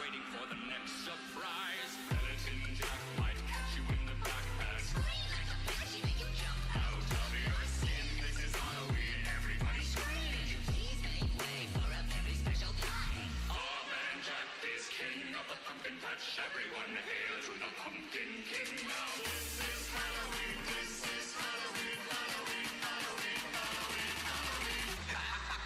waiting for the next surprise. Skeleton Jack might catch you in the backpack. She make you jump out of your skin. This is Halloween, everybody scream. Please make way for a very special time. Our man Jack is king of the pumpkin patch. Everyone hail to the pumpkin king now. This is Halloween, this is Halloween, Halloween, Halloween, Halloween, Halloween.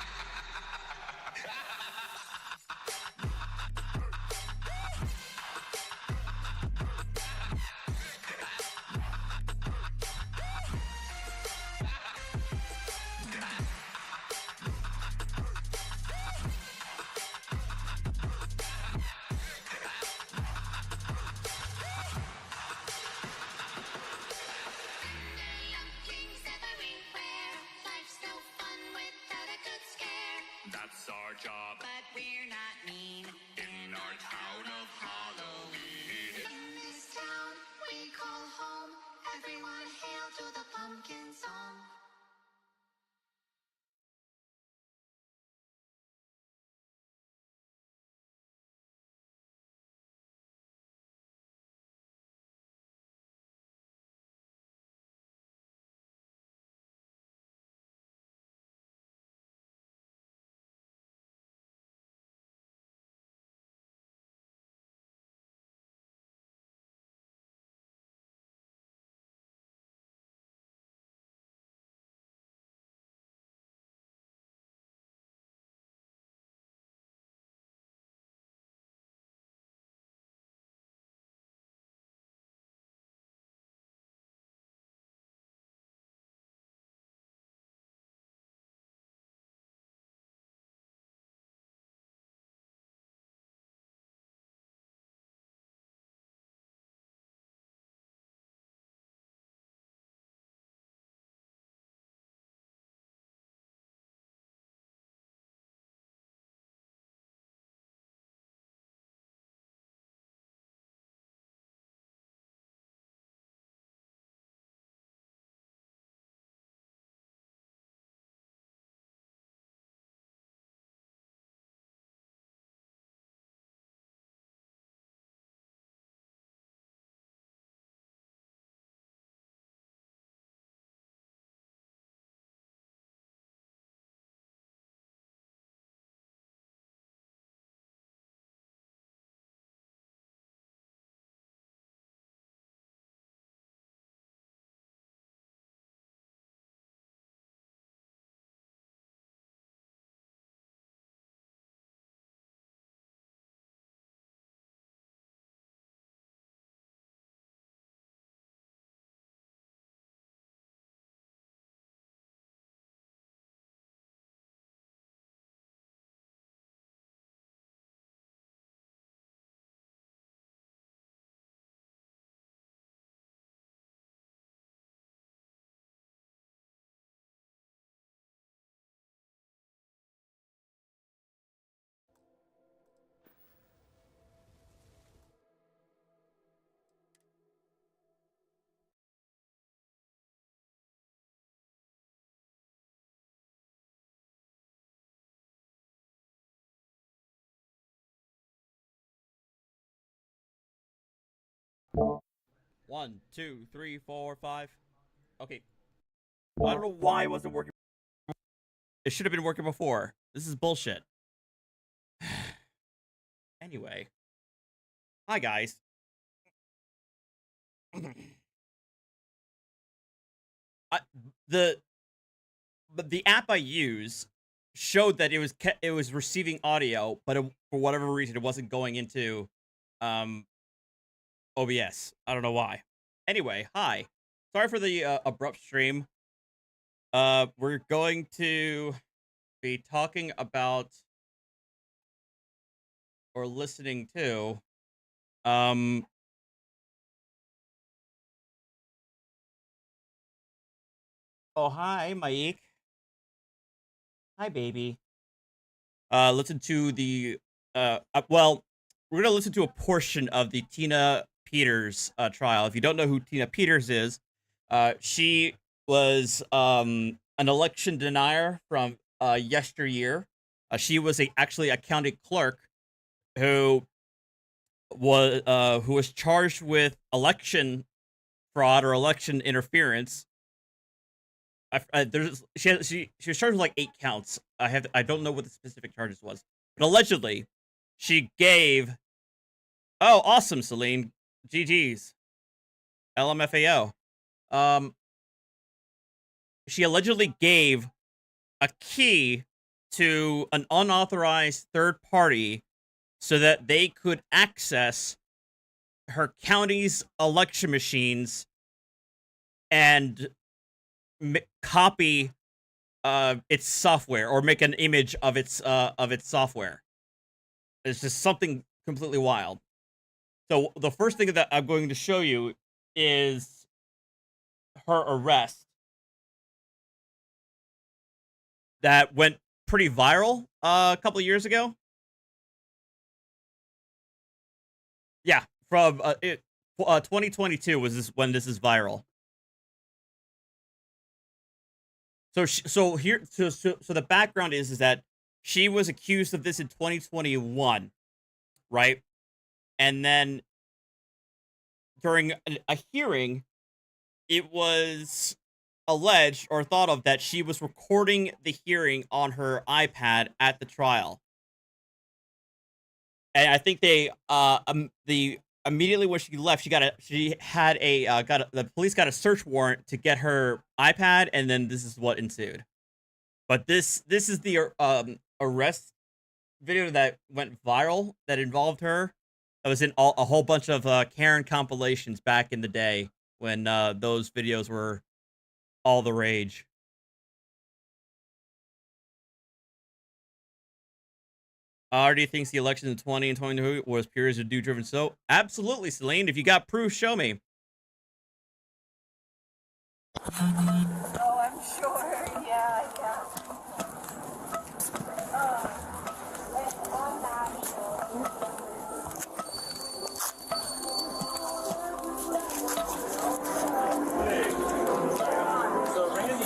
That's our job, But we're not mean. in our town of Halloween. In this town we call home. Everyone hail to the pumpkin song. One, two, three, four, five. Okay. I don't know why it wasn't working. It should have been working before. This is bullshit. Anyway. Hi, guys. The app I use showed that it was receiving audio, but for whatever reason, it wasn't going into OBS. I don't know why. Anyway, hi. Sorry for the abrupt stream. We're going to be talking about or listening to oh, hi, Mike. Hi, baby. Listen to the well, we're gonna listen to a portion of the Tina Peters trial. If you don't know who Tina Peters is, she was an election denier from yesteryear. She was actually a county clerk who who was charged with election fraud or election interference. She was charged with like 8 counts. I don't know what the specific charges was, but allegedly she gave. Oh, awesome, Celine. GG's. LMFAO. She allegedly gave a key to an unauthorized third party so that they could access her county's election machines and copy its software or make an image of its software. It's just something completely wild. So the first thing that I'm going to show you is her arrest that went pretty viral a couple of years ago. Yeah, from 2022 was this when this is viral. So the background is that she was accused of this in 2021, right? And then during a hearing, it was alleged or thought of that she was recording the hearing on her iPad at the trial. And I think they immediately when she left, the police got a search warrant to get her iPad, and then this is what ensued. But this is the arrest video that went viral that involved her. That was in a whole bunch of Karen compilations back in the day when those videos were all the rage. Already thinks the elections in 20 and 22 was pure as a dude-driven. So absolutely, Celine. If you got proof, show me. Oh, I'm sure. Yeah. So Randy,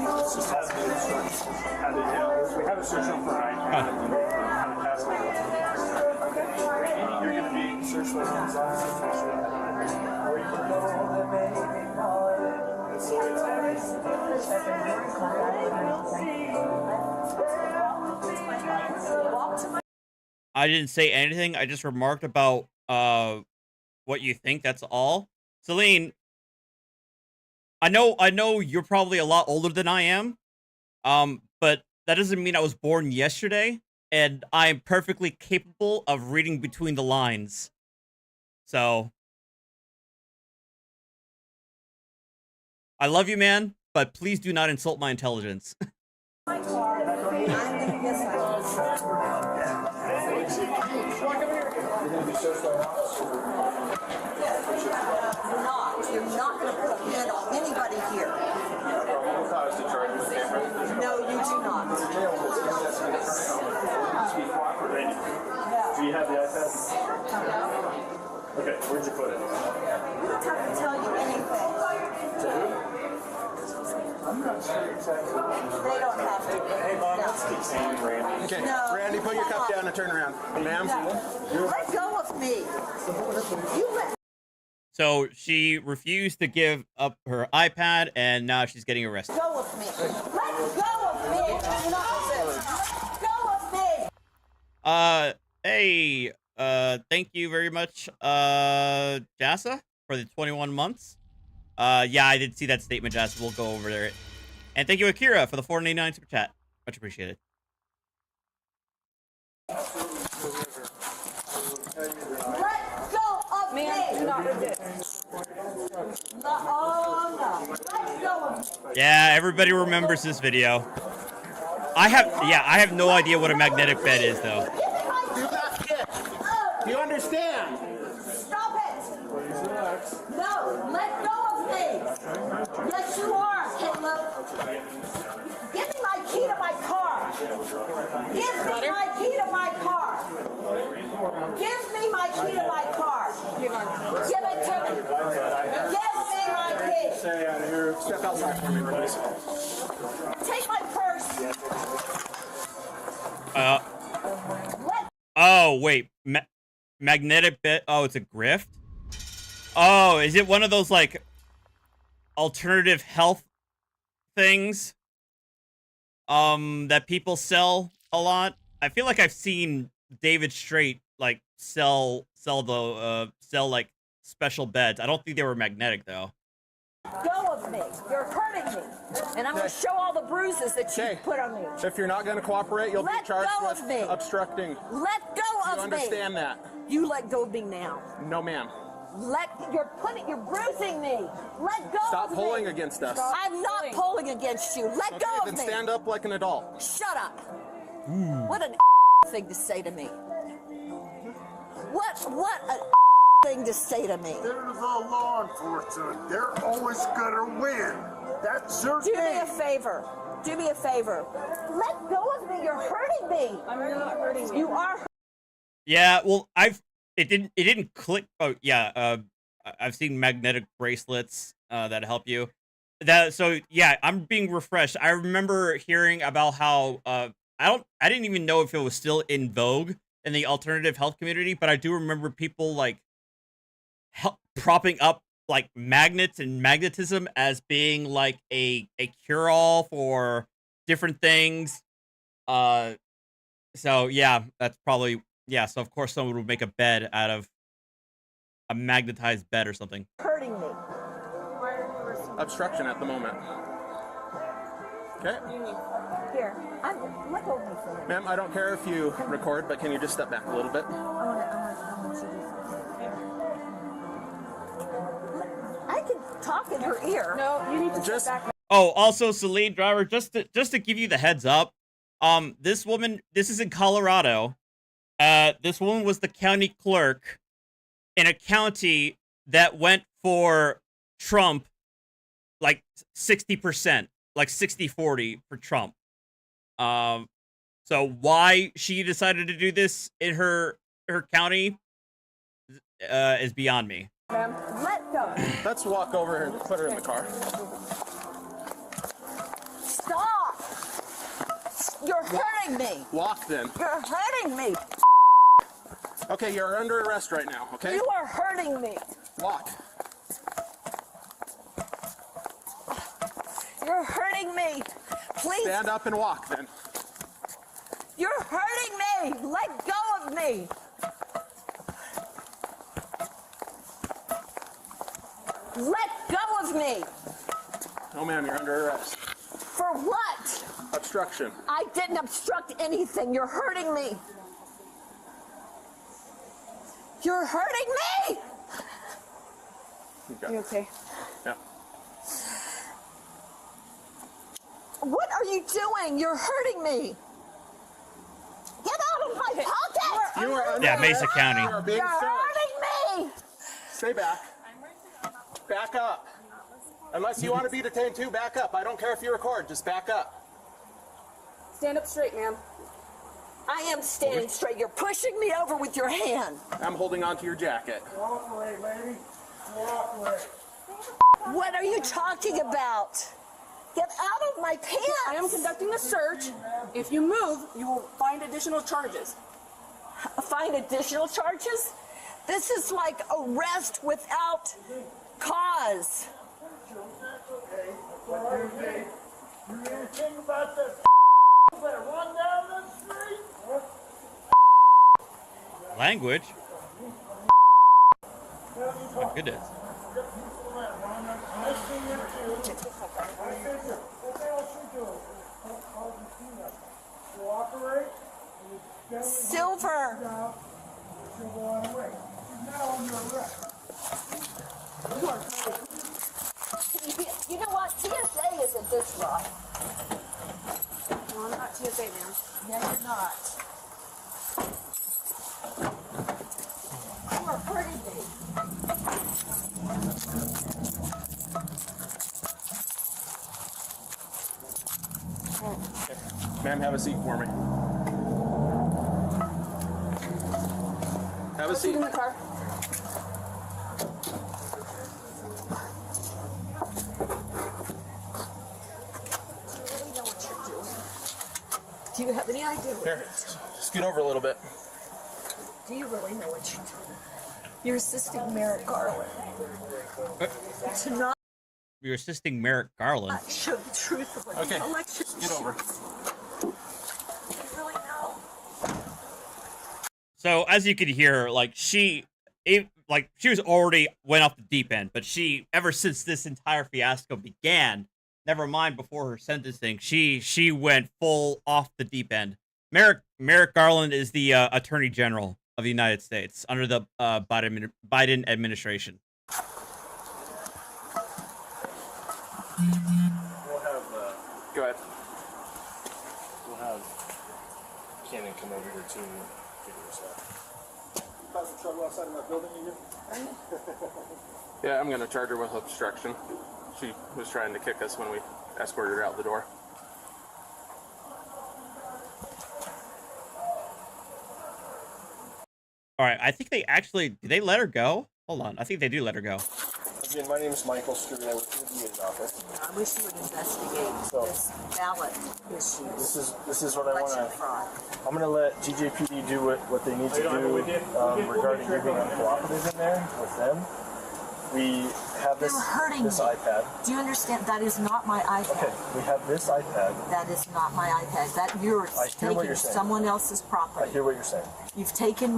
let's just have the instructions. We have a search on for iPad. You're going to be searched for I didn't say anything. I just remarked about what you think. That's all. Celine, I know you're probably a lot older than I am. But that doesn't mean I was born yesterday, and I'm perfectly capable of reading between the lines. So I love you, man, but please do not insult my intelligence. You're not going to put a pin on anybody here. No, you do not. Do you have the iPad? Okay, where'd you put it? We don't have to tell you anything. To who? I'm not sure exactly. They don't have to. Hey, Bob, let's keep saying Randy. Okay, No. Randy, put your cup down and turn around. Ma'am? Let go of me. You let So she refused to give up her iPad, and now she's getting arrested. go of me. Let go of me. Nonsense. Let go of me. Hey, thank you very much, Jassa, for the 21 months. Yeah, I did see that statement, Jassa. We'll go over there. And thank you, Akira, for the 489 super chat. Much appreciated. Let go of me. No. Let go of me. Yeah, everybody remembers this video. I have no idea what a magnetic bed is, though. Do not kick. Do you understand? Stop it. No, let go of me. Yes, you are, Caleb. Give me my key to my car. Give me my key to my car. Give me my key to my car. Give it to me. Give me my key. Stay out of here. Step outside for me, please. Take my purse. Uh, Let Oh wait, magnetic bit. Oh, it's a grift. Oh, is it one of those like alternative health things? That people sell a lot. I feel like I've seen David Straight like sell like special beds. I don't think they were magnetic though. Go of me. You're hurting me. And I'm going to show all the bruises that you Okay. put on me. If you're not going to cooperate, you'll Let be charged go with of me. obstructing. Let go You of me. understand that? You let go of me now. No, ma'am. You're bruising me. Let go Stop of me. pulling against us. I'm not pulling against you. Let Okay, go of then me. stand up like an adult. Shut up. What an thing to say to me. What a thing to say to me. There's a law enforcement. They're always gonna win. That's your Do me a game. favor. Do me a favor. Let go of me. You're hurting me. I'm not hurting you. You are. Yeah, well, it didn't click. Oh yeah, I've seen magnetic bracelets that help you. So yeah, I'm being refreshed. I remember hearing about how I didn't even know if it was still in vogue in the alternative health community, but I do remember people like propping up like magnets and magnetism as being like a cure-all for different things. So yeah, that's probably yeah. So of course someone would make a bed out of a magnetized bed or something. Hurting me. Obstruction at the moment. Okay. Here. Let go of me for a minute. Ma'am, I don't care if you record, but can you just step back a little bit? I want you to do something. I can talk in her ear. No, you need to Just step back. Oh, also Celine Driver, just to give you the heads up, this woman, this is in Colorado. This woman was the county clerk in a county that went for Trump like 60%, like 60-40 for Trump. So why she decided to do this in her county is beyond me. Let go. let's walk over and put her in the car. Stop. You're hurting me. Walk then. You're hurting me. Okay, you're under arrest right now, okay? You are hurting me. Walk. You're hurting me. Please. Stand up and walk then. You're hurting me. Let go of me. Let go of me. No, ma'am, you're under arrest. For what? Obstruction. I didn't obstruct anything. You're hurting me. You're hurting me. Okay. You okay? Yeah. What are you doing? You're hurting me. Get out of my pocket. You are under Yeah, Mesa arrest. County. You are being You're searched. hurting me. Stay back. Back up. Unless you want to be detained too, back up. I don't care if you record, just back up. Stand up straight, ma'am. I am standing straight. You're pushing me over with your hand. I'm holding onto your jacket. Walk away, lady. Walk away. What are you talking about? Get out of my pants. I am conducting a search. If you move, you will find additional charges. Find additional charges? This is like arrest without cause. You anything about that that run down the street? Language. My goodness. Nice to meet you. What else you do? Cooperate. Silver. She'll go on away. She's now under arrest. You know what? TSA isn't this rough. No, I'm not TSA, ma'am. No, you're not. You are hurting me. Ma'am, have a seat for me. Have a Sit seat. in the car. Do you have any idea? Here, scoot over a little bit. Do you really know what you're doing? You're assisting Merrick Garland to not You're assisting Merrick Garland. show the truth of what Okay, the election. get over. You really know. So as you can hear, like she was already went off the deep end, but she, ever since this entire fiasco began, never mind before her sentencing, she went full off the deep end. Merrick Garland is the Attorney General of the United States under the Biden administration. We'll have, Go ahead. we'll have Cannon come over here too and figure this out. Cause some trouble outside of my building, you Yeah, I'm gonna charge her with obstruction. She was trying to kick us when we escorted her out the door. All right, I think did they let her go? Hold on, I think they do let her go. Again, my name is Michael Stewart. I work in the DA's office. I wish you would investigate this ballot issues. This is what I want Election to. fraud. I'm going to let GJPD do what they need to do regarding you being uncooperative in there with them. We have this You're hurting this me. iPad. Do you understand? That is not my iPad. Okay, we have this iPad. That is not my iPad. That you're I hear what taking you're saying. someone else's I property. hear what you're saying. You've taken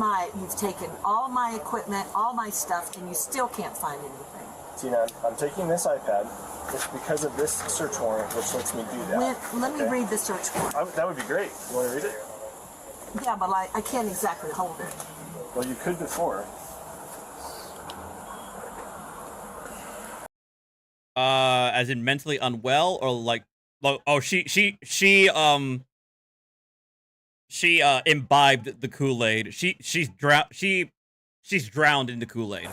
all my equipment, all my stuff, and you still can't find anything. Tina, I'm taking this iPad. It's because of this search warrant, which lets me do that. Let me read the search warrant. That would be great. You want to read it? Yeah, but I can't exactly hold it. Well, you could before. As in mentally unwell, or like, oh, she imbibed the Kool-Aid. She's drowned in the Kool-Aid.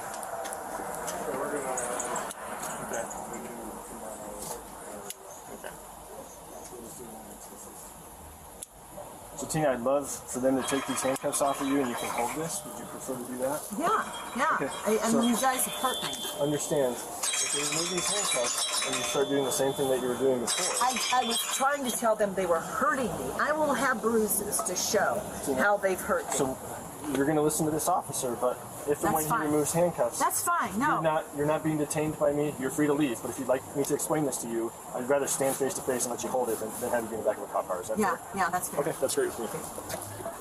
So, Tina, I'd love for them to take these handcuffs off of you and you can hold this. Would you prefer to do that? Yeah. Okay, I so- mean, you guys have hurt me. Understand, if they remove these handcuffs and you start doing the same thing that you were doing before, I was trying to tell them they were hurting me. I will have bruises to show how they've hurt me. so you're going to listen to this officer, but if and That's when fine. he removes handcuffs, That's fine. No. you're not being detained by me. You're free to leave. But if you'd like me to explain this to you, I'd rather stand face to face and let you hold it than have you be in the back of a cop car. Is that Yeah, fair? yeah, that's good. Okay, that's great with me.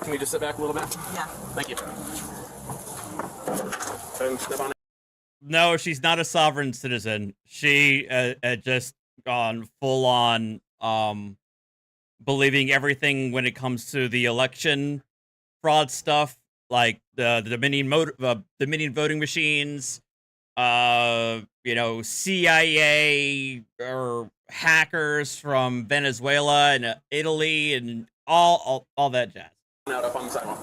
Can we just sit back a little bit? Yeah. Thank you. Step on it. No, she's not a sovereign citizen. She just gone full on believing everything when it comes to the election fraud stuff, like the Dominion voting machines, CIA or hackers from Venezuela and Italy and all that jazz. Out up on the sidewalk.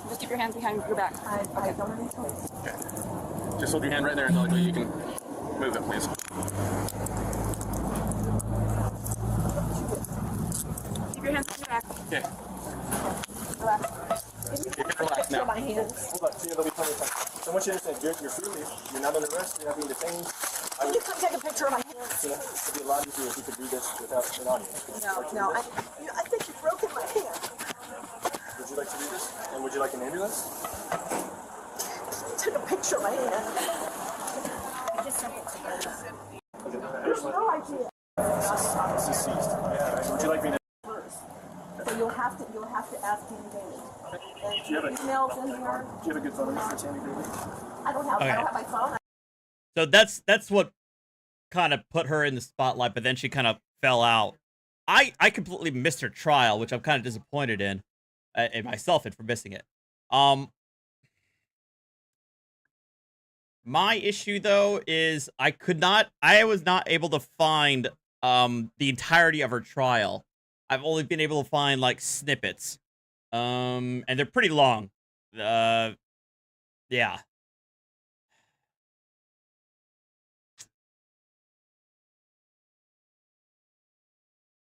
Just keep your hands behind your back. I don't have any choice. Just hold your hand right there until you can move it, please. Keep your hands behind your back. Okay. Relax. You can relax now. My hands. Hold on, Tina, there'll be plenty of time. So I want you to understand, you're free to leave. You're not under arrest. You're not being detained. Can you come take a picture of my hands? Tina, it'd be a lot easier if you could do this without an audience. No. I think you've broken my hand. Would you like to do this? And would you like an ambulance? Took a picture of my hand. There's no idea. This is seized. Would you like me to? So you'll have to ask him again. And Do you have a emails in here. Do you have a good phone number for Tammy Bailey? I don't have my phone. So that's what kind of put her in the spotlight, but then she kind of fell out. I completely missed her trial, which I'm kind of disappointed in myself and for missing it. My issue though is I was not able to find the entirety of her trial. I've only been able to find like snippets. And they're pretty long. Yeah.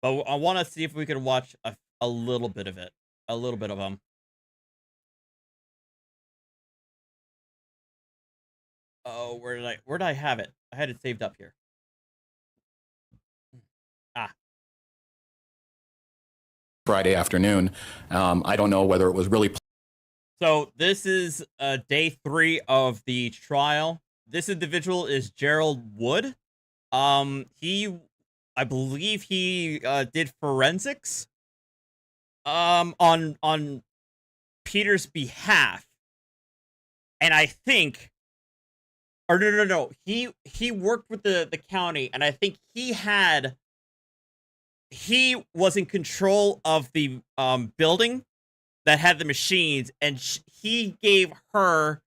But I want to see if we can watch a little bit of it. A little bit of them. Oh, where did I have it? I had it saved up here. Friday afternoon. I don't know whether it was really. So this is day 3 of the trial. This individual is Gerald Wood. I believe he did forensics on Peter's behalf, and I think, or no, he worked with the county, and I think he was in control of the building that had the machines, and he gave her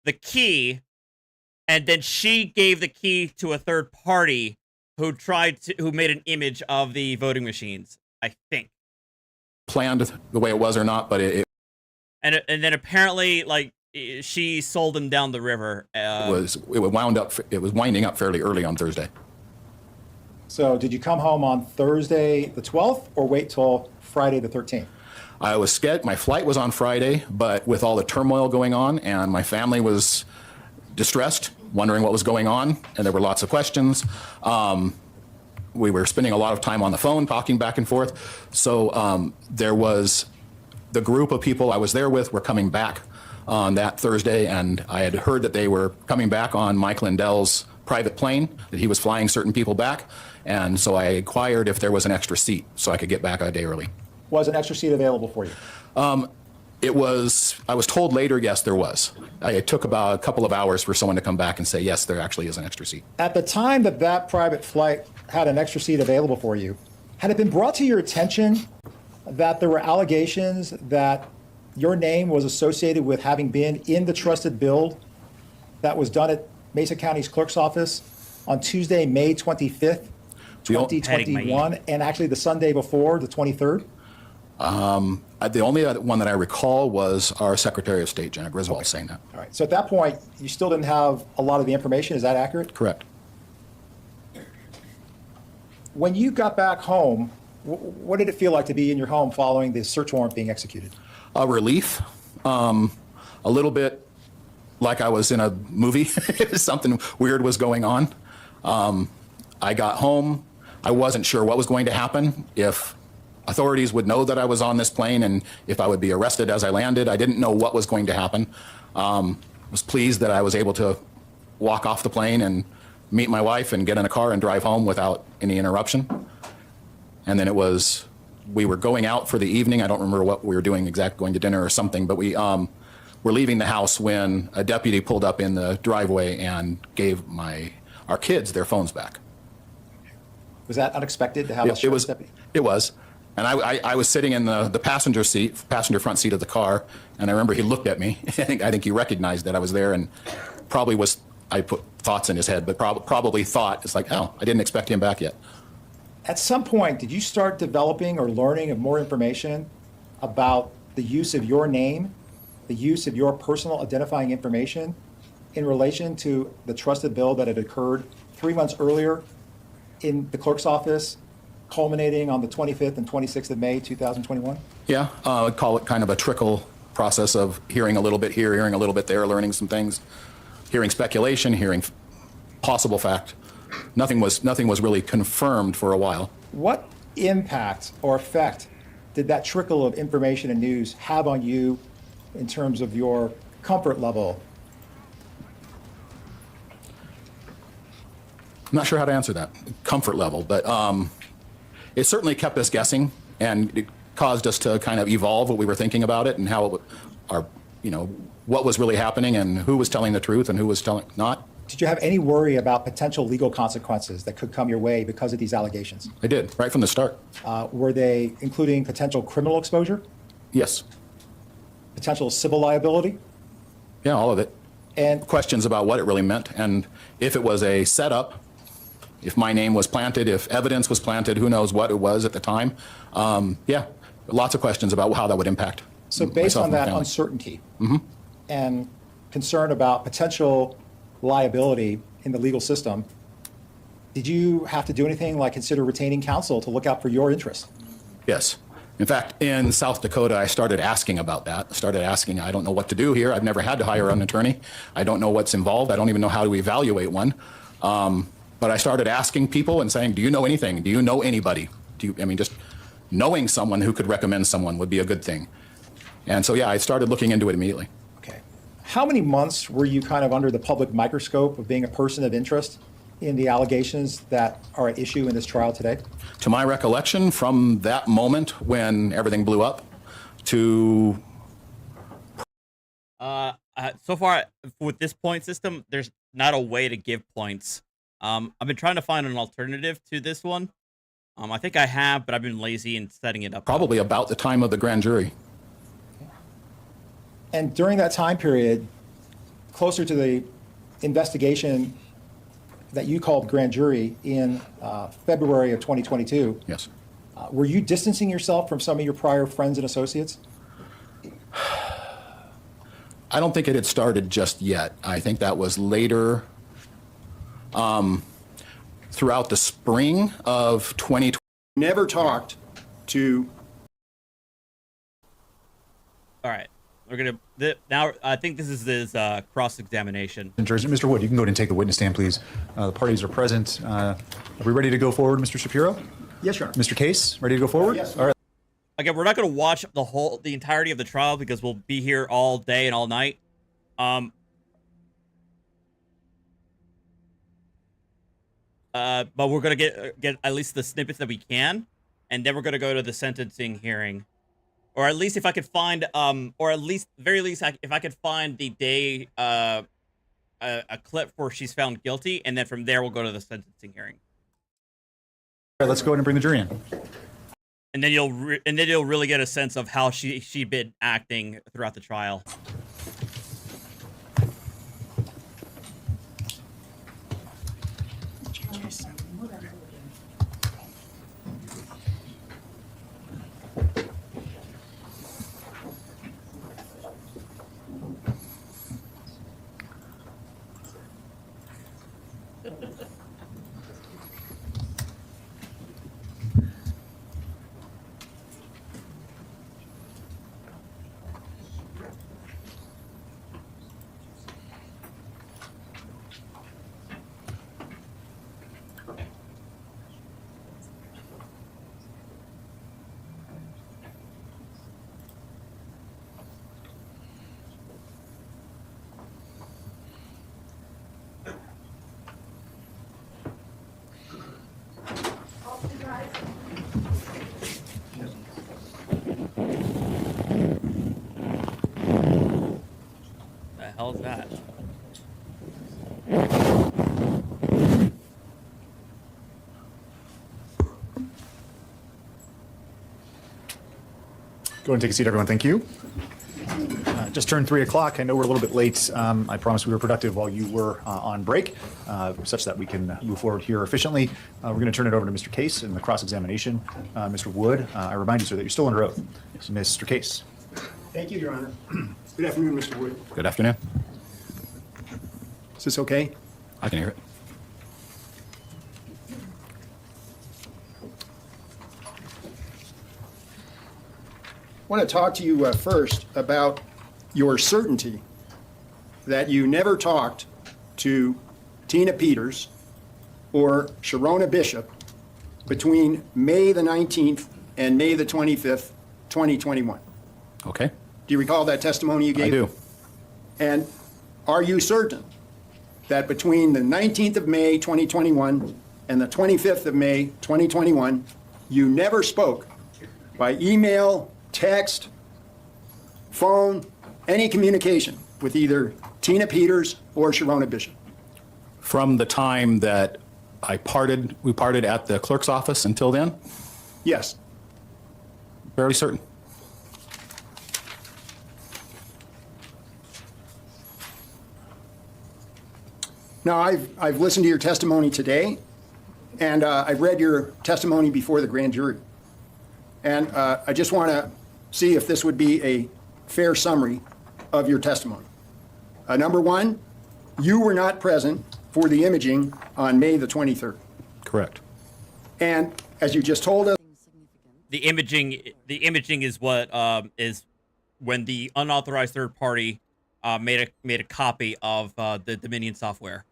the key, and then she gave the key to a third party who made an image of the voting machines, I think. Planned the way it was or not, but it then apparently, like, she sold him down the river. it was winding up fairly early on Thursday. So did you come home on Thursday the 12th or wait till Friday the 13th? My flight was on Friday, but with all the turmoil going on and my family was distressed, wondering what was going on, and there were lots of questions. We were spending a lot of time on the phone, talking back and forth. So there was the group of people I was there with were coming back on that Thursday, and I had heard that they were coming back on Mike Lindell's private plane, that he was flying certain people back. And so I inquired if there was an extra seat so I could get back a day early. Was an extra seat available for you? I was told later, yes, there was. It took about a couple of hours for someone to come back and say, yes, there actually is an extra seat. At the time that private flight had an extra seat available for you, had it been brought to your attention that there were allegations that your name was associated with having been in the trusted build that was done at Mesa County's clerk's office on Tuesday, May 25th, 2021, and actually the Sunday before, the 23rd? The only one that I recall was our Secretary of State, Janet Griswold, saying that. All right. So at that point, you still didn't have a lot of the information. Is that accurate? Correct. When you got back home, what did it feel like to be in your home following the search warrant being executed? Relief. A little bit like I was in a movie. Something weird was going on. I got home. I wasn't sure what was going to happen, if authorities would know that I was on this plane and if I would be arrested as I landed. I didn't know what was going to happen. Was pleased that I was able to walk off the plane and meet my wife and get in a car and drive home without any interruption. And then we were going out for the evening. I don't remember what we were doing exactly, going to dinner or something, but we were leaving the house when a deputy pulled up in the driveway and gave our kids their phones back. Was that unexpected to have a sheriff's deputy? It was. And I was sitting in the passenger front seat of the car, and I remember he looked at me. I think he recognized that I was there, and I put thoughts in his head, but probably thought, it's like, oh, I didn't expect him back yet. At some point, did you start developing or learning of more information about the use of your name, the use of your personal identifying information in relation to the trusted bill that had occurred 3 months earlier in the clerk's office, culminating on the 25th and 26th of May, 2021? Yeah, I'd call it kind of a trickle process of hearing a little bit here, hearing a little bit there, learning some things, hearing speculation, hearing possible fact. Nothing was really confirmed for a while. What impact or effect did that trickle of information and news have on you in terms of your comfort level? I'm not sure how to answer that, comfort level, but it certainly kept us guessing, and it caused us to kind of evolve what we were thinking about it and how what was really happening and who was telling the truth and who was not. Did you have any worry about potential legal consequences that could come your way because of these allegations? I did, right from the start. Were they including potential criminal exposure? Yes. Potential civil liability? Yeah, all of it. And questions about what it really meant, and if it was a setup, if my name was planted, if evidence was planted, who knows what it was at the time. Yeah, lots of questions about how that would impact. So based on that uncertainty and concern about potential liability in the legal system, did you have to do anything like consider retaining counsel to look out for your interests? Yes. In fact, in South Dakota, I started asking about that. I don't know what to do here. I've never had to hire an attorney. I don't know what's involved. I don't even know how to evaluate one. But I started asking people and saying, do you know anything? Do you know anybody? Just knowing someone who could recommend someone would be a good thing. And so, yeah, I started looking into it immediately. Okay. How many months were you kind of under the public microscope of being a person of interest in the allegations that are at issue in this trial today? To my recollection, from that moment when everything blew up to... So far with this point system, there's not a way to give points. I've been trying to find an alternative to this one. I think I have, but I've been lazy in setting it up. Probably about the time of the grand jury. And during that time period, closer to the investigation that you called grand jury in February of 2022. Yes. Were you distancing yourself from some of your prior friends and associates? I don't think it had started just yet. I think that was later, throughout the spring of 2020. Never talked to. All right. We're going to, now I think this is his cross-examination. Mr. Wood, you can go ahead and take the witness stand, please. The parties are present. Are we ready to go forward, Mr. Shapiro? Yes, Your Honor. Mr. Case, ready to go forward? Yes. All right. Again, we're not going to watch the entirety of the trial because we'll be here all day and all night. But we're going to get at least the snippets that we can, and then we're going to go to the sentencing hearing. Or at least if I could find, or at least, very least, if I could find the day, a clip where she's found guilty, and then from there we'll go to the sentencing hearing. All right, let's go ahead and bring the jury in. And then you'll really get a sense of how she'd been acting throughout the trial. The hell's that? Go ahead and take a seat, everyone. Thank you. Just turned 3 o'clock. I know we're a little bit late. I promise we were productive while you were on break, such that we can move forward here efficiently. We're going to turn it over to Mr. Case in the cross-examination. Mr. Wood, I remind you, sir, that you're still under oath. Yes. Mr. Case. Thank you, Your Honor. Good afternoon, Mr. Wood. Good afternoon. Is this okay? I can hear it. I want to talk to you first about your certainty that you never talked to Tina Peters or Sharona Bishop between May the 19th and May the 25th, 2021. Okay. Do you recall that testimony you gave? I do. And are you certain that between the 19th of May, 2021 and the 25th of May, 2021, you never spoke by email, text, phone, any communication with either Tina Peters or Sharona Bishop? From the time that we parted at the clerk's office until then? Yes. Fairly certain. Now, I've listened to your testimony today, and I've read your testimony before the grand jury. And I just want to see if this would be a fair summary of your testimony. Number one, you were not present for the imaging on May the 23rd. Correct. And as you just told us, The imaging is what is when the unauthorized third party made a copy of the Dominion software.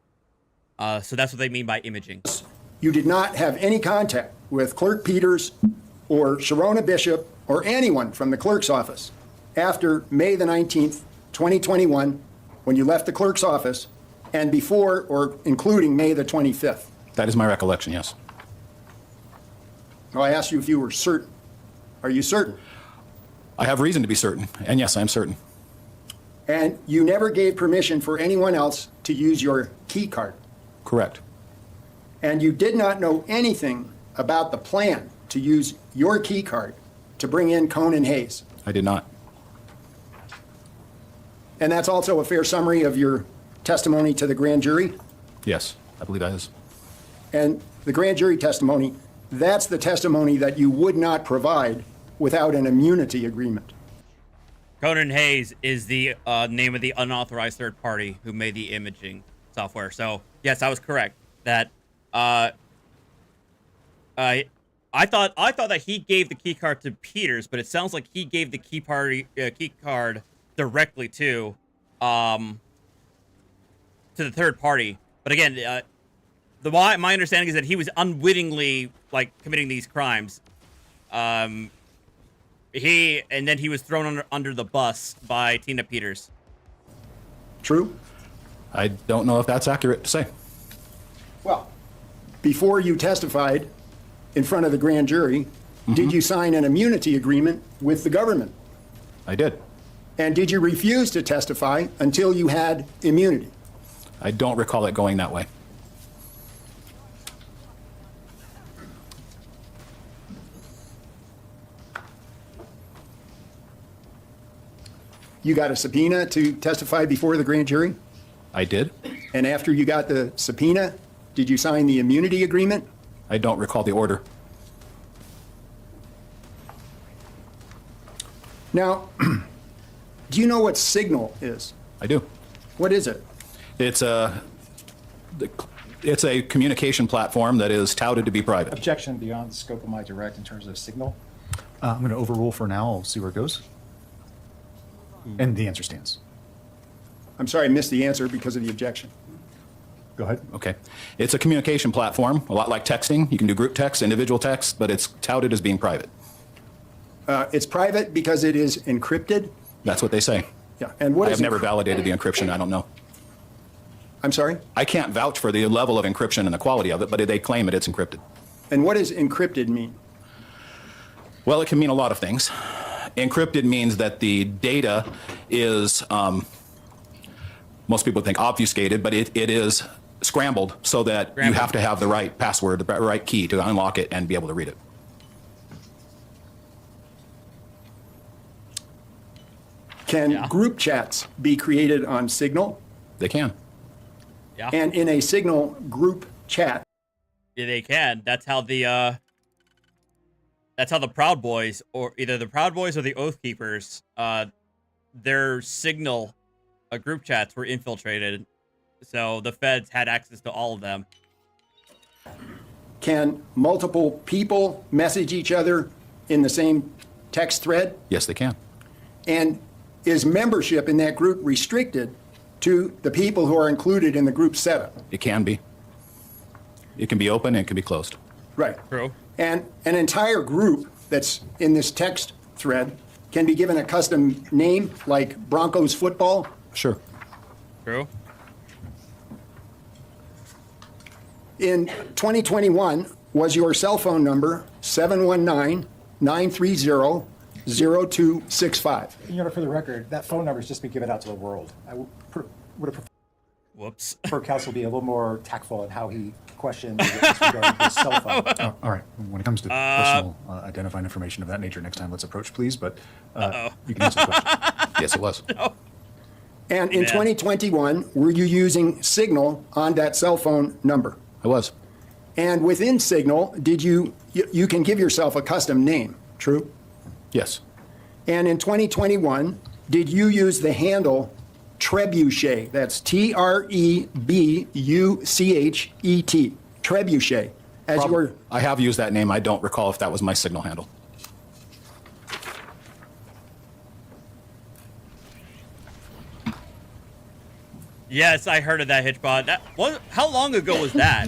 So that's what they mean by imaging. you did not have any contact with Clerk Peters or Sharona Bishop or anyone from the clerk's office after May the 19th, 2021, when you left the clerk's office, and before or including May the 25th? That is my recollection, yes. Well, I asked you if you were certain. Are you certain? I have reason to be certain, and yes, I am certain. And you never gave permission for anyone else to use your key card? Correct. And you did not know anything about the plan to use your key card to bring in Conan Hayes? I did not. And that's also a fair summary of your testimony to the grand jury? Yes, I believe that is. And the grand jury testimony, that's the testimony that you would not provide without an immunity agreement. Conan Hayes is the name of the unauthorized third party who made the imaging software. So yes, I was correct. That I thought that he gave the key card to Peters, but it sounds like he gave the key card directly to the third party. But again, my understanding is that he was unwittingly committing these crimes. And then he was thrown under the bus by Tina Peters. True? I don't know if that's accurate to say. Well, before you testified in front of the grand jury, did you sign an immunity agreement with the government? I did. And did you refuse to testify until you had immunity? I don't recall it going that way. You got a subpoena to testify before the grand jury? I did. And after you got the subpoena, did you sign the immunity agreement? I don't recall the order. Now, do you know what Signal is? I do. What is it? It's a communication platform that is touted to be private. Objection beyond the scope of my direct in terms of Signal. I'm going to overrule for now. I'll see where it goes. And the answer stands. I'm sorry, I missed the answer because of the objection. Go ahead. Okay. It's a communication platform, a lot like texting. You can do group text, individual text, but it's touted as being private. It's private because it is encrypted? That's what they say. Yeah. And what I is have never validated the encryption. I don't know. I'm sorry? I can't vouch for the level of encryption and the quality of it, but they claim it's encrypted. And what does encrypted mean? Well, it can mean a lot of things. Encrypted means that the data is, most people think obfuscated, but it is scrambled so that you have to have the right password, the right key to unlock it and be able to read it. Can group chats be created on Signal? They can. Yeah. And in a Signal group chat? Yeah, they can. That's how the Proud Boys, or either the Proud Boys or the Oath Keepers, their Signal group chats were infiltrated. So the feds had access to all of them. Can multiple people message each other in the same text thread? Yes, they can. And is membership in that group restricted to the people who are included in the group setup? It can be. It can be open and it can be closed. Right. True. And an entire group that's in this text thread can be given a custom name like Broncos football? Sure. True. In 2021, was your cell phone number 719-930-0265? You know, for the record, that phone number has just been given out to the world. I would have preferred counsel be a little more tactful in how he questions regarding his cell phone. All right. When it comes to personal identifying information of that nature, next time let's approach, please. But you can answer the question. Yes, it was. No. And in 2021, were you using Signal on that cell phone number? I was. And within Signal, did you can give yourself a custom name, true? Yes. And in 2021, did you use the handle Trebuchet? That's Trebuchet. Trebuchet. As your I have used that name. I don't recall if that was my Signal handle. Yes, I heard of that, Hitchbot. How long ago was that?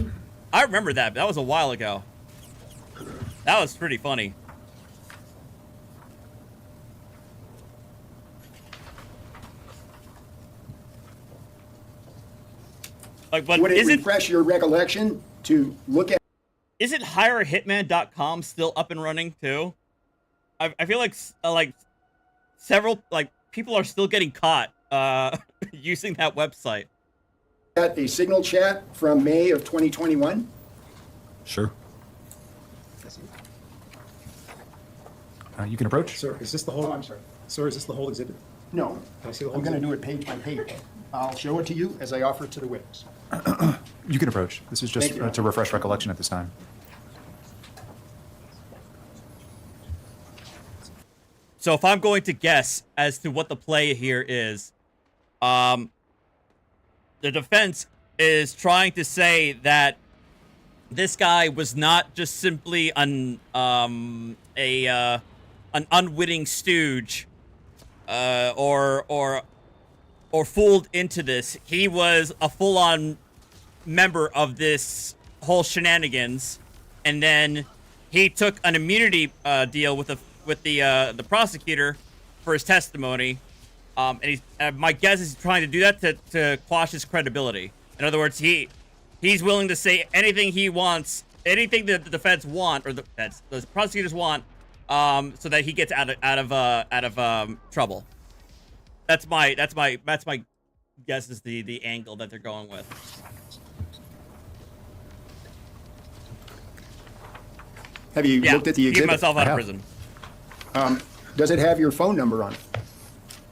I remember that, but that was a while ago. That was pretty funny. Like, but would it isn't refresh your recollection to look at? isn't HireAHitman.com still up and running too? I feel like several people are still getting caught using that website. At a signal chat from May of 2021? Sure. You can approach. Sir, is this the whole? Oh, I'm sorry. Sir, is this the whole exhibit? No. Can I see the whole I'm going to exhibit? do it page by page. I'll show it to you as I offer it to the witness. You can approach. This is just Thank you. to refresh recollection at this time. So if I'm going to guess as to what the play here is, the defense is trying to say that this guy was not just simply an unwitting stooge, or fooled into this. He was a full-on member of this whole shenanigans, and then he took an immunity deal with the prosecutor for his testimony. And he's my guess is he's trying to do that to quash his credibility. In other words, he's willing to say anything he wants, anything that the defense want, or the prosecutors want, so that he gets out of trouble. That's my guess is the angle that they're going with. Have you looked at the Keep exhibit? myself out of prison. Does it have your phone number on it?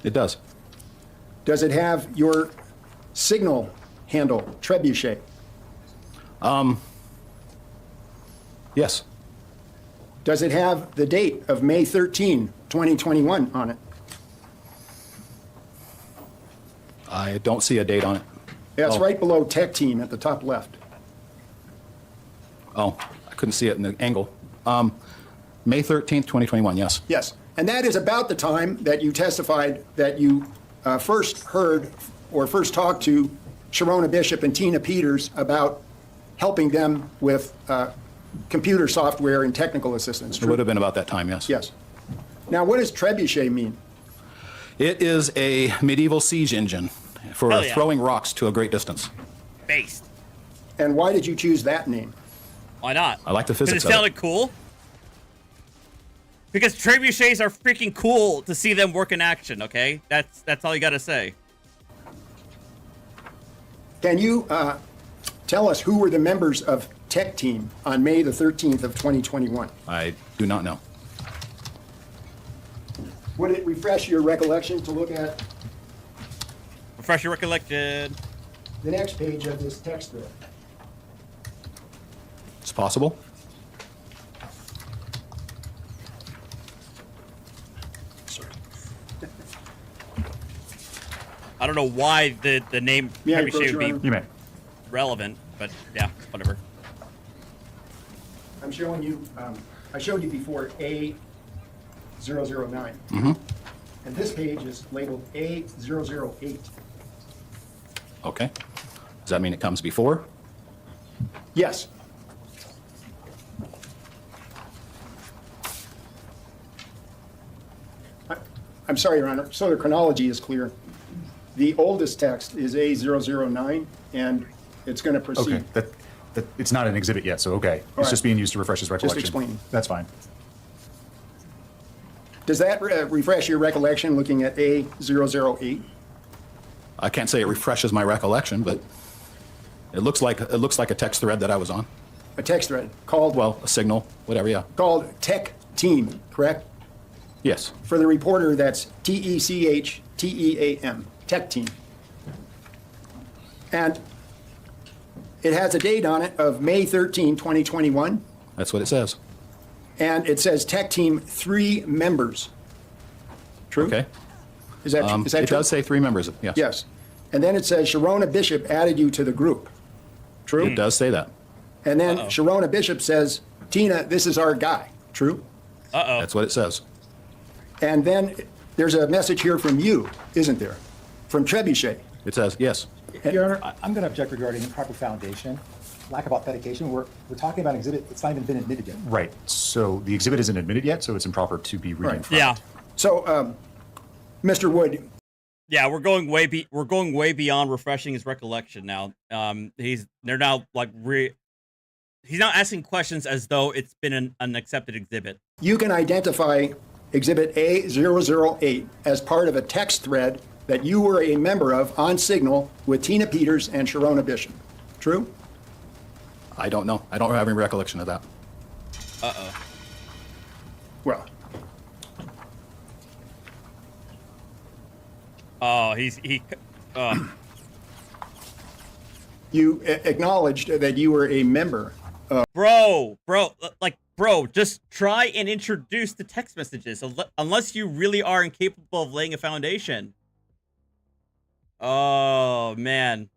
It does. Does it have your signal handle, Trebuchet? Yes. Does it have the date of May 13, 2021 on it? I don't see a date on it. Yeah, it's Oh. right below Tech Team at the top left. Oh, I couldn't see it in the angle. May 13th, 2021, yes. Yes, and that is about the time that you testified that you first heard or first talked to Sharona Bishop and Tina Peters about helping them with computer software and technical assistance. It would have been about that time, yes. Yes. Now, what does trebuchet mean? It is a medieval siege engine for Hell yeah. throwing rocks to a great distance. Based. And why did you choose that name? Why not? I like the Because physics it of sounded cool. Because trebuchets are freaking cool to see them work in action. Okay, that's all you gotta say. Can you tell us who were the members of Tech Team on May the 13th of 2021? I do not know. Would it refresh your recollection to look at Refresh your recollection. the next page of this text thread? It's possible. Sorry. I don't know why the name May I trebuchet approach, would Your be Honor? You may. relevant, but yeah, whatever. I'm showing you, I showed you before A009. Mm-hmm. And this page is labeled A008. Okay. Does that mean it comes before? Yes. I'm sorry, Your Honor, so the chronology is clear. The oldest text is A009, and it's going to proceed. Okay. That it's not an exhibit yet, so okay. It's right. just being used to refresh his recollection. explaining. That's fine. Does that refresh your recollection looking at A008? I can't say it refreshes my recollection, but it looks like a text thread that I was on. A text thread called, Well, a signal, whatever, yeah. called Tech Team, correct? Yes. For the reporter, that's TECHTEAM, Tech Team. And it has a date on it of May 13, 2021, That's what it says. and it says Tech Team, 3 members. True? Okay. Is that It true? does say 3 members, yes. Yes. And then it says Sharona Bishop added you to the group. True? It does say that. And then Sharona Bishop says, Tina, this is our guy. True? Uh-oh. That's what it says. And then there's a message here from you, isn't there? From Trebuchet. It says, yes. Your Honor, I'm going to object regarding improper foundation, lack of authentication. We're talking about an exhibit. It's not even been admitted yet. Right. So the exhibit isn't admitted yet, so it's improper to be reading Right. from Yeah. it. So, Mr. Wood, Yeah, we're going way beyond refreshing his recollection now. They're now like he's now asking questions as though it's been an accepted exhibit. You can identify Exhibit A008 as part of a text thread that you were a member of on Signal with Tina Peters and Sharona Bishop. True? I don't know. I don't have any recollection of that. Uh-oh. Well. Oh, You acknowledged that you were a member of... Bro, just try and introduce the text messages, unless you really are incapable of laying a foundation. Oh, man.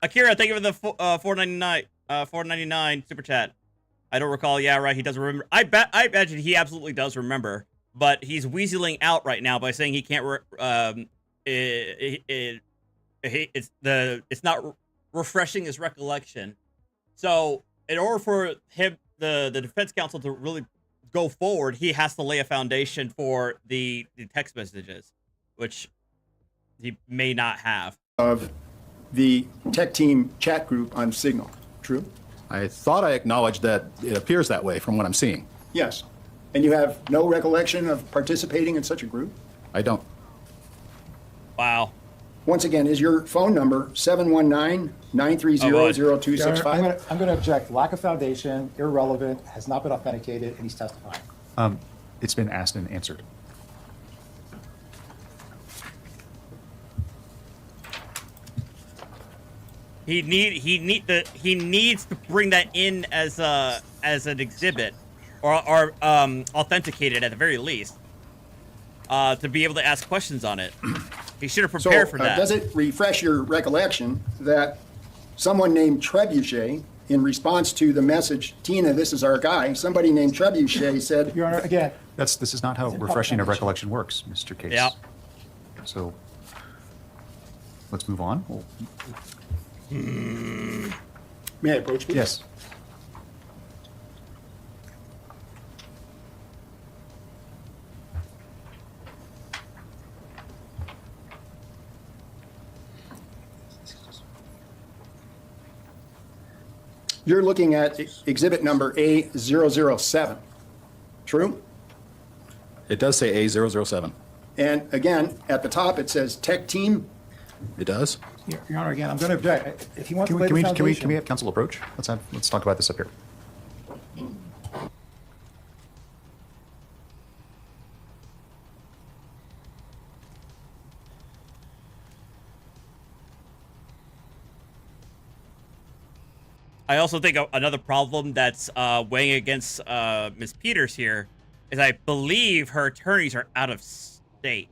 Akira, thank you for the $4.99 super chat. I don't recall. Yeah, right. He doesn't remember. I imagine he absolutely does remember, but he's weaseling out right now by saying he can't. It's not refreshing his recollection. So, in order for him, the defense counsel to really go forward, he has to lay a foundation for the text messages, which he may not have. Of the tech team chat group on Signal. True? I thought I acknowledged that it appears that way from what I'm seeing. Yes. And you have no recollection of participating in such a group? I don't. Wow. Once again, is your phone number 719-930-0265? I'm going to object. Lack of foundation, irrelevant, has not been authenticated, and he's testifying. It's been asked and answered. He needs to bring that in as an exhibit, or authenticate it at the very least, to be able to ask questions on it. He should have prepared for that. Does it refresh your recollection that someone named Trebuchet, in response to the message, Tina, this is our guy, somebody named Trebuchet said... Your Honor, again... This is not how refreshing a recollection works, Mr. Case. Yeah. So, let's move on. May I approach, please? Yes. You're looking at exhibit number A007. True? It does say A007. And again, at the top, it says tech team. It does? Your Honor, again, I'm going to object. If he wants to lay the Can foundation... we have counsel approach? Let's talk about this up here. I also think another problem that's weighing against Ms. Peters here is I believe her attorneys are out of state.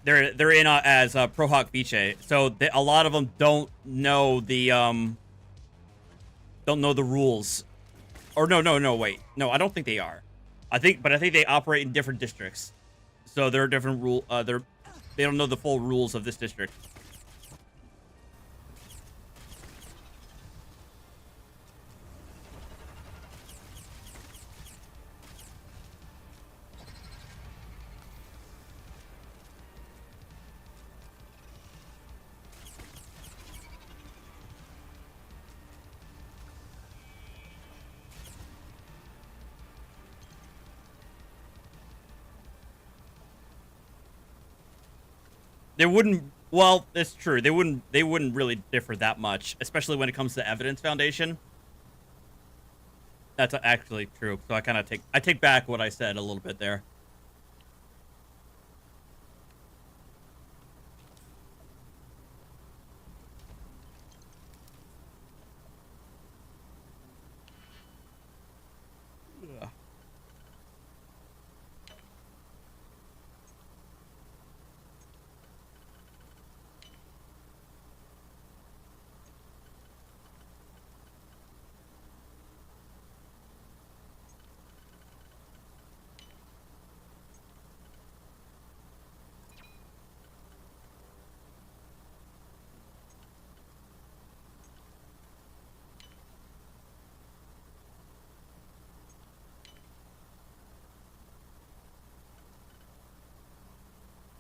They're in as pro hoc vice, so a lot of them don't know the rules. Or no, wait, no, I don't think they are. I think they operate in different districts, so there are different rule. They don't know the full rules of this district. They wouldn't. Well, it's true. They wouldn't really differ that much, especially when it comes to evidence foundation. That's actually true. So I take back what I said a little bit there.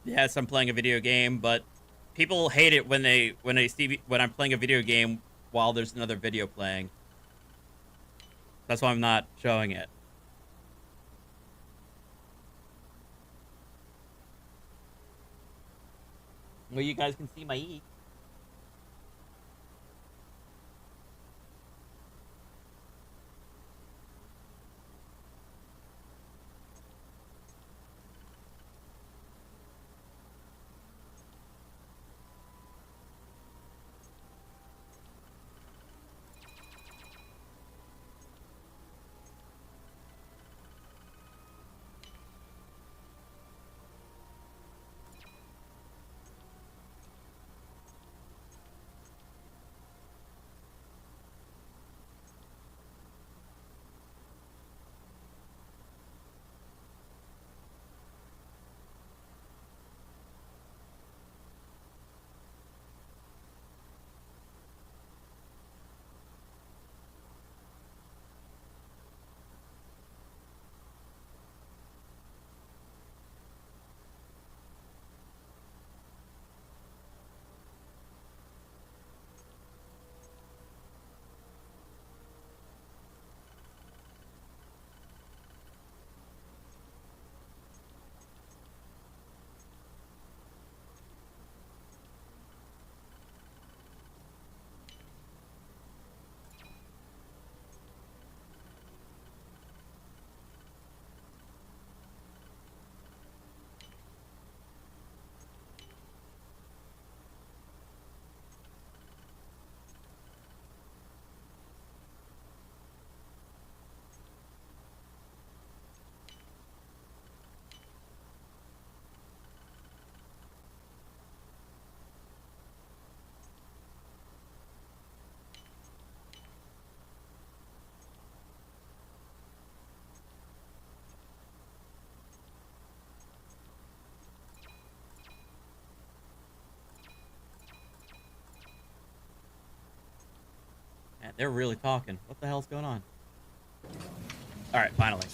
Yes, I'm playing a video game, but people hate it when they see when I'm playing a video game while there's another video playing. That's why I'm not showing it. Well, you guys can see my E. Man, they're really talking. What the hell's going on? All right, finally.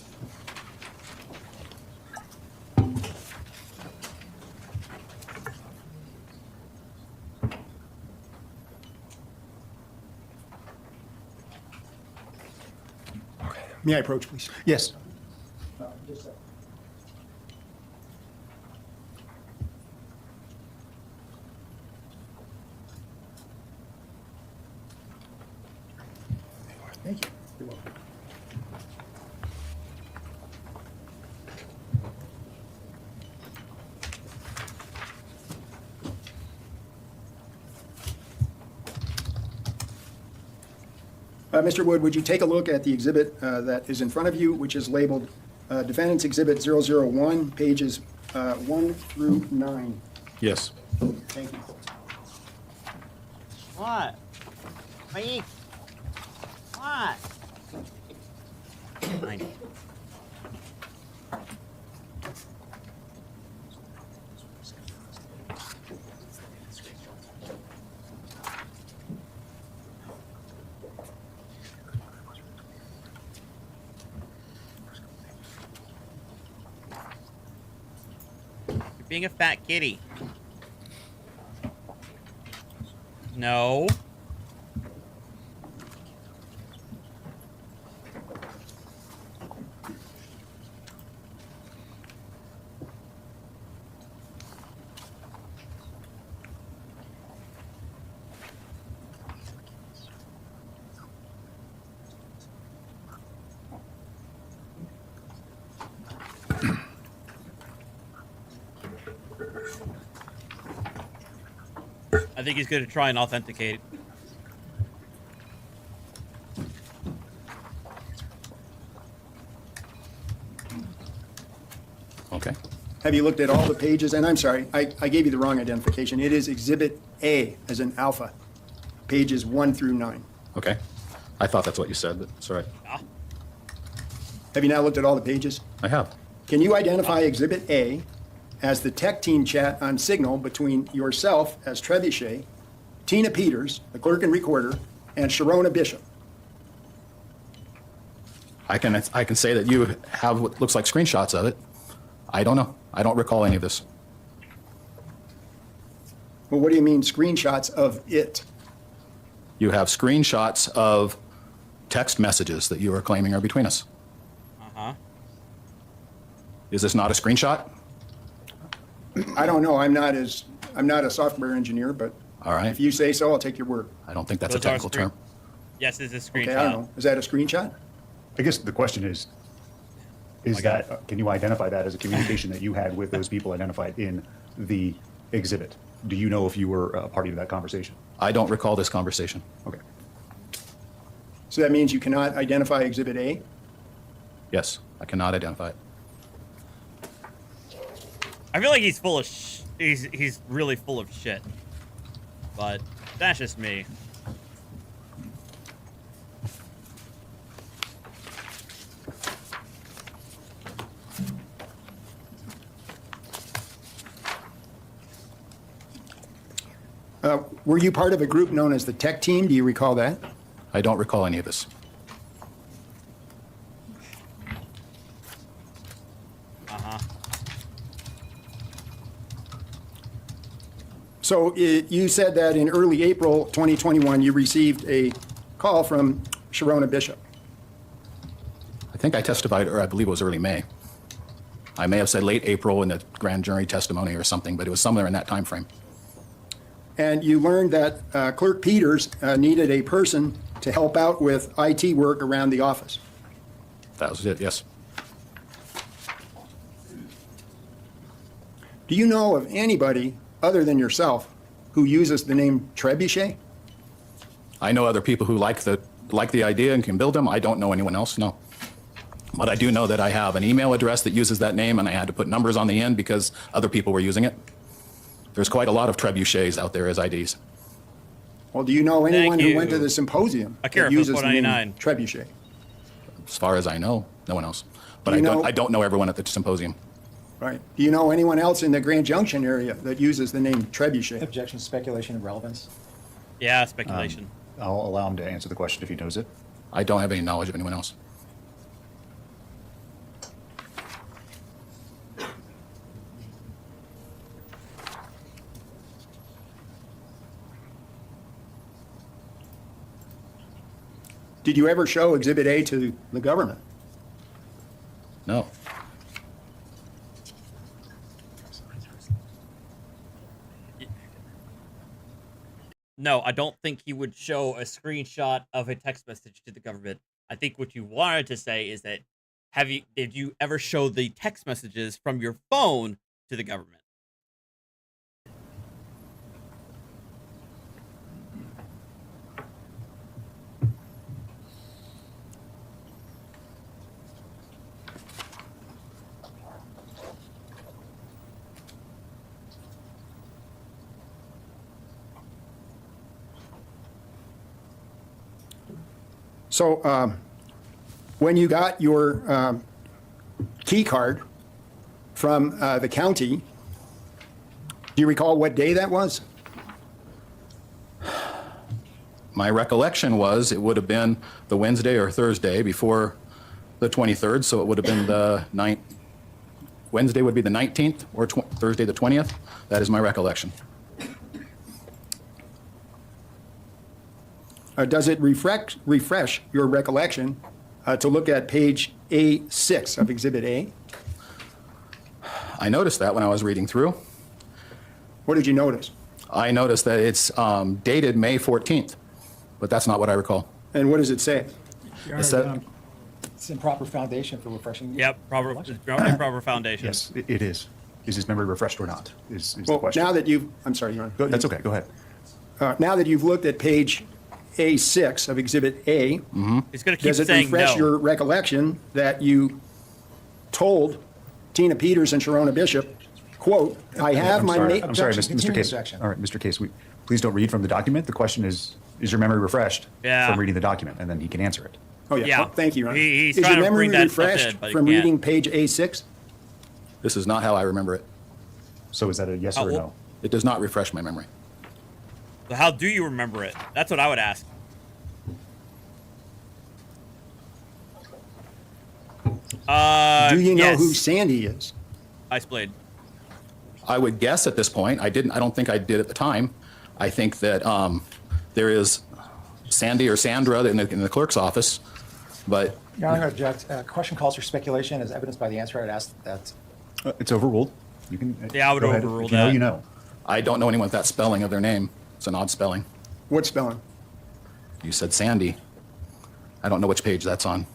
May I approach, please? Yes. Just a second. Thank you. You're welcome. Mr. Wood, would you take a look at the exhibit that is in front of you, which is labeled Defendant's Exhibit 001, pages 1 through 9? Yes. Thank you. What? My E. What? Fine. You're being a fat kitty. No. I think he's going to try and authenticate. Okay. Have you looked at all the pages? And I'm sorry, I gave you the wrong identification. It is Exhibit A, as in alpha, pages 1 through 9. Okay. I thought that's what you said, but it's all right. Have you now looked at all the pages? I have. Can you identify Exhibit A as the tech team chat on Signal between yourself as Trebuchet, Tina Peters, the clerk and recorder, and Sharona Bishop? I can say that you have what looks like screenshots of it. I don't know. I don't recall any of this. Well, what do you mean screenshots of it? You have screenshots of text messages that you are claiming are between us. Uh-huh. Is this not a screenshot? I don't know. I'm not a software engineer, but All right. if you say so, I'll take your word. I don't think that's Those a are technical term. Yes, it's a screenshot. Okay, I don't know. Is that a screenshot? I guess the question is that, can you identify that as a communication that you had with those people identified in the exhibit? Do you know if you were a party to that conversation? I don't recall this conversation. Okay. So that means you cannot identify Exhibit A? Yes, I cannot identify it. I feel like he's full of he's really full of shit. But that's just me. Were you part of a group known as the Tech Team? Do you recall that? I don't recall any of this. Uh-huh. So you said that in early April 2021, you received a call from Sharona Bishop. I think I testified, or I believe it was early May. I may have said late April in the grand jury testimony or something, but it was somewhere in that time frame. And you learned that Clerk Peters needed a person to help out with IT work around the office. That was it, yes. Do you know of anybody other than yourself who uses the name Trebuchet? I know other people who like the idea and can build them. I don't know anyone else, no. But I do know that I have an email address that uses that name, and I had to put numbers on the end because other people were using it. There's quite a lot of trebuchets out there as IDs. Well, do you know anyone Thank who went to you. the symposium Akira that uses for the name 499. Trebuchet? As far as I know, no one else. But Do you know- I don't know everyone at the symposium. Right. Do you know anyone else in the Grand Junction area that uses the name Trebuchet? Objection, speculation, and relevance. Yeah, speculation. I'll allow him to answer the question if he knows it. I don't have any knowledge of anyone else. Did you ever show Exhibit A to the government? No. No, I don't think he would show a screenshot of a text message to the government. I think what you wanted to say is that did you ever show the text messages from your phone to the government? So when you got your key card from the county, do you recall what day that was? My recollection was it would have been the Wednesday or Thursday before the 23rd, so it would have been the 9th. Wednesday would be the 19th or Thursday the 20th. That is my recollection. Does it refresh your recollection to look at page A6 of Exhibit A? I noticed that when I was reading through. What did you notice? I noticed that it's dated May 14th, but that's not what I recall. And what does it say? It said, It's improper foundation for refreshing. Yep, improper foundation. Yes, it is. Is his memory refreshed or not? Is the Well, question. now that you've, I'm sorry, Your Honor. That's okay. Go ahead. Now that you've looked at page A6 of Exhibit A, He's gonna keep does it saying refresh no. your recollection that you told Tina Peters and Sharona Bishop, quote, I have I'm my sorry, ma- I'm sorry, Objection, Mr. continue Case. objection. All right, Mr. Case, please don't read from the document. The question is your memory refreshed Yeah. from reading the document? And then he can answer it. Oh, yeah. Yeah. Oh, thank you, Your Honor. He's Is trying your to memory bring that stuff refreshed in, but he from can't. reading page A6? this is not how I remember it. So is that a yes or a well- no? It does not refresh my memory. So how do you remember it? That's what I would ask. Do you know yes. who Sandy is? Ice Blade. I would guess at this point, I don't think I did at the time. I think that there is Sandy or Sandra in the clerk's office, but. Your Honor, I object. Question calls for speculation as evidenced by the answer. I'd ask that. It's overruled. You can. Yeah, I would go ahead. overrule If you know, that. you know. I don't know anyone with that spelling of their name. It's an odd spelling. What spelling? You said Sandy. I don't know which page that's on.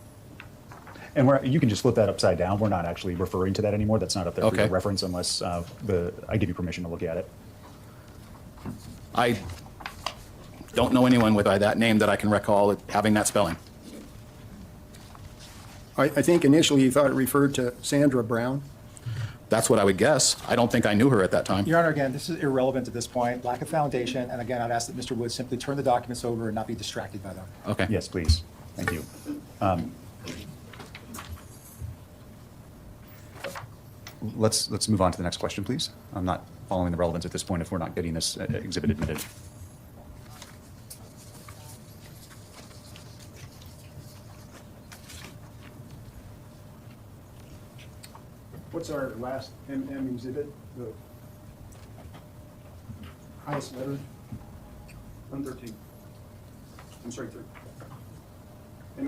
And you can just flip that upside down. We're not actually referring to that anymore. That's not up there for Okay. your reference unless I give you permission to look at it. I don't know anyone by that name that I can recall having that spelling. I think initially you thought it referred to Sandra Brown. That's what I would guess. I don't think I knew her at that time. Your Honor, again, this is irrelevant at this point. Lack of foundation. And again, I'd ask that Mr. Wood simply turn the documents over and not be distracted by them. Okay. Yes, please. Thank you. Let's move on to the next question, please. I'm not following the relevance at this point if we're not getting this exhibit admitted. What's our last MM exhibit? The highest letter? 113. I'm sorry, 13.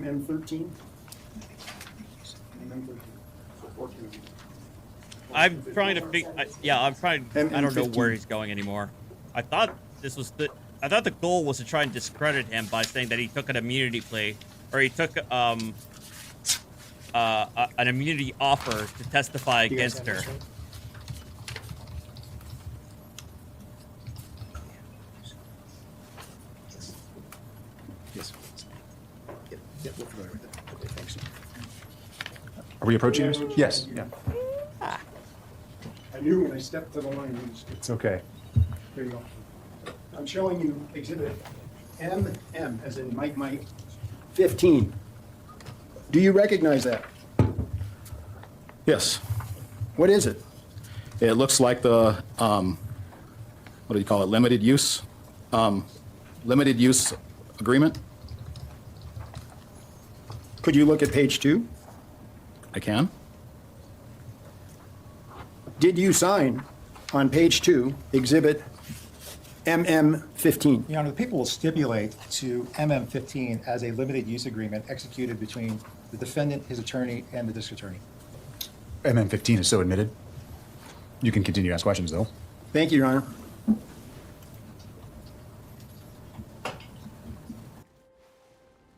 MM 13? MM 13. So 14. I'm trying to figure. Yeah, I'm trying. I don't know 15. where he's going anymore. I thought this was I thought the goal was to try and discredit him by saying that he took an immunity plea, or he took an immunity offer to testify Do you guys against have her. this right? Yes. Yep, we're familiar with it. Okay, thanks. Are we approaching yours? Yes. Yeah. I knew when I stepped to the line. It's okay. There you go. I'm showing you exhibit MM, as in Mike 15. Do you recognize that? Yes. What is it? It looks like the, what do you call it, limited use agreement? Could you look at page 2? I can. Did you sign on page 2, exhibit MM 15? Your Honor, the people will stipulate to MM 15 as a limited use agreement executed between the defendant, his attorney, and the district attorney. MM 15 is so admitted. You can continue to ask questions, though. Thank you, Your Honor.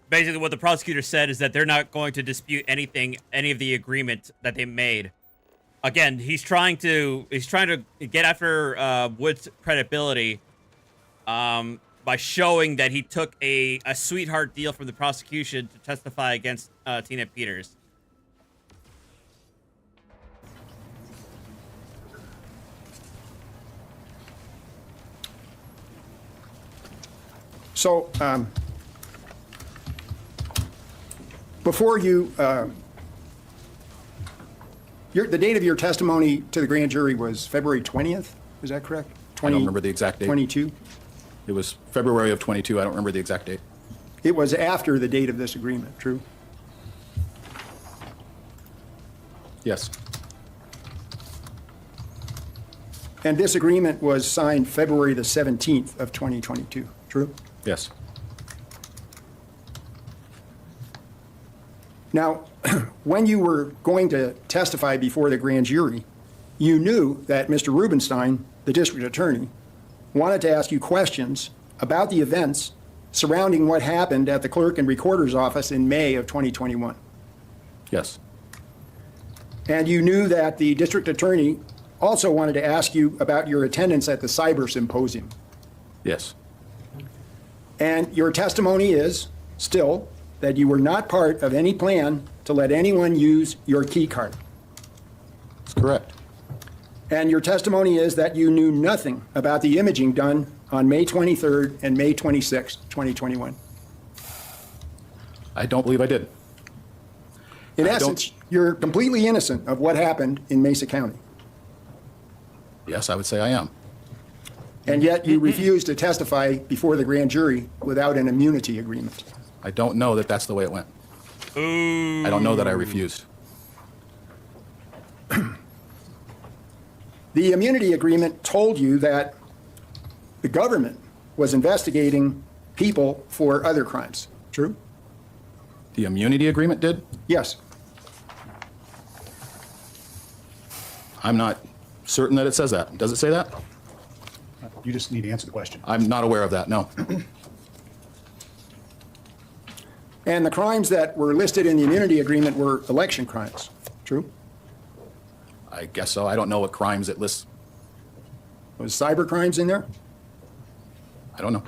Basically, what the prosecutor said is that they're not going to dispute any of the agreement that they made. Again, he's trying to get after Wood's credibility by showing that he took a sweetheart deal from the prosecution to testify against Tina Peters. So, before you, the date of your testimony to the grand jury was February 20th, is that correct? I don't remember the exact date. 22? It was February of 22. I don't remember the exact date. It was after the date of this agreement, true? Yes. And this agreement was signed February the 17th of 2022, true? Yes. Now, when you were going to testify before the grand jury, you knew that Mr. Rubenstein, the district attorney, wanted to ask you questions about the events surrounding what happened at the clerk and recorder's office in May of 2021. Yes. And you knew that the district attorney also wanted to ask you about your attendance at the cyber symposium. Yes. And your testimony is still that you were not part of any plan to let anyone use your key card. That's correct. And your testimony is that you knew nothing about the imaging done on May 23rd and May 26th, 2021. I don't believe I did. In essence, you're completely innocent of what happened in Mesa County. Yes, I would say I am. And yet you refuse to testify before the grand jury without an immunity agreement. I don't know that that's the way it went. Ooh. I don't know that I refused. The immunity agreement told you that the government was investigating people for other crimes. True? The immunity agreement did? Yes. I'm not certain that it says that. Does it say that? You just need to answer the question. I'm not aware of that, no. And the crimes that were listed in the immunity agreement were election crimes. True? I guess so. I don't know what crimes it lists. Was cyber crimes in there? I don't know.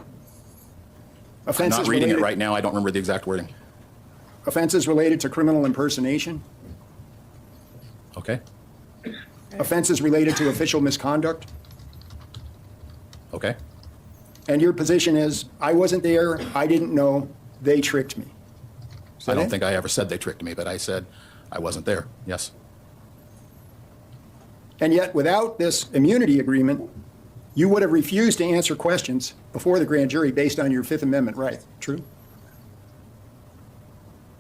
I'm Offenses not reading it related- right now. I don't remember the exact wording. Offenses related to criminal impersonation? Okay. Offenses related to official misconduct? Okay. And your position is, I wasn't there, I didn't know, they tricked me. Is I that don't it? think I ever said they tricked me, but I said I wasn't there. Yes. And yet, without this immunity agreement, you would have refused to answer questions before the grand jury based on your Fifth Amendment right. True?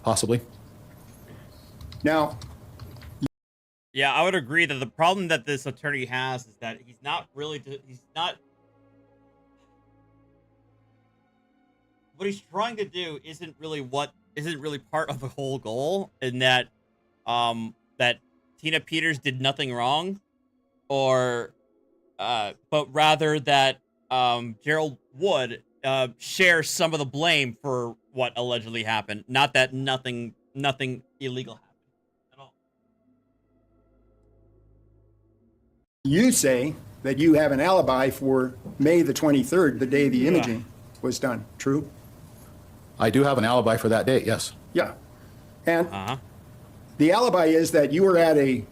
Possibly. Now, Yeah, I would agree that the problem that this attorney has is that he's not what he's trying to do isn't really part of the whole goal, in that that Tina Peters did nothing wrong, or but rather that Gerald Wood shares some of the blame for what allegedly happened, not that nothing illegal happened at all. you say that you have an alibi for May the 23rd, the day the imaging was done. True? I do have an alibi for that date, yes. Yeah. And the alibi is that you were at a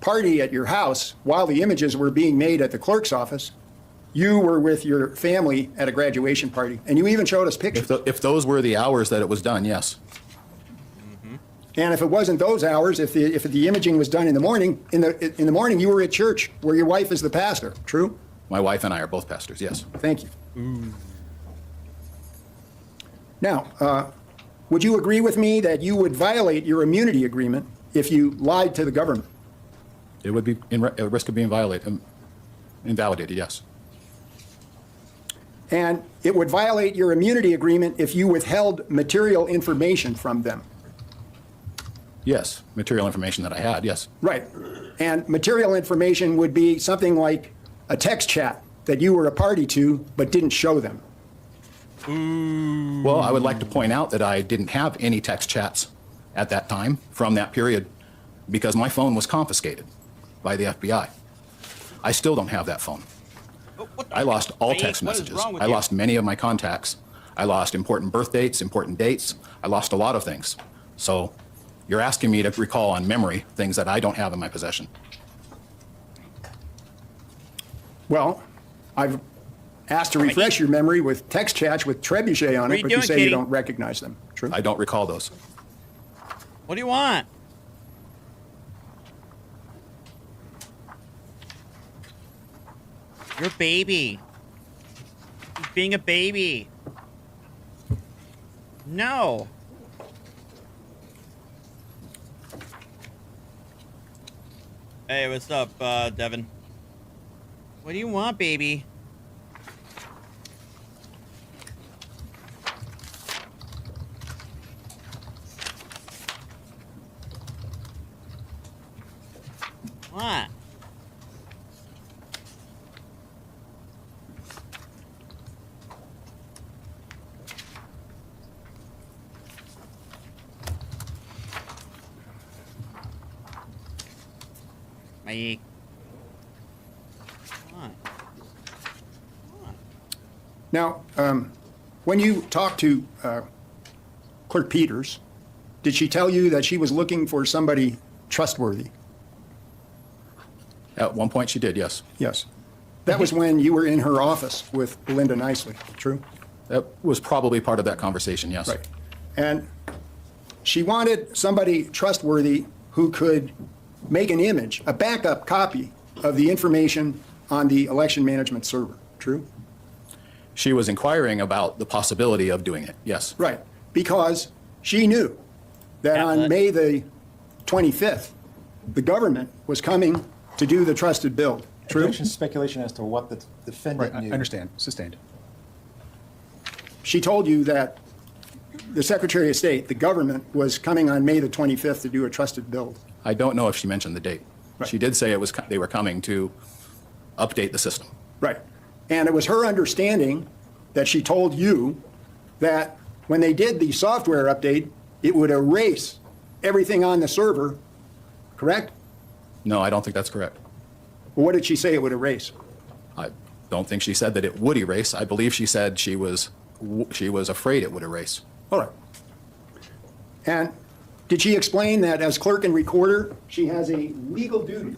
party at your house while the images were being made at the clerk's office. You were with your family at a graduation party, and you even showed us pictures. If those were the hours that it was done, yes. And if it wasn't those hours, if the imaging was done in the morning, in the morning you were at church where your wife is the pastor. True? My wife and I are both pastors, yes. Thank you. Now, would you agree with me that you would violate your immunity agreement if you lied to the government? It would be at risk of being invalidated, yes. And it would violate your immunity agreement if you withheld material information from them. Yes, material information that I had, yes. Right. And material information would be something like a text chat that you were a party to but didn't show them. Well, I would like to point out that I didn't have any text chats at that time from that period because my phone was confiscated by the FBI. I still don't have that phone. I lost all text messages. I lost many of my contacts. I lost important birth dates, important dates. I lost a lot of things. So you're asking me to recall on memory things that I don't have in my possession. Well, I've asked to refresh your memory with text chats with trebuchet on What are it, you but you doing, say Katie? you don't recognize them. True? I don't recall those. What do you want? Your baby. He's being a baby. No. Hey, what's up, Devin? What do you want, baby? What? My... What? Now, when you talked to Clerk Peters, did she tell you that she was looking for somebody trustworthy? At one point she did, yes. Yes. That was when you were in her office with Belinda Nicely. True? That was probably part of that conversation, yes. Right. And she wanted somebody trustworthy who could make an image, a backup copy of the information on the election management server. True? She was inquiring about the possibility of doing it, yes. Right. Because she knew that on May the 25th, the government was coming to do the trusted build. True? Objection, speculation as to what the defendant Right, I knew. understand. Sustained. She told you that the Secretary of State, the government, was coming on May the 25th to do a trusted build. I don't know if she mentioned the date. Right. She did say they were coming to update the system. Right. And it was her understanding that she told you that when they did the software update, it would erase everything on the server, correct? No, I don't think that's correct. Well, what did she say it would erase? I don't think she said that it would erase. I believe she said she was afraid it would erase. All right. And did she explain that as clerk and recorder, she has a legal duty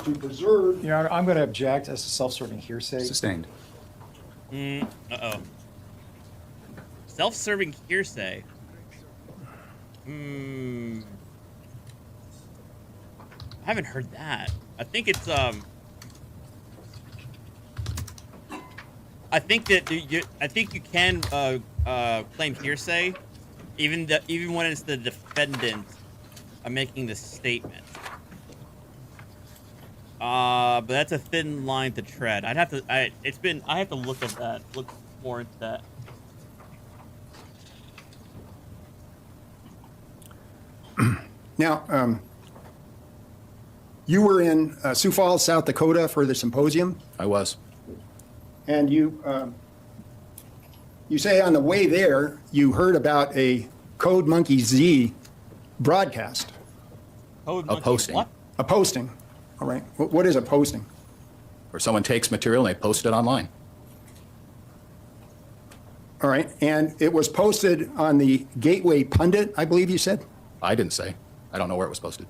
to preserve? Your Honor, I'm going to object as to self-serving hearsay. Sustained. Uh-oh. Self-serving hearsay. I haven't heard that. I think it's I think that I think you can claim hearsay, even when it's the defendant making the statement. But that's a thin line to tread. I have to look at that. Look more into that. Now, you were in Sioux Falls, South Dakota for the symposium, I was. and you say on the way there, you heard about a Code Monkey Z broadcast, Code A monkey, posting. What? a posting. All right. What is a posting? Where someone takes material and they post it online. All right. And it was posted on the Gateway Pundit, I believe you said? I didn't say. I don't know where it was posted.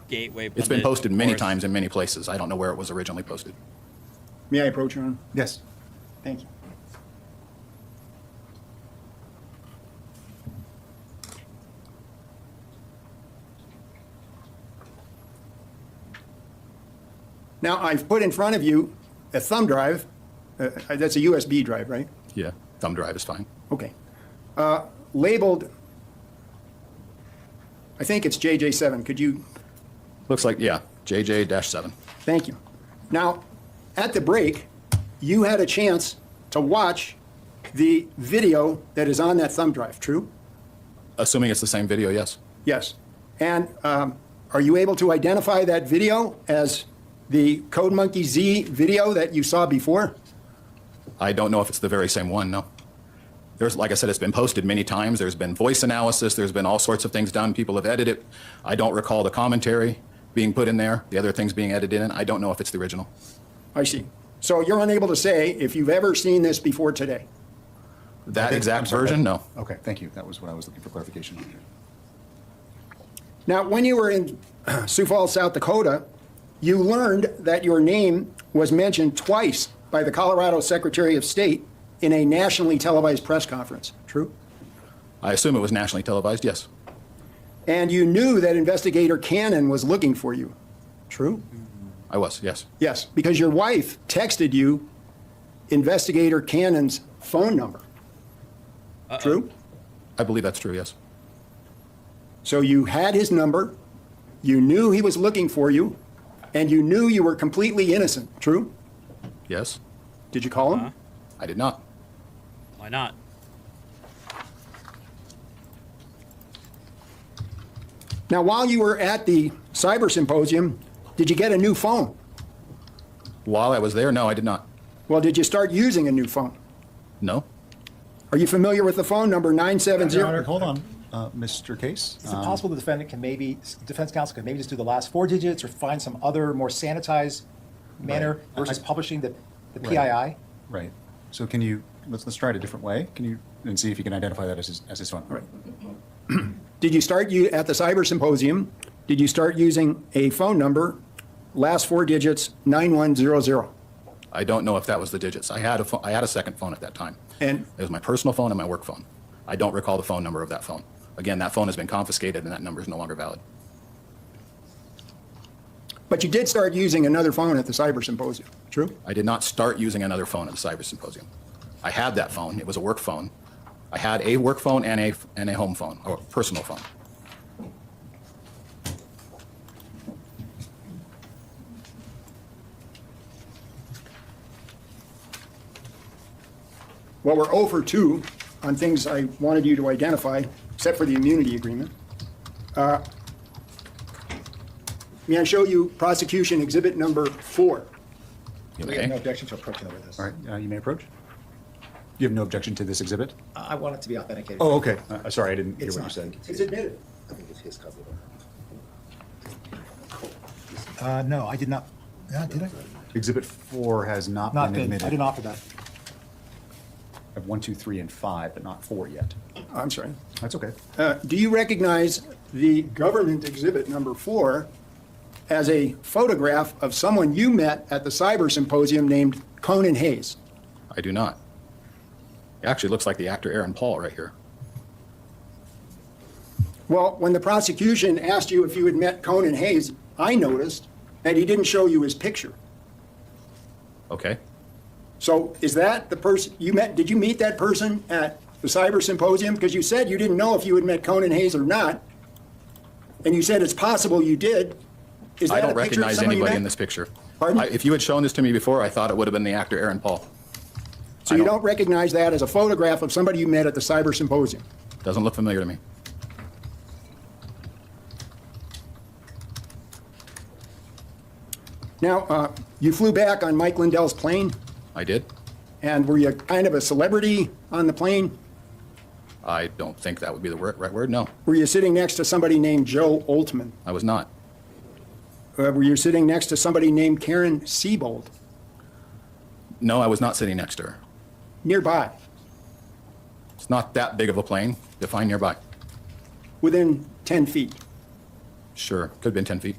Gateway. It's been Pundit, posted of many course. times in many places. I don't know where it was originally posted. May I approach, Your Honor? Yes. Thank you. Now, I've put in front of you a thumb drive. That's a USB drive, right? Yeah, thumb drive is fine. Okay. Labeled, I think it's JJ7. Could you, Looks like, yeah, JJ-7. thank you. Now, at the break, you had a chance to watch the video that is on that thumb drive, true? Assuming it's the same video, yes. Yes. And are you able to identify that video as the Code Monkey Z video that you saw before? I don't know if it's the very same one, no. There's, like I said, it's been posted many times. There's been voice analysis. There's been all sorts of things done. People have edited it. I don't recall the commentary being put in there, the other things being edited in. I don't know if it's the original. I see. So you're unable to say if you've ever seen this before today? That Okay, exact I'm sorry. version, no. Okay, thank you. That was what I was looking for clarification. Now, when you were in Sioux Falls, South Dakota, you learned that your name was mentioned twice by the Colorado Secretary of State in a nationally televised press conference, true? I assume it was nationally televised, yes. And you knew that investigator Cannon was looking for you, true? I was, yes. Yes, because your wife texted you investigator Cannon's phone number, true? I believe that's true, yes. So you had his number, you knew he was looking for you, and you knew you were completely innocent, true? Yes. Did you call him? I did not. Why not? Now, while you were at the cyber symposium, did you get a new phone? While I was there, no, I did not. Well, did you start using a new phone? No. Are you familiar with the phone number 970? Your Honor, Hold on, Mr. Case. Is it possible the defendant can defense counsel could maybe just do the last 4 digits or find some other more sanitized manner versus publishing the PII? Right. So can you, let's try it a different way. Can you, and see if you can identify that as his phone. Right. Did you start at the cyber symposium, did you start using a phone number, last 4 digits, 9100? I don't know if that was the digits. I had a second phone at that time. And It was my personal phone and my work phone. I don't recall the phone number of that phone. Again, that phone has been confiscated and that number is no longer valid. but you did start using another phone at the cyber symposium, true? I did not start using another phone at the cyber symposium. I had that phone. It was a work phone. I had a work phone and a home phone, or personal phone. Well, we're 0 for 2 on things I wanted you to identify, except for the immunity agreement. May I show you prosecution exhibit number 4? You We have may. no objection to approaching over this. All right, you may approach. You have no objection to this exhibit? I want it to be authenticated. Oh, okay. Sorry, I didn't hear It's what you not. said. It's admitted. I think it's his copy. No, I did not. Did I? Exhibit 4 has not Not been been. admitted. I didn't offer that. I have 1, 2, 3, and 5, but not 4 yet. I'm sorry. That's okay. Do you recognize the government exhibit number 4 as a photograph of someone you met at the cyber symposium named Conan Hayes? I do not. It actually looks like the actor Aaron Paul right here. Well, when the prosecution asked you if you had met Conan Hayes, I noticed that he didn't show you his picture. Okay. So is that the person you met? Did you meet that person at the cyber symposium? Because you said you didn't know if you had met Conan Hayes or not. And you said it's possible you did. Is that I don't a picture of recognize someone you anybody met? in this picture. Pardon? If you had shown this to me before, I thought it would have been the actor Aaron Paul. So you don't recognize that as a photograph of somebody you met at the cyber symposium? Doesn't look familiar to me. Now, you flew back on Mike Lindell's plane, I did. and were you kind of a celebrity on the plane? I don't think that would be the right word. No, Were you sitting next to somebody named Joe Oltman? I was not. Were you sitting next to somebody named Karen Siebold? No, I was not sitting next to her. Nearby, It's not that big of a plane. Define nearby. within 10 feet. Sure, could have been 10 feet.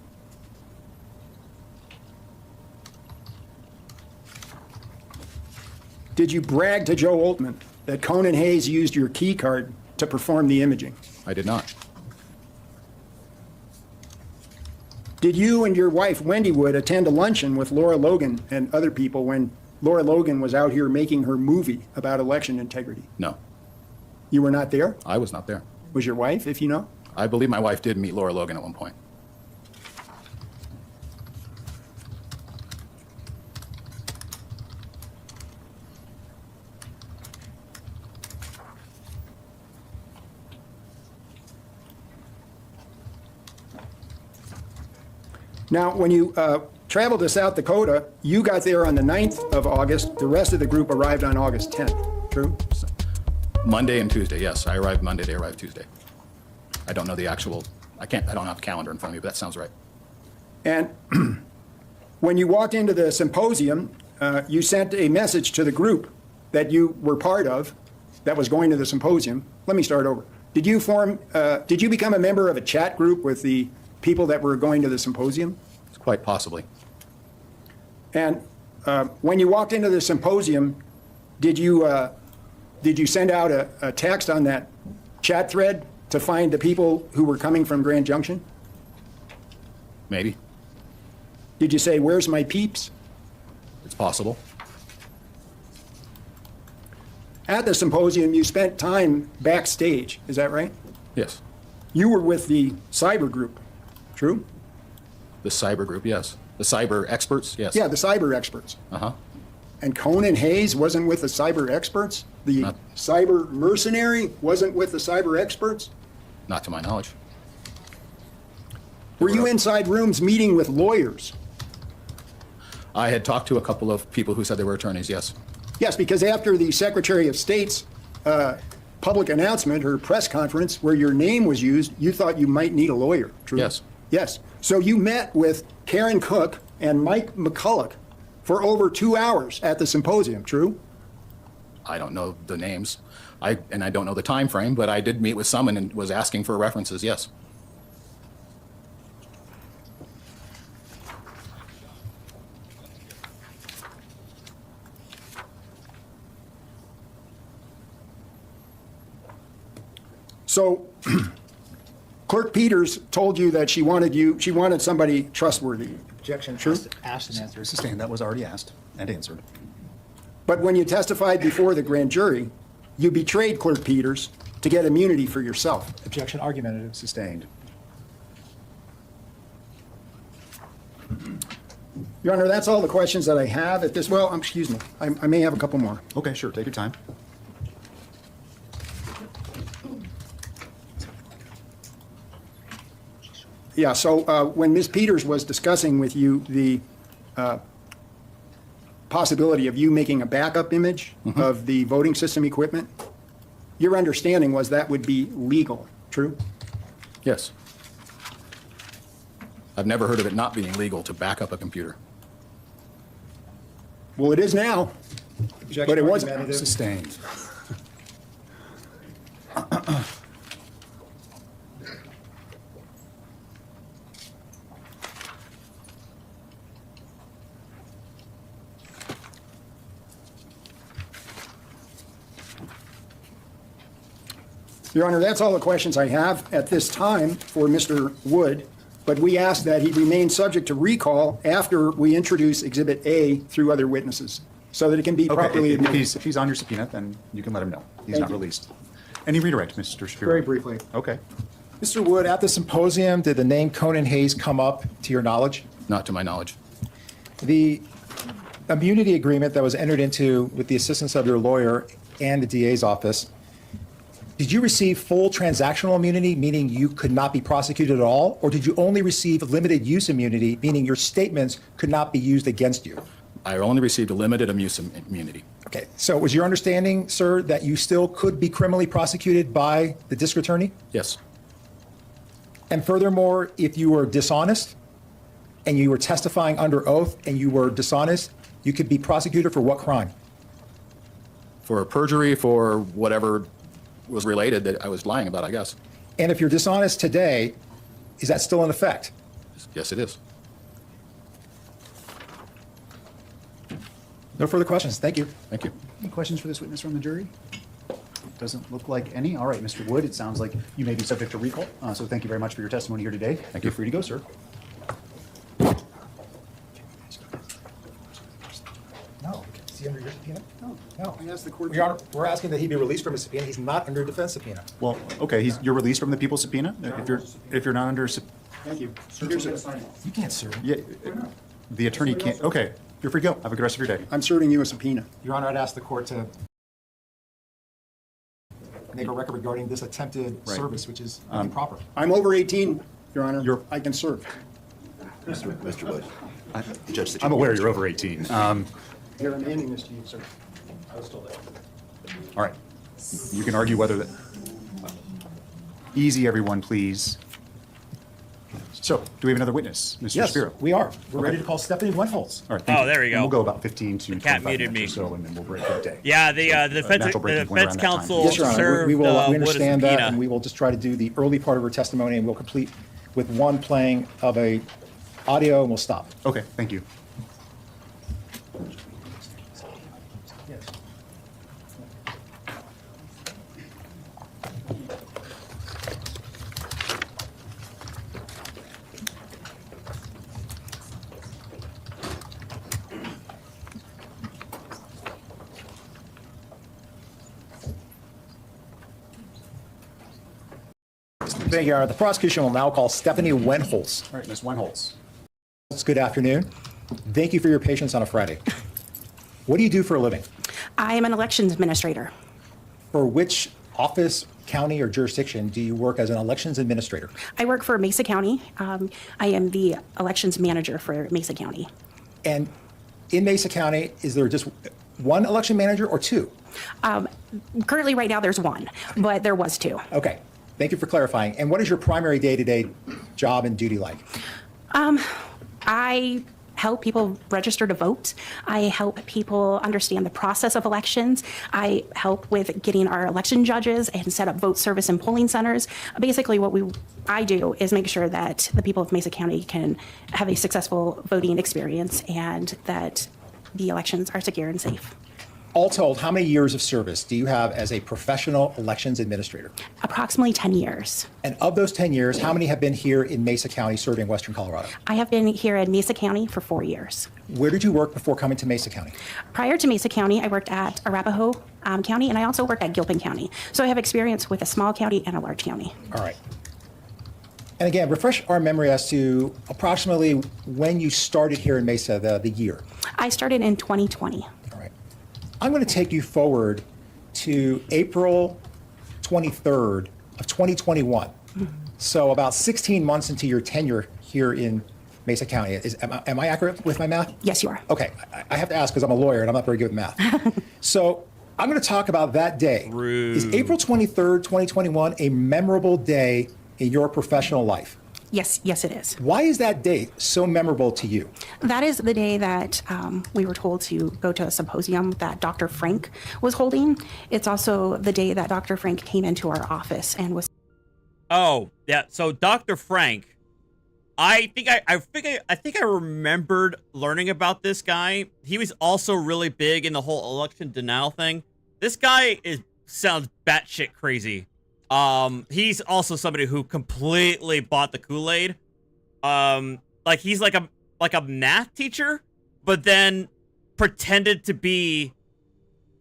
Did you brag to Joe Oltman that Conan Hayes used your key card to perform the imaging? I did not. Did you and your wife, Wendy Wood, attend a luncheon with Laura Logan and other people when Laura Logan was out here making her movie about election integrity? No, You were not there? I was not there. Was your wife, if you know? I believe my wife did meet Laura Logan at one point. Now, when you traveled to South Dakota, you got there on the 9th of August. The rest of the group arrived on August 10th. True? Monday and Tuesday, yes. I arrived Monday, they arrived Tuesday. I don't know the actual, I don't have a calendar in front of me, but that sounds right. And when you walked into the symposium, you sent a message to the group that you were part of that was going to the symposium. Let me start over. Did you become a member of a chat group with the people that were going to the symposium? It's quite possibly. And when you walked into the symposium, did you send out a text on that chat thread to find the people who were coming from Grand Junction? Maybe. Did you say, "Where's my peeps"? It's possible. At the symposium, you spent time backstage, is that right? Yes. You were with the cyber group, true? The cyber group, yes. The cyber experts, yes. Yeah, the cyber experts. Uh-huh. And Conan Hayes wasn't with the cyber experts? The Not- cyber mercenary wasn't with the cyber experts? Not to my knowledge. Were you inside rooms meeting with lawyers? I had talked to a couple of people who said they were attorneys, yes. Yes, because after the Secretary of State's public announcement, her press conference, where your name was used, you thought you might need a lawyer, true? Yes. Yes. So you met with Karen Cook and Mike McCulloch for over 2 hours at the symposium, true? I don't know the names. I don't know the time frame, but I did meet with someone and was asking for references, yes. So Clerk Peters told you that she wanted somebody trustworthy. Objection. True. Asked and answered. Sustained, that was already asked and answered. But when you testified before the grand jury, you betrayed Clerk Peters to get immunity for yourself. Objection argumentative. Sustained. Your Honor, that's all the questions that I have at this, excuse me, I may have a couple more. Okay, sure, take your time. Yeah, so when Ms. Peters was discussing with you the possibility of you making a backup image of the voting system equipment, your understanding was that would be legal, true? Yes. I've never heard of it not being legal to back up a computer. Well, it is now, but it wasn't. Argumentative. Sustained. Your Honor, that's all the questions I have at this time for Mr. Wood, but we ask that he remain subject to recall after we introduce Exhibit A through other witnesses, so that it can be properly if admitted. he's on your subpoena, then you can let him know. He's Thank not you. released. Any redirect, Mr. Shapiro? Very briefly. Okay. Mr. Wood, at the symposium, did the name Conan Hayes come up to your knowledge? Not to my knowledge. The immunity agreement that was entered into with the assistance of your lawyer and the DA's office, did you receive full transactional immunity, meaning you could not be prosecuted at all? Or did you only receive limited use immunity, meaning your statements could not be used against you? I only received a limited immunity. Okay, so was your understanding, sir, that you still could be criminally prosecuted by the district attorney? Yes. And furthermore, if you were dishonest and you were testifying under oath and you were dishonest, you could be prosecuted for what crime? For perjury, for whatever was related that I was lying about, I guess. And if you're dishonest today, is that still in effect? Yes, it is. No further questions. Thank you. Thank you. Any questions for this witness from the jury? Doesn't look like any. All right, Mr. Wood, it sounds like you may be subject to recall. So thank you very much for your testimony here today. Thank you. You're free to go, sir. No. Is he under your subpoena? No. I asked the court. Your Honor, we're asking that he be released from his subpoena. He's not under defense subpoena. Well, okay, you're released from the people's subpoena. If you're not under, Thank you. You can't serve him. yeah, the attorney can't. Okay, you're free to go. Have a good rest of your day. I'm serving you a subpoena. Your Honor, I'd ask the court to make a record regarding this attempted Right. service, which is improper. I'm over 18, Your Honor. I can serve. Mr. Wood, Judge, that I'm aware you're over 18. Here, I'm handing this to you, sir. I was told that. All right, you can argue whether that. Easy, everyone, please. So, do we have another witness, Mr. Yes, Shapiro? we are. We're Okay. ready to call Stephanie Wentholz. All right, thank you. there we go. And we'll go about 15 to The cat 25 muted minutes me. or so, and then we'll break that day. Yeah, the natural breaking point around defense that time. counsel Yes, Your Honor. served We will, we Wood a understand that, subpoena. and we will just try to do the early part of her testimony, and we'll complete with one playing of a audio, and we'll stop. Okay, thank you. Thank you, Your Honor. The prosecution will now call Stephanie Wentholz. All right, Ms. Wentholz. Good afternoon. Thank you for your patience on a Friday. What do you do for a living? I am an elections administrator. For which office, county, or jurisdiction do you work as an elections administrator? I work for Mesa County. I am the elections manager for Mesa County. And in Mesa County, is there just one election manager or two? Currently, right now, there's one, but there was two. Okay. Thank you for clarifying. And what is your primary day-to-day job and duty like? I help people register to vote. I help people understand the process of elections. I help with getting our election judges and set up vote service and polling centers. Basically, what I do is make sure that the people of Mesa County can have a successful voting experience and that the elections are secure and safe. All told, how many years of service do you have as a professional elections administrator? Approximately 10 years. And of those 10 years, how many have been here in Mesa County serving Western Colorado? I have been here in Mesa County for 4 years. Where did you work before coming to Mesa County? Prior to Mesa County, I worked at Arapahoe County, and I also worked at Gilpin County. So I have experience with a small county and a large county. All right. And again, refresh our memory as to approximately when you started here in Mesa, the year. I started in 2020. All right. I'm going to take you forward to April 23rd of 2021. So about 16 months into your tenure here in Mesa County. Am I accurate with my math? Yes, you are. Okay, I have to ask because I'm a lawyer and I'm not very good with math. So I'm going to talk about that day. Rude. Is April 23rd, 2021 a memorable day in your professional life? Yes, it is. Why is that date so memorable to you? That is the day that we were told to go to a symposium that Dr. Frank was holding. It's also the day that Dr. Frank came into our office and was. Oh, yeah. So Dr. Frank, I think I remembered learning about this guy. He was also really big in the whole election denial thing. This guy sounds batshit crazy. He's also somebody who completely bought the Kool-Aid. Like he's like a math teacher, but then pretended to be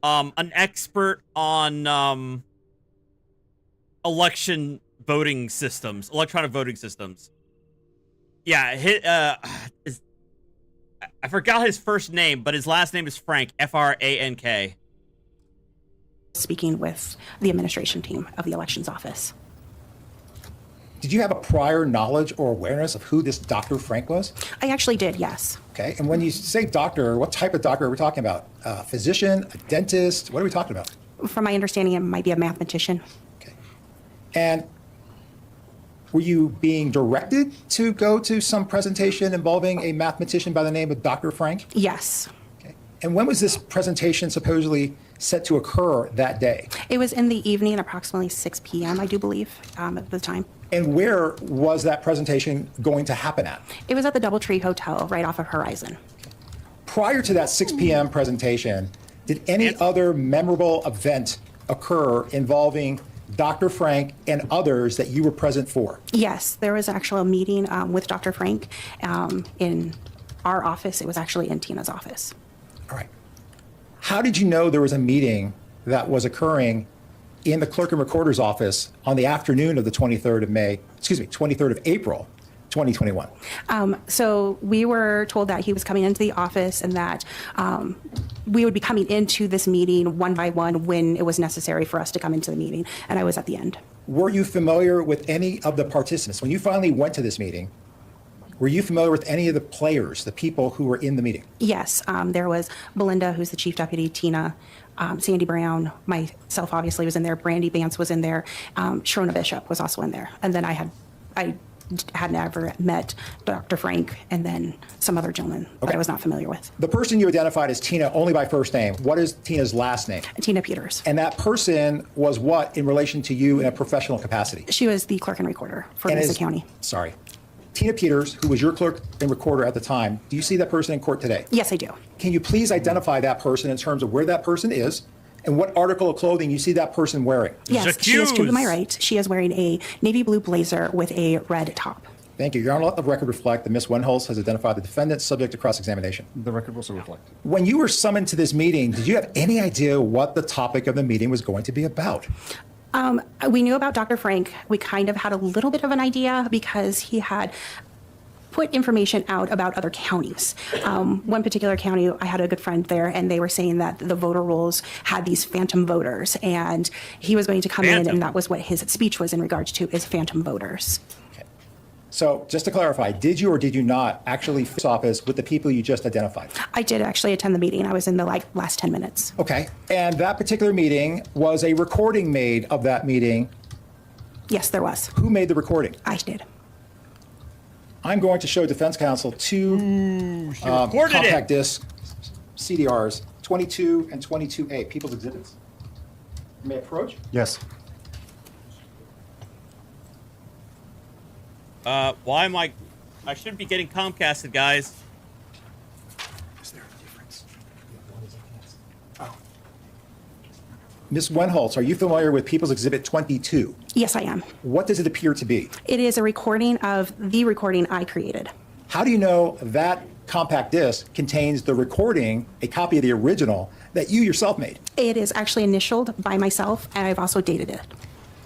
an expert on electronic voting systems. Yeah, I forgot his first name, but his last name is Frank, Frank. Speaking with the administration team of the elections office. Did you have a prior knowledge or awareness of who this Dr. Frank was? I actually did, yes. Okay, and when you say doctor, what type of doctor are we talking about? A physician, a dentist? What are we talking about? From my understanding, it might be a mathematician. Okay. And were you being directed to go to some presentation involving a mathematician by the name of Dr. Frank? Yes. Okay. And when was this presentation supposedly set to occur that day? It was in the evening, approximately 6 p.m., I do believe, at the time. And where was that presentation going to happen at? It was at the Doubletree Hotel, right off of Horizon. Prior to that 6 p.m. presentation, did any other memorable event occur involving Dr. Frank and others that you were present for? Yes, there was actually a meeting with Dr. Frank in our office. It was actually in Tina's office. All right. How did you know there was a meeting that was occurring in the clerk and recorder's office on the afternoon of the 23rd of April, 2021? So we were told that he was coming into the office and that we would be coming into this meeting one by one when it was necessary for us to come into the meeting, and I was at the end. Were you familiar with any of the participants? When you finally went to this meeting, were you familiar with any of the players, the people who were in the meeting? Yes, there was Belinda, who's the chief deputy, Tina, Sandy Brown, myself obviously was in there, Brandy Vance was in there, Sharona Bishop was also in there, and then I had never met Dr. Frank, and then some other gentleman that I was not familiar with. The person you identified as Tina only by first name. What is Tina's last name? Tina Peters. And that person was what in relation to you in a professional capacity? She was the clerk and recorder for Mesa County. Sorry. Tina Peters, who was your clerk and recorder at the time, do you see that person in court today? Yes, I do. Can you please identify that person in terms of where that person is and what article of clothing you see that person wearing? Yes, she is to my right. She is wearing a navy blue blazer with a red top. Thank you. Your Honor, let the record reflect that Ms. Wenholz has identified the defendant subject to cross-examination. The record will so reflect. When you were summoned to this meeting, did you have any idea what the topic of the meeting was going to be about? We knew about Dr. Frank. We kind of had a little bit of an idea because he had put information out about other counties. One particular county, I had a good friend there, and they were saying that the voter rolls had these phantom voters, and he was going to come in, and that was what his speech was in regards to, is phantom voters. Okay. So just to clarify, did you or did you not actually face office with the people you just identified? I did actually attend the meeting. I was in the last 10 minutes. Okay. And that particular meeting, was a recording made of that meeting? Yes, there was. Who made the recording? I did. I'm going to show defense counsel two compact disc CDRs, 22 and 22A, People's Exhibits. You may approach. Yes. Why am I shouldn't be getting Comcasted, guys. Is there a difference? Ms. Wenholz, are you familiar with People's Exhibit 22? Yes, I am. What does it appear to be? It is a recording of the recording I created. How do you know that compact disc contains the recording, a copy of the original, that you yourself made? It is actually initialed by myself, and I've also dated it.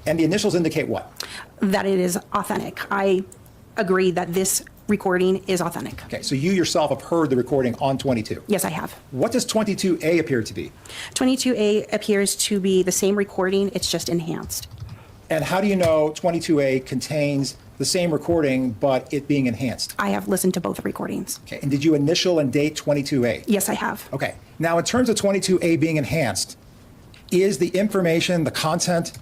And the initials indicate what? That it is authentic. I agree that this recording is authentic. Okay, so you yourself have heard the recording on 22? Yes, I have. What does 22A appear to be? 22A appears to be the same recording, it's just enhanced. And how do you know 22A contains the same recording, but it being enhanced? I have listened to both recordings. Okay. And did you initial and date 22A? Yes, I have. Okay. Now, in terms of 22A being enhanced, is the information, the content,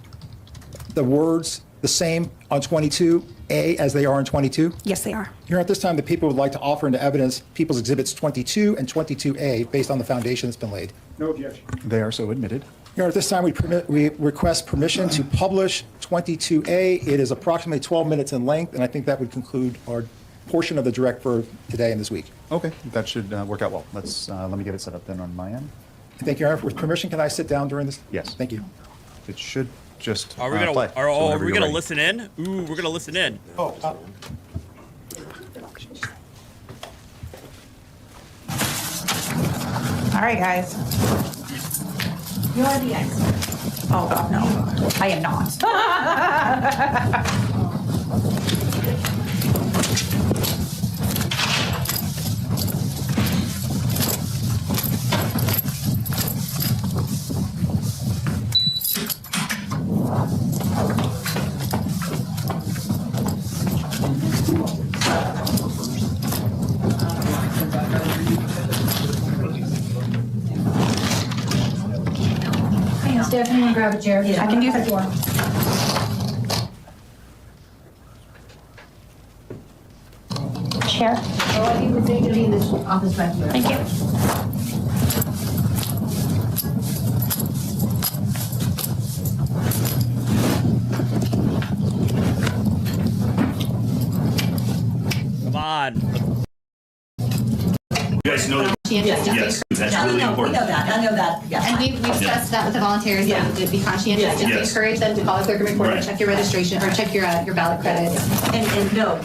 the words the same on 22A as they are on 22? Yes, they are. Here at this time, the people would like to offer into evidence People's Exhibits 22 and 22A based on the foundation that's been laid. No objection. They are so admitted. Here at this time, we request permission to publish 22A. It is approximately 12 minutes in length, and I think that would conclude our portion of the direct for today and this week. Okay, that should work out well. Let me get it set up then on my end. Thank you, Your Honor. With permission, can I sit down during this? Yes. Thank you. It should just Are we gonna play. are we gonna listen in? Ooh, we're gonna listen in. Oh. All right, guys. You are the expert. Oh, God, no. I am not. Stephanie, grab a chair. I can do that. Chair. Oh, I think we're going to be in this office back here. Thank you. Come on. You guys know Yes. yes, that's really We important. know that, I know that, yes. And we've stressed that with the volunteers, Yeah. that to be conscientious, Yeah. just to Yes. encourage them to call the clerk and recorder, Right. check your registration, or check your ballot credits. And no,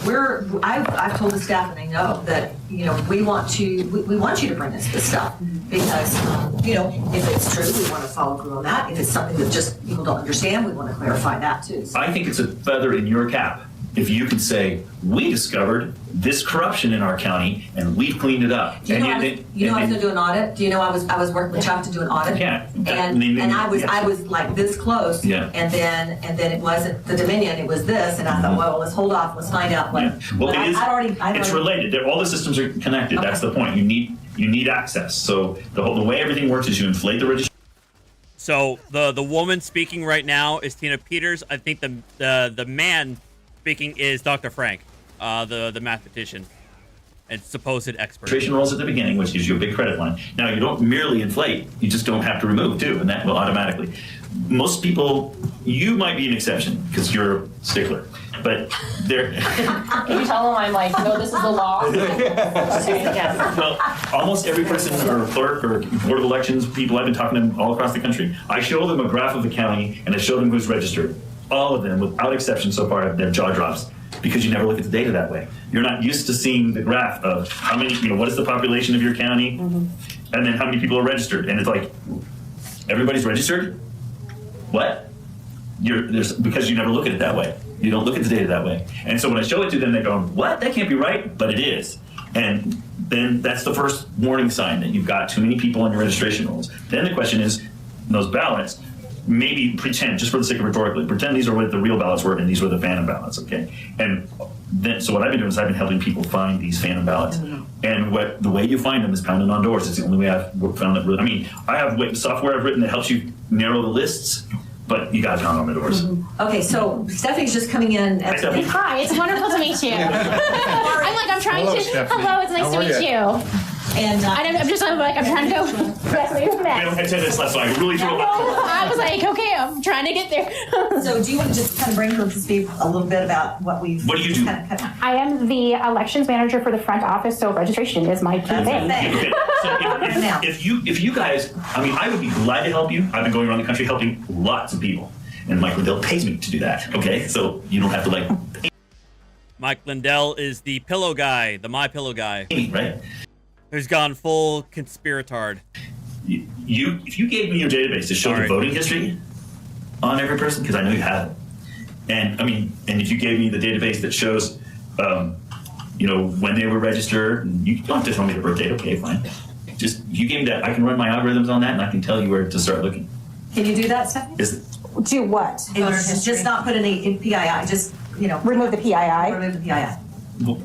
I've told the staff, and they know that, you know, we want you to bring us this stuff. Because, you know, if it's true, we want to follow through on that. If it's something that just people don't understand, we want to clarify that too. So- I think it's a feather in your cap if you could say, we discovered this corruption in our county and we've cleaned it up. Do you know, And I was going to do an audit? Do you know I was working with Chuck to do an audit? Yeah. And I was like this close. Yeah. And then it wasn't the Dominion, it was this, and I thought, well, let's hold off, let's find out what. Yeah. Well, but it is, I'd already. it's related. All the systems are connected. Okay. That's the point. You need access. So the way everything works is you inflate the registration. So the woman speaking right now is Tina Peters. I think the man speaking is Dr. Frank, the mathematician and supposed expert. Registration rolls at the beginning, which gives you a big credit line. Now, you don't merely inflate, you just don't have to remove too, and that will automatically. Most people, you might be an exception because you're a stickler, but they're. Can you tell them I'm like, no, this is the law? Okay, yeah. Well, almost every person or clerk or board of elections people I've been talking to them all across the country, I show them a graph of the county and I show them who's registered. All of them, without exception so far, their jaw drops because you never look at the data that way. You're not used to seeing the graph of how many, what is the population of your county, and then how many people are registered. And it's like, everybody's registered? What? Because you never look at it that way. You don't look at the data that way. And so when I show it to them, they're going, what? That can't be right, but it is. And then that's the first warning sign that you've got too many people on your registration rolls. Then the question is, those ballots, maybe pretend, just for the sake of rhetorically, pretend these are what the real ballots were and these were the phantom ballots, okay? And then, so what I've been doing is I've been helping people find these phantom ballots. And the way you find them is pounding on doors. It's the only way I've found that. I mean, I have software I've written that helps you narrow the lists, but you got to pound on the doors. Okay, so Stephanie's just coming in. Hi, Stephanie. Hi, it's wonderful to meet you. I'm trying Hello, to. Stephanie. Hello, it's nice How to are meet you. And I'm trying to go. Yes, We have 10 minutes left, so I really threw I was like, okay, I'm trying to get there. so do you want to just kind of bring her to speak a little bit about what we've. What do you do? I am the elections manager for the front office, so registration is my key thing. Okay, so if you guys, I mean, I would be glad to help you. I've been going around the country helping lots of people. And Mike Lindell pays me to do that, okay? So you don't have to pay Mike Lindell is the pillow guy, the My Pillow guy. me, right? Who's gone full conspiratard. If you gave me your database to show the voting history on every person, because I know you have it, and I mean, and if you gave me the database that shows, when they were registered, and you don't have to tell me the birth date, okay, fine. Just, if you gave me that, I can run my algorithms on that, and I can tell you where to start looking. Can you do that, Stephanie? Do what? Just not put any PII, just, Remove the PII? Remove the PII.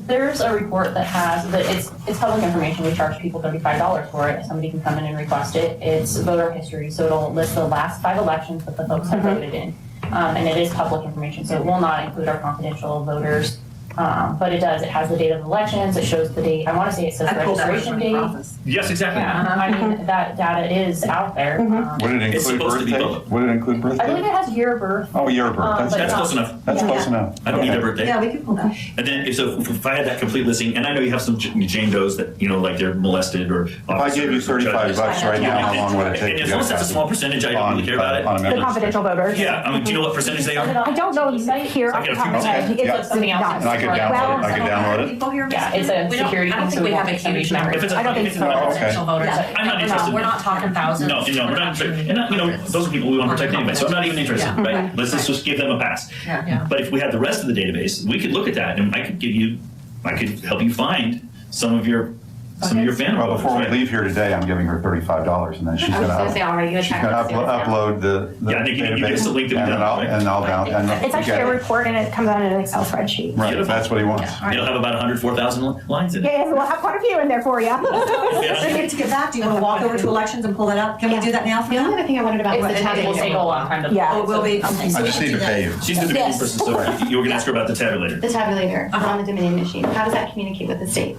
There's a report that has, that it's public information. We charge people $35 for it. Somebody can come in and request it. It's voter history, so it'll list the last 5 elections that the folks have voted in. And it is public information, so it will not include our confidential voters. But it does. It has the date of the elections. It shows the date. I want to say it says registration date. Yes, exactly. Yeah, I mean, that data is out there. Would it include birthday? Would it include birthday? I believe it has year of birth. Oh, year of birth. That's close enough. That's close enough. I don't need their birthday. Yeah, we can pull that. And then, so if I had that complete listing, and I know you have some Jane Does that, like they're molested or. If I gave you $35 right now, how long would it take? And as long as that's a small percentage, I don't really care about it. The confidential voters? Yeah, I mean, do you know what percentage they are? I don't know here off the top of my head. It's something else. And I could download it. I could download it. Yeah, it's a security. I don't think we have a huge number. I don't think so. Potential voters. I'm not interested. We're not talking thousands. No, we're not interested. And those are people we want to protect anyway, so I'm not even interested, right? Let's just give them a pass. Yeah. But if we had the rest of the database, we could look at that and I could help you find some of your fan Well, voters, before we right? leave here today, I'm giving her $35, and then she's going to upload the Yeah, I think you database, give us a link that we and download, right? I'll download. It's actually a report and it comes out in an Excel spreadsheet. Right, that's what he wants. It'll have about 104,000 lines in it. Yeah, we'll have quite a few in there for you. So you get to get back, do you want to walk over to elections and pull that up? Can we do that now for The you? only other thing I wondered about was the tab will take a long time to. Yeah. Oh, it will be. Okay, so I we just can need do to that. pay you. She's the Dominion Yes. person, so you were going to ask her about the tabulator. The tabulator on the Dominion machine. How does that communicate with the state?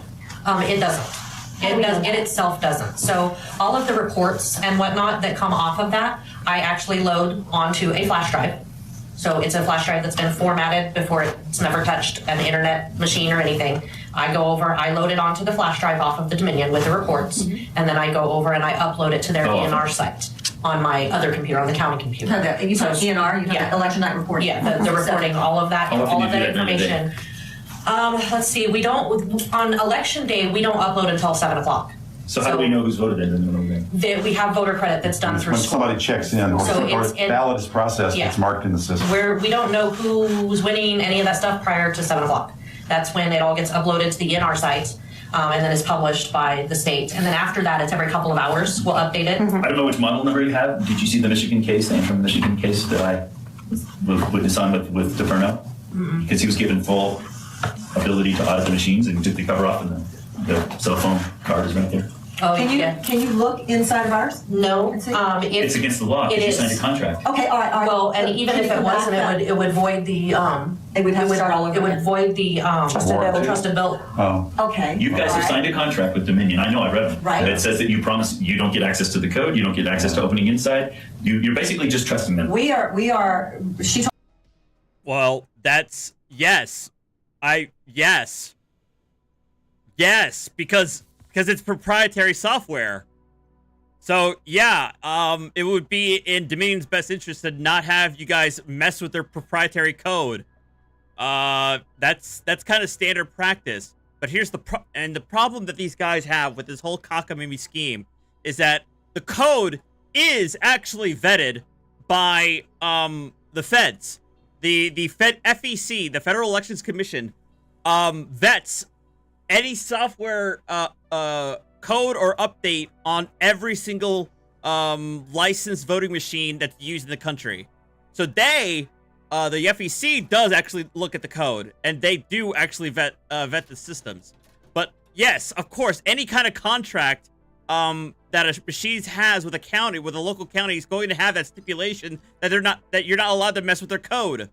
It doesn't. It itself doesn't. So all of the reports and whatnot that come off of that, I actually load onto a flash drive. So it's a flash drive that's been formatted before it's never touched an internet machine or anything. I go over, I load it onto the flash drive off of the Dominion with the reports, and then I go over and I upload it to their ENR site on my other computer, on the county computer. You put ENR, you have the election night reporting. Yeah, the reporting, all of that, How often all do of you that do that during the day? information. Let's see, we don't, on election day, we don't upload until 7 o'clock. So how do we know who's voted in? We have voter credit that's done through When school. somebody checks in or So or it's in- ballot is processed, Yeah. it's marked in the system. We don't know who's winning any of that stuff prior to 7 o'clock. That's when it all gets uploaded to the ENR site, and then is published by the state. And then after that, it's every couple of hours, we'll update it. I don't know which model number you have. Did you see the Michigan case, the interim Michigan case that I witnessed on with DeFerno? Because he was given full ability to audit the machines and he took the cover off and the cell phone card is right there. Oh, Can you look inside of ours? No, It's against the law it because you is. signed a contract. Okay, all right. Well, and even if it wasn't, it would void the, It would have to start all over it would again. void the, trusted bill. Oh. Okay. You guys have signed a contract with Dominion. I know, I read them. Right. It says that you promise you don't get access to the code, you don't get access to opening inside. You're basically just trusting them. We are, she told Well, that's yes. Yes, because it's proprietary software. So yeah, it would be in Dominion's best interest to not have you guys mess with their proprietary code. That's kind of standard practice. But here's the problem that these guys have with this whole cockamamie scheme is that the code is actually vetted by the feds. The FEC, the Federal Elections Commission, vets any software code or update on every single licensed voting machine that's used in the country. So the FEC does actually look at the code, and they do actually vet the systems. But yes, of course, any kind of contract that a machine has with a county, with a local county, is going to have that stipulation that you're not allowed to mess with their code.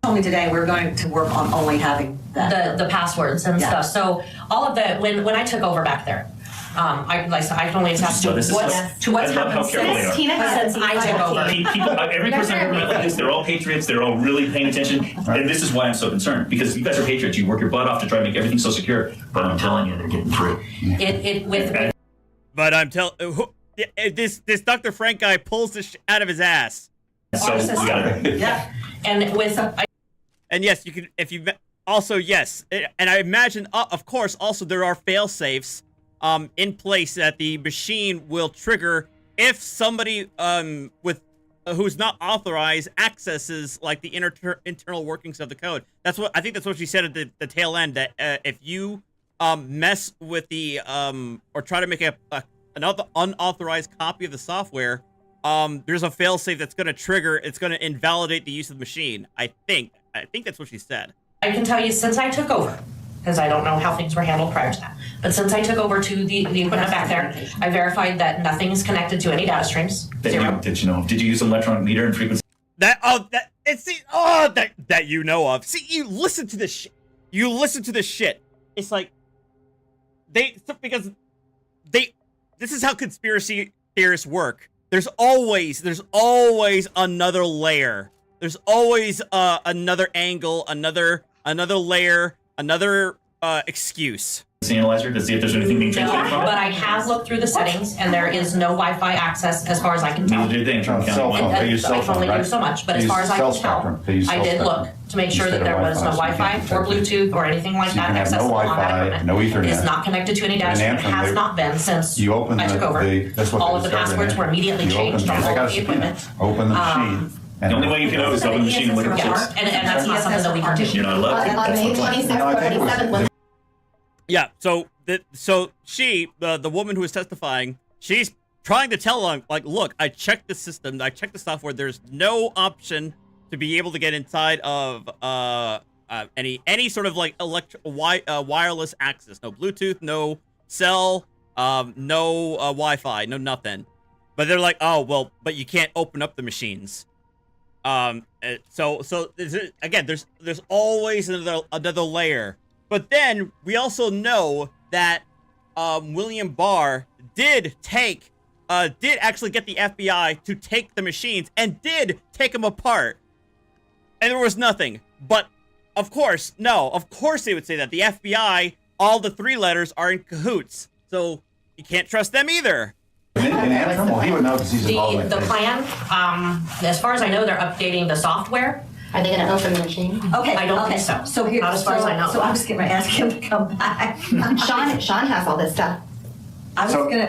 me today we're going to work on only having that. The passwords and stuff. So all of that, when I took over back there, I can only attest to what's happened since I took over. People, every person I've ever met like this, they're all patriots. They're all really paying attention, and this is why I'm so concerned. Because you guys are patriots. You work your butt off to try to make everything so secure. But I'm telling you, they're getting through. But I'm telling this Dr. Frank guy pulls this out of his ass. So we gotta. Yeah, and with and yes, you can if you also yes, and I imagine of course also there are fail safes in place that the machine will trigger if somebody with who's not authorized accesses like the internal workings of the code. That's what she said at the tail end, that if you mess with the or try to make another unauthorized copy of the software, there's a failsafe that's going to trigger. It's going to invalidate the use of the machine. I think that's what she said. I can tell you since I took over, because I don't know how things were handled prior to that, but since I took over to the equipment back there, I verified that nothing is connected to any data streams. Zero. Did you use an electronic meter and frequency? That you know of. See, you listen to this shit. You listen to this shit. It's like this is how conspiracy theorists work. There's always another layer. There's always another angle, another layer, another excuse. Analyzer to see if there's anything being transmitted from it? But I have looked through the settings, and there is no Wi-Fi access as far as I can tell. Neither did they in Trump County. Cell phone. They use I cell can phone, only right? do so much, but They as use far as I cell can spectrum. They tell, use I cell did spectrum look to make sure instead that there of was no Wi-Fi, so you Wi-Fi can't or detect it. Bluetooth or anything like So you that can have no accessible on that Wi-Fi, equipment. no It is Ethernet. not connected to any And data an stream. It anthem, has they- not been since You open I took over. that's what All they of the discovered in passwords it. were immediately You changed open- on they all got of a the subpoena. equipment. Open the machine. The only way you can know is open the machine and look at the Yeah, source. and that's not something that we can do. You're not allowed to. On That's May the point. 26th or 27th, Yeah. So she, the woman who is testifying, she's trying to tell them, like, look, I checked the system, I checked the software. There's no option to be able to get inside of any sort of like wireless access. No Bluetooth, no cell, no Wi-Fi, no nothing. But they're like, oh well, but you can't open up the machines. So again, there's always another layer. But then we also know that William Barr did actually get the FBI to take the machines and did take them apart. And there was nothing. But of course they would say that. The FBI, all the three letters are in cahoots. So you can't trust them either. In Antrim? Well, he would know because he's involved in The it. plan, as far as I know, they're updating the software. Are they going to open the machine? Okay, I don't okay. think so. So here, Not as far as I know. So I'm just going to ask him to come back. Sean has all this stuff. I was talking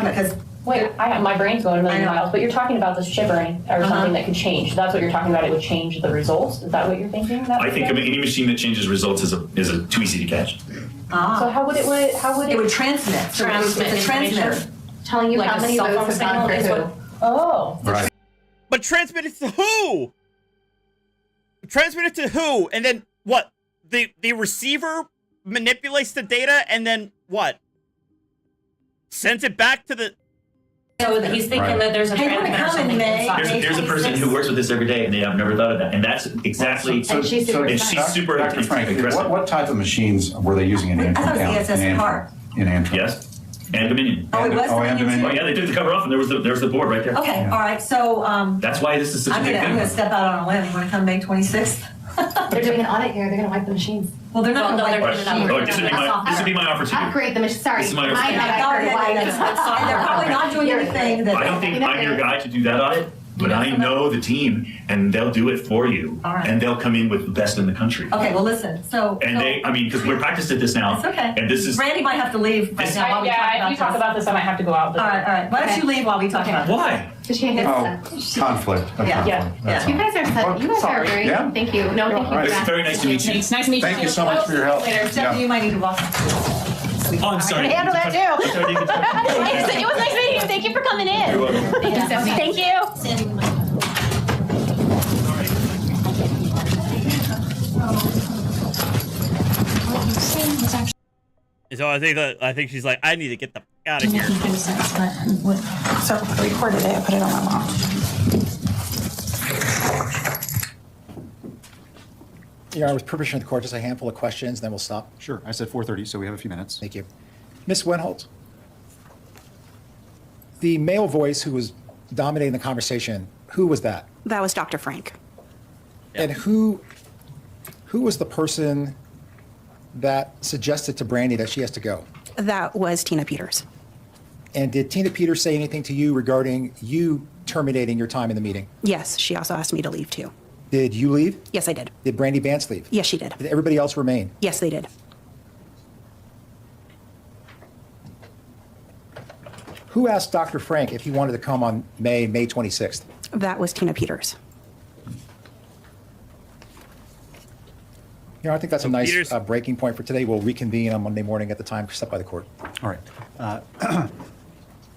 about, because Wait, my brain's going a million miles, but you're talking about this chippering or something that could change. That's what you're talking about. It would change the results. Is that what you're thinking? I think any machine that changes results is a too easy to catch. So how would it would transmit. So Transmit it's a transmitter. information. Telling you Like how a many cell phone votes have gone signal for is who. what- Oh. Right. But transmit it to who? Transmit it to who? And then what? The receiver manipulates the data and then what? Sends it back to the... So he's thinking that there's a Hey, you wanna transmitter or come in something May? inside. There's a person who works with this every day, and they have never thought of that. And that's exactly. And she's super and she's super Dr. Frank, aggressive. what type of machines were they using in I Antrim thought it County? was the ESS car. In Antrim? Yes, and Dominion. Oh, it was and Dominion Oh too? yeah, they took the cover off, and there's the board right there. Okay, all right, so That's why this is such I'm a big gonna thing. step out on a limb. You wanna come May 26th? They're doing an audit here. They're going to wipe the machines. Well, they're not Well, no, gonna they're wipe doing the another machine. Oh, this would be my opportunity. Upgrade the machine. Sorry. This is my Mine opportunity. got Oh, upgraded. yeah, yeah. And they're probably not doing anything that. I don't think I'm your guy to do that audit, but I know the team, and they'll do it for you, All right. and they'll come in with the best in the country. Okay, well, listen, so. And because we're practiced at this now. It's okay. And this is Randy might have to leave right This- now while we talk Yeah, about if you talk this. about this, I might have to go out. All right. Why don't you leave while we talk about this? why. Because she can't Oh, get conflict. A Yeah. conflict. That's You all. guys are such, you guys are very, Yeah. thank you. No, thank you. All right. for that. Very nice to meet you. It's nice to meet you. Thank you so much for your help. Later, Stephanie, Yeah. you might need to walk. Oh, I'm sorry. handle that too. I'm sorry, David. It was nice meeting you. Thank you for coming in. You're welcome. Thank you, Stephanie. Thank you. So I think she's like, I need to get the out of here. So I recorded it, I put it on my mom. Your Honor, with permission of the court, just a handful of questions, then we'll stop. Sure. I said 4:30, so we have a few minutes. Thank you. Ms. Winholt, the male voice who was dominating the conversation, who was that? That was Dr. Frank. And who was the person that suggested to Brandy that she has to go? That was Tina Peters. And did Tina Peters say anything to you regarding you terminating your time in the meeting? Yes, she also asked me to leave too. Did you leave? Yes, I did. Did Brandy Vance leave? Yes, she did. Did everybody else remain? Yes, they did. Who asked Dr. Frank if he wanted to come on May 26th? That was Tina Peters. You know, I think that's a nice Peters- breaking point for today. We'll reconvene on Monday morning at the time set by the court. All right.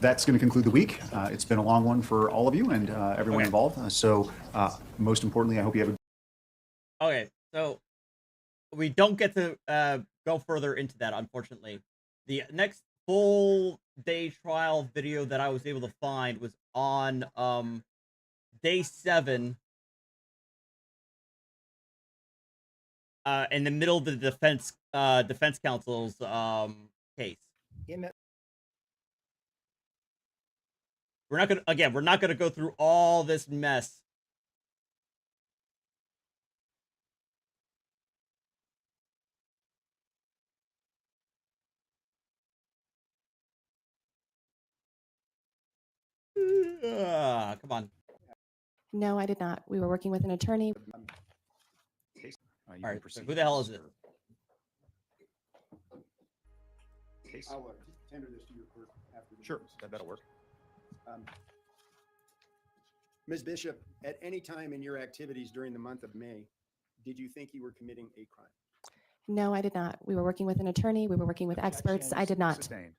That's going to conclude the week. It's been a long one for all of you and everyone involved. Most importantly, I hope you have a Okay, so we don't get to go further into that, unfortunately. The next full day trial video that I was able to find was on day 7, in the middle of the defense counsel's case. We're not gonna go through all this mess. Come on. No, I did not. We were working with an attorney. All right, so who the hell is it? I'll tender this to your clerk after. Sure, that'll work. Ms. Bishop, at any time in your activities during the month of May, did you think you were committing a crime? No, I did not. We were working with an attorney. We were working with experts. I did not. Sustained.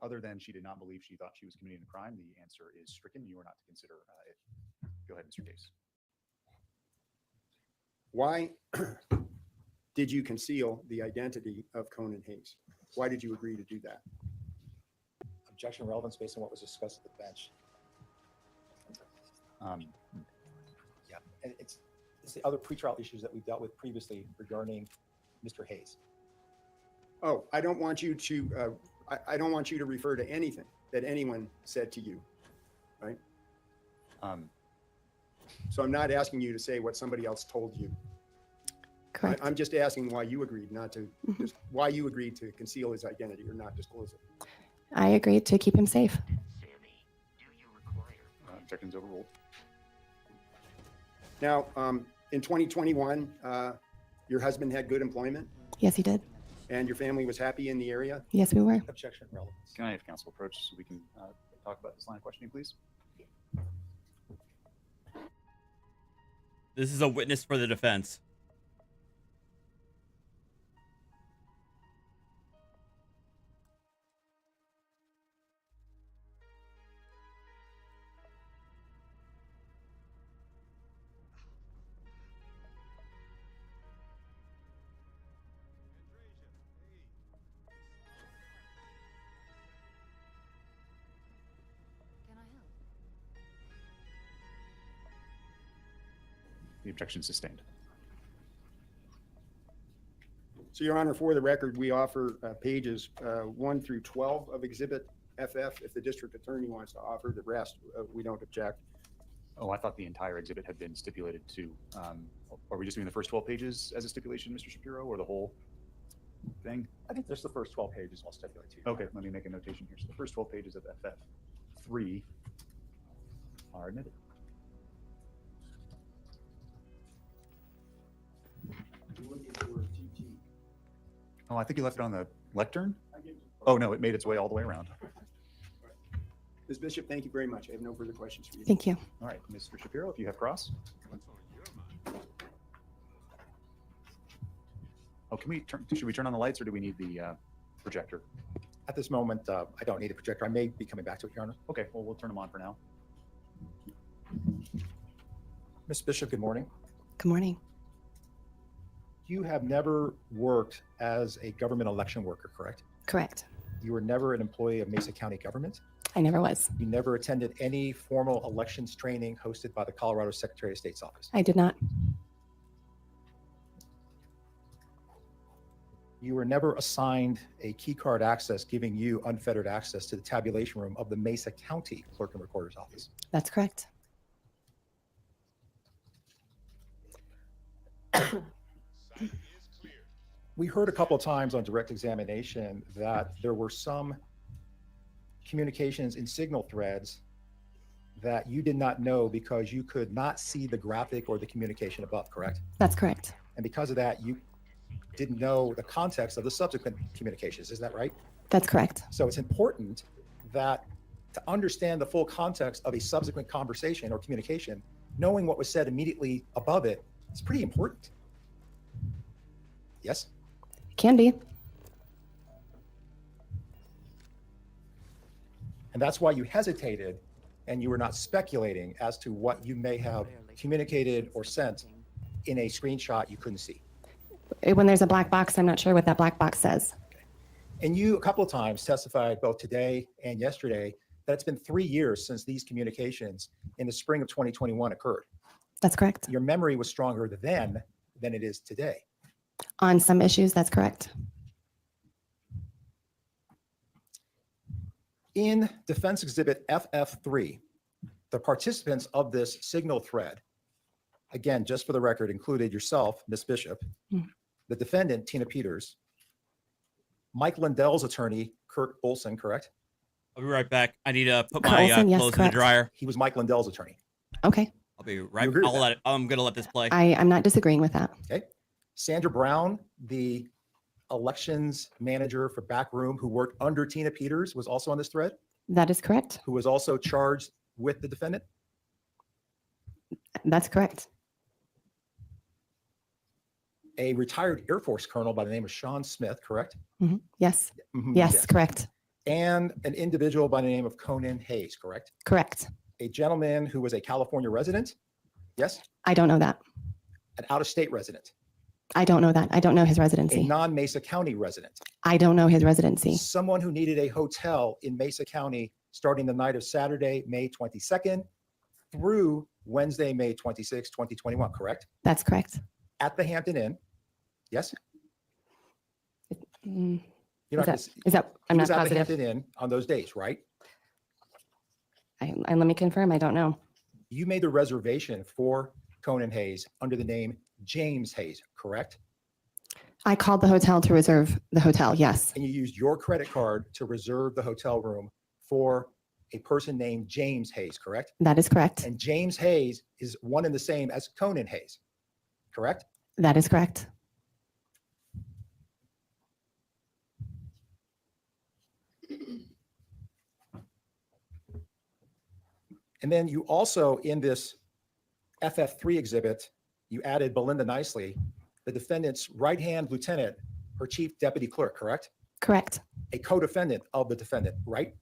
Other than she did not believe she thought she was committing a crime, the answer is stricken. You are not to consider it. Go ahead, Mr. Case. Why did you conceal the identity of Conan Hayes? Why did you agree to do that? Objection relevance based on what was discussed at the bench. Yeah, and it's the other pretrial issues that we dealt with previously regarding Mr. Hayes. Oh, I don't want you to. I don't want you to refer to anything that anyone said to you, right? So I'm not asking you to say what somebody else told you. Correct. I'm just asking why you agreed not to. Just why you agreed to conceal his identity or not disclose it. I agreed to keep him safe. Objection's overruled. Now, in 2021, your husband had good employment Yes, he did. and your family was happy in the area? Yes, we were. Objection relevance. Can I have counsel approach so we can talk about this line of questioning, please? This is a witness for the defense. The objection sustained. So, Your Honor, for the record, we offer pages 1 through 12 of Exhibit FF. If the district attorney wants to offer the rest, we don't object. Oh, I thought the entire exhibit had been stipulated to. Are we just doing the first 12 pages as a stipulation, Mr. Shapiro, or the whole thing? I think there's the first 12 pages I'll stipulate to you. Okay, let me make a notation here. So the first 12 pages of FF3 are admitted. Oh, I think you left it on the lectern? Oh, no, it made its way all the way around. Ms. Bishop, thank you very much. I have no further questions for you. Thank you. All right, Mr. Shapiro, if you have cross. Oh, should we turn on the lights or do we need the projector? At this moment, I don't need a projector. I may be coming back to it, Your Honor. Okay, well, we'll turn them on for now. Ms. Bishop, good morning. Good morning. You have never worked as a government election worker, correct? Correct. You were never an employee of Mesa County government? I never was. You never attended any formal elections training hosted by the Colorado Secretary of State's office? I did not. You were never assigned a key card access giving you unfettered access to the tabulation room of the Mesa County Clerk and Recorder's office? That's correct. We heard a couple of times on direct examination that there were some communications in signal threads that you did not know because you could not see the graphic or the communication above, correct? That's correct. And because of that, you didn't know the context of the subsequent communications. Is that right? That's correct. So it's important that to understand the full context of a subsequent conversation or communication, knowing what was said immediately above it is pretty important. Yes? Can be. And that's why you hesitated and you were not speculating as to what you may have communicated or sent in a screenshot you couldn't see. When there's a black box, I'm not sure what that black box says. And you, a couple of times, testified both today and yesterday that it's been 3 years since these communications in the spring of 2021 occurred. That's correct. Your memory was stronger then than it is today. On some issues, that's correct. In Defense Exhibit FF3, the participants of this signal thread, again, just for the record, included yourself, Ms. Bishop, the defendant, Tina Peters, Mike Lindell's attorney, Kurt Olson, correct? I'll be right back. I need to put Kurt my Olson, yes, clothes in the correct. dryer. He was Mike Lindell's attorney. Okay. I'll be right. agree with that? I'm gonna let this play. I'm not disagreeing with that. Okay. Sandra Brown, the elections manager for Backroom who worked under Tina Peters, was also on this thread, That is correct. who was also charged with the defendant. That's correct. A retired Air Force colonel by the name of Sean Smith, correct? Yes. Mhm, Yes, correct. And an individual by the name of Conan Hayes, correct? Correct. A gentleman who was a California resident, yes? I don't know that. An out-of-state resident, I don't know that. I don't know his a residency. non-Mesa County resident, I don't know his residency. someone who needed a hotel in Mesa County starting the night of Saturday, May 22nd through Wednesday, May 26, 2021, correct? That's correct. At the Hampton Inn, yes? Mm, You're not is gonna- that, I'm he not was at the positive. Hampton Inn on those days, right? Let me confirm. I don't know. You made the reservation for Conan Hayes under the name James Hayes, correct? I called the hotel to reserve the hotel. Yes. And you used your credit card to reserve the hotel room for a person named James Hayes, correct? That is correct. And James Hayes is one and the same as Conan Hayes, correct? That is correct. And then you also, in this FF3 exhibit, you added Belinda Nicely, the defendant's right-hand lieutenant, her chief deputy clerk, correct? Correct. A co-defendant of the defendant, right?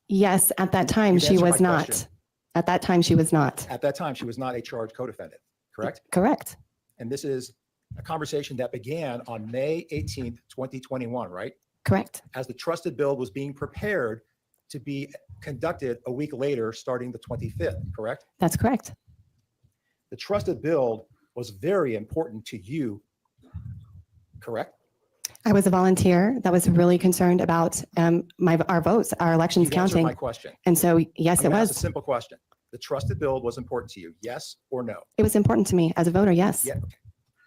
Yes. At that time, You've she answered my was not. question. At that time, she was not. At that time, she was not a charged co-defendant, correct? Correct. And this is a conversation that began on May 18th, 2021, right? Correct. As the trusted build was being prepared to be conducted a week later, starting the 25th, correct? That's correct. The trusted build was very important to you, correct? I was a volunteer that was really concerned about our votes, our elections You've answered counting. my question. And so, yes, I'm it gonna ask a was. simple question. The trusted build was important to you, yes or no? It was important to me as a voter. Yes. Yeah. Okay.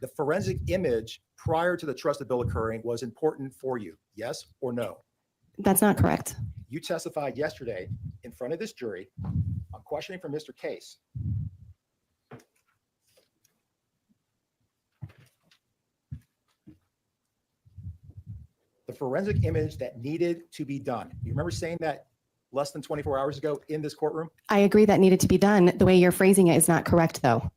The forensic image prior to the trusted build occurring was important for you, yes or no? That's not correct. You testified yesterday in front of this jury on questioning from Mr. Case. The forensic image that needed to be done. You remember saying that less than 24 hours ago in this courtroom? I agree that needed to be done. The way you're phrasing it is not correct, though.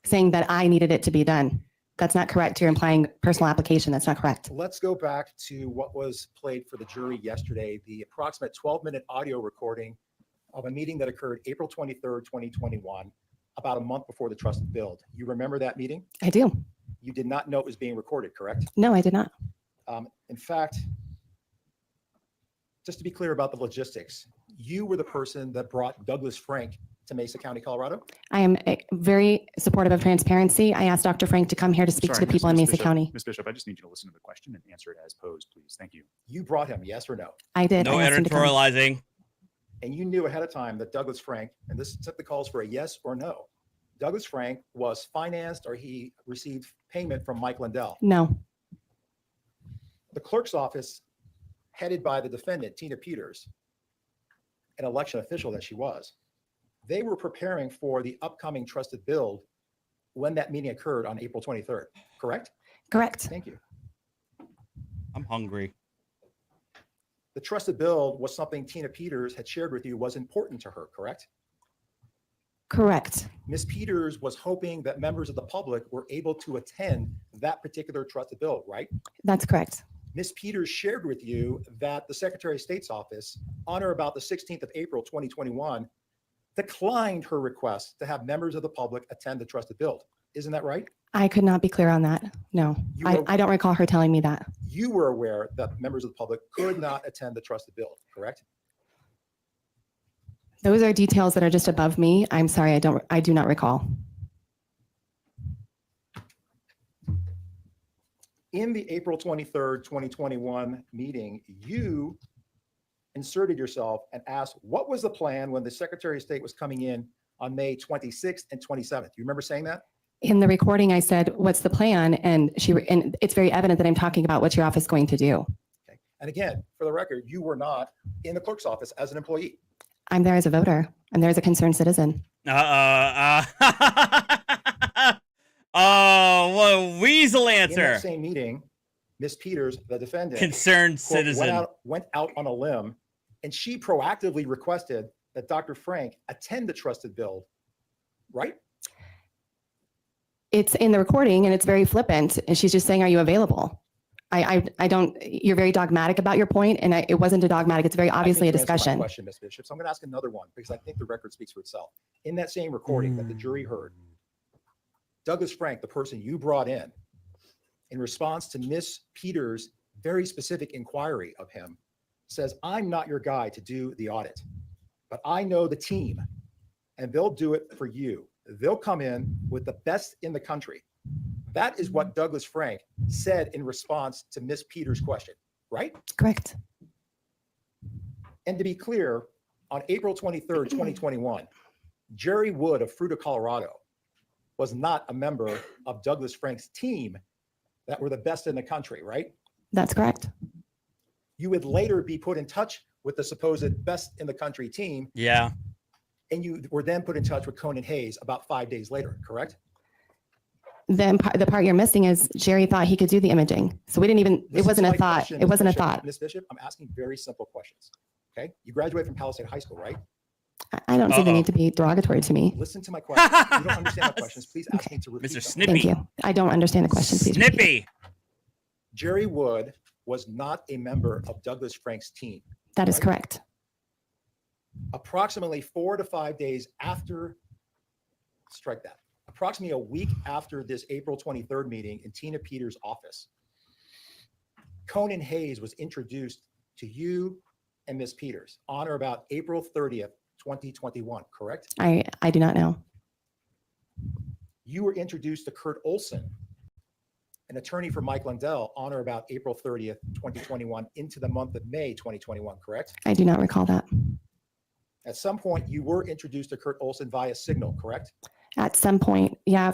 Saying that I needed it to be done. That's not correct. You're implying personal application. That's not correct. Let's go back to what was played for the jury yesterday, the approximate 12-minute audio recording of a meeting that occurred April 23rd, 2021, about a month before the trusted build. You remember that meeting? I do. You did not know it was being recorded, correct? No, I did not. In fact, just to be clear about the logistics, you were the person that brought Douglas Frank to Mesa County, Colorado? I am very supportive of transparency. I asked Dr. Frank to come here to speak to the people in Mesa County. Ms. Bishop, I just need you to listen to the question and answer it as posed, please. Thank you. You brought him, yes or no? I did. No I asked him to come. editorializing. And you knew ahead of time that Douglas Frank, and this simply calls for a yes or no, Douglas Frank was financed or he received payment from Mike Lindell. No. The clerk's office, headed by the defendant, Tina Peters, an election official that she was, they were preparing for the upcoming trusted build when that meeting occurred on April 23rd, correct? Correct. Thank you. I'm hungry. The trusted build was something Tina Peters had shared with you was important to her, correct? Correct. Ms. Peters was hoping that members of the public were able to attend that particular trusted build, right? That's correct. Ms. Peters shared with you that the Secretary of State's office, on or about the 16th of April, 2021, declined her request to have members of the public attend the trusted build. Isn't that right? I could not be clear on that. No, I don't recall her telling me that. You were aware that members of the public could not attend the trusted build, correct? Those are details that are just above me. I'm sorry, I do not recall. In the April 23rd, 2021 meeting, you inserted yourself and asked, what was the plan when the Secretary of State was coming in on May 26th and 27th? Do you remember saying that? In the recording, I said, what's the plan? And it's very evident that I'm talking about what your office is going to do. Okay. And again, for the record, you were not in the clerk's office as an employee. I'm there as a voter. I'm there as a concerned citizen. Oh, what a weasel answer. In that same meeting, Ms. Peters, the defendant, concerned quote, citizen, went out on a limb, and she proactively requested that Dr. Frank attend the trusted build, right? It's in the recording and it's very flippant. And she's just saying, are you available? I don't, you're very dogmatic about your point, and it wasn't a dogmatic. It's very obviously a discussion. Question, Ms. Bishop. So I'm going to ask another one because I think the record speaks for itself. In that same recording that the jury heard, Douglas Frank, the person you brought in response to Ms. Peters' very specific inquiry of him, says, I'm not your guy to do the audit, but I know the team and they'll do it for you. They'll come in with the best in the country. That is what Douglas Frank said in response to Ms. Peters' question, right? Correct. And to be clear, on April 23rd, 2021, Jerry Wood of Fruita, Colorado, was not a member of Douglas Frank's team that were the best in the country, right? That's correct. You would later be put in touch with the supposed best in the country team. Yeah. And you were then put in touch with Conan Hayes about 5 days later, correct? Then the part you're missing is Jerry thought he could do the imaging. So we didn't even, it wasn't a thought. It wasn't a thought. Ms. Bishop, I'm asking very simple questions, okay? You graduated from Palisade High School, right? I don't see the need to be derogatory to me. Listen to my questions. If you don't understand my questions, please ask me to repeat Mr. them. Snippy. Thank you. I don't understand the question. Please repeat. Snippy. Jerry Wood was not a member of Douglas Frank's team. That is correct. Approximately 4 to 5 days after, strike that, approximately a week after this April 23rd meeting in Tina Peters' office, Conan Hayes was introduced to you and Ms. Peters on or about April 30th, 2021, correct? I do not know. You were introduced to Kurt Olson, an attorney for Mike Lundell, on or about April 30th, 2021, into the month of May 2021, correct? I do not recall that. At some point, you were introduced to Kurt Olson via Signal, correct? At some point, yeah,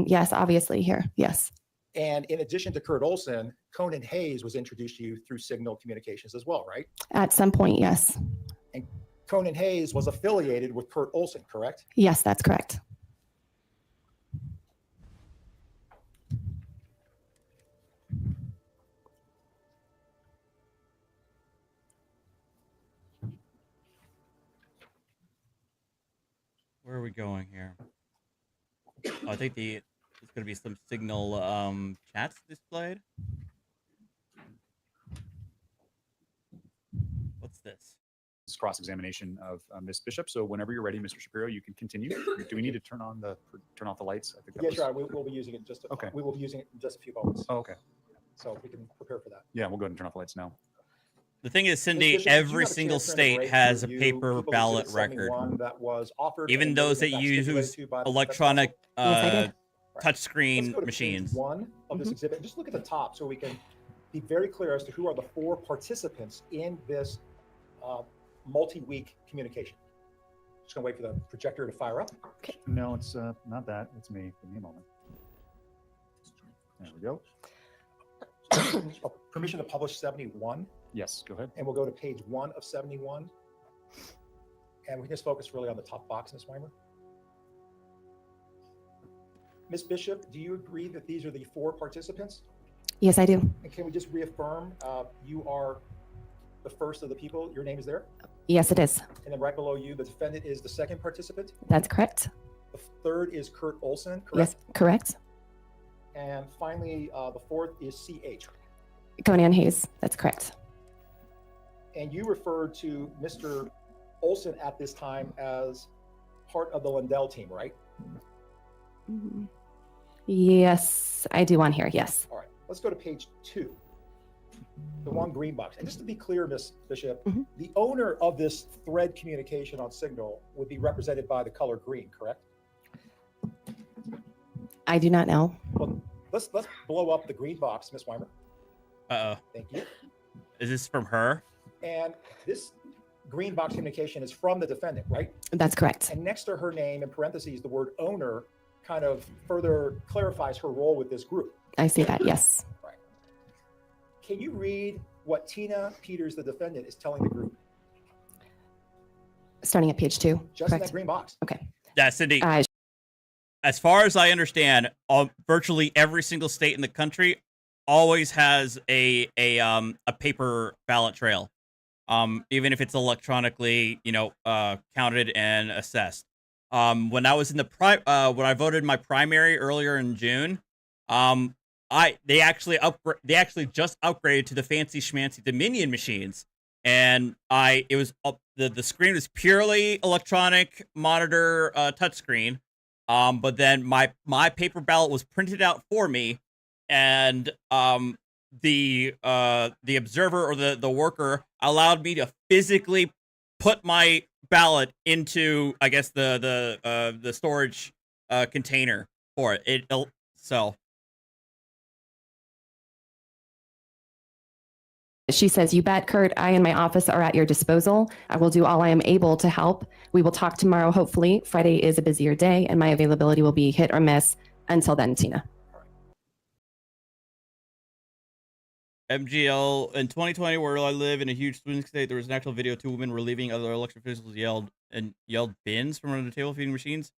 yes, obviously here, yes. And in addition to Kurt Olson, Conan Hayes was introduced to you through Signal Communications as well, right? At some point, yes. And Conan Hayes was affiliated with Kurt Olson, correct? Yes, that's correct. Where are we going here? Oh, I think there's going to be some Signal chats displayed. What's this? This is cross-examination of Ms. Bishop. So whenever you're ready, Mr. Shapiro, you can continue. Do we need to turn off the lights? I think that Yeah, was... sure. We'll be using it we will be using it in just a few moments. Oh, okay. So we can prepare for that. Yeah, we'll go ahead and turn off the lights now. The thing is, Cindy, Bishop, did you every have a single chance to state review has a people paper who ballot submitted record. 71 that was offered Even and those that voted use stipulated to by the electronic Yes, I did. Let's touchscreen go to machines. page 1 of this exhibit. Just look at the top so we can be very clear as to who are the 4 participants in this multi-week communication. Just gonna wait for the projector to fire up. Okay. No, it's not that. It's me. Give me a moment. There we go. Oh, permission to publish 71. Yes, go ahead. And we'll go to page 1 of 71. And we can just focus really on the top box, Ms. Weimer. Ms. Bishop, do you agree that these are the 4 participants? Yes, I do. And can we just reaffirm you are the first of the people? Your name is there? Yes, it is. And then right below you, the defendant is the second participant? That's correct. The third is Kurt Olson, correct? Yes, correct. And finally, the fourth is CH. Conan Hayes, that's correct. And you referred to Mr. Olson at this time as part of the Lindell team, right? Yes, I do on here, yes. All right, let's go to page 2, the one green box. And just to be clear, Ms. Bishop, the owner of this thread communication on Signal would be represented by the color green, correct? I do not know. Well, let's blow up the green box, Ms. Weimer. Uh-oh. Thank you. Is this from her? And this green box communication is from the defendant, right? That's correct. And next to her name, in parentheses, the word owner kind of further clarifies her role with this group. I see that, yes. Right. Can you read what Tina Peters, the defendant, is telling the group? Starting at page 2, Just correct? in that green box. Okay. Yeah, Cindy. As far as I understand, virtually every single state in the country always has a paper ballot trail, even if it's electronically, counted and assessed. When I was in when I voted my primary earlier in June, they actually just upgraded to the fancy schmancy Dominion machines, and the screen was purely electronic monitor touchscreen. But then my paper ballot was printed out for me, and the observer or the worker allowed me to physically put my ballot into, I guess, the storage container for it. She says, "You bet, Kurt. I and my office are at your disposal. I will do all I am able to help. We will talk tomorrow, hopefully. Friday is a busier day, and my availability will be hit or miss. Until then, Tina." MGL, in 2020, where I live in a huge swing state, there was an actual video. 2 women were leaving. Other election officials yelled bins from under the table feeding machines.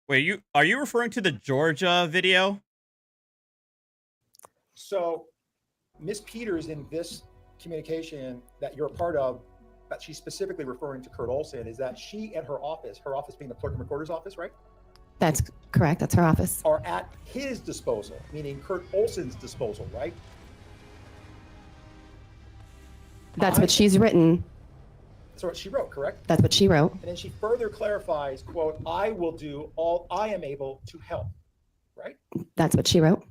Wait, are you referring to the Georgia video? So, Ms. Peters, in this communication that you're a part of, that she's specifically referring to Kurt Olson, is that she and her office being the clerk and recorder's office, right? That's correct. That's her office. Are at his disposal, meaning Kurt Olson's disposal, right? That's what she's written. That's what she wrote, correct? That's what she wrote. And then she further clarifies, quote, "I will do all I am able to help," right? That's what she wrote.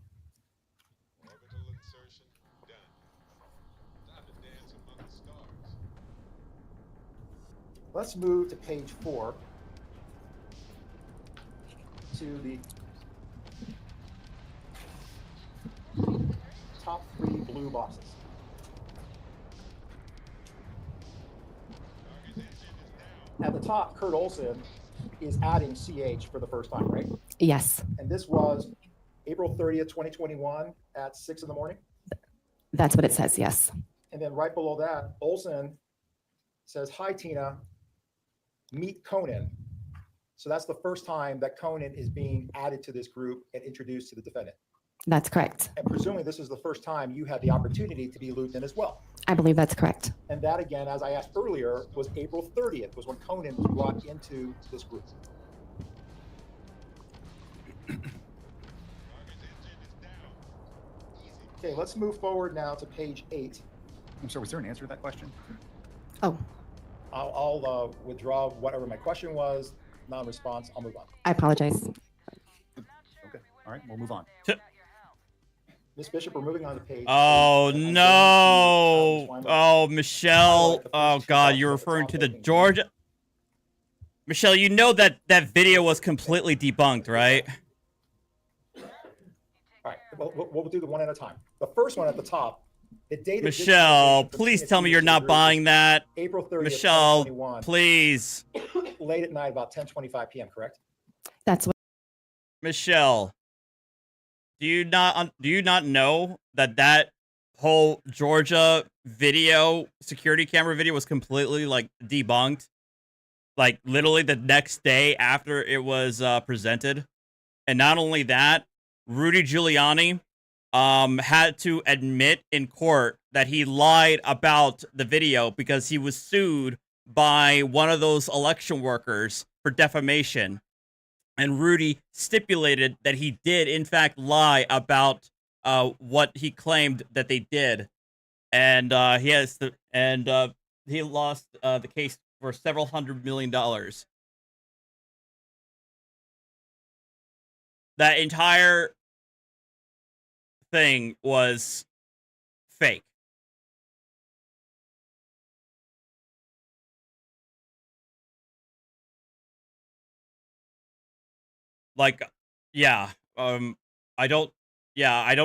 Let's move to page 4, to the top 3 blue boxes. At the top, Kurt Olson is adding CH for the first time, right? Yes. And this was April 30th, 2021 at 6 in the morning? That's what it says, yes. And then right below that, Olson says, "Hi, Tina. Meet Conan." So that's the first time that Conan is being added to this group and introduced to the defendant. That's correct. And presumably this is the first time you had the opportunity to be looped in as well. I believe that's correct. And that, again, as I asked earlier, was April 30th, was when Conan was brought into this group. Okay, let's move forward now to page 8. I'm sorry, was there an answer to that question? Oh. I'll withdraw whatever my question was. Non-response, I'll move on. I apologize. Okay, all right, we'll move on. Ms. Bishop, we're moving on to page. Oh, no. Oh, Michelle. Oh, God, you're referring to the Georgia. Michelle, you know that video was completely debunked, right? All right, we'll do the one at a time. The first one at the top, the date. Michelle, please tell me you're not buying that. April 30th, Michelle, 2021. please. Late at night, about 10:25 p.m., correct? That's what. Michelle, do you not know that whole Georgia video, security camera video, was completely debunked? Like literally the next day after it was presented. And not only that, Rudy Giuliani had to admit in court that he lied about the video because he was sued by one of those election workers for defamation. And Rudy stipulated that he did, in fact, lie about what he claimed that they did. and he lost the case for several $100 million. That entire thing was fake. Like, yeah, I don't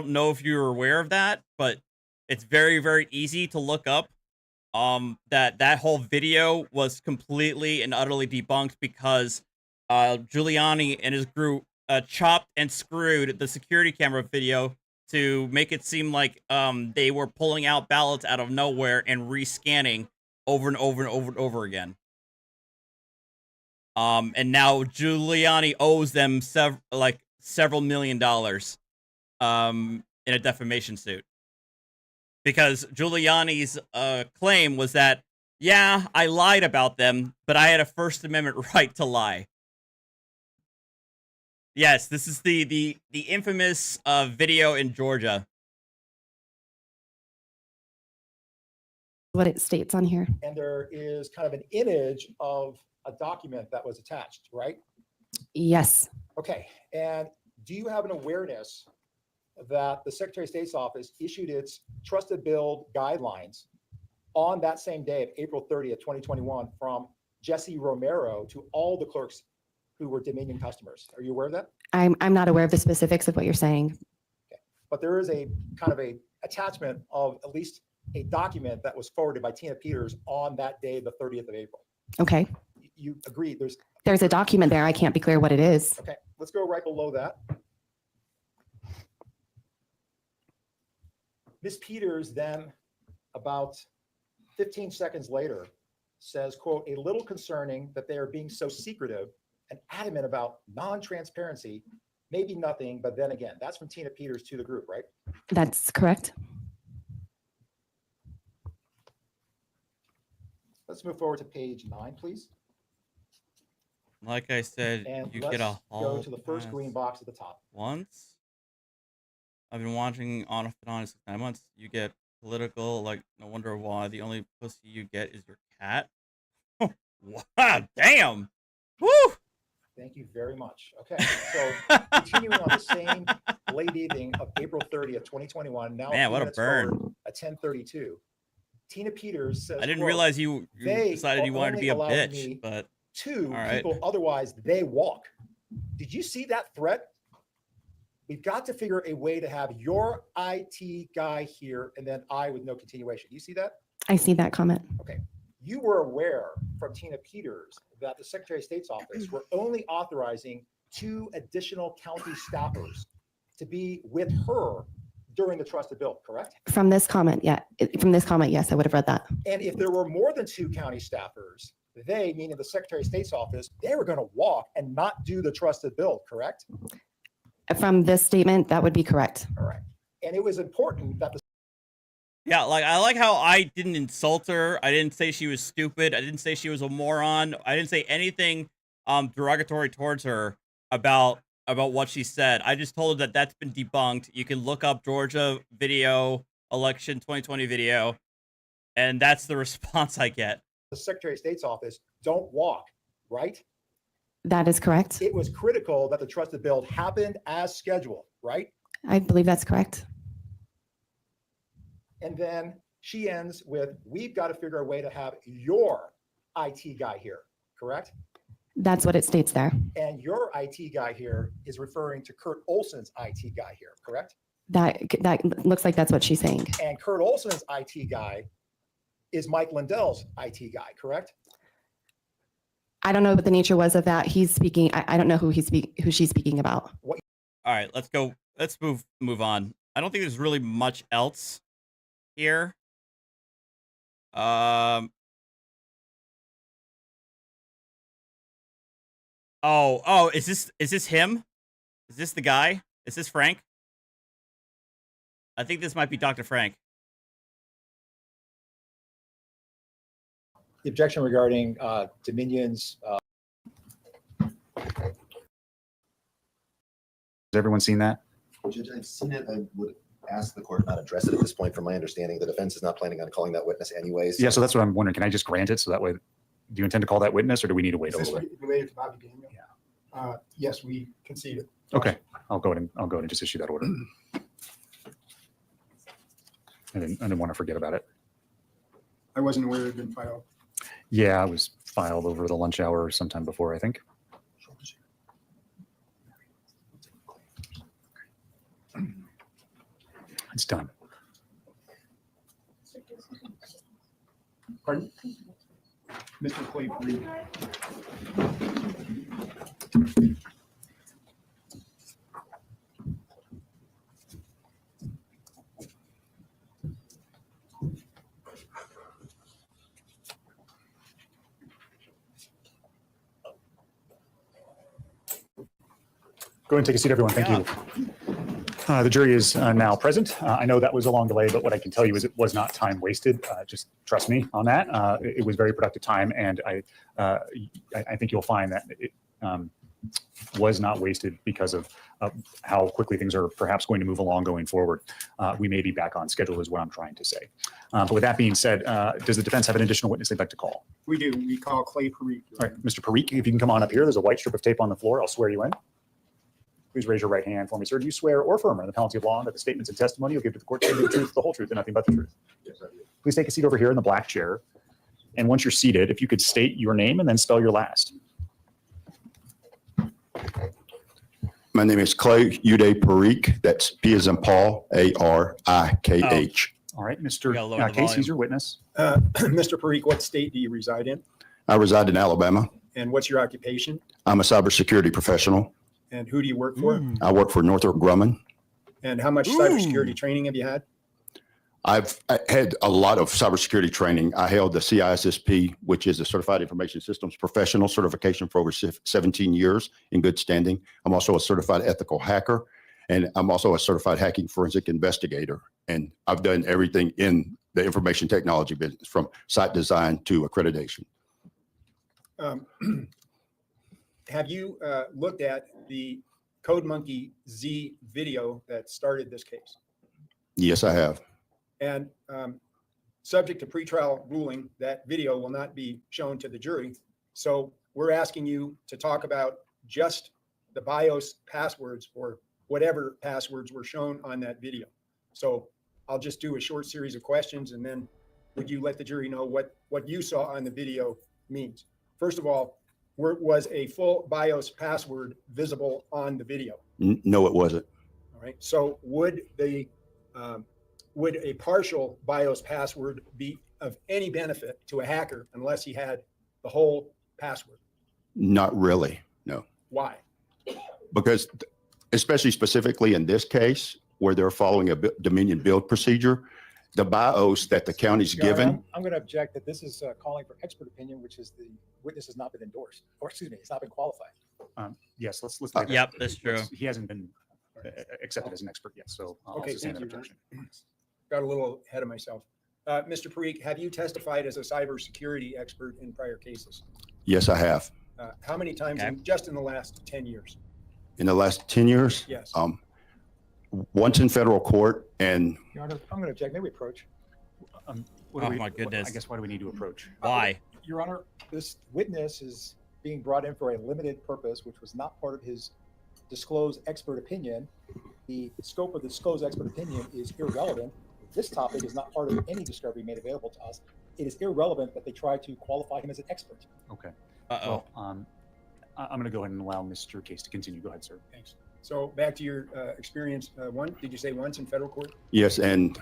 know if you're aware of that, but it's very, very easy to look up that whole video was completely and utterly debunked because Giuliani and his group chopped and screwed the security camera video to make it seem like they were pulling out ballots out of nowhere and rescanning over and over and over and over again. And now Giuliani owes them several $1 million in a defamation suit. Because Giuliani's claim was that, yeah, I lied about them, but I had a First Amendment right to lie. Yes, this is the infamous video in Georgia. What it states on here. And there is kind of an image of a document that was attached, right? Yes. Okay. And do you have an awareness that the Secretary of State's office issued its trusted build guidelines on that same day of April 30th, 2021, from Jesse Romero to all the clerks who were Dominion customers? Are you aware of that? I'm not aware of the specifics of what you're saying. Okay. But there is a kind of a attachment of at least a document that was forwarded by Tina Peters on that day, the 30th of April. Okay. You agree there's a document there. I can't be clear what it is. Okay, let's go right below that. Ms. Peters then, about 15 seconds later, says, quote, "A little concerning that they are being so secretive and adamant about non-transparency, maybe nothing, but then again." That's from Tina Peters to the group, right? That's correct. Let's move forward to page 9, please. Like I said, And you let's get a go to the first green box at the top. Once. I've been watching on and on 6 9 months. You get political, like, no wonder why the only pussy you get is your cat. Wow, damn. Woo! Thank you very much. Okay, so continuing on the same late evening of April 30th, 2021. Now, man, what a burn. At 10:32, Tina Peters says, I didn't quote, realize you "They decided you wanted to be a only allowed bitch, me but two all right. people, otherwise they walk." Did you see that threat? We've got to figure a way to have your IT guy here and then I with no continuation. You see that? I see that comment. Okay. You were aware from Tina Peters that the Secretary of State's office were only authorizing 2 additional county staffers to be with her during the trusted build, correct? From this comment, yeah. From this comment, yes, I would have read that. And if there were more than 2 county staffers, they, meaning the Secretary of State's office, they were going to walk and not do the trusted build, correct? From this statement, that would be correct. All right. And it was important that the Yeah, like I like how I didn't insult her. I didn't say she was stupid. I didn't say she was a moron. I didn't say anything derogatory towards her about what she said. I just told her that that's been debunked. You can look up Georgia video, election 2020 video, and that's the response I get. The Secretary of State's office don't walk, right? That is correct. It was critical that the trusted build happened as scheduled, right? I believe that's correct. And then she ends with, "We've got to figure a way to have your IT guy here," correct? That's what it states there. And your IT guy here is referring to Kurt Olson's IT guy here, correct? That looks like that's what she's saying. And Kurt Olson's IT guy is Mike Lindell's IT guy, correct? I don't know what the nature was of that. He's speaking. I don't know who she's speaking about. All right, let's go. Let's move on. I don't think there's really much else here. Oh, is this him? Is this the guy? Is this Frank? I think this might be Dr. Frank. The objection regarding Dominion's. Has everyone seen that? Judge, I've seen it. I would ask the court not address it at this point. From my understanding, the defense is not planning on calling that witness anyways. Yeah, so that's what I'm wondering. Can I just grant it so that way, do you intend to call that witness or do we need to wait a little bit? Related to Bobby Daniel? Yeah. Yes, we concede it. Okay, I'll go ahead and just issue that order. I didn't want to forget about it. I wasn't aware it had been filed. Yeah, it was filed over the lunch hour sometime before, I think. It's done. Pardon? Mr. Clay, please. Go ahead and take a seat, everyone. Thank you. The jury is now present. I know that was a long delay, but what I can tell you is it was not time wasted. Just trust me on that. It was very productive time, and I think you'll find that it was not wasted because of how quickly things are perhaps going to move along going forward. We may be back on schedule is what I'm trying to say. But with that being said, does the defense have an additional witness they'd like to call? We do. We call Clay Parikh. All right, Mr. Parikh, if you can come on up here. There's a white strip of tape on the floor. I'll swear you in. Please raise your right hand for me, sir. Do you swear or affirm under the penalty of law that the statements and testimony you'll give to the court will be the truth, the whole truth, and nothing but the truth? Yes, I do. Please take a seat over here in the black chair. And once you're seated, if you could state your name and then spell your last. My name is Clay Uday Parikh. That's P as in Paul, A-R-I-K-H. All right, Mr. Case, he's your witness. Mr. Parikh, what state do you reside in? I reside in Alabama. And what's your occupation? I'm a cybersecurity professional. And who do you work for? I work for Northrop Grumman. And how much cybersecurity training have you had? I had a lot of cybersecurity training. I held the CISSP, which is a Certified Information Systems Professional certification for over 17 years in good standing. I'm also a certified ethical hacker, and I'm also a certified hacking forensic investigator. And I've done everything in the information technology business, from site design to accreditation. Have you looked at the CodeMonkey Z video that started this case? Yes, I have. And subject to pretrial ruling, that video will not be shown to the jury. So we're asking you to talk about just the BIOS passwords or whatever passwords were shown on that video. So I'll just do a short series of questions, and then would you let the jury know what you saw on the video means? First of all, was a full BIOS password visible on the video? No, it wasn't. All right. So would a partial BIOS password be of any benefit to a hacker unless he had the whole password? Not really, no. Why? Because especially specifically in this case, where they're following a Dominion build procedure, the BIOS that the county's given. I'm going to object that this is calling for expert opinion, which is the witness has not been endorsed, or excuse me, it's not been qualified. Yes, let's. Yep, that's true. He hasn't been accepted as an expert yet, so I'll Okay, sustain thank that you. objection. Got a little ahead of myself. Mr. Parikh, have you testified as a cybersecurity expert in prior cases? Yes, I have. How many times just in the last 10 years? In the last 10 years? Yes. Once in federal court, and Your Honor, I'm going to object. May we approach? My goodness. I guess why do we need to approach? Why? Your Honor, this witness is being brought in for a limited purpose, which was not part of his disclosed expert opinion. The scope of the disclosed expert opinion is irrelevant. This topic is not part of any discovery made available to us. It is irrelevant that they try to qualify him as an expert. Okay. Uh-oh. Well, I'm going to go ahead and allow Mr. Case to continue. Go ahead, sir. Thanks. So back to your experience. Did you say once in federal court? yes, and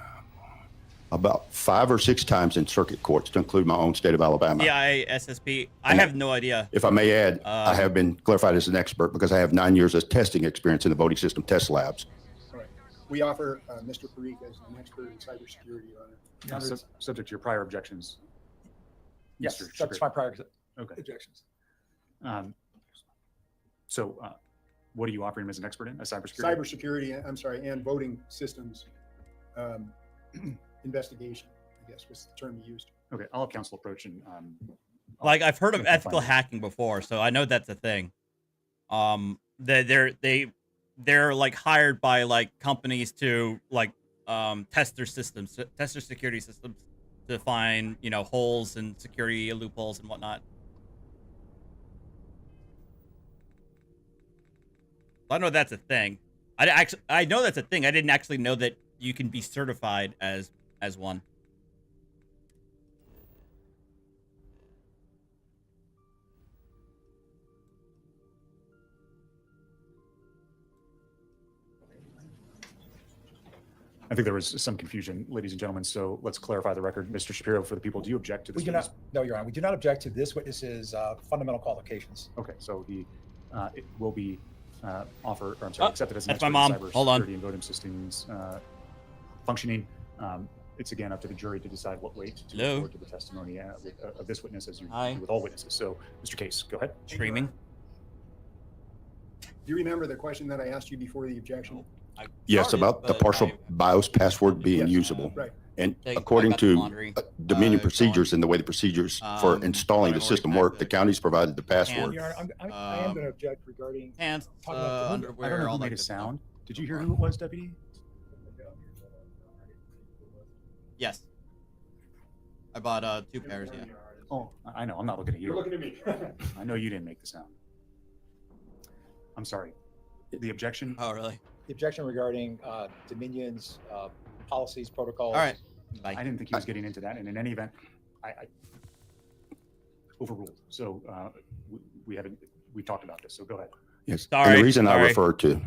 about 5 or 6 times in circuit courts, to include my own state of Alabama. CISSP. I have no idea. If I may add, I have been clarified as an expert because I have 9 years of testing experience in the voting system test labs. All right. We offer Mr. Parikh as an expert in cybersecurity, Your Honor. Yeah, subject to your prior objections. Yes, Mr. that's Shakir. my prior Okay. objections. So what are you offering him as an expert in? A cybersecurity? Cybersecurity, I'm sorry, and voting systems investigation, I guess was the term you used. Okay, I'll have counsel approach and Like, I've heard of I'll ethical find out. hacking before, so I know that's a thing. They're like hired by like companies to like test their systems, test their security systems to find, you know, holes and security loopholes and whatnot. I know that's a thing. I know that's a thing. I didn't actually know that you can be certified as one. I think there was some confusion, ladies and gentlemen, so let's clarify the record. Mr. Shapiro, for the people, do you object to this? We do not, no, Your Honor, we do not object to this witness's fundamental qualifications. Okay, so he it will be accepted as an That's expert my mom. in cybersecurity Hold on. and voting systems functioning. It's again up to the jury to decide what weight to Hello? award to the testimony of this witness, as you do with all witnesses. So, Mr. Case, go ahead. Streaming. Do you remember the question that I asked you before the objection? Yes, about the partial BIOS password being usable. Right. And I according got the to laundry. Dominion procedures and the way the procedures for installing the minority system work, the county's provided the password. Your Honor, I am going to object regarding Pants, talking about the window. I don't know who made a sound. Did you hear who it was, Deputy? Yes. I bought 2 pairs, yeah. Oh, I know. I'm not looking at you. You're looking at me. I know you didn't make the sound. I'm sorry. The objection? Oh, really? The objection regarding Dominion's policies, protocols. All right. Bye. I didn't think he was getting into that. And in any event, I overruled. So we talked about this. So go ahead. Yes. Sorry, And the reason I sorry. refer to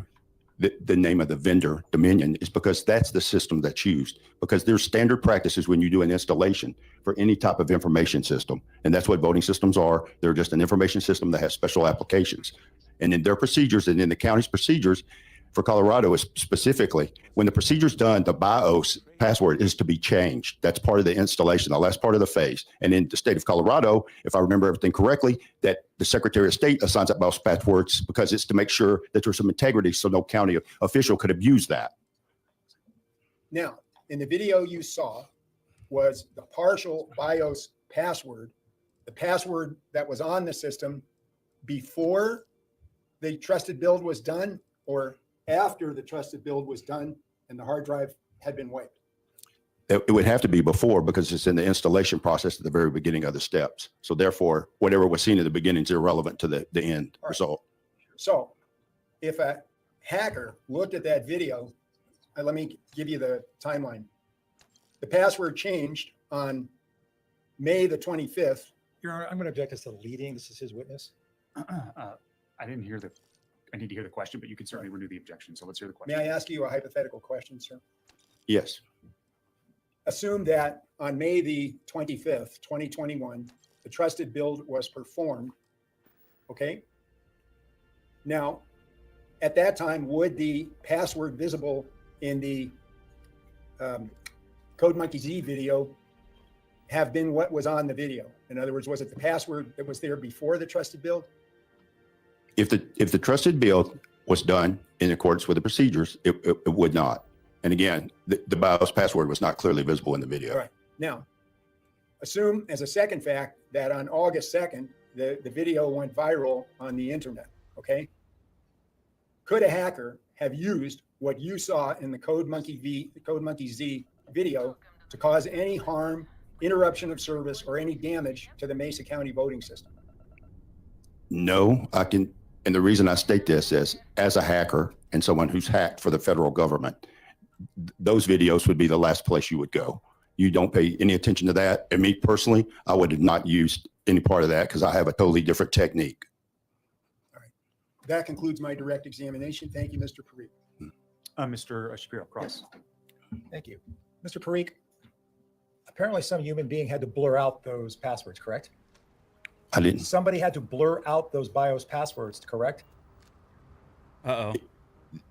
the name of the vendor, Dominion, is because that's the system that's used. Because there's standard practices when you do an installation for any type of information system. And that's what voting systems are. They're just an information system that has special applications. And in their procedures and in the county's procedures for Colorado is specifically, when the procedure's done, the BIOS password is to be changed. That's part of the installation, the last part of the phase. And in the state of Colorado, if I remember everything correctly, that the Secretary of State assigns up BIOS passwords because it's to make sure that there's some integrity so no county official could abuse that. Now, in the video you saw was the partial BIOS password, the password that was on the system before the trusted build was done or after the trusted build was done and the hard drive had been wiped. It would have to be before because it's in the installation process at the very beginning of the steps. So therefore, whatever was seen at the beginning is irrelevant to the end result. So if a hacker looked at that video, let me give you the timeline. The password changed on May the 25th. Your Honor, I'm going to object as to leading. This is his witness. I didn't hear I need to hear the question, but you can certainly renew the objection. So let's hear the question. May I ask you a hypothetical question, sir? Yes. Assume that on May the 25th, 2021, the trusted build was performed. Okay. Now, at that time, would the password visible in the Code Monkey Z video have been what was on the video? In other words, was it the password that was there before the trusted build? If the trusted build was done in accordance with the procedures, it would not. And again, the BIOS password was not clearly visible in the video. All right. Now, assume as a second fact that on August 2nd, the video went viral on the internet. Okay. Could a hacker have used what you saw in the Code Monkey Z video to cause any harm, interruption of service, or any damage to the Mesa County voting system? No, I can. And the reason I state this is, as a hacker and someone who's hacked for the federal government, those videos would be the last place you would go. You don't pay any attention to that. And me personally, I would have not used any part of that because I have a totally different technique. All right. That concludes my direct examination. Thank you, Mr. Parikh. Mr. Shapiro, cross. Thank you. Mr. Parikh, apparently some human being had to blur out those passwords, correct? I didn't. Somebody had to blur out those BIOS passwords, correct? Uh-oh.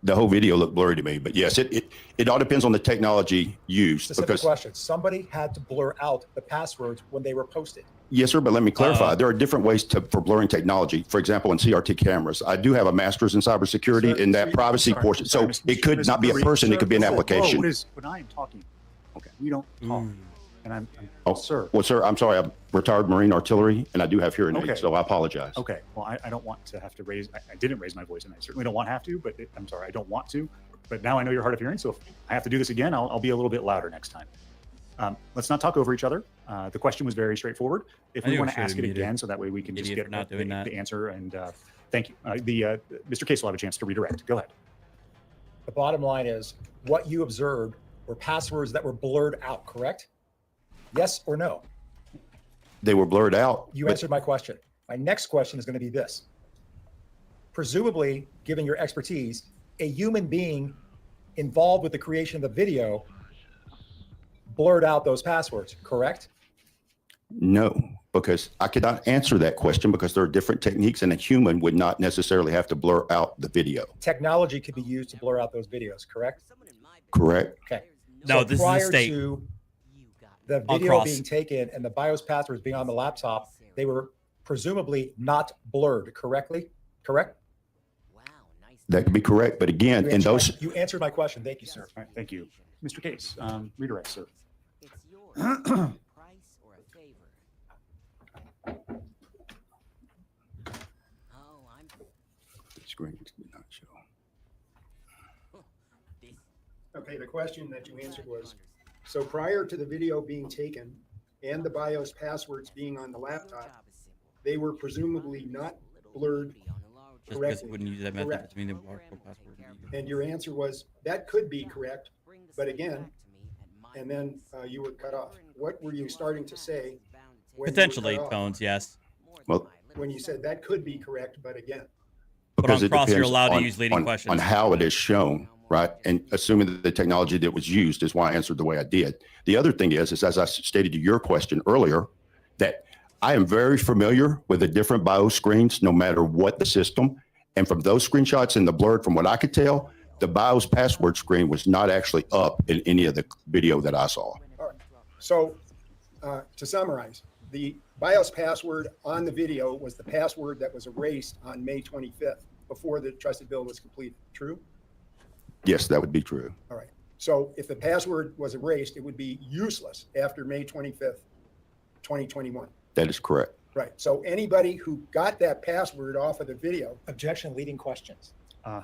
The whole video looked blurry to me, but yes, it all depends on the technology used. Specific question. Somebody had to blur out the passwords when they were posted. Yes, sir, but let me clarify. There are different ways for blurring technology. For example, in CRT cameras, I do have a master's in cybersecurity in that privacy portion. So it could not be a person, it could be an application. When I am talking, okay, we don't talk. And sir. Well, sir, I'm sorry. I'm retired Marine artillery, and I do have hearing aids, so I apologize. Okay. Well, I don't want to have to raise. I didn't raise my voice, and I certainly don't want to have to. But I'm sorry, I don't want to. But now I know you're hard of hearing, so if I have to do this again, I'll be a little bit louder next time. Let's not talk over each other. The question was very straightforward. If I we knew want I to ask it should've muted. again, so that way we can just Idiot get for not doing that. the answer. And thank you. Mr. Case will have a chance to redirect. Go ahead. The bottom line is what you observed were passwords that were blurred out, correct? Yes or no? They were blurred out. You but answered my question. My next question is going to be this. Presumably, given your expertise, a human being involved with the creation of the video blurred out those passwords, correct? No, because I could not answer that question because there are different techniques and a human would not necessarily have to blur out the video. Technology could be used to blur out those videos, correct? Correct. Okay. No, So this is a prior state. to the I'll video cross. being taken and the BIOS passwords being on the laptop, they were presumably not blurred correctly, correct? That could be correct. But again, in those, You answered my question. Thank you, sir. All right, thank you. Mr. Case, redirect, sir. screen did not show. Okay, the question that you answered was, so prior to the video being taken and the BIOS passwords being on the laptop, they were presumably not blurred Just because correctly. it wouldn't use that method Correct. between the barcode password. And your answer was, that could be correct, but again, and then you were cut off. What were you starting to say? when you were Potentially, cut off? Tones, yes. Well, When you said that could be correct, but again. because on it cross, you're depends allowed to on- use leading on- questions. on how it is shown, right? And assuming that the technology that was used is why I answered the way I did. The other thing is as I stated to your question earlier, that I am very familiar with the different BIOS screens, no matter what the system. And from those screenshots and the blurred, from what I could tell, the BIOS password screen was not actually up in any of the video that I saw. All right. So to summarize, the BIOS password on the video was the password that was erased on May 25th before the trusted build was completed. True? Yes, that would be true. All right. So if the password was erased, it would be useless after May 25th, 2021. That is correct. Right. So anybody who got that password off of the video. Objection, leading questions. I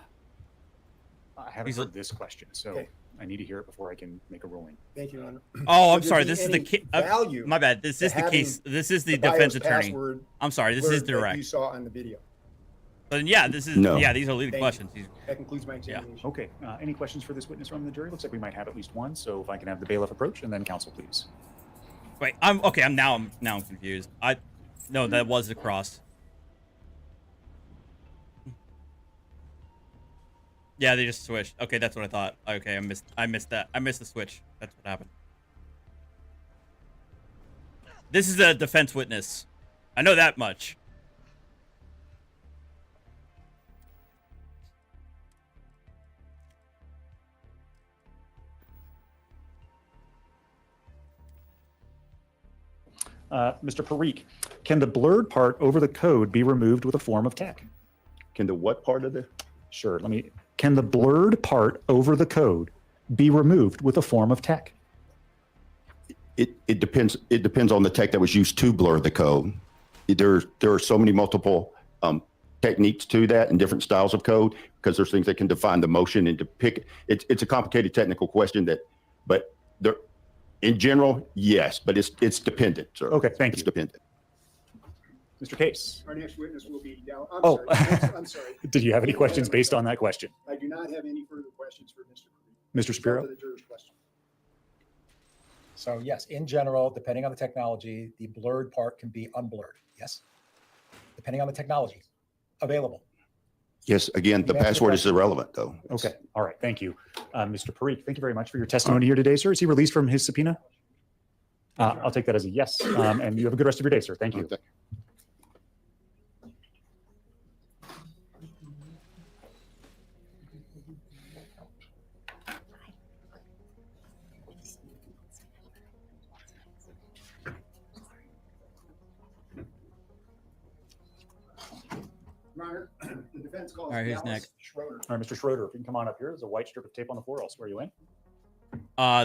haven't heard this question, so Okay. I need to hear it before I can make a ruling. Thank you, Your Honor. Oh, I'm Would there sorry. be This is the any case. value My bad. This to is the having case. This is the BIOS defense attorney. password I'm sorry. This blurred is that direct. you saw on the video. But yeah, this is No. yeah. These are leading Thank questions. you. That concludes my examination. Okay. Any questions for this witness from the jury? Looks like we might have at least one. So if I can have the bailiff approach and then counsel, please. Wait, I'm okay. I'm now confused. No, that was the cross. Yeah, they just switched. Okay, that's what I thought. Okay, I missed that. I missed the switch. That's what happened. This is a defense witness. I know that much. Mr. Parikh, can the blurred part over the code be removed with a form of tech? Can the what part of the? Sure. Can the blurred part over the code be removed with a form of tech? It depends. It depends on the tech that was used to blur the code. There are so many multiple techniques to that and different styles of code because there's things that can define the motion and to pick. It's a complicated technical question but there, in general, yes, but it's dependent, sir. Okay, thank you. It's dependent. Mr. Case. Our next witness will be down. Oh. I'm sorry. Did you have any questions based on that question? I do not have any further questions for Mr. Mr. Spiro? To the juror's question. So yes, in general, depending on the technology, the blurred part can be unblurred. Yes. Depending on the technology available. Yes, again, the You answered the password is question. irrelevant, though. Okay. All right. Thank you. Mr. Parikh, thank you very much for your testimony here today, sir. Is he released from his subpoena? I'll take that as a yes. And you have a good rest of your day, sir. Thank you. Your Honor, the defense calls All right, who's Dallas next? Schroeder. All right, Mr. Schroeder, if you can come on up here. There's a white strip of tape on the floor. I'll swear you in.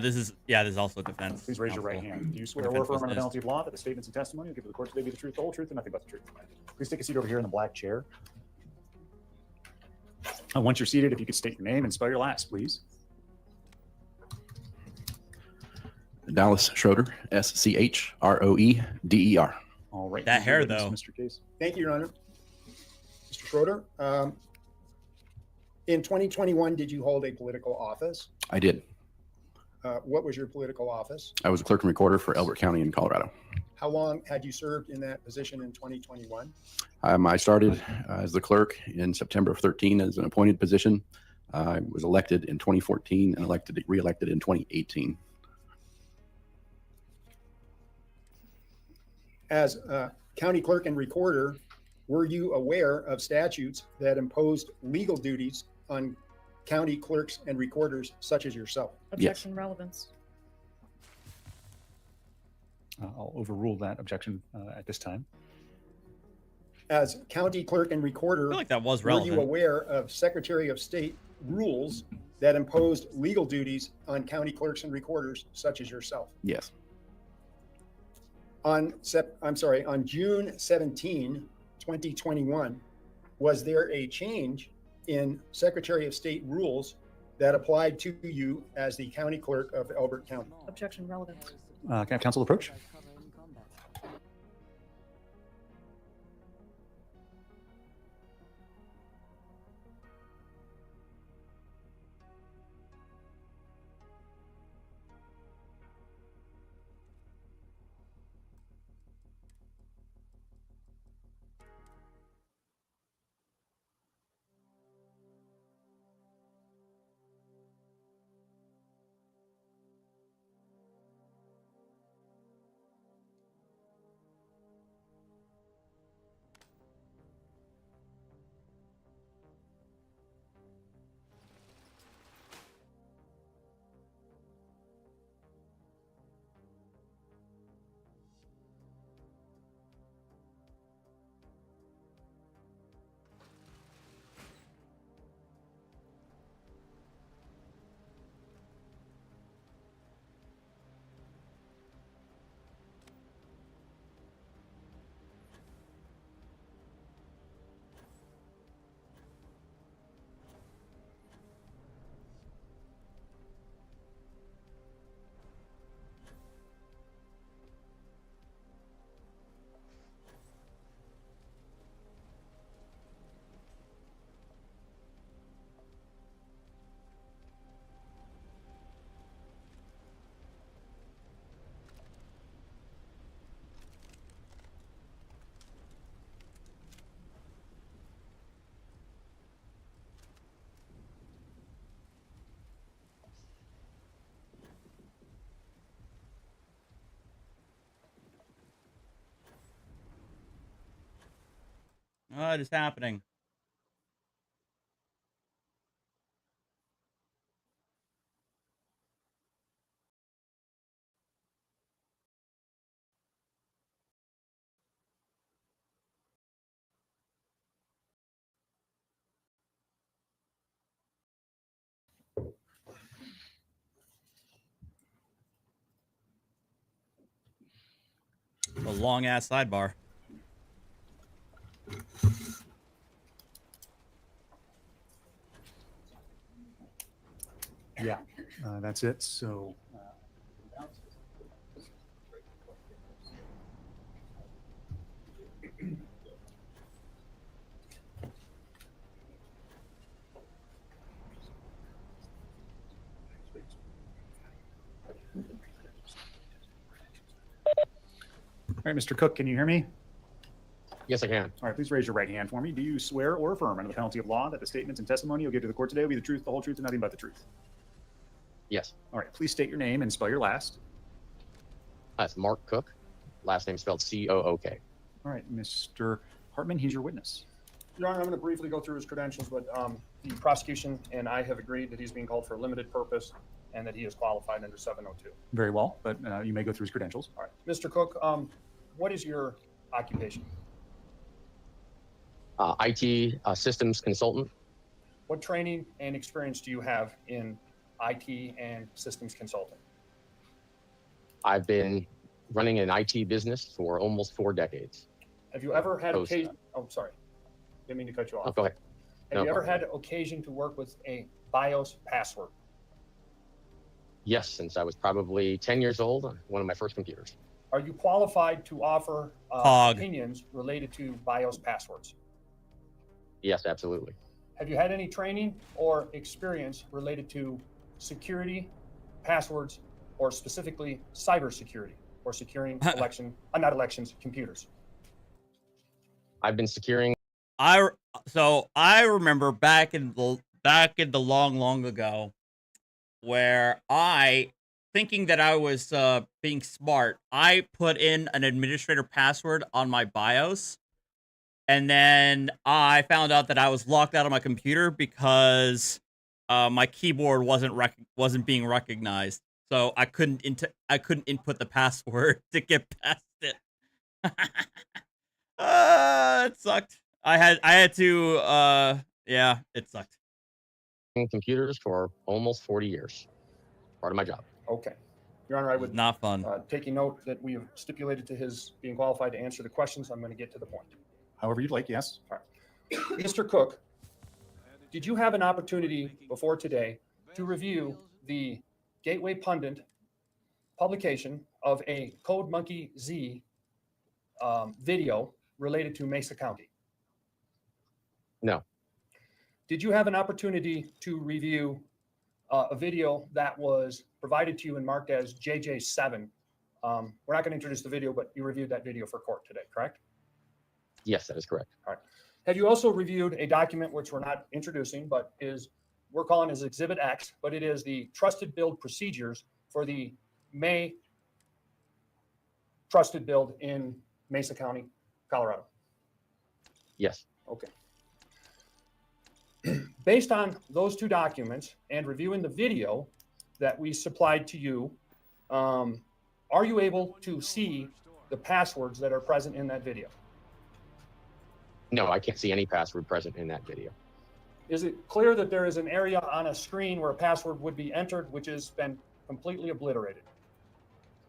This is also defense. Please raise your right counsel. hand. Do you swear For or defense affirm on the witness. penalty of law that the statements and testimony you give to the court today be the truth, the whole truth, and nothing but the truth? Please take a seat over here in the black chair. Once you're seated, if you could state your name and spell your last, please. Dallas Schroeder, Schroeder. All right. That hair, Witness, though. Mr. Case. Thank you, Your Honor. Mr. Schroeder, in 2021, did you hold a political office? I did. What was your political office? I was a clerk and recorder for Elbert County in Colorado. How long had you served in that position in 2021? I started as the clerk in September of 13 as an appointed position. I was elected in 2014 and re-elected in 2018. As county clerk and recorder, were you aware of statutes that imposed legal duties on county clerks and recorders such as yourself? Objection relevance. I'll overrule that objection at this time. As county clerk and recorder, I feel like that was were relevant. you aware of Secretary of State rules that imposed legal duties on county clerks and recorders such as yourself? Yes. On June 17, 2021, was there a change in Secretary of State rules that applied to you as the county clerk of Elbert County? Objection relevance. Can I have counsel approach? What is happening? A long ass sidebar. Yeah, that's it. So. All right, Mr. Cook, can you hear me? Yes, I can. All right, please raise your right hand for me. Do you swear or affirm under the penalty of law that the statements and testimony you'll give to the court today will be the truth, the whole truth, and nothing but the truth? Yes. All right, please state your name and spell your last. That's Mark Cook. Last name spelled C-O-O-K. All right, Mr. Hartman, he's your witness. Your Honor, I'm going to briefly go through his credentials, but the prosecution and I have agreed that he's being called for a limited purpose and that he is qualified under 702. Very well, but you may go through his credentials. All right. Mr. Cook, what is your occupation? IT systems consultant. What training and experience do you have in IT and systems consulting? I've been running an IT business for almost 4 decades. Have you ever had a case? Oh, sorry. Didn't mean to cut you off. Oh, go ahead. Have you ever had occasion to work with a BIOS password? Yes, since I was probably 10 years old on one of my first computers. Are you qualified to offer Pog. opinions related to BIOS passwords? Yes, absolutely. Have you had any training or experience related to security, passwords, or specifically cybersecurity or securing not elections, computers? I've been securing. I remember back in the long ago, where I, thinking that I was being smart, I put in an administrator password on my BIOS, and then I found out that I was locked out of my computer because my keyboard wasn't being recognized, so I couldn't input the password to get past it. It sucked. I had to yeah, it sucked. Computers for almost 40 years. Part of my job. Okay. Your Honor, I would not fun. Taking note that we have stipulated to his being qualified to answer the questions, I'm going to get to the point. However you'd like, yes. All right. Mr. Cook, did you have an opportunity before today to review the Gateway Pundit publication of a Code Monkey Z video related to Mesa County? No. Did you have an opportunity to review a video that was provided to you and marked as JJ7? We're not going to introduce the video, but you reviewed that video for court today, correct? Yes, that is correct. All right. Have you also reviewed a document which we're not introducing, but we're calling as Exhibit X, but it is the trusted build procedures for the May trusted build in Mesa County, Colorado? Yes. Okay. Based on those two documents and reviewing the video that we supplied to you, are you able to see the passwords that are present in that video? No, I can't see any password present in that video. Is it clear that there is an area on a screen where a password would be entered, which has been completely obliterated?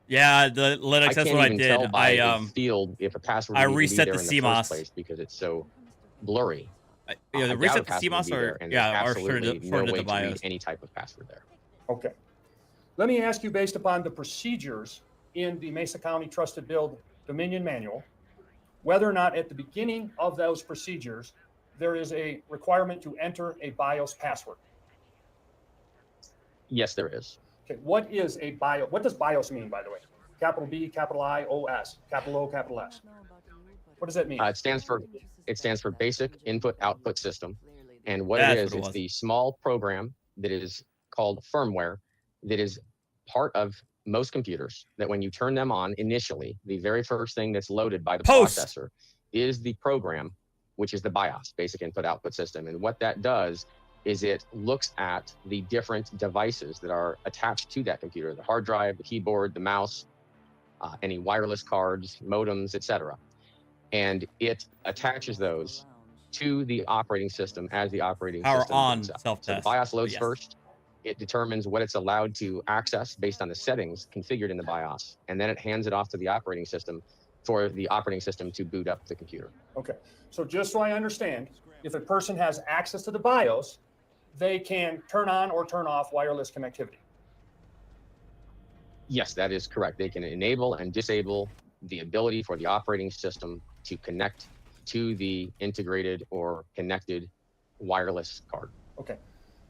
Yeah, the Linux. That's what I did. Tell by the field if a password. I would reset be the there in CMOS first place because it's so blurry. Yeah, I the reset doubt the a password CMOS would be there, or and yeah, there's or absolutely for no the way to read BIOS. any type of password there. Okay. Let me ask you, based upon the procedures in the Mesa County Trusted Build Dominion Manual, whether or not at the beginning of those procedures, there is a requirement to enter a BIOS password. Yes, there is. Okay, what is a BIOS? What does BIOS mean, by the way? Capital B, capital I, OS, capital O, capital S. What does that mean? It stands for Basic Input Output System, and what it is, it's the small program that is called firmware that is part of most computers. That when you turn them on initially, the very first thing that's loaded by the processor is the program, which is the BIOS, Basic Input Output System. And what that does is it looks at the different devices that are attached to that computer: the hard drive, the keyboard, the mouse, any wireless cards, modems, etc. And it attaches those to the operating system as the operating system on boots up. self-test. So the BIOS loads Yes. first. It determines what it's allowed to access based on the settings configured in the BIOS, and then it hands it off to the operating system for the operating system to boot up the computer. Okay, so just so I understand, if a person has access to the BIOS, they can turn on or turn off wireless connectivity. Yes, that is correct. They can enable and disable the ability for the operating system to connect to the integrated or connected wireless card. Okay.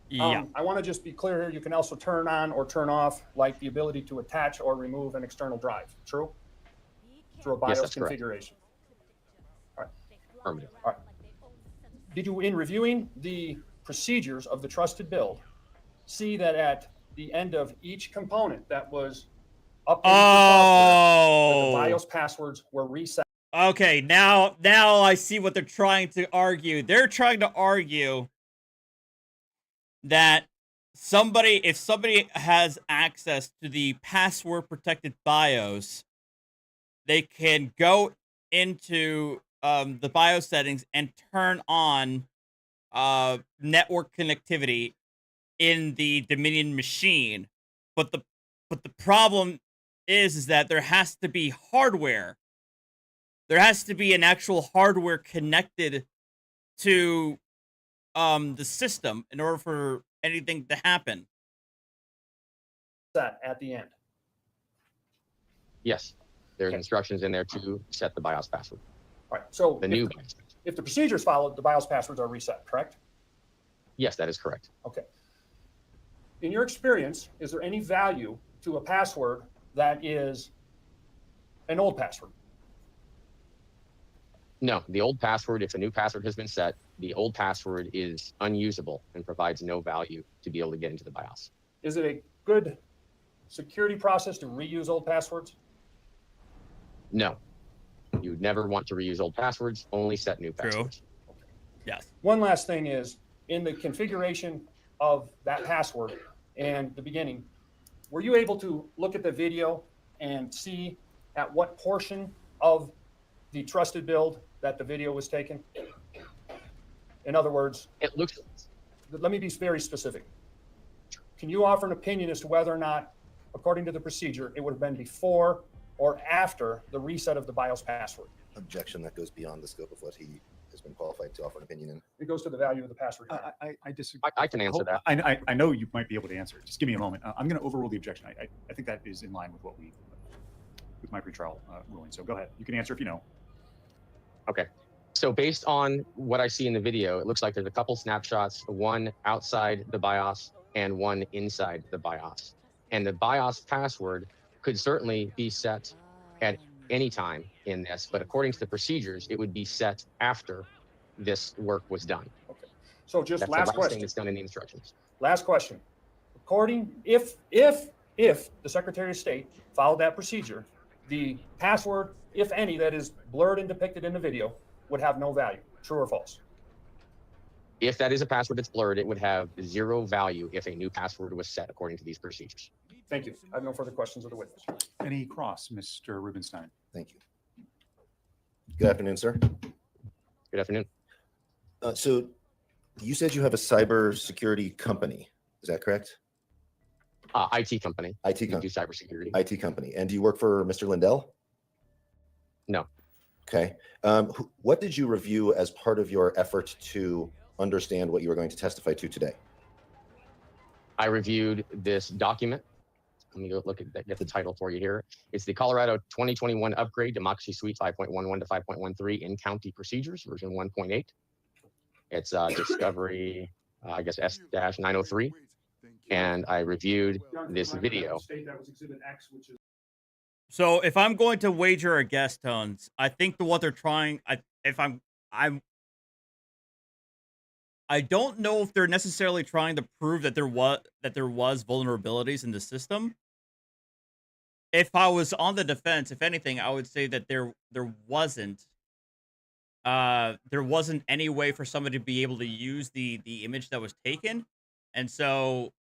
Yeah. I want to just be clear here. You can also turn on or turn off, like the ability to attach or remove an external drive. True? Through a BIOS that's correct. configuration. All right. Affirmative. All right. Did you, in reviewing the procedures of the trusted build, see that at the end of each component that was updated that the BIOS passwords were reset? Okay, now I see what they're trying to argue. They're trying to argue that if somebody has access to the password protected BIOS, they can go into the BIOS settings and turn on network connectivity in the Dominion machine. But the problem is that there has to be hardware. There has to be an actual hardware connected to the system in order for anything to happen. Set at the end. Yes, there's instructions in there to set the BIOS password. All right. So The new BIOS. if the procedures followed, the BIOS passwords are reset, correct? Yes, that is correct. Okay. In your experience, is there any value to a password that is an old password? No, the old password, if a new password has been set, the old password is unusable and provides no value to be able to get into the BIOS. Is it a good security process to reuse old passwords? No, you would never want to reuse old passwords, only set new passwords. Yes. One last thing is, in the configuration of that password and the beginning, were you able to look at the video and see at what portion of the trusted build that the video was taken? In other words, it looks. Let me be very specific. Can you offer an opinion as to whether or not, according to the procedure, it would have been before or after the reset of the BIOS password? Objection, that goes beyond the scope of what he has been qualified to offer an opinion in. It goes to the value of the password. I disagree. I can answer that. I know you might be able to answer it. Just give me a moment. I'm going to overrule the objection. I think that is in line with what with my pretrial ruling. So go ahead. You can answer if you know. Okay. So based on what I see in the video, it looks like there's a couple snapshots, one outside the BIOS and one inside the BIOS. And the BIOS password could certainly be set at any time in this, but according to the procedures, it would be set after this work was done. Okay. So just That's last the last question. thing that's done in the instructions. Last question. According, if the Secretary of State followed that procedure, the password, if any, that is blurred and depicted in the video would have no value. True or false? If that is a password that's blurred, it would have zero value if a new password was set according to these procedures. Thank you. I have no further questions of the witness. Any cross, Mr. Rubenstein? Thank you. Good afternoon, sir. Good afternoon. So you said you have a cybersecurity company. Is that correct? IT company. IT We company. do cybersecurity. IT company. And do you work for Mr. Lindell? No. Okay. What did you review as part of your effort to understand what you were going to testify to today? I reviewed this document. Let me go look at that, get the title for you here. It's the Colorado 2021 Upgrade Democracy Suite 5.11 to 5.13 in County Procedures, version 1.8. It's Discovery, I guess S-903. And I reviewed this video. So if I'm going to wager a guess, Tones, I think what they're trying, I don't know if they're necessarily trying to prove that there was vulnerabilities in the system. If I was on the defense, if anything, I would say that there wasn't any way for somebody to be able to use the image that was taken, and so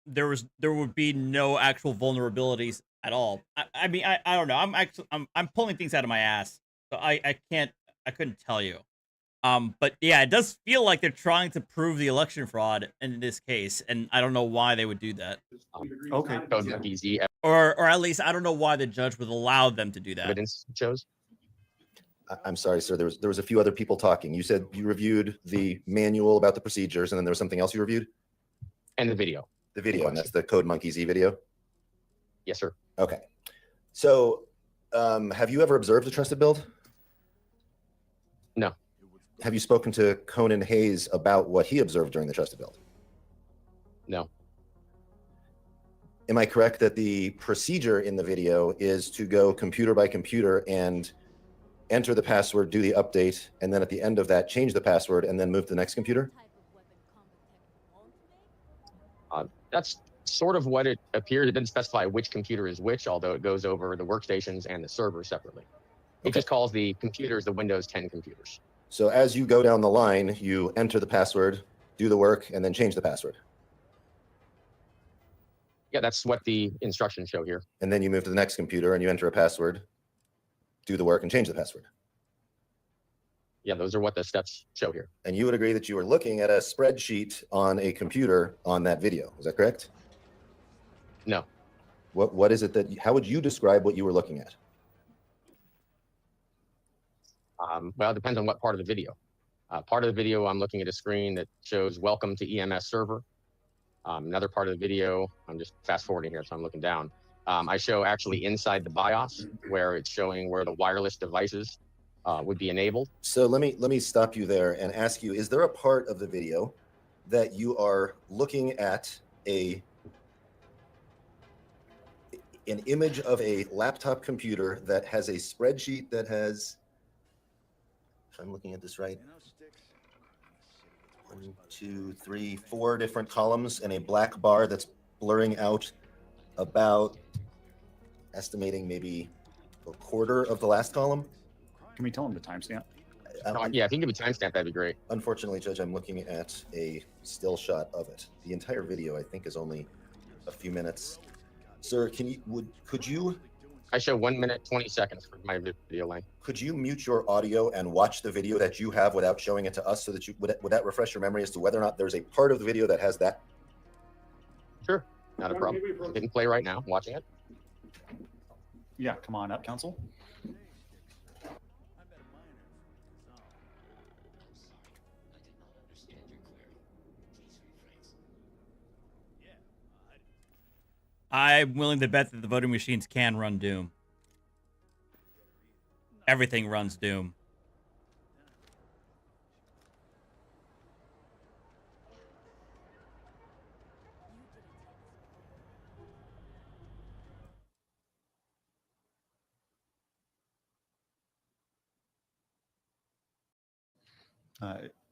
there would be no actual vulnerabilities at all. I mean, I don't know. I'm pulling things out of my ass, so I couldn't tell you. But yeah, it does feel like they're trying to prove the election fraud in this case, and I don't know why they would do that. Okay. Easy. Or at least I don't know why the judge would allow them to do that. Evidence shows. I'm sorry, sir. There was a few other people talking. You said you reviewed the manual about the procedures, and then there was something else you reviewed? And the video. The video, and that's the Code Monkey Z video? Yes, sir. Okay. So have you ever observed a trusted build? No. Have you spoken to Conan Hayes about what he observed during the trusted build? No. Am I correct that the procedure in the video is to go computer by computer and enter the password, do the update, and then at the end of that, change the password and then move to the next computer? That's sort of what it appears. It didn't specify which computer is which, although it goes over the workstations and the server separately. It just calls the computers the Windows 10 computers. So as you go down the line, you enter the password, do the work, and then change the password. Yeah, that's what the instructions show here. And then you move to the next computer and you enter a password, do the work, and change the password. Yeah, those are what the steps show here. And you would agree that you were looking at a spreadsheet on a computer on that video. Is that correct? No. What is it that, how would you describe what you were looking at? Well, it depends on what part of the video. Part of the video, I'm looking at a screen that shows welcome to EMS server. Another part of the video, I'm just fast forwarding here, so I'm looking down. I show actually inside the BIOS where it's showing where the wireless devices would be enabled. So let me stop you there and ask you, is there a part of the video that you are looking at an image of a laptop computer that has a spreadsheet that has, if I'm looking at this right, 1, 2, 3, 4 different columns and a black bar that's blurring out about, estimating maybe a quarter of the last column? Can we tell him the timestamp? Yeah, if you can give me timestamp, that'd be great. Unfortunately, Judge, I'm looking at a still shot of it. The entire video, I think, is only a few minutes. Sir, could you? I show 1 minute, 20 seconds for my video length. Could you mute your audio and watch the video that you have without showing it to us, so that you would that refresh your memory as to whether or not there's a part of the video that has that? Sure, not a problem. Hitting play right now, watching it. Yeah, come on up, counsel. I'm willing to bet that the voting machines can run Doom. Everything runs Doom.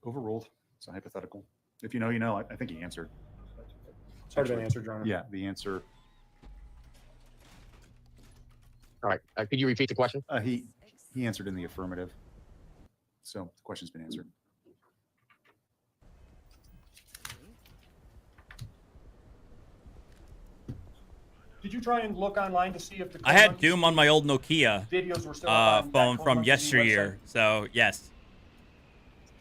Overruled. It's a hypothetical. If you know, you know. I think he answered. It's already been answered, Your Honor. Yeah, the answer. All right. Could you repeat the question? He answered in the affirmative. So the question's been answered. Did you try and look online to see if the I had Doom on my old Nokia videos were still up on phone that from Code Monkey yesteryear. So yes.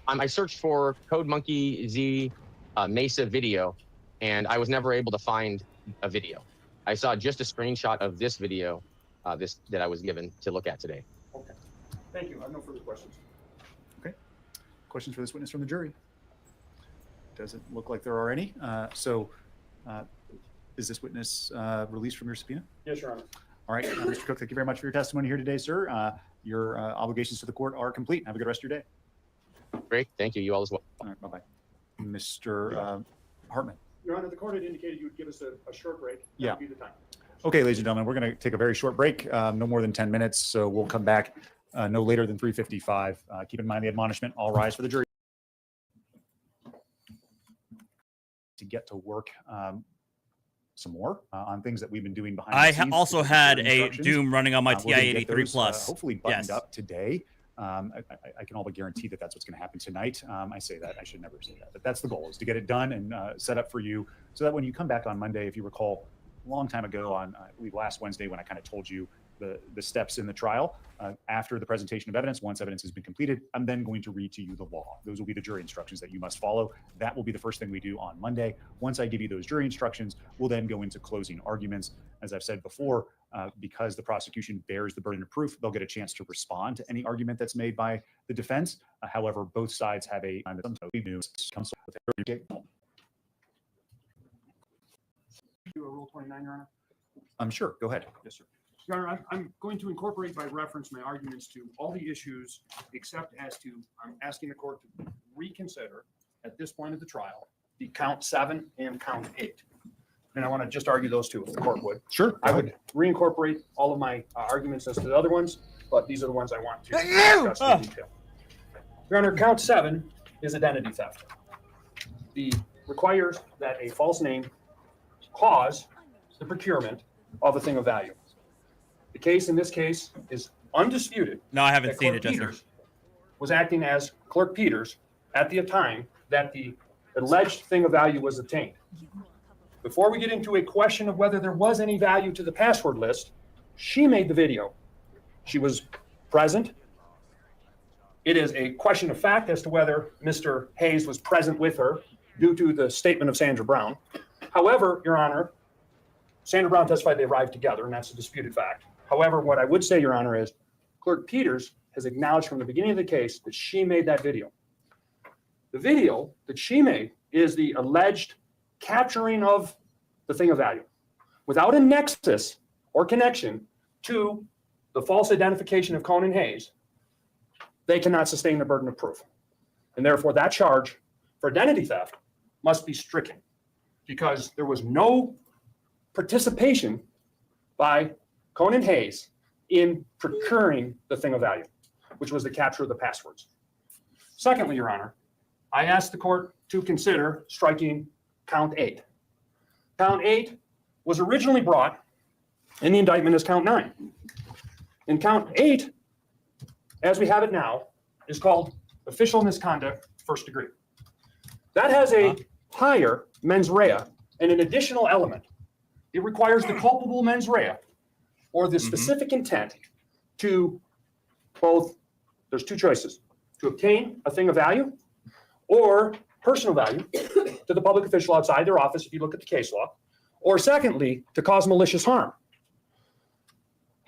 I searched for Code Monkey Z Mesa video, and I was never able to find a video. I saw just a screenshot of this video, that I was given to look at today. Okay. Thank you. I have no further questions. Okay. Questions for this witness from the jury? Doesn't look like there are any. Is this witness released from your subpoena? Yes, Your Honor. All right, Mr. Cook, thank you very much for your testimony here today, sir. Your obligations to the court are complete. Have a good rest of your day. Great. Thank you. You all as well. All right, bye-bye. Mr. Hartman. Your Honor, the court had indicated you would give us a short break. That Yeah. would be the time. Okay, ladies and gentlemen, we're going to take a very short break, no more than 10 minutes. So we'll come back no later than 3:55. Keep in mind the admonishment. All rise for the jury. To get to work some more on things that we've been doing behind the scenes. Also had a Doom running on my TI-83 Plus. Hopefully buttoned up today. I can all but guarantee that that's what's going to happen tonight. I say that. I should never say that. But that's the goal, is to get it done and set up for you so that when you come back on Monday, if you recall, a long time ago on, I believe last Wednesday, when I kind of told you the steps in the trial, after the presentation of evidence, once evidence has been completed, I'm then going to read to you the law. Those will be the jury instructions that you must follow. That will be the first thing we do on Monday. Once I give you those jury instructions, we'll then go into closing arguments. As I've said before, because the prosecution bears the burden of proof, they'll get a chance to respond to any argument that's made by the defense. However, both sides have a Rule 29, Your Honor. I'm sure. Go ahead. Yes, sir. Your Honor, I'm going to incorporate by reference my arguments to all the issues, except as to, I'm asking the court to reconsider at this point of the trial, the count 7 and count 8. And I want to just argue those two, if the court would. Sure. I would reincorporate all of my arguments as to the other ones, but these are the ones I want to discuss in detail. Your Honor, count 7 is identity theft. The requires that a false name cause the procurement of a thing of value. The case in this case is undisputed. No, I haven't seen it, Jester. Was acting as Clerk Peters at the time that the alleged thing of value was obtained. Before we get into a question of whether there was any value to the password list, she made the video. She was present. It is a question of fact as to whether Mr. Hayes was present with her due to the statement of Sandra Brown. However, Your Honor, Sandra Brown testified they arrived together, and that's a disputed fact. However, what I would say, Your Honor, is Clerk Peters has acknowledged from the beginning of the case that she made that video. The video that she made is the alleged capturing of the thing of value without a nexus or connection to the false identification of Conan Hayes. They cannot sustain the burden of proof. And therefore, that charge for identity theft must be stricken because there was no participation by Conan Hayes in procuring the thing of value, which was the capture of the passwords. Secondly, Your Honor, I asked the court to consider striking count 8. Count 8 was originally brought in the indictment as count 9. And count 8, as we have it now, is called official misconduct first degree. That has a higher mens rea and an additional element. It requires the culpable mens rea or the specific intent to both, there's two choices, to obtain a thing of value or personal value to the public official outside their office, if you look at the case law, or secondly, to cause malicious harm.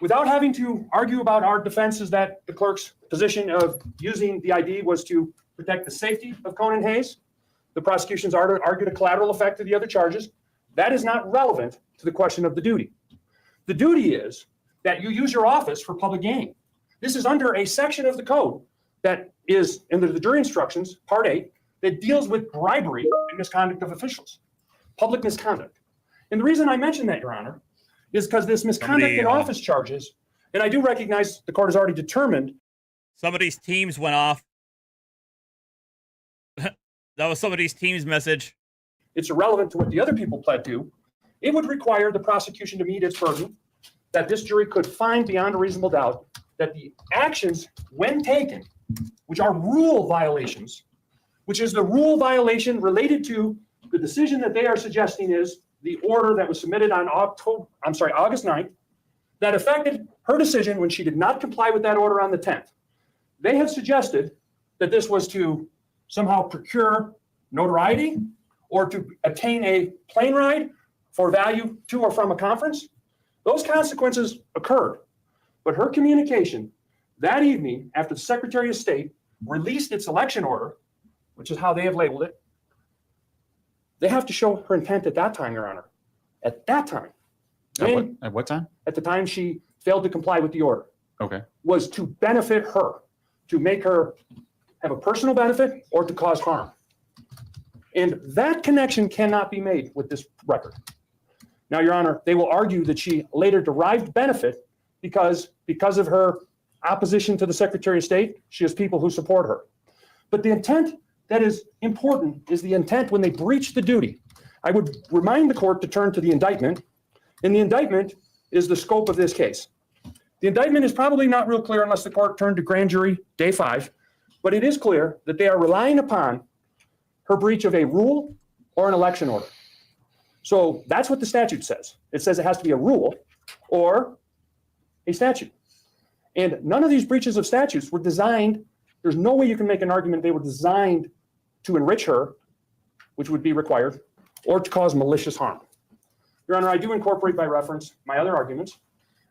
Without having to argue about our defense is that the clerk's position of using the ID was to protect the safety of Conan Hayes. The prosecution's argued a collateral effect of the other charges. That is not relevant to the question of the duty. The duty is that you use your office for public gain. This is under a section of the code that is in the jury instructions, part 8, that deals with bribery and misconduct of officials, public misconduct. And the reason I mention that, Your Honor, is because this misconduct in office charges, and I do recognize the court has already determined. Somebody's Teams went off. That was somebody's Teams message. It's irrelevant to what the other people pled to. It would require the prosecution to meet its burden that this jury could find beyond a reasonable doubt that the actions, when taken, which are rule violations, which is the rule violation related to the decision that they are suggesting is the order that was submitted on August 9th, that affected her decision when she did not comply with that order on the 10th. They have suggested that this was to somehow procure notoriety or to obtain a plane ride for value to or from a conference. Those consequences occurred, but her communication that evening after the Secretary of State released its election order, which is how they have labeled it, they have to show her intent at that time, Your Honor. At that time. At what time? At the time she failed to comply with the order. Okay. Was to benefit her, to make her have a personal benefit or to cause harm. And that connection cannot be made with this record. Now, Your Honor, they will argue that she later derived benefit because of her opposition to the Secretary of State, she has people who support her. But the intent that is important is the intent when they breach the duty. I would remind the court to turn to the indictment, and the indictment is the scope of this case. The indictment is probably not real clear unless the court turned to grand jury day 5, but it is clear that they are relying upon her breach of a rule or an election order. So that's what the statute says. It says it has to be a rule or a statute. And none of these breaches of statutes were designed, there's no way you can make an argument they were designed to enrich her, which would be required, or to cause malicious harm. Your Honor, I do incorporate by reference my other arguments,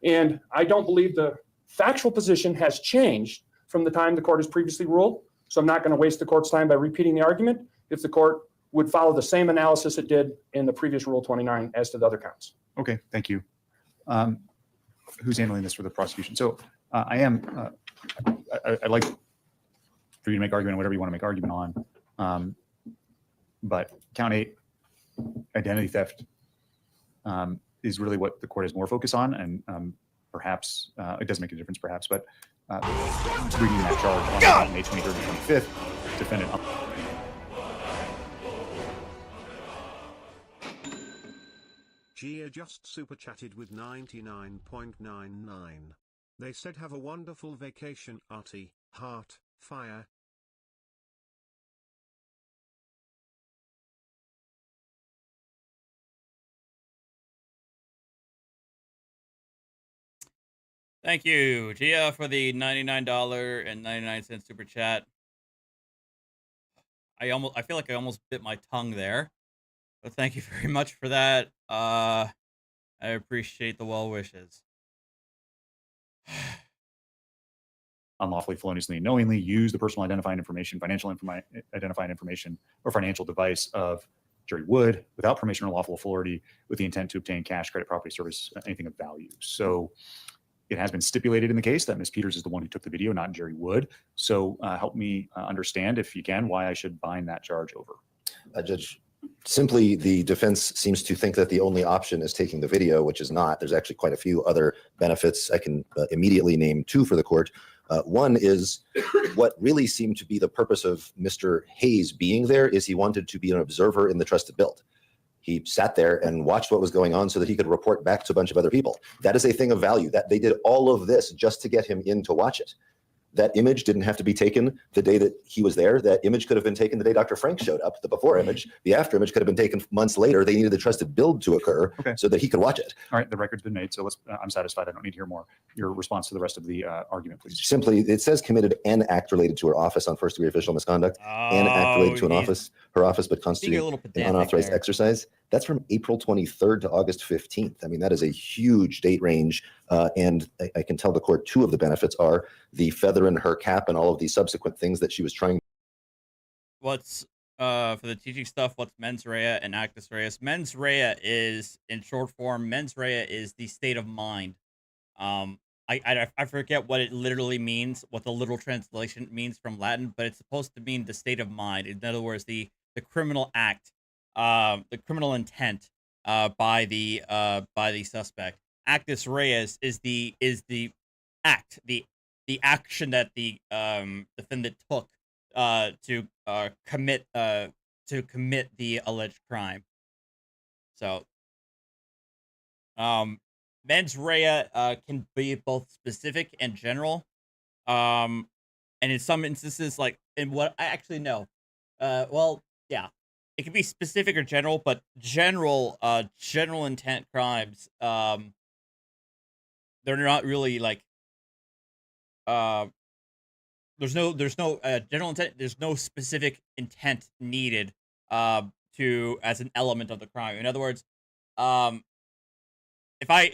and I don't believe the factual position has changed from the time the court has previously ruled, so I'm not going to waste the court's time by repeating the argument if the court would follow the same analysis it did in the previous Rule 29 as to the other counts. Okay, thank you. Who's handling this for the prosecution? So I'd like for you to make argument on whatever you want to make argument on. But count 8, identity theft, is really what the court has more focus on, and perhaps it does make a difference, perhaps, but reading that charge on May 23rd and 25th, defendant. Gia just super chatted with 99.99. They said have a wonderful vacation, Artie, heart, fire. Thank you, Gia, for the $99.99 super chat. I feel like I almost bit my tongue there, but thank you very much for that. I appreciate the well wishes. unlawfully, feloniously, and knowingly use the personal identifying information, financial identifying information, or financial device of Jerry Wood without permission or lawful authority with the intent to obtain cash, credit, property, service, anything of value. So it has been stipulated in the case that Ms. Peters is the one who took the video, not Jerry Wood. So help me understand, if you can, why I should bind that charge over. Judge, simply the defense seems to think that the only option is taking the video, which is not. There's actually quite a few other benefits. I can immediately name two for the court. One is what really seemed to be the purpose of Mr. Hayes being there is he wanted to be an observer in the trusted build. He sat there and watched what was going on so that he could report back to a bunch of other people. That is a thing of value. That they did all of this just to get him in to watch it. That image didn't have to be taken the day that he was there. That image could have been taken the day Dr. Frank showed up, the before image. The after image could have been taken months later. They needed the trusted build to occur so that he could watch it. All right, the record's been made, so let's. I'm satisfied. I don't need to hear more. Your response to the rest of the argument, please. Simply, it says committed an act related to her office on first-degree official misconduct, an act related to her office, but constituting an unauthorized exercise. That's from April 23rd to August 15th. I mean, that is a huge date range. And I can tell the court two of the benefits are the feather in her cap and all of the subsequent things that she was trying. What's for the teaching stuff, what's mens rea and actus reus? Mens rea is, in short form, mens rea is the state of mind. I forget what it literally means, what the literal translation means from Latin, but it's supposed to mean the state of mind. In other words, the criminal act, the criminal intent by the suspect. Actus reus is the act, the action that the defendant took to commit the alleged crime. So mens rea can be both specific and general, and in some instances, like in what I actually know, well, yeah, it can be specific or general, but general intent crimes, they're not really like, there's no general intent. There's no specific intent needed to as an element of the crime. In other words, if I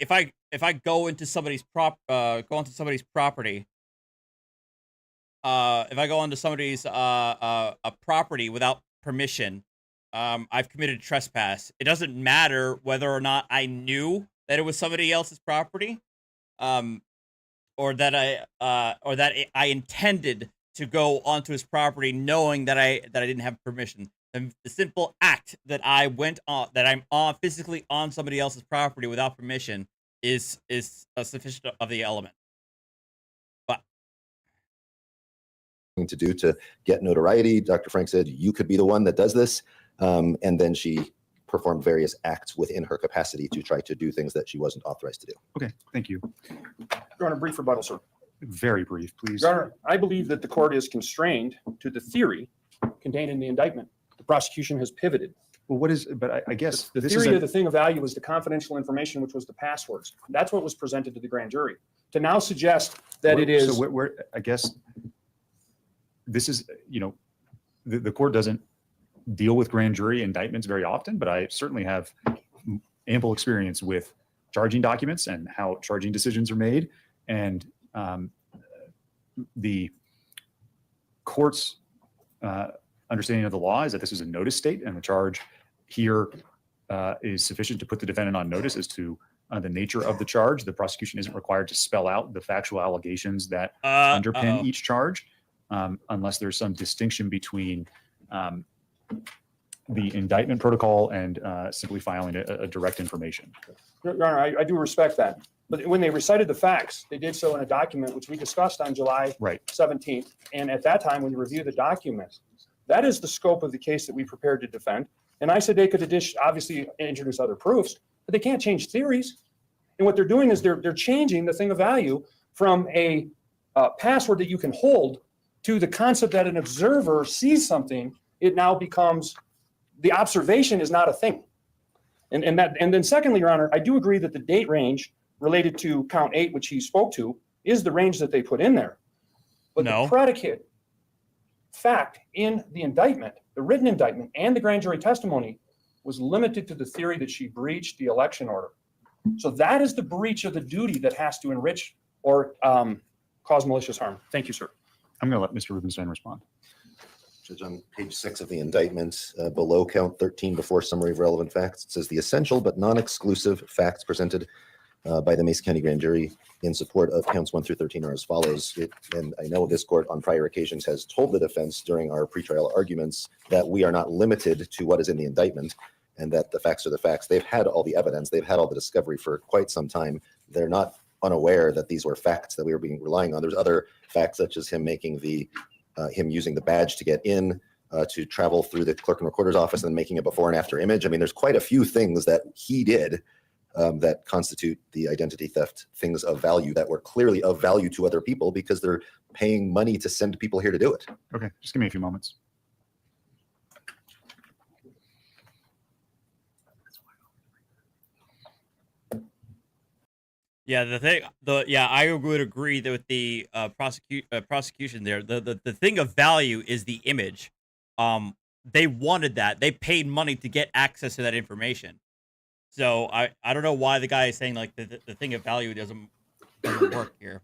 go into somebody's property, if I go onto somebody's property without permission, I've committed trespass. It doesn't matter whether or not I knew that it was somebody else's property, or that I intended to go onto his property knowing that I didn't have permission. The simple act that I went on, that I'm on physically on somebody else's property without permission is sufficient of the element. But To do to get notoriety, Dr. Frank said you could be the one that does this, and then she performed various acts within her capacity to try to do things that she wasn't authorized to do. Okay, thank you. Your Honor, brief rebuttal, sir. Very brief, please. Your Honor, I believe that the court is constrained to the theory contained in the indictment. The prosecution has pivoted. Well, what is, but I guess the theory of the thing of value was the confidential information, which was the passwords. That's what was presented to the grand jury. To now suggest that it is. So I guess this is, the court doesn't deal with grand jury indictments very often, but I certainly have ample experience with charging documents and how charging decisions are made. And the court's understanding of the law is that this is a notice state, and the charge here is sufficient to put the defendant on notice as to the nature of the charge. The prosecution isn't required to spell out the factual allegations that underpin each charge, unless there's some distinction between the indictment protocol and simply filing a direct information. Your Honor, I do respect that. But when they recited the facts, they did so in a document which we discussed on July 17th. And at that time, when you review the document, that is the scope of the case that we prepared to defend. And I said they could obviously introduce other proofs, but they can't change theories. And what they're doing is they're changing the thing of value from a password that you can hold to the concept that an observer sees something. It now becomes the observation is not a thing. And then secondly, Your Honor, I do agree that the date range related to count 8, which he spoke to, is the range that they put in there. But the predicate fact in the indictment, the written indictment and the grand jury testimony was limited to the theory that she breached the election order. So that is the breach of the duty that has to enrich or cause malicious harm. Thank you, sir. I'm going to let Mr. Rubenstein respond. Judge, on page 6 of the indictment, below count 13 before summary of relevant facts, it says the essential but non-exclusive facts presented by the Mason County Grand Jury in support of counts 1 through 13 are as follows. And I know this court on prior occasions has told the defense during our pretrial arguments that we are not limited to what is in the indictment and that the facts are the facts. They've had all the evidence. They've had all the discovery for quite some time. They're not unaware that these were facts that we were relying on. There's other facts such as him making him using the badge to get in, to travel through the clerk and recorder's office and then making a before and after image. I mean, there's quite a few things that he did that constitute the identity theft, things of value that were clearly of value to other people because they're paying money to send people here to do it. Okay, just give me a few moments. Yeah, I would agree that with the prosecution there, the thing of value is the image. They wanted that. They paid money to get access to that information. So I don't know why the guy is saying like the thing of value doesn't work here.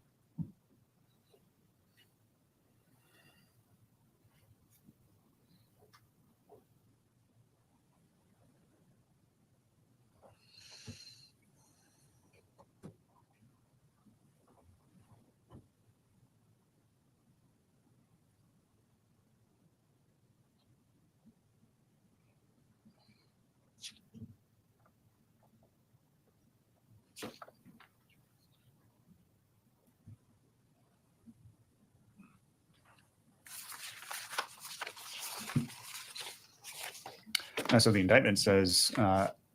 So the indictment says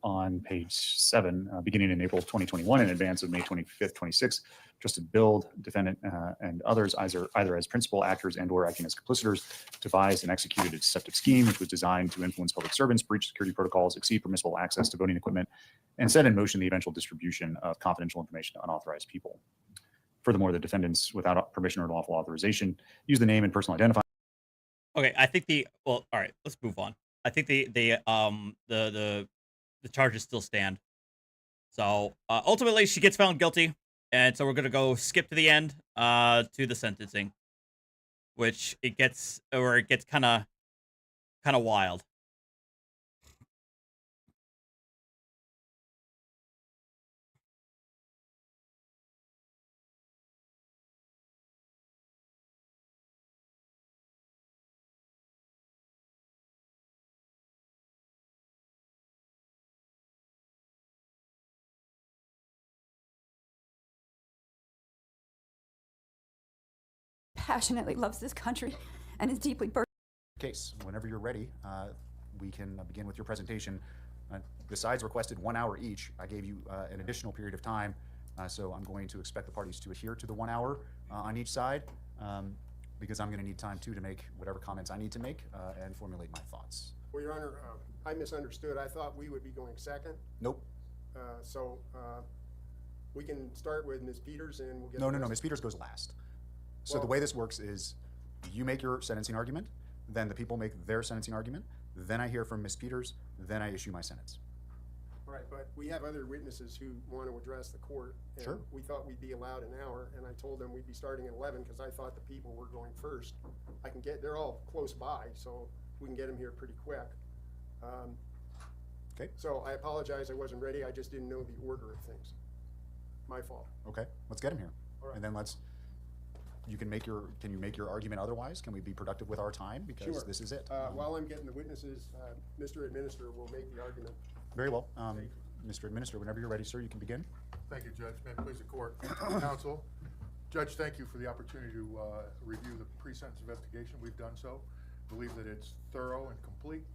on page 7, beginning in April 2021, in advance of May 25th, 26th, Trusted Build, defendant, and others, either as principal actors and/or acting as complicitors, devised and executed a deceptive scheme which was designed to influence public servants, breach security protocols, exceed permissible access to voting equipment, and set in motion the eventual distribution of confidential information to unauthorized people. Furthermore, the defendants, without permission or lawful authorization, use the name and personal identifier. Okay, I think all right, let's move on. I think the charges still stand. So ultimately, she gets found guilty, and so we're gonna go skip to the end, to the sentencing, which it gets kind of wild. Passionately loves this country and is deeply burdened. Case, whenever you're ready, we can begin with your presentation. The sides requested 1 hour each. I gave you an additional period of time, so I'm going to expect the parties to adhere to the 1 hour on each side, because I'm going to need time too to make whatever comments I need to make and formulate my thoughts. Well, Your Honor, I misunderstood. I thought we would be going second. Nope. So we can start with Ms. Peters and we'll get. No. Ms. Peters goes last. So the way this works is you make your sentencing argument, then the people make their sentencing argument, then I hear from Ms. Peters, then I issue my sentence. All right, but we have other witnesses who want to address the court. And Sure. we thought we'd be allowed an hour, and I told them we'd be starting at 11 because I thought the people were going first. They're all close by, so we can get them here pretty quick. Okay. So I apologize, I wasn't ready. I just didn't know the order of things. My fault. Okay, let's get him here. All right. And then can you make your argument otherwise? Can we be productive with our time? Because Sure. this is it. While I'm getting the witnesses, Mr. Administrator will make the argument. Very well. Mr. Administrator, whenever you're ready, sir, you can begin. Thank you, Judge. May it please the court, counsel. Judge, thank you for the opportunity to review the pre-sentence investigation. We've done so. Believe that it's thorough and complete.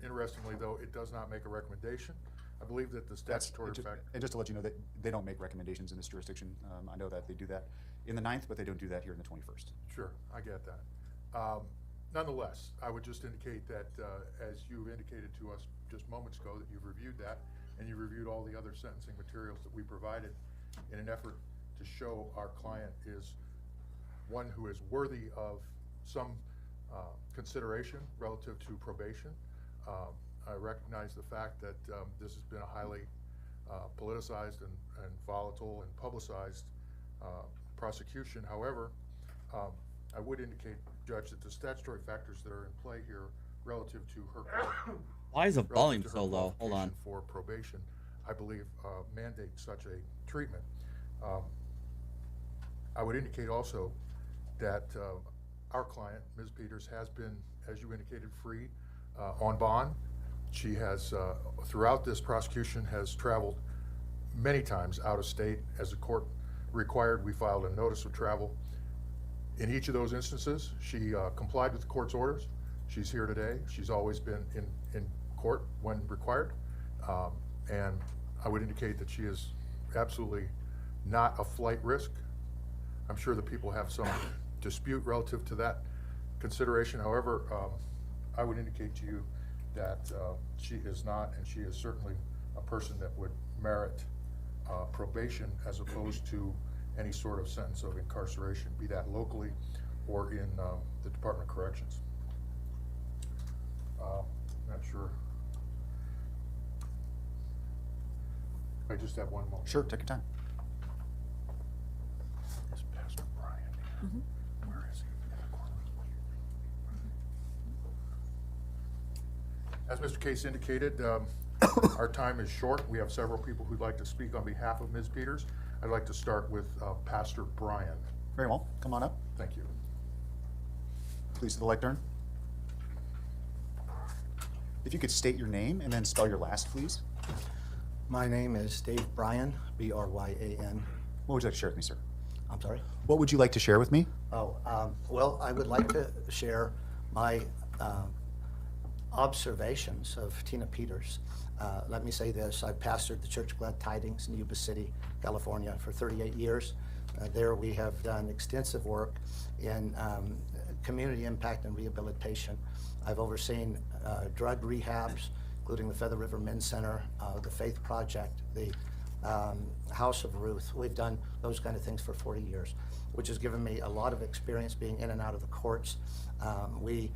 Interestingly, though, it does not make a recommendation. I believe that the statutory fact. And just to let you know that they don't make recommendations in this jurisdiction. I know that they do that in the 9th, but they don't do that here in the 21st. Sure, I get that. Nonetheless, I would just indicate that as you've indicated to us just moments ago that you've reviewed that and you reviewed all the other sentencing materials that we provided in an effort to show our client is one who is worthy of some consideration relative to probation. I recognize the fact that this has been a highly politicized and volatile and publicized prosecution. However, I would indicate, Judge, that the statutory factors that are in play here relative to her Why is the relative volume to her so low? Hold on. qualification for probation, I believe, mandate such a treatment. I would indicate also that our client, Ms. Peters, has been, as you indicated, free on bond. She has, throughout this prosecution, has traveled many times out of state. As the court required, we filed a notice of travel. In each of those instances, she complied with the court's orders. She's here today. She's always been in court when required. And I would indicate that she is absolutely not a flight risk. I'm sure that people have some dispute relative to that consideration. However, I would indicate to you that she is not, and she is certainly a person that would merit probation as opposed to any sort of sentence of incarceration, be that locally or in the Department of Corrections. Not sure. I just have one moment. Sure, take your time. Is Pastor Brian? Where is he? In the corner. As Mr. Case indicated, our time is short. We have several people who'd like to speak on behalf of Ms. Peters. I'd like to start with Pastor Brian. Very well. Come on up. Thank you. Please to the lectern. If you could state your name and then spell your last, please. My name is Dave Bryan, B-R-Y-A-N. What would you like to share with me, sir? I'm sorry? What would you like to share with me? Well, I would like to share my observations of Tina Peters. Let me say this. I've pastored the Church of Glad Tidings in Yuba City, California for 38 years. There we have done extensive work in community impact and rehabilitation. I've overseen drug rehabs, including the Feather River Men's Center, the Faith Project, the House of Ruth. We've done those kind of things for 40 years, which has given me a lot of experience being in and out of the courts. We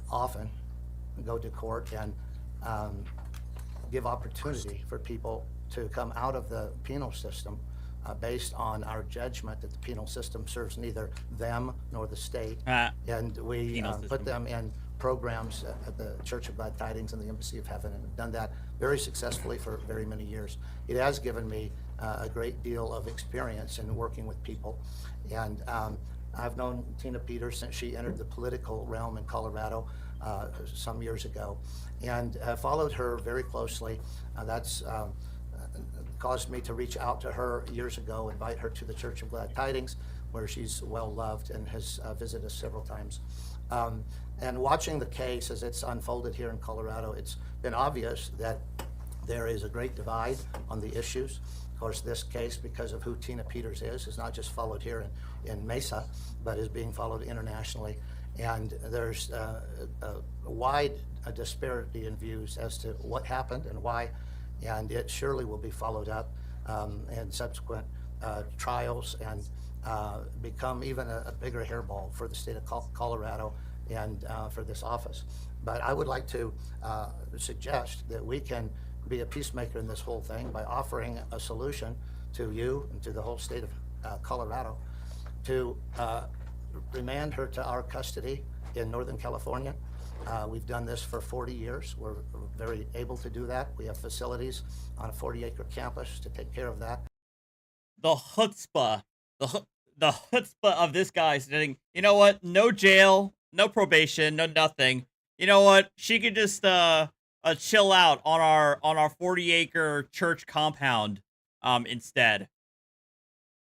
often go to court and give opportunity for people to come out of the penal system based on our judgment that the penal system serves neither them nor the state. And we put them in programs at the Church of Glad Tidings and the Embassy of Heaven, and have done that very successfully for very many years. It has given me a great deal of experience in working with people. And I've known Tina Peters since she entered the political realm in Colorado some years ago, and followed her very closely. That's caused me to reach out to her years ago, invite her to the Church of Glad Tidings, where she's well loved and has visited us several times. And watching the case as it's unfolded here in Colorado, it's been obvious that there is a great divide on the issues. Of course, this case, because of who Tina Peters is not just followed here in Mesa, but is being followed internationally. And there's a wide disparity in views as to what happened and why, and it surely will be followed up in subsequent trials and become even a bigger hairball for the state of Colorado and for this office. But I would like to suggest that we can be a peacemaker in this whole thing by offering a solution to you and to the whole state of Colorado to remand her to our custody in Northern California. We've done this for 40 years. We're very able to do that. We have facilities on a 40-acre campus to take care of that. The chutzpah, the chutzpah of this guy saying, you know what, no jail, no probation, no nothing. You know what, she could just chill out on our 40-acre church compound instead.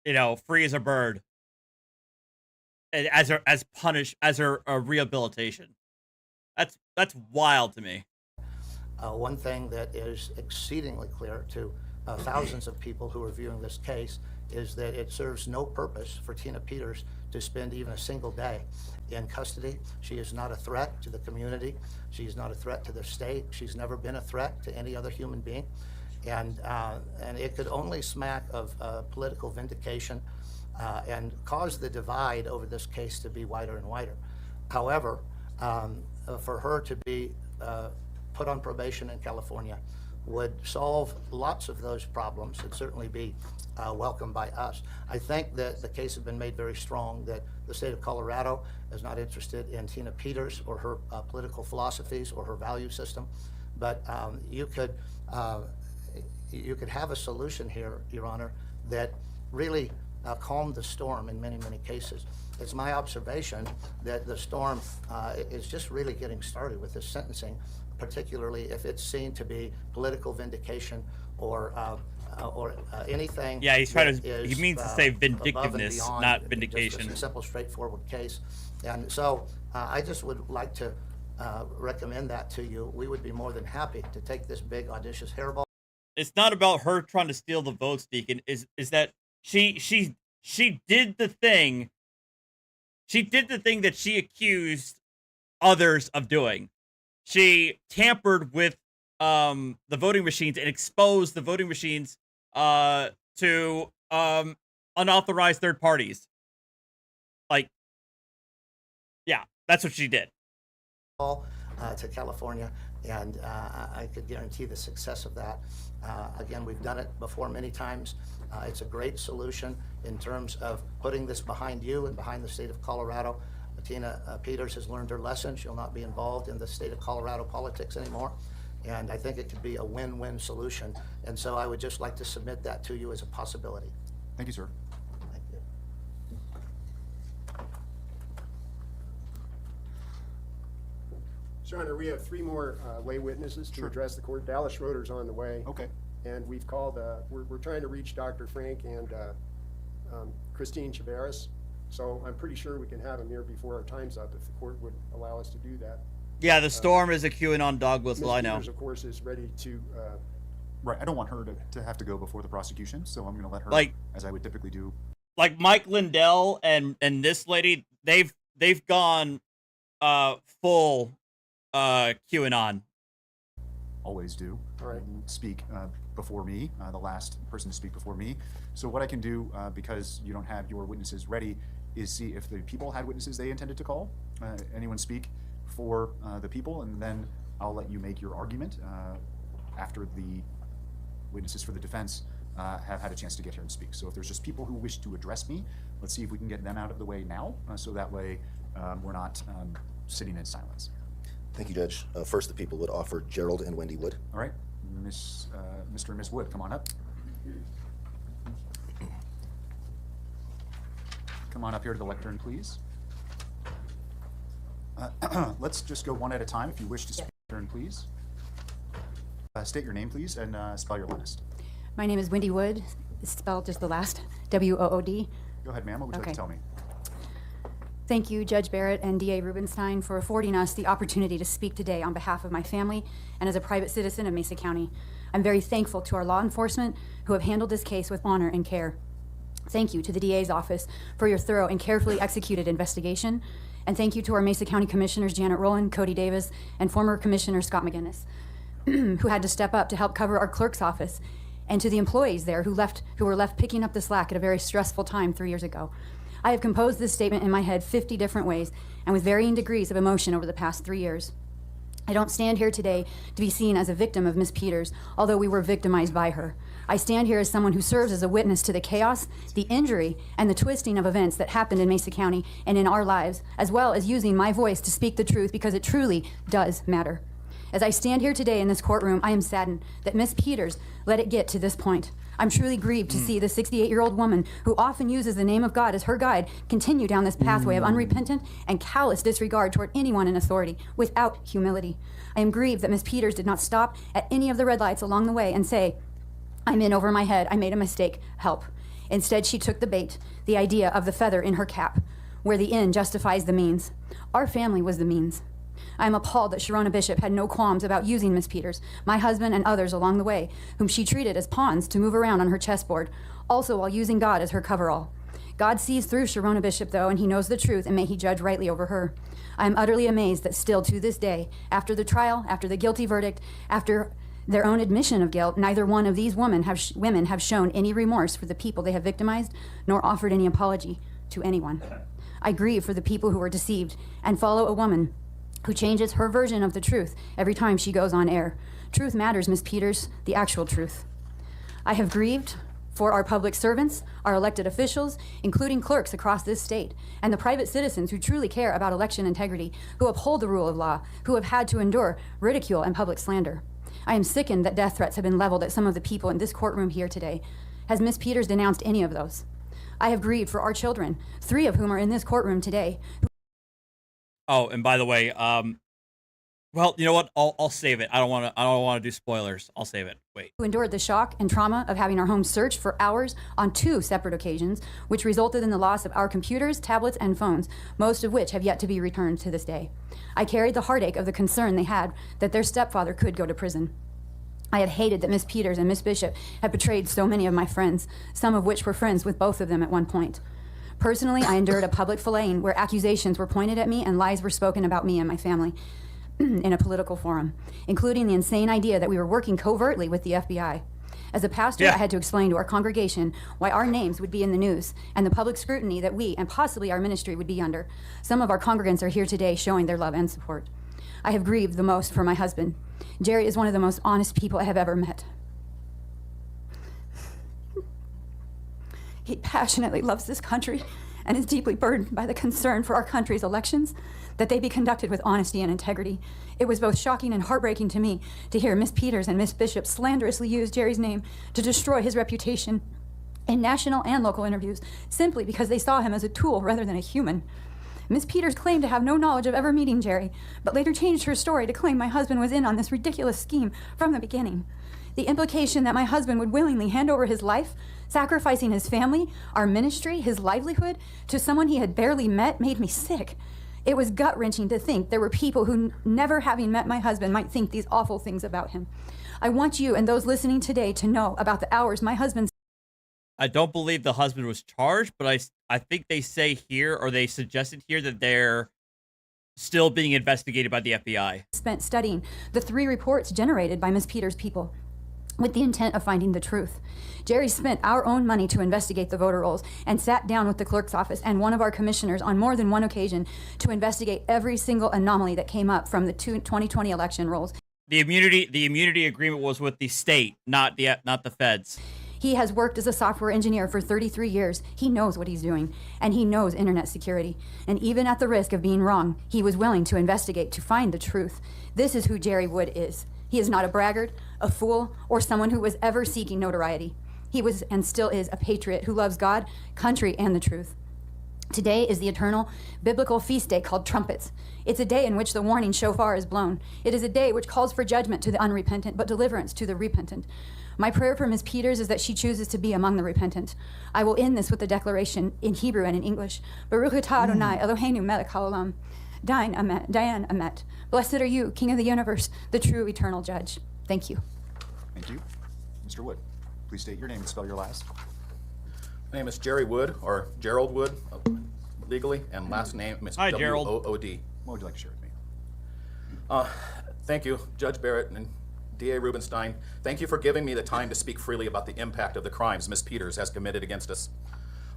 You know, free as a bird. As her rehabilitation. That's wild to me. One thing that is exceedingly clear to thousands of people who are viewing this case is that it serves no purpose for Tina Peters to spend even a single day in custody. She is not a threat to the community. She's not a threat to the state. She's never been a threat to any other human being. And it could only smack of political vindication and cause the divide over this case to be wider and wider. However, for her to be put on probation in California would solve lots of those problems and certainly be welcomed by us. I think that the case has been made very strong that the state of Colorado is not interested in Tina Peters or her political philosophies or her value system, but you could have a solution here, Your Honor, that really calmed the storm in many, many cases. It's my observation that the storm is just really getting started with this sentencing, particularly if it's seen to be political vindication or anything. Yeah, he's trying that to. is, He means to say above and vindictiveness, beyond not just vindication. a simple, straightforward case. And so I just would like to recommend that to you. We would be more than happy to take this big, audacious hairball. It's not about her trying to steal the votes, Deacon. Is that she did the thing. She did the thing that she accused others of doing. She tampered with the voting machines and exposed the voting machines to unauthorized third parties. Like, yeah, that's what she did. To California, and I could guarantee the success of that. Again, we've done it before many times. It's a great solution in terms of putting this behind you and behind the state of Colorado. Tina Peters has learned her lesson. She'll not be involved in the state of Colorado politics anymore. And I think it could be a win-win solution. And so I would just like to submit that to you as a possibility. Thank you, sir. Thank you. Your Honor, we have 3 more lay witnesses to address the court. Dallas Schroeder's on the way. Okay. And we've called, we're trying to reach Dr. Frank and Christine Chaveras. So I'm pretty sure we can have them here before our time's up if the court would allow us to do that. Yeah, the storm is a QAnon dog whistle, I know. Peters, of course, is ready to... Right, I don't want her to have to go before the prosecution, so I'm going to let her, Like- as I would typically do. Like Mike Lindell and this lady, they've gone full QAnon. Always do. All right. Speak before me, the last person to speak before me. So what I can do, because you don't have your witnesses ready, is see if the people had witnesses they intended to call. Anyone speak for the people, and then I'll let you make your argument after the witnesses for the defense have had a chance to get here and speak. So if there's just people who wish to address me, let's see if we can get them out of the way now, so that way we're not sitting in silence. Thank you, Judge. First, the people would offer Gerald and Wendy Wood. All right, Mr. and Ms. Wood, come on up. Come on up here to the lectern, please. Let's just go one at a time. If you wish to speak, please. State your name, please, and spell your last. My name is Wendy Wood. It's spelled just the last, W-O-O-D. Go ahead, ma'am. What would you like to tell me? Thank you, Judge Barrett and DA Rubenstein, for affording us the opportunity to speak today on behalf of my family and as a private citizen of Mesa County. I'm very thankful to our law enforcement who have handled this case with honor and care. Thank you to the DA's office for your thorough and carefully executed investigation. And thank you to our Mesa County Commissioners Janet Rowland, Cody Davis, and former Commissioner Scott McGinnis, who had to step up to help cover our clerk's office, and to the employees there who were left picking up the slack at a very stressful time 3 years ago. I have composed this statement in my head 50 different ways and with varying degrees of emotion over the past 3 years. I don't stand here today to be seen as a victim of Ms. Peters, although we were victimized by her. I stand here as someone who serves as a witness to the chaos, the injury, and the twisting of events that happened in Mesa County and in our lives, as well as using my voice to speak the truth because it truly does matter. As I stand here today in this courtroom, I am saddened that Ms. Peters let it get to this point. I'm truly grieved to see the 68-year-old woman who often uses the name of God as her guide continue down this pathway of unrepentant and callous disregard toward anyone in authority without humility. I am grieved that Ms. Peters did not stop at any of the red lights along the way and say, "I'm in over my head, I made a mistake, help." Instead, she took the bait, the idea of the feather in her cap, where the end justifies the means. Our family was the means. I am appalled that Sharona Bishop had no qualms about using Miss Peters, my husband, and others along the way, whom she treated as pawns to move around on her chessboard, also while using God as her coverall. God sees through Sharona Bishop, though, and he knows the truth, and may he judge rightly over her. I am utterly amazed that still to this day, after the trial, after the guilty verdict, after their own admission of guilt, neither one of these women have shown any remorse for the people they have victimized, nor offered any apology to anyone. I grieve for the people who were deceived and follow a woman who changes her version of the truth every time she goes on air. Truth matters, Ms. Peters, the actual truth. I have grieved for our public servants, our elected officials, including clerks across this state, and the private citizens who truly care about election integrity, who uphold the rule of law, who have had to endure ridicule and public slander. I am sickened that death threats have been leveled at some of the people in this courtroom here today. Has Ms. Peters denounced any of those? I have grieved for our children, 3 of whom are in this courtroom today. Oh, and by the way, well, you know what? I'll save it. I don't want to do spoilers. I'll save it. Wait. Who endured the shock and trauma of having our home searched for hours on 2 separate occasions, which resulted in the loss of our computers, tablets, and phones, most of which have yet to be returned to this day. I carried the heartache of the concern they had that their stepfather could go to prison. I have hated that Miss Peters and Miss Bishop had betrayed so many of my friends, some of which were friends with both of them at one point. Personally, I endured a public filleting where accusations were pointed at me and lies were spoken about me and my family in a political forum, including the insane idea that we were working covertly with the FBI. As a pastor, I had to explain to our congregation why our names would be in the news and the public scrutiny that we and possibly our ministry would be under. Some of our congregants are here today showing their love and support. I have grieved the most for my husband. Jerry is one of the most honest people I have ever met. He passionately loves this country and is deeply burdened by the concern for our country's elections, that they be conducted with honesty and integrity. It was both shocking and heartbreaking to me to hear Miss Peters and Miss Bishop slanderously use Jerry's name to destroy his reputation in national and local interviews, simply because they saw him as a tool rather than a human. Miss Peters claimed to have no knowledge of ever meeting Jerry, but later changed her story to claim my husband was in on this ridiculous scheme from the beginning. The implication that my husband would willingly hand over his life, sacrificing his family, our ministry, his livelihood, to someone he had barely met made me sick. It was gut-wrenching to think there were people who, never having met my husband, might think these awful things about him. I want you and those listening today to know about the hours my husband... I don't believe the husband was charged, but I think they say here, or they suggested here, that they're still being investigated by the FBI. ...spent studying the 3 reports generated by Miss Peters' people, with the intent of finding the truth. Jerry spent our own money to investigate the voter rolls and sat down with the clerk's office and one of our commissioners on more than one occasion to investigate every single anomaly that came up from the 2020 election rolls. The immunity agreement was with the state, not the feds. He has worked as a software engineer for 33 years. He knows what he's doing, and he knows internet security. And even at the risk of being wrong, he was willing to investigate to find the truth. This is who Jerry Wood is. He is not a braggart, a fool, or someone who was ever seeking notoriety. He was and still is a patriot who loves God, country, and the truth. Today is the eternal biblical feast day called Trumpets. It's a day in which the warning shofar is blown. It is a day which calls for judgment to the unrepentant, but deliverance to the repentant. My prayer for Ms. Peters is that she chooses to be among the repentant. I will end this with the declaration in Hebrew and in English. Baruch atah Adonai Eloheinu melech haolam. Dayan Amet. Blessed are you, King of the universe, the true eternal judge. Thank you. Thank you. Mr. Wood, please state your name and spell your last. My name is Jerry Wood, or Gerald Wood, legally, and last name is Hi, Gerald. W-O-O-D. What would you like to share with me? Thank you, Judge Barrett and D.A. Rubenstein. Thank you for giving me the time to speak freely about the impact of the crimes Ms. Peters has committed against us.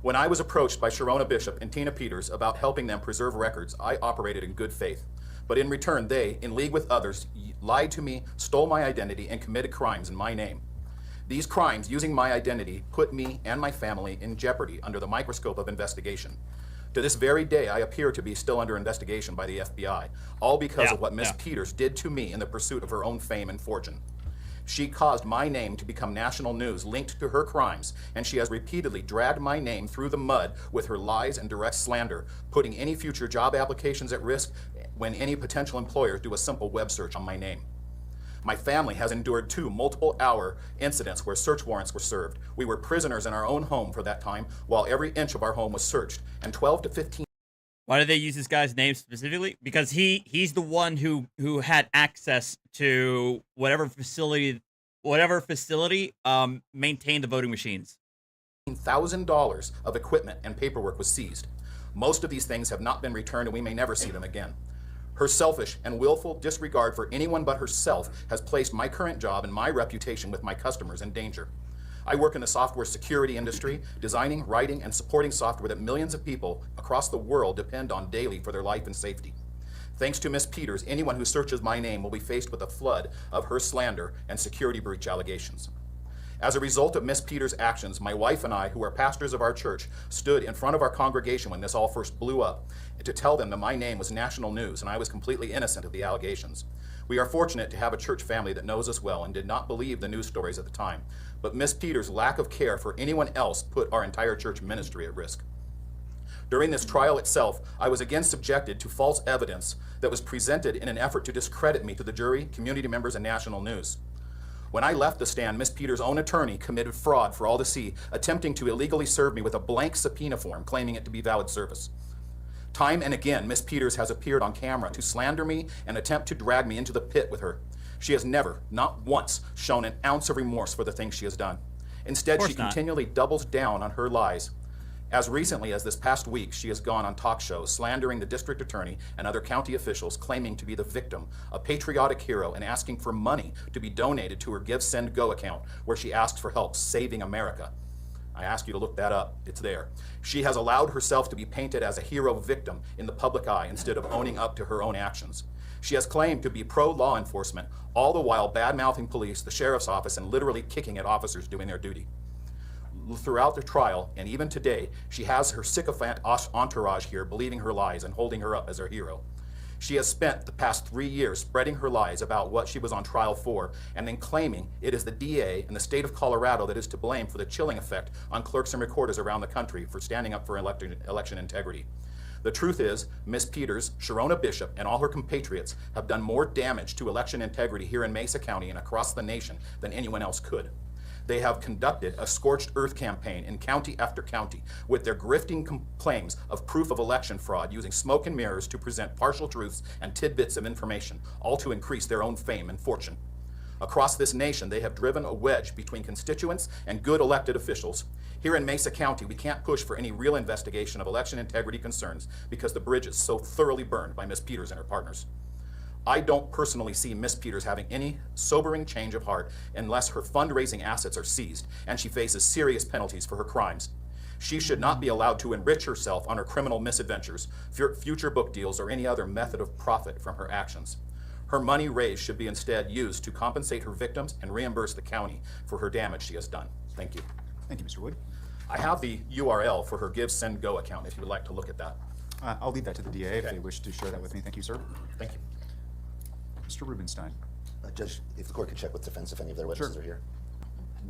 When I was approached by Sharona Bishop and Tina Peters about helping them preserve records, I operated in good faith. But in return, they, in league with others, lied to me, stole my identity, and committed crimes in my name. These crimes, using my identity, put me and my family in jeopardy under the microscope of investigation. To this very day, I appear to be still under investigation by the FBI, all because of what Ms. Peters did to me in the pursuit of her own fame and fortune. She caused my name to become national news linked to her crimes, and she has repeatedly dragged my name through the mud with her lies and direct slander, putting any future job applications at risk when any potential employers do a simple web search on my name. My family has endured 2 multiple-hour incidents where search warrants were served. We were prisoners in our own home for that time, while every inch of our home was searched, and 12 to 15... Why did they use this guy's name specifically? Because he's the one who had access to whatever facility maintained the voting machines. $1,000 of equipment and paperwork was seized. Most of these things have not been returned, and we may never see them again. Her selfish and willful disregard for anyone but herself has placed my current job and my reputation with my customers in danger. I work in the software security industry, designing, writing, and supporting software that millions of people across the world depend on daily for their life and safety. Thanks to Ms. Peters, anyone who searches my name will be faced with a flood of her slander and security breach allegations. As a result of Ms. Peters' actions, my wife and I, who are pastors of our church, stood in front of our congregation when this all first blew up to tell them that my name was national news and I was completely innocent of the allegations. We are fortunate to have a church family that knows us well and did not believe the news stories at the time, but Ms. Peters' lack of care for anyone else put our entire church ministry at risk. During this trial itself, I was again subjected to false evidence that was presented in an effort to discredit me to the jury, community members, and national news. When I left the stand, Ms. Peters' own attorney committed fraud for all to see, attempting to illegally serve me with a blank subpoena form, claiming it to be valid service. Time and again, Ms. Peters has appeared on camera to slander me and attempt to drag me into the pit with her. She has never, not once, shown an ounce of remorse for the things she has done. Instead, she continually doubles down on her lies. As recently as this past week, she has gone on talk shows slandering the district attorney and other county officials, claiming to be the victim, a patriotic hero, and asking for money to be donated to her Give, Send, Go account, where she asks for help saving America. I ask you to look that up. It's there. She has allowed herself to be painted as a hero victim in the public eye instead of owning up to her own actions. She has claimed to be pro-law enforcement, all the while bad-mouthing police, the sheriff's office, and literally kicking at officers doing their duty. Throughout the trial, and even today, she has her sycophant entourage here believing her lies and holding her up as her hero. She has spent the past 3 years spreading her lies about what she was on trial for, and then claiming it is the DA and the state of Colorado that is to blame for the chilling effect on clerks and recorders around the country for standing up for election integrity. The truth is, Ms. Peters, Sharona Bishop, and all her compatriots have done more damage to election integrity here in Mesa County and across the nation than anyone else could. They have conducted a scorched earth campaign in county after county with their grifting claims of proof of election fraud, using smoke and mirrors to present partial truths and tidbits of information, all to increase their own fame and fortune. Across this nation, they have driven a wedge between constituents and good elected officials. Here in Mesa County, we can't push for any real investigation of election integrity concerns because the bridge is so thoroughly burned by Ms. Peters and her partners. I don't personally see Ms. Peters having any sobering change of heart unless her fundraising assets are seized and she faces serious penalties for her crimes. She should not be allowed to enrich herself on her criminal misadventures, future book deals, or any other method of profit from her actions. Her money raised should be instead used to compensate her victims and reimburse the county for her damage she has done. Thank you. Thank you, Mr. Wood. I have the URL for her Give, Send, Go account if you would like to look at that. I'll leave that to the DA if they wish to share that with me. Thank you, sir. Thank you. Mr. Rubenstein. Judge, if the court could check with defense if any of their witnesses are here.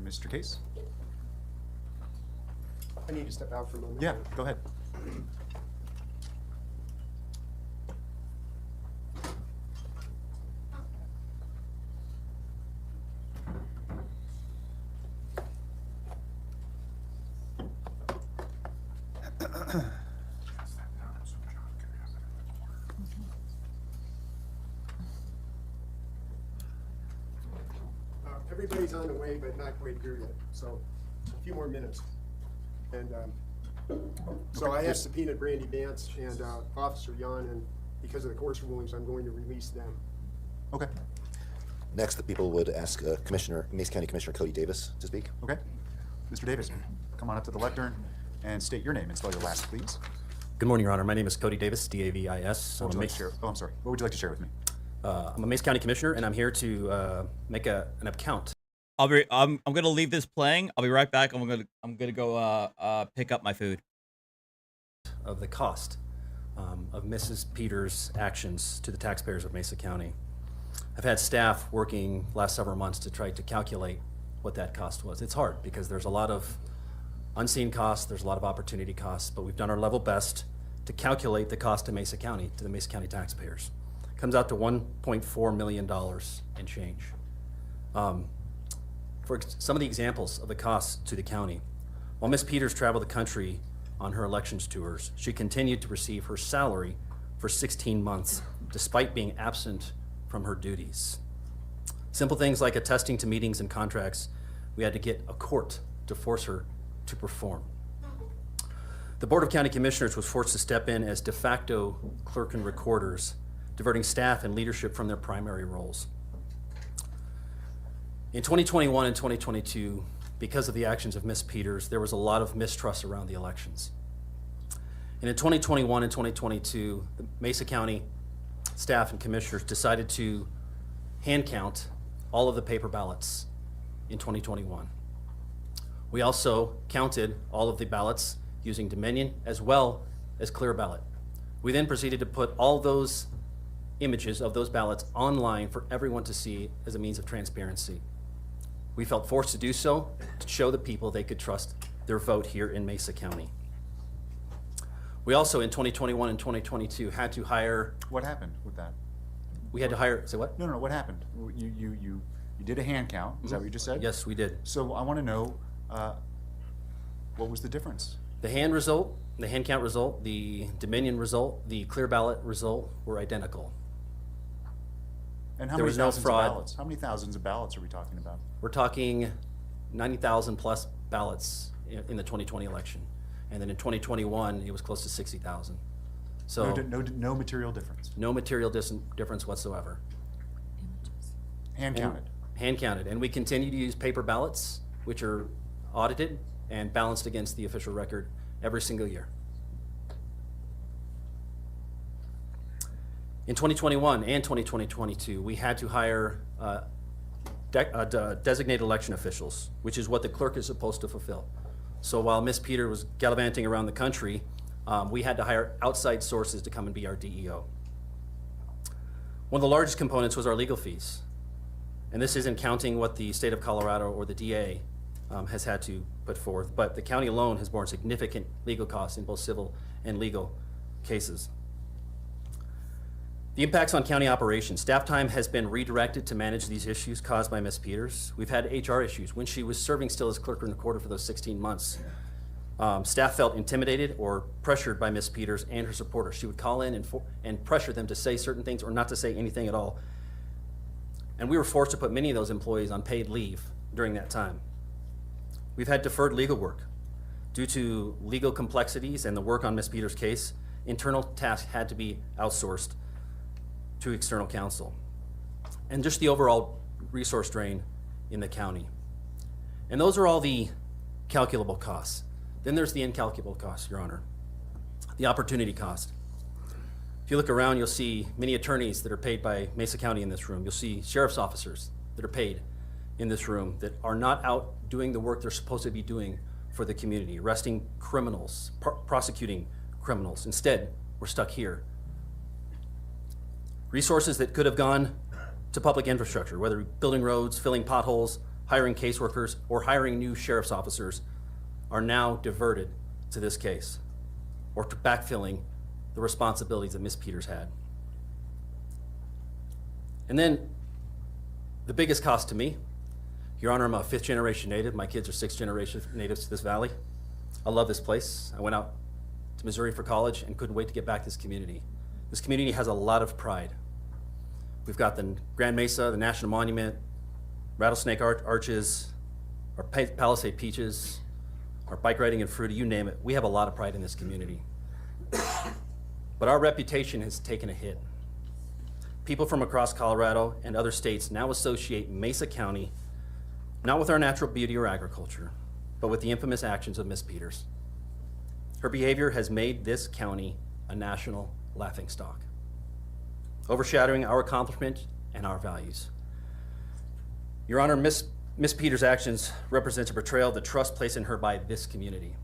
Mr. Case? I need to step out for a moment. Yeah, go ahead. Everybody's on the way, but not quite here yet, so a few more minutes. And so I have subpoenaed Brandy Bance and Officer Yan, and because of the court's rulings, I'm going to release them. Okay. Next, the people would ask Mesa County Commissioner Cody Davis to speak. Okay. Mr. Davis, come on up to the lectern and state your name and spell your last, please. Good morning, Your Honor. My name is Cody Davis, D-A-V-I-S. What would you like to share? Oh, I'm sorry. What would you like to share with me? I'm a Mesa County Commissioner, and I'm here to make an account. I'm gonna leave this playing. I'll be right back. I'm gonna go pick up my food. Of the cost of Mrs. Peters' actions to the taxpayers of Mesa County. I've had staff working last several months to try to calculate what that cost was. It's hard because there's a lot of unseen costs, there's a lot of opportunity costs, but we've done our level best to calculate the cost to Mesa County, to the Mesa County taxpayers. It comes out to $1.4 million and change. For some of the examples of the costs to the county, while Ms. Peters traveled the country on her elections tours, she continued to receive her salary for 16 months, despite being absent from her duties. Simple things like attesting to meetings and contracts, we had to get a court to force her to perform. The Board of County Commissioners was forced to step in as de facto clerk and recorders, diverting staff and leadership from their primary roles. In 2021 and 2022, because of the actions of Ms. Peters, there was a lot of mistrust around the elections. And in 2021 and 2022, the Mesa County staff and commissioners decided to hand count all of the paper ballots in 2021. We also counted all of the ballots using Dominion as well as Clear Ballot. We then proceeded to put all those images of those ballots online for everyone to see as a means of transparency. We felt forced to do so to show the people they could trust their vote here in Mesa County. We also, in 2021 and 2022, had to hire. What happened with that? We had to hire. Say what? No, what happened? You did a hand count. Is that what you just said? Yes, we did. So I want to know what was the difference? The hand result, the hand count result, the Dominion result, the Clear Ballot result were identical. And how There many was no thousands fraud. of ballots? How many thousands of ballots are we talking about? We're talking 90,000 plus ballots in the 2020 election. And then in 2021, it was close to 60,000. So No material difference. no material difference whatsoever. Hand counted. Hand counted. And we continue to use paper ballots, which are audited and balanced against the official record every single year. In 2021 and 2022, we had to hire designated election officials, which is what the clerk is supposed to fulfill. So while Ms. Peter was gallivanting around the country, we had to hire outside sources to come and be our DEO. One of the largest components was our legal fees. And this isn't counting what the state of Colorado or the DA has had to put forth, but the county alone has borne significant legal costs in both civil and legal cases. The impacts on county operations. Staff time has been redirected to manage these issues caused by Ms. Peters. We've had HR issues. When she was serving still as clerk and recorder for those 16 months, staff felt intimidated or pressured by Ms. Peters and her supporters. She would call in and pressure them to say certain things or not to say anything at all. And we were forced to put many of those employees on paid leave during that time. We've had deferred legal work. Due to legal complexities and the work on Ms. Peters' case, internal tasks had to be outsourced to external counsel. And just the overall resource drain in the county. And those are all the calculable costs. Then there's the incalculable costs, Your Honor. The opportunity cost. If you look around, you'll see many attorneys that are paid by Mesa County in this room. You'll see sheriff's officers that are paid in this room that are not out doing the work they're supposed to be doing for the community, arresting criminals, prosecuting criminals. Instead, we're stuck here. Resources that could have gone to public infrastructure, whether building roads, filling potholes, hiring caseworkers, or hiring new sheriff's officers, are now diverted to this case, or to backfilling the responsibilities that Ms. Peters had. And then the biggest cost to me, Your Honor, I'm a 5th generation native. My kids are 6th generation natives to this valley. I love this place. I went out to Missouri for college and couldn't wait to get back to this community. This community has a lot of pride. We've got the Grand Mesa, the National Monument, Rattlesnake Arches, our Palisade Peaches, our bike riding and fruity, you name it. We have a lot of pride in this community. But our reputation has taken a hit. People from across Colorado and other states now associate Mesa County not with our natural beauty or agriculture, but with the infamous actions of Ms. Peters. Her behavior has made this county a national laughingstock, overshadowing our accomplishment and our values. Your Honor, Ms. Peters' actions represent a betrayal of the trust placed in her by this community.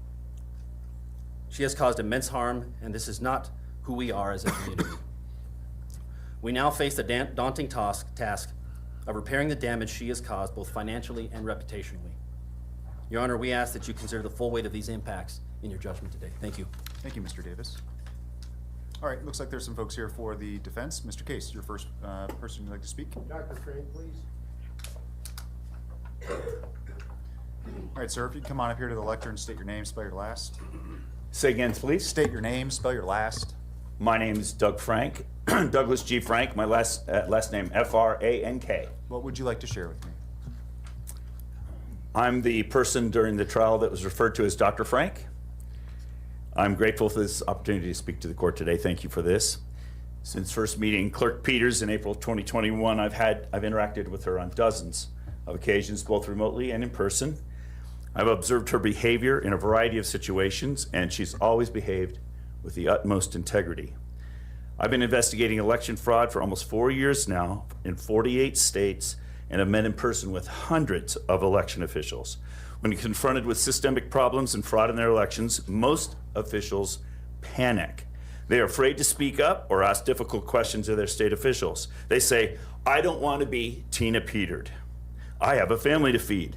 She has caused immense harm, and this is not who we are as a community. We now face the daunting task of repairing the damage she has caused, both financially and reputationally. Your Honor, we ask that you consider the full weight of these impacts in your judgment today. Thank you. Thank you, Mr. Davis. All right, looks like there's some folks here for the defense. Mr. Case, your first person you'd like to speak. Dr. Crane, please. All right, sir, if you'd come on up here to the lectern and state your name, spell your last. Say again, please. State your name, spell your last. My name is Doug Frank, Douglas G. Frank. My last name Frank. What would you like to share with me? I'm the person during the trial that was referred to as Dr. Frank. I'm grateful for this opportunity to speak to the court today. Thank you for this. Since first meeting Clerk Peters in April 2021, I've interacted with her on dozens of occasions, both remotely and in person. I've observed her behavior in a variety of situations, and she's always behaved with the utmost integrity. I've been investigating election fraud for almost 4 years now in 48 states and have met in person with hundreds of election officials. When confronted with systemic problems and fraud in their elections, most officials panic. They are afraid to speak up or ask difficult questions of their state officials. They say, I don't want to be Tina Petered. I have a family to feed.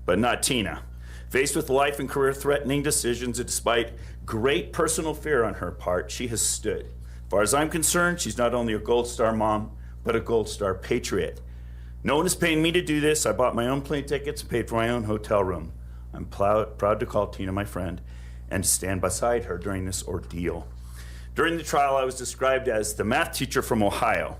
But not Tina. Faced with life and career-threatening decisions, and despite great personal fear on her part, she has stood. As far as I'm concerned, she's not only a Gold Star mom, but a Gold Star patriot. No one is paying me to do this. I bought my own plane tickets and paid for my own hotel room. I'm proud to call Tina my friend and stand beside her during this ordeal. During the trial, I was described as the math teacher from Ohio.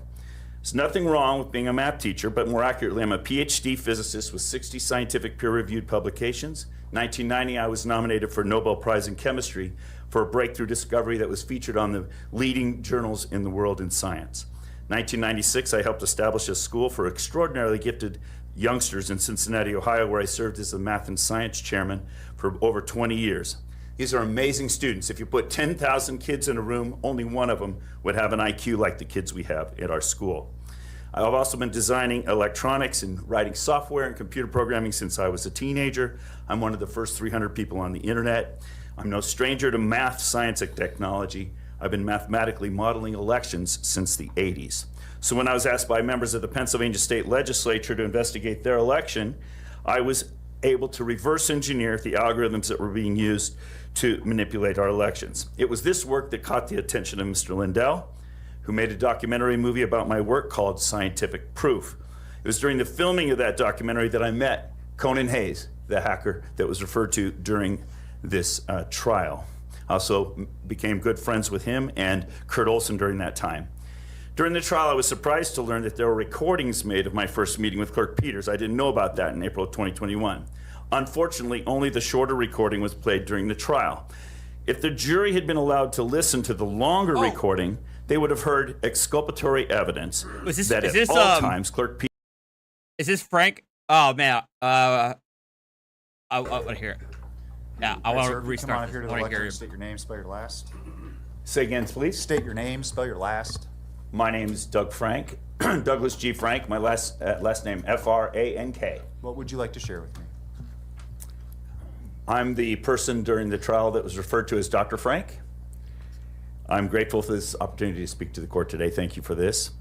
There's nothing wrong with being a math teacher, but more accurately, I'm a PhD physicist with 60 scientific peer-reviewed publications. In 1990, I was nominated for a Nobel Prize in Chemistry for a breakthrough discovery that was featured on the leading journals in the world in science. 1996, I helped establish a school for extraordinarily gifted youngsters in Cincinnati, Ohio, where I served as the math and science chairman for over 20 years. These are amazing students. If you put 10,000 kids in a room, only one of them would have an IQ like the kids we have at our school. I've also been designing electronics and writing software and computer programming since I was a teenager. I'm one of the first 300 people on the internet. I'm no stranger to math, science, and technology. I've been mathematically modeling elections since the 80s. So when I was asked by members of the Pennsylvania State Legislature to investigate their election, I was able to reverse engineer the algorithms that were being used to manipulate our elections. It was this work that caught the attention of Mr. Lindell, who made a documentary movie about my work called Scientific Proof. It was during the filming of that documentary that I met Conan Hayes, the hacker that was referred to during this trial. I also became good friends with him and Kurt Olson during that time. During the trial, I was surprised to learn that there were recordings made of my first meeting with Clerk Peters. I didn't know about that in April of 2021. Unfortunately, only the shorter recording was played during the trial. If the jury had been allowed to listen to the longer recording, they would have heard exculpatory evidence that at all times Clerk Peters... Is this Frank? Oh, man. I want to hear it. Yeah, I want to restart. Come on up here to the lectern, state your name, spell your last. Say again, please. State your name, spell your last. My name is Doug Frank, Douglas G. Frank. My last name, F-R-A-N-K. What would you like to share with me? I'm the person during the trial that was referred to as Dr. Frank. I'm grateful for this opportunity to speak to the court today. Thank you for this.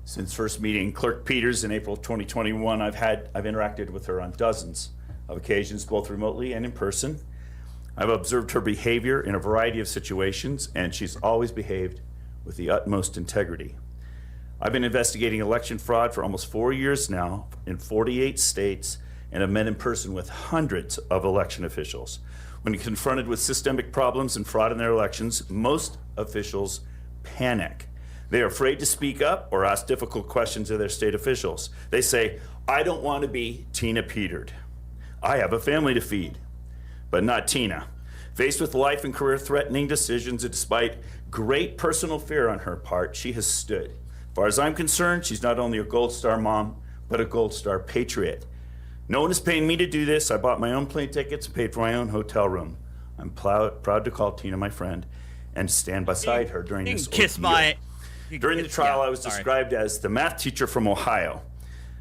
Since first meeting Clerk Peters in April 2021, I've interacted with her on dozens of occasions, both remotely and in person. I've observed her behavior in a variety of situations, and she's always behaved with the utmost integrity. I've been investigating election fraud for almost 4 years now in 48 states and have met in person with hundreds of election officials. When confronted with systemic problems and fraud in their elections, most officials panic. They are afraid to speak up or ask difficult questions of their state officials. They say, I don't want to be Tina Petered. I have a family to feed. But not Tina. Faced with life and career-threatening decisions, and despite great personal fear on her part, she has stood. As far as I'm concerned, she's not only a Gold Star mom, but a Gold Star patriot. No one is paying me to do this. I bought my own plane tickets and paid for my own hotel room. I'm proud to call Tina my friend and stand beside her during this ordeal. During the trial, I was described as the math teacher from Ohio.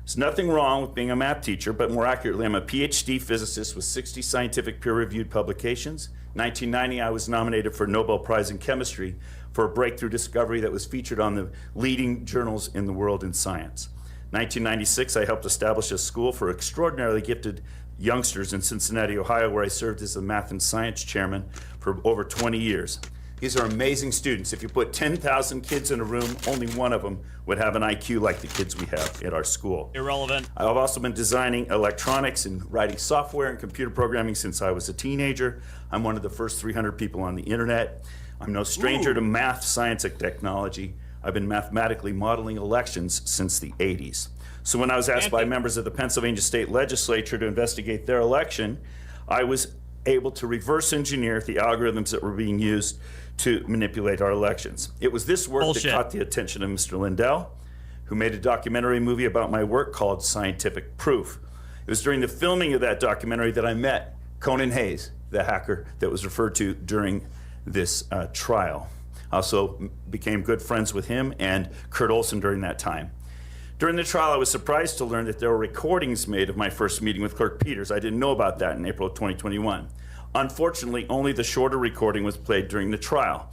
There's nothing wrong with being a math teacher, but more accurately, I'm a PhD physicist with 60 scientific peer-reviewed publications. In 1990, I was nominated for a Nobel Prize in Chemistry for a breakthrough discovery that was featured on the leading journals in the world in science. 1996, I helped establish a school for extraordinarily gifted youngsters in Cincinnati, Ohio, where I served as the math and science chairman for over 20 years. These are amazing students. If you put 10,000 kids in a room, only one of them would have an IQ like the kids we have at our school. Irrelevant. I've also been designing electronics and writing software and computer programming since I was a teenager. I'm one of the first 300 people on the internet. I'm no stranger to math, science, and technology. I've been mathematically modeling elections since the 80s. So when I was asked by members of the Pennsylvania State Legislature to investigate their election, I was able to reverse engineer the algorithms that were being used to manipulate our elections. It was this work that caught the attention of Mr. Lindell, who made a documentary movie about my work called Scientific Proof. It was during the filming of that documentary that I met Conan Hayes, the hacker that was referred to during this trial. I also became good friends with him and Kurt Olson during that time. During the trial, I was surprised to learn that there were recordings made of my first meeting with Clerk Peters. I didn't know about that in April of 2021. Unfortunately, only the shorter recording was played during the trial.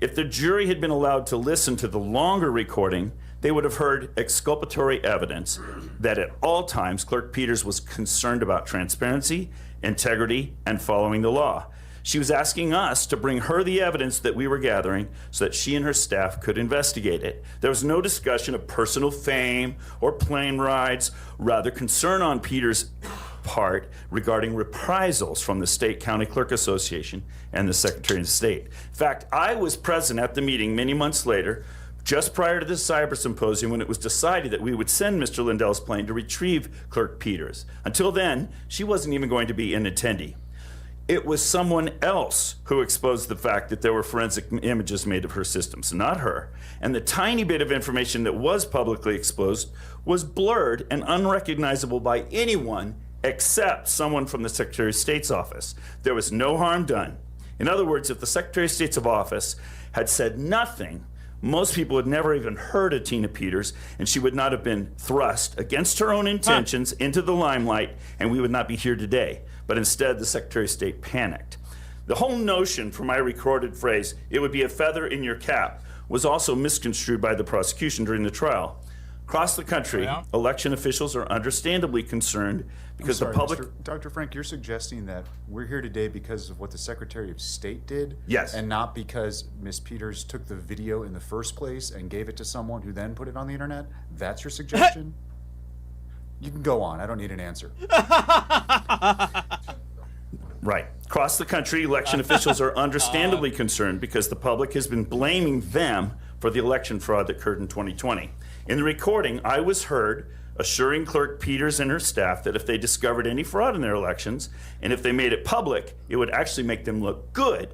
If the jury had been allowed to listen to the longer recording, they would have heard exculpatory evidence that at all times Clerk Peters was concerned about transparency, integrity, and following the law. She was asking us to bring her the evidence that we were gathering so that she and her staff could investigate it. There was no discussion of personal fame or plane rides, rather concern on Peters' part regarding reprisals from the State County Clerk Association and the Secretary of State. In fact, I was present at the meeting many months later, just prior to the cyber symposium, when it was decided that we would send Mr. Lindell's plane to retrieve Clerk Peters. Until then, she wasn't even going to be an attendee. It was someone else who exposed the fact that there were forensic images made of her systems, not her. And the tiny bit of information that was publicly exposed was blurred and unrecognizable by anyone except someone from the Secretary of State's office. There was no harm done. In other words, if the Secretary of State's office had said nothing, most people had never even heard of Tina Peters, and she would not have been thrust against her own intentions into the limelight, and we would not be here today. But instead, the Secretary of State panicked. The whole notion for my recorded phrase, "it would be a feather in your cap," was also misconstrued by the prosecution during the trial. Across the country, election officials are understandably concerned because the public... Dr. Frank, you're suggesting that we're here today because of what the Secretary of State did? Yes. And not because Ms. Peters took the video in the first place and gave it to someone who then put it on the internet? That's your suggestion? You can go on. I don't need an answer. Right. Across the country, election officials are understandably concerned because the public has been blaming them for the election fraud that occurred in 2020. In the recording, I was heard assuring Clerk Peters and her staff that if they discovered any fraud in their elections, and if they made it public, it would actually make them look good.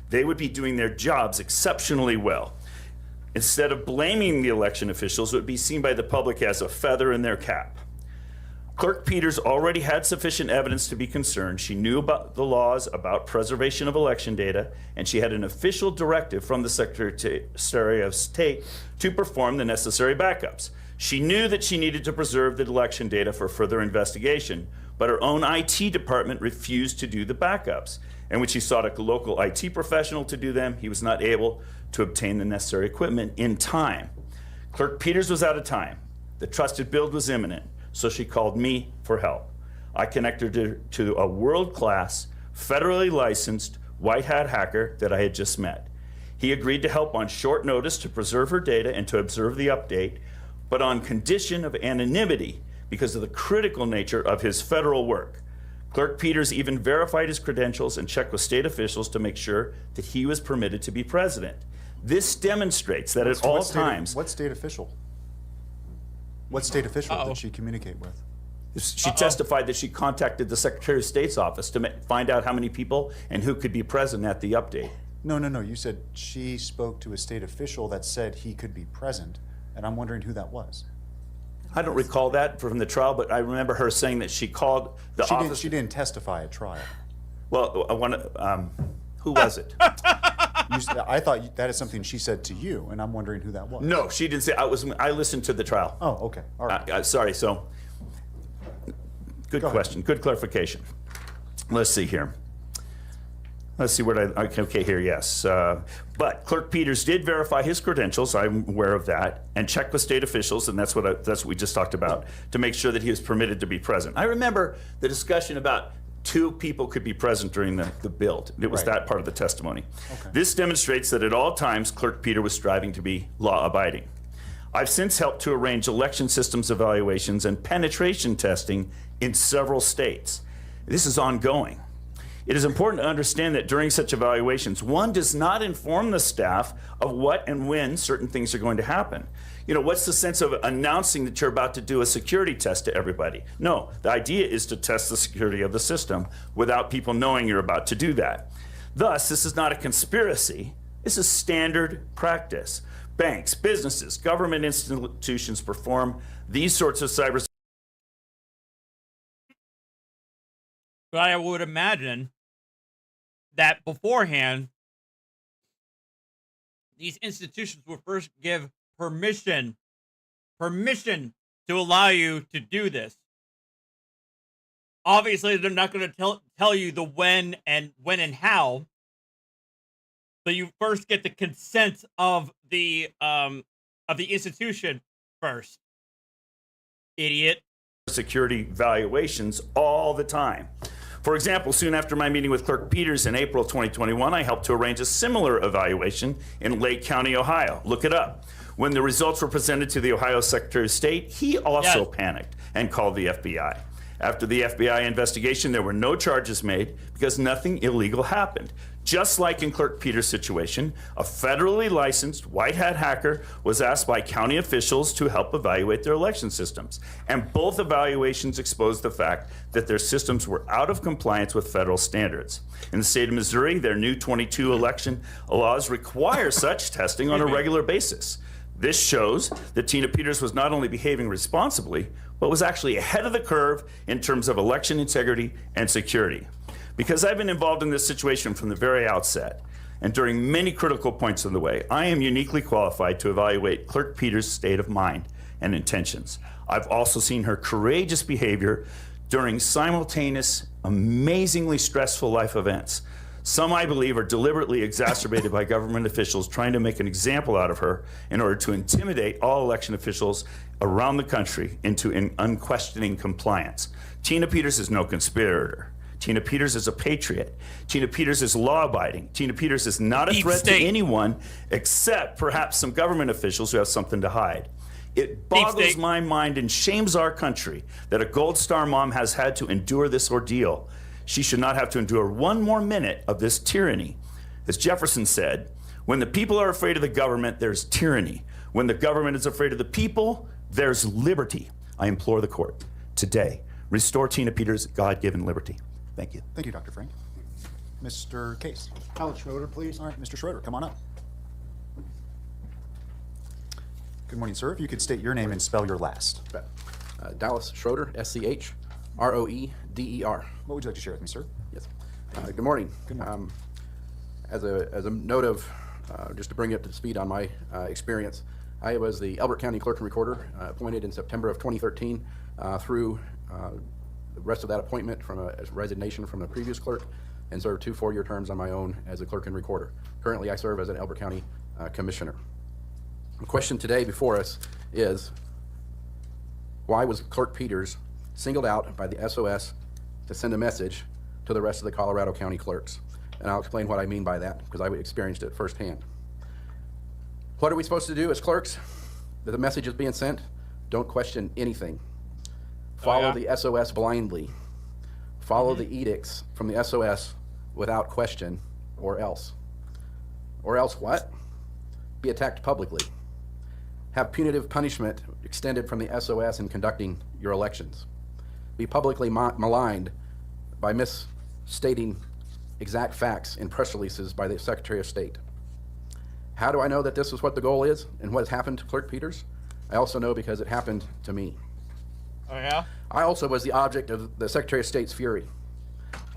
They would be doing their jobs exceptionally well. Instead of blaming the election officials, it would be seen by the public as a feather in their cap. Clerk Peters already had sufficient evidence to be concerned. She knew about the laws about preservation of election data, and she had an official directive from the Secretary of State to perform the necessary backups. She knew that she needed to preserve the election data for further investigation, but her own IT department refused to do the backups. And when she sought a local IT professional to do them, he was not able to obtain the necessary equipment in time. Clerk Peters was out of time. The trusted build was imminent. So she called me for help. I connected her to a world-class, federally licensed, white-hat hacker that I had just met. He agreed to help on short notice to preserve her data and to observe the update, but on condition of anonymity because of the critical nature of his federal work. Clerk Peters even verified his credentials and checked with state officials to make sure that he was permitted to be president. This demonstrates that at all times... What state official? What state official did she communicate with? She testified that she contacted the Secretary of State's office to find out how many people and who could be present at the update. No. You said she spoke to a state official that said he could be present, and I'm wondering who that was. I don't recall that from the trial, but I remember her saying that she called the office. She didn't testify at trial. Well, who was it? I thought that is something she said to you, and I'm wondering who that was. No, she didn't say. I listened to the trial. Oh, okay. All right. Sorry. So, good question. Good clarification. Let's see here. Let's see what okay, here, yes. But Clerk Peters did verify his credentials, I'm aware of that, and checked with state officials, and that's what we just talked about, to make sure that he was permitted to be present. I remember the discussion about 2 people could be present during the build. It was that part of the testimony. Okay. This demonstrates that at all times, Clerk Peter was striving to be law-abiding. I've since helped to arrange election systems evaluations and penetration testing in several states. This is ongoing. It is important to understand that during such evaluations, one does not inform the staff of what and when certain things are going to happen. You know, what's the sense of announcing that you're about to do a security test to everybody? No, the idea is to test the security of the system without people knowing you're about to do that. Thus, this is not a conspiracy. This is standard practice. Banks, businesses, government institutions perform these sorts of cyber. But I would imagine that beforehand, these institutions will first give permission to allow you to do this. Obviously, they're not going to tell you the when and how, but you first get the consent of the institution first. Idiot. Security valuations all the time. For example, soon after my meeting with Clerk Peters in April 2021, I helped to arrange a similar evaluation in Lake County, Ohio. Look it up. When the results were presented to the Ohio Secretary of State, he also panicked and called the FBI. After the FBI investigation, there were no charges made because nothing illegal happened. Just like in Clerk Peters' situation, a federally licensed white hat hacker was asked by county officials to help evaluate their election systems. And both evaluations exposed the fact that their systems were out of compliance with federal standards. In the state of Missouri, their new 22 election laws require such testing on a regular basis. This shows that Tina Peters was not only behaving responsibly, but was actually ahead of the curve in terms of election integrity and security. Because I've been involved in this situation from the very outset, and during many critical points in the way, I am uniquely qualified to evaluate Clerk Peters' state of mind and intentions. I've also seen her courageous behavior during simultaneous, amazingly stressful life events. Some, I believe, are deliberately exacerbated by government officials trying to make an example out of her in order to intimidate all election officials around the country into unquestioning compliance. Tina Peters is no conspirator. Tina Peters is a patriot. Tina Peters is law-abiding. Tina Peters is not a threat to anyone except perhaps some government officials who have something to hide. It boggles my mind and shames our country that a Gold Star mom has had to endure this ordeal. She should not have to endure one more minute of this tyranny. As Jefferson said, when the people are afraid of the government, there's tyranny. When the government is afraid of the people, there's liberty. I implore the court today, restore Tina Peters' God-given liberty. Thank you. Thank you, Dr. Frank. Mr. Case. Alex Schroeder, please. All right, Mr. Schroeder, come on up. Good morning, sir. If you could state your name and spell your last. Dallas Schroeder, SCHROEDER. What would you like to share with me, sir? Yes. Good morning. Good morning. As a note of, just to bring you up to speed on my experience, I was the Elbert County Clerk and Recorder, appointed in September of 2013 through the rest of that appointment from a resignation from the previous clerk, and served 2 4-year terms on my own as a clerk and recorder. Currently, I serve as an Elbert County Commissioner. The question today before us is, why was Clerk Peters singled out by the SOS to send a message to the rest of the Colorado County clerks? And I'll explain what I mean by that, because I experienced it firsthand. What are we supposed to do as clerks? That the message is being sent? Don't question anything. Follow the SOS blindly. Follow the edicts from the SOS without question, or else. Or else what? Be attacked publicly. Have punitive punishment extended from the SOS in conducting your elections. Be publicly maligned by misstating exact facts in press releases by the Secretary of State. How do I know that this is what the goal is and what has happened to Clerk Peters? I also know because it happened to me. Oh, yeah? I also was the object of the Secretary of State's fury.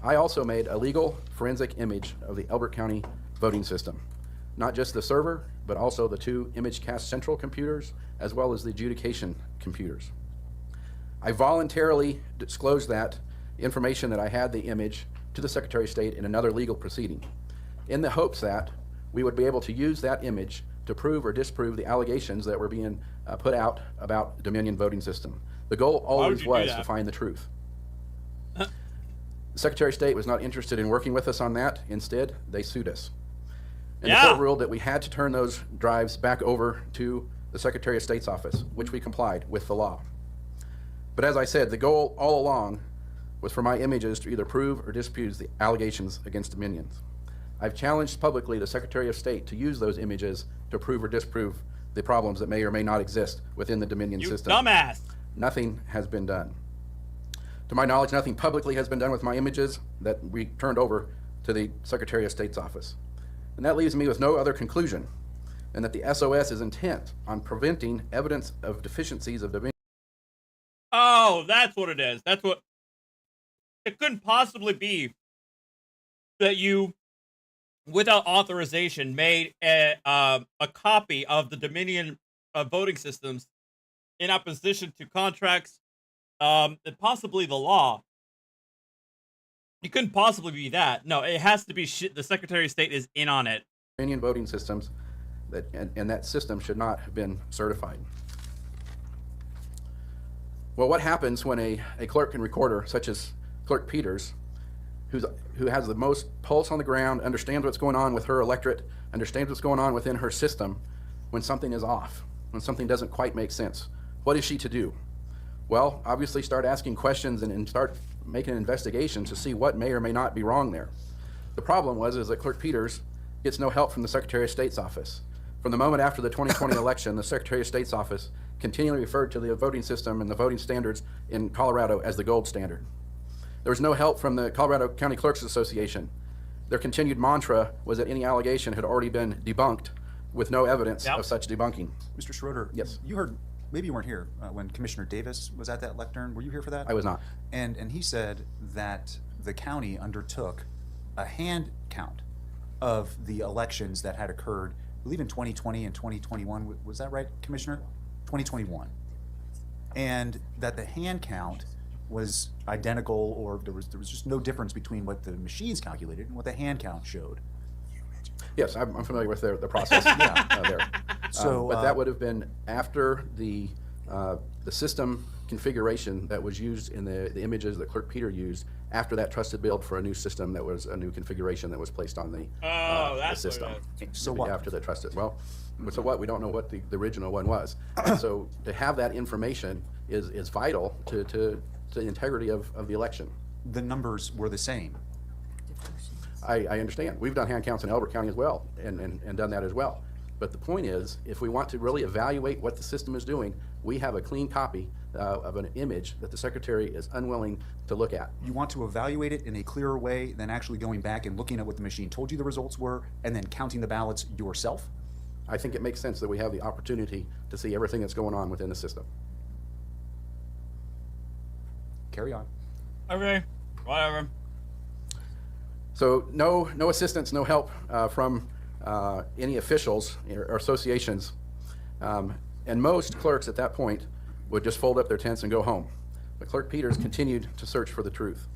I also made a legal forensic image of the Elbert County voting system. Not just the server, but also the 2 ImageCast Central computers, as well as the adjudication computers. I voluntarily disclosed that information that I had the image to the Secretary of State in another legal proceeding, in the hopes that we would be able to use that image to prove or disprove the allegations that were being put out about the Dominion voting system. The goal always was to find the truth. The Secretary of State was not interested in working with us on that. Instead, they sued us. And the court ruled that we had to turn those drives back over to the Secretary of State's office, which we complied with the law. But as I said, the goal all along was for my images to either prove or disprove the allegations against Dominions. I've challenged publicly the Secretary of State to use those images to prove or disprove the problems that may or may not exist within the Dominion system. Dumbass! Nothing has been done. To my knowledge, nothing publicly has been done with my images that we turned over to the Secretary of State's office. And that leaves me with no other conclusion than that the SOS is intent on preventing evidence of deficiencies of Dominion. Oh, that's what it is. That's what... It couldn't possibly be that you without authorization, made a copy of the Dominion voting systems in opposition to contracts, and possibly the law. You couldn't possibly be that. No, it has to be the Secretary of State is in on it. Dominion voting systems, and that system should not have been certified. Well, what happens when a clerk and recorder, such as Clerk Peters, who has the most pulse on the ground, understands what's going on with her electorate, understands what's going on within her system, when something is off, when something doesn't quite make sense? What is she to do? Well, obviously start asking questions and start making an investigation to see what may or may not be wrong there. The problem is that Clerk Peters gets no help from the Secretary of State's office. From the moment after the 2020 election, the Secretary of State's office continually referred to the voting system and the voting standards in Colorado as the gold standard. There was no help from the Colorado County Clerks Association. Their continued mantra was that any allegation had already been debunked with no evidence of such debunking. Mr. Schroeder, yes, you heard, maybe you weren't here when Commissioner Davis was at that lectern. Were you here for that? I was not. And he said that the county undertook a hand count of the elections that had occurred, I believe in 2020 and 2021. Was that right, Commissioner? 2021. And that the hand count was identical, or there was just no difference between what the machines calculated and what the hand count showed. Yes, I'm familiar with the process there. So, but that would have been after the system configuration that was used in the images that Clerk Peter used, after that trusted build for a new system that was a new configuration that was placed on the system. So what? After the trusted, well, so what? We don't know what the original one was. And so to have that information is vital to the integrity of the election. The numbers were the same. I understand. We've done hand counts in Elbert County as well, and done that as well. But the point is, if we want to really evaluate what the system is doing, we have a clean copy of an image that the Secretary is unwilling to look at. You want to evaluate it in a clearer way than actually going back and looking at what the machine told you the results were and then counting the ballots yourself? I think it makes sense that we have the opportunity to see everything that's going on within the system. Carry on. Okay, whatever. So no assistance, no help from any officials or associations. And most clerks at that point would just fold up their tents and go home. But Clerk Peters continued to search for the truth.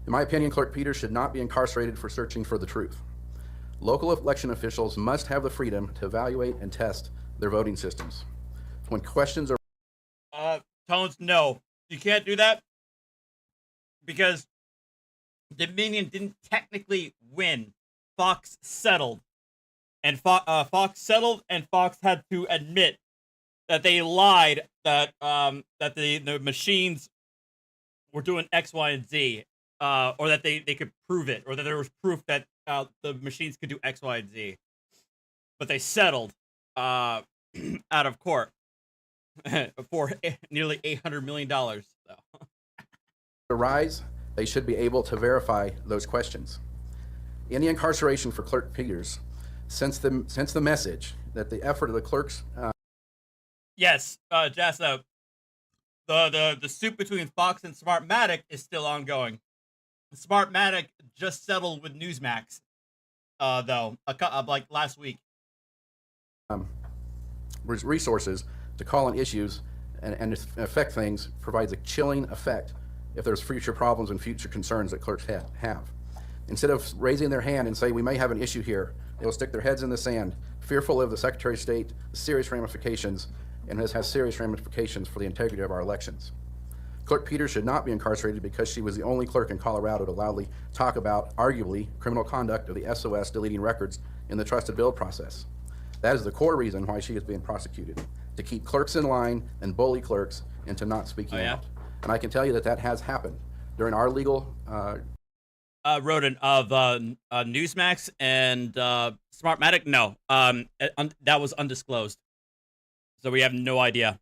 In my opinion, Clerk Peters should not be incarcerated for searching for the truth. Local election officials must have the freedom to evaluate and test their voting systems. When questions are... Tones, no. You can't do that because Dominion didn't technically win. Fox settled. And Fox settled, and Fox had to admit that they lied, that the machines were doing X, Y, and Z, or that they could prove it, or that there was proof that the machines could do X, Y, and Z. But they settled out of court for nearly $800 million. So. arise, they should be able to verify those questions. In the incarceration for Clerk Peters, since the message that the effort of the clerks... Yes, Jassa, the suit between Fox and Smartmatic is still ongoing. Smartmatic just settled with Newsmax, though, like last week. Resources to call on issues and affect things provides a chilling effect if there's future problems and future concerns that clerks have. Instead of raising their hand and say, we may have an issue here, they will stick their heads in the sand, fearful of the Secretary of State, serious ramifications, and this has serious ramifications for the integrity of our elections. Clerk Peters should not be incarcerated because she was the only clerk in Colorado to loudly talk about, arguably, criminal conduct of the SOS deleting records in the trusted build process. That is the core reason why she is being prosecuted, to keep clerks in line and bully clerks into not speaking out. And I can tell you that has happened during our legal... Rodent, of Newsmax and Smartmatic, no. That was undisclosed. So we have no idea.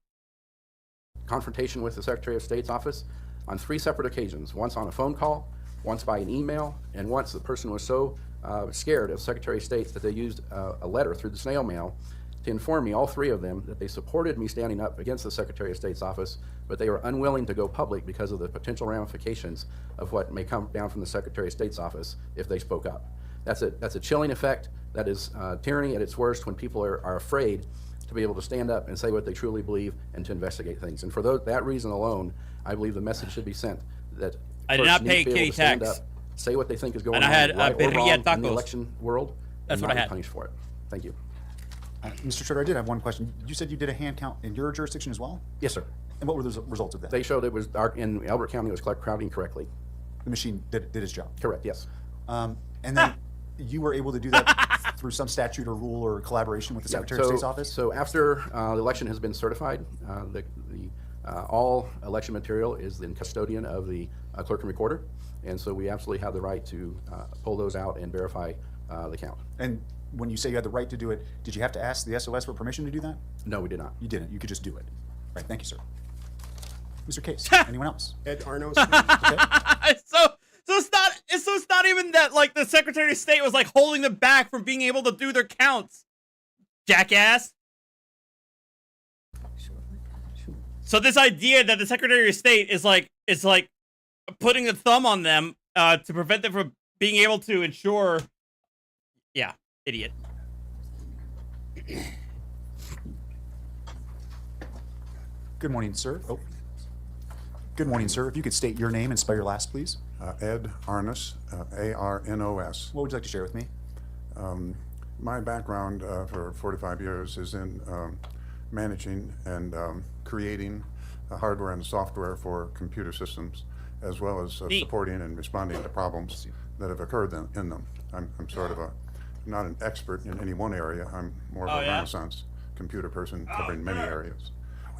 Confrontation with the Secretary of State's office on 3 separate occasions, once on a phone call, once by an email, and once the person was so scared of Secretary of State that they used a letter through the snail mail to inform me, all 3 of them, that they supported me standing up against the Secretary of State's office, but they were unwilling to go public because of the potential ramifications of what may come down from the Secretary of State's office if they spoke up. That's a chilling effect. That is tyranny at its worst, when people are afraid to be able to stand up and say what they truly believe and to investigate things. And for that reason alone, I believe the message should be sent that I did clerks not need pay to be able kitty to stand tax. up, say what they think is going And on, I had, right or birria wrong in the tacos. election world. That's and what I not be had. punished for it. Thank you. Mr. Schroeder, I did have one question. You said you did a hand count in your jurisdiction as well? Yes, sir. And what were the results of that? They showed it was in Albert County, it was crowding correctly. The machine did its job. Correct, yes. And then you were able to do that through some statute or rule or collaboration with the Secretary of State's office? So after the election has been certified, all election material is in custodian of the clerk and recorder, and so we absolutely have the right to pull those out and verify the count. And when you say you had the right to do it, did you have to ask the SOS for permission to do that? No, we did not. You didn't. You could just do it. Right. Thank you, sir. Mr. Case, anyone else? Ed Arnos. So it's not even that like the Secretary of State was like holding them back from being able to do their counts. Jackass. So this idea that the Secretary of State is like putting the thumb on them to prevent them from being able to ensure. Yeah, idiot. Good morning, sir. Oh. Good morning, sir. If you could state your name and spell your last, please. Ed Arnos, A-R-N-O-S. What would you like to share with me? My background for 45 years is in managing and creating hardware and software for computer systems, as well as supporting and responding to problems that have occurred in them. I'm sort of not an expert in any one area. I'm more of a Renaissance computer person covering many areas.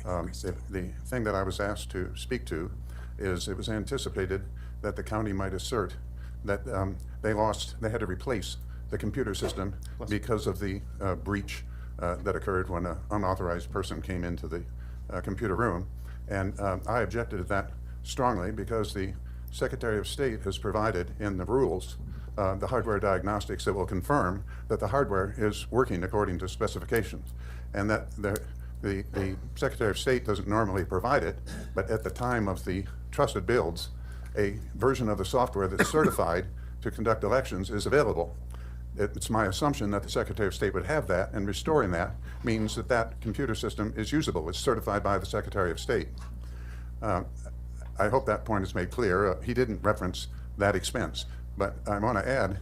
The thing that I was asked to speak to is it was anticipated that the county might assert that they had to replace the computer system because of the breach that occurred when an unauthorized person came into the computer room. And I objected to that strongly because the Secretary of State has provided in the rules the hardware diagnostics that will confirm that the hardware is working according to specifications, and that the Secretary of State doesn't normally provide it, but at the time of the trusted builds, a version of the software that's certified to conduct elections is available. It's my assumption that the Secretary of State would have that, and restoring that means that that computer system is usable. It's certified by the Secretary of State. I hope that point is made clear. He didn't reference that expense, but I want to add,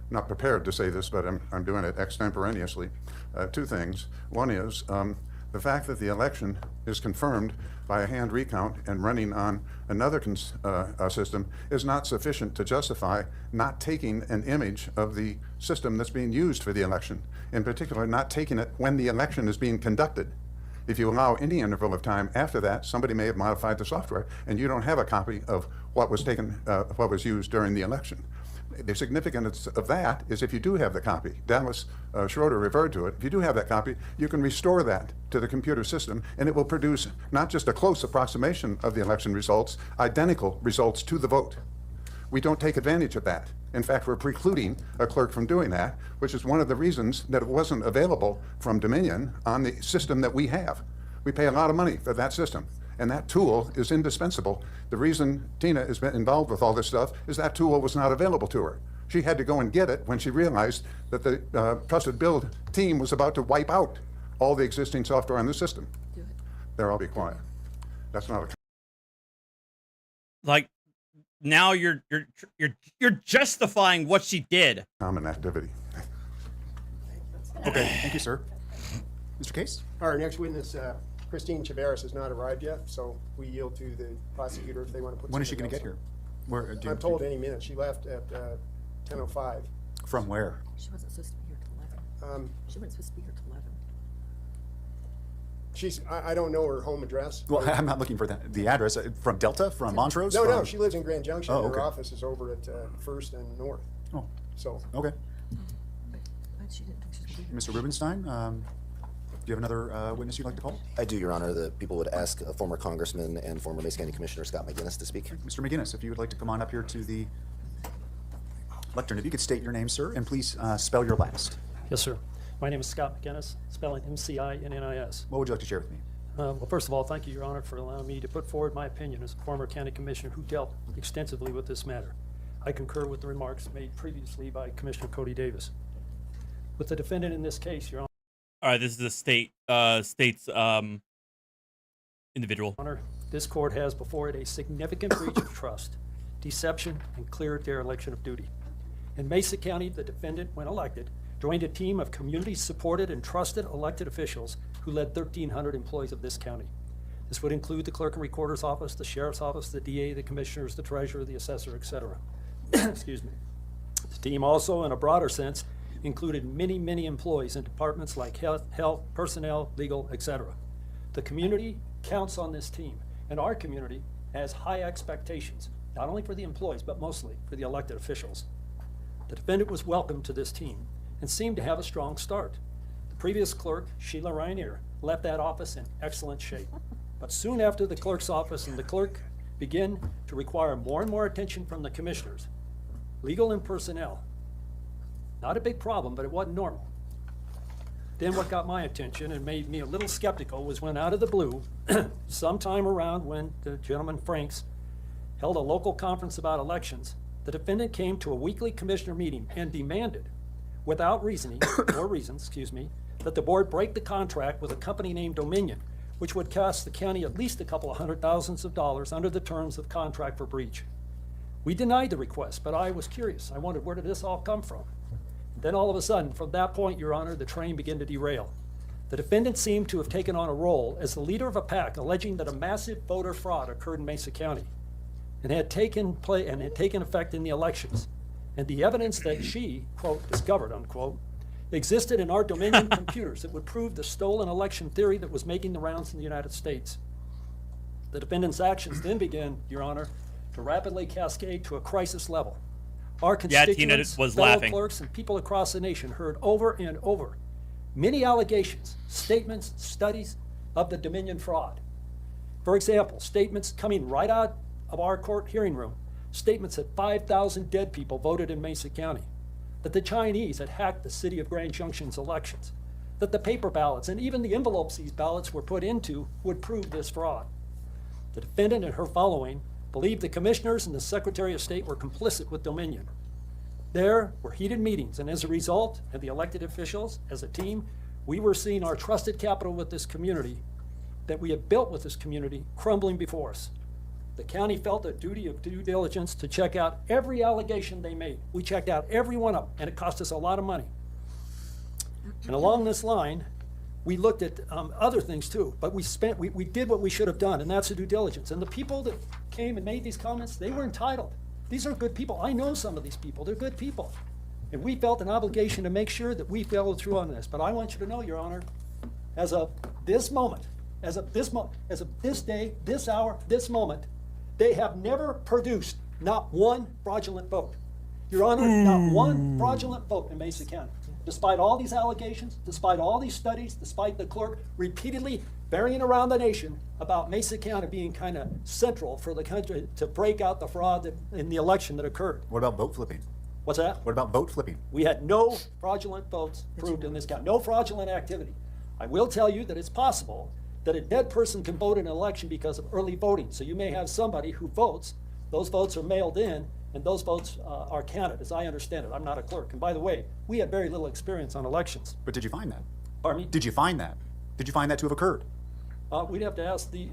not prepared to say this, but I'm doing it extemporaneously, two things. One is the fact that the election is confirmed by a hand recount and running on another system is not sufficient to justify not taking an image of the system that's being used for the election, in particular not taking it when the election is being conducted. If you allow any interval of time after that, somebody may have modified the software and you don't have a copy of what was taken, what was used during the election. The significance of that is if you do have the copy, Dallas Schroeder referred to it, if you do have that copy, you can restore that to the computer system and it will produce not just a close approximation of the election results, identical results to the vote. We don't take advantage of that. In fact, we're precluding a clerk from doing that, which is one of the reasons that it wasn't available from Dominion on the system that we have. We pay a lot of money for that system, and that tool is indispensable. The reason Tina has been involved with all this stuff is that tool was not available to her. She had to go and get it when she realized that the Trusted Build team was about to wipe out all the existing software on the system. There, I'll be quiet. That's not a... Like, now you're justifying what she did. Common activity. Okay, thank you, sir. Mr. Case? Our next witness, Christine Chaveras, has not arrived yet, so we yield to the prosecutor if they want to put. When is she going to something get else here? Where, on. I'm told any minute. She left at 10:05. From where? She wasn't supposed to be here till 11. She wasn't supposed to be here till 11. I don't know her home address. Well, I'm not looking for the address. From Delta? From Montrose? No, she lives in Grand Junction. Oh, okay. Her office is over at First and North. Oh. So. Okay. But she didn't think she was going to be here. Mr. Rubenstein, do you have another witness you'd like to call? I do, Your Honor. The people would ask former Congressman and former Mason County Commissioner Scott McGinnis to speak. Mr. McGinnis, if you would like to come on up here to the lectern. If you could state your name, sir, and please spell your last. Yes, sir. My name is Scott McGinnis, spelling M-C-I-N-N-I-S. What would you like to share with me? Well, first of all, thank you, Your Honor, for allowing me to put forward my opinion as a former county commissioner who dealt extensively with this matter. I concur with the remarks made previously by Commissioner Cody Davis. With the defendant in this case, Your All right, this is the state's individual. Honor, this court has before it a significant breach of trust, deception, and clear dereliction of duty. In Mesa County, the defendant, when elected, joined a team of community-supported and trusted elected officials who led 1,300 employees of this county. This would include the clerk and recorder's office, the sheriff's office, the DA, the commissioners, the treasurer, the assessor, etc. Excuse me. The team also, in a broader sense, included many, many employees in departments like health, personnel, legal, etc. The community counts on this team, and our community has high expectations, not only for the employees, but mostly for the elected officials. The defendant was welcomed to this team and seemed to have a strong start. The previous clerk, Sheila Ryanier, left that office in excellent shape. But soon after the clerk's office and the clerk began to require more and more attention from the commissioners, legal and personnel, not a big problem, but it wasn't normal. Then what got my attention and made me a little skeptical was when out of the blue, sometime around when the gentleman Franks held a local conference about elections, the defendant came to a weekly commissioner meeting and demanded, without reasoning or reasons, excuse me, that the board break the contract with a company named Dominion, which would cost the county at least a couple of $100,000 under the terms of contract for breach. We denied the request, but I was curious. I wondered, where did this all come from? Then all of a sudden, from that point, Your Honor, the train began to derail. The defendant seemed to have taken on a role as the leader of a pack alleging that a massive voter fraud occurred in Mesa County and had taken effect in the elections. And the evidence that she, quote, discovered, unquote, existed in our Dominion computers that would prove the stolen election theory that was making the rounds in the United States. The defendant's actions then began, Your Honor, to rapidly cascade to a crisis level. Our constituents, fellow clerks, and people across the nation heard over and over many allegations, statements, studies of the Dominion fraud. For example, statements coming right out of our court hearing room, statements that 5,000 dead people voted in Mesa County, that the Chinese had hacked the city of Grand Junction's elections, that the paper ballots and even the envelopes these ballots were put into would prove this fraud. The defendant and her following believed the commissioners and the Secretary of State were complicit with Dominion. There were heated meetings, and as a result, and the elected officials, as a team, we were seeing our trusted capital with this community, that we had built with this community, crumbling before us. The county felt a duty of due diligence to check out every allegation they made. We checked out every one of them, and it cost us a lot of money. And along this line, we looked at other things too, but we did what we should have done, and that's the due diligence. And the people that came and made these comments, they were entitled. These are good people. I know some of these people. They're good people. And we felt an obligation to make sure that we followed through on this. But I want you to know, Your Honor, as of this moment, as of this day, this hour, this moment, they have never produced not one fraudulent vote. Your Honor, not one fraudulent vote in Mesa County. Despite all these allegations, despite all these studies, despite the clerk repeatedly burying around the nation about Mesa County being kind of central for the country to break out the fraud in the election that occurred. What about vote flipping? What's that? What about vote flipping? We had no fraudulent votes proved in this county, no fraudulent activity. I will tell you that it's possible that a dead person can vote in an election because of early voting. So you may have somebody who votes, those votes are mailed in, and those votes are counted, as I understand it. I'm not a clerk. And by the way, we had very little experience on elections. But did you find that? Pardon me? Did you find that? Did you find that to have occurred? We'd have to ask the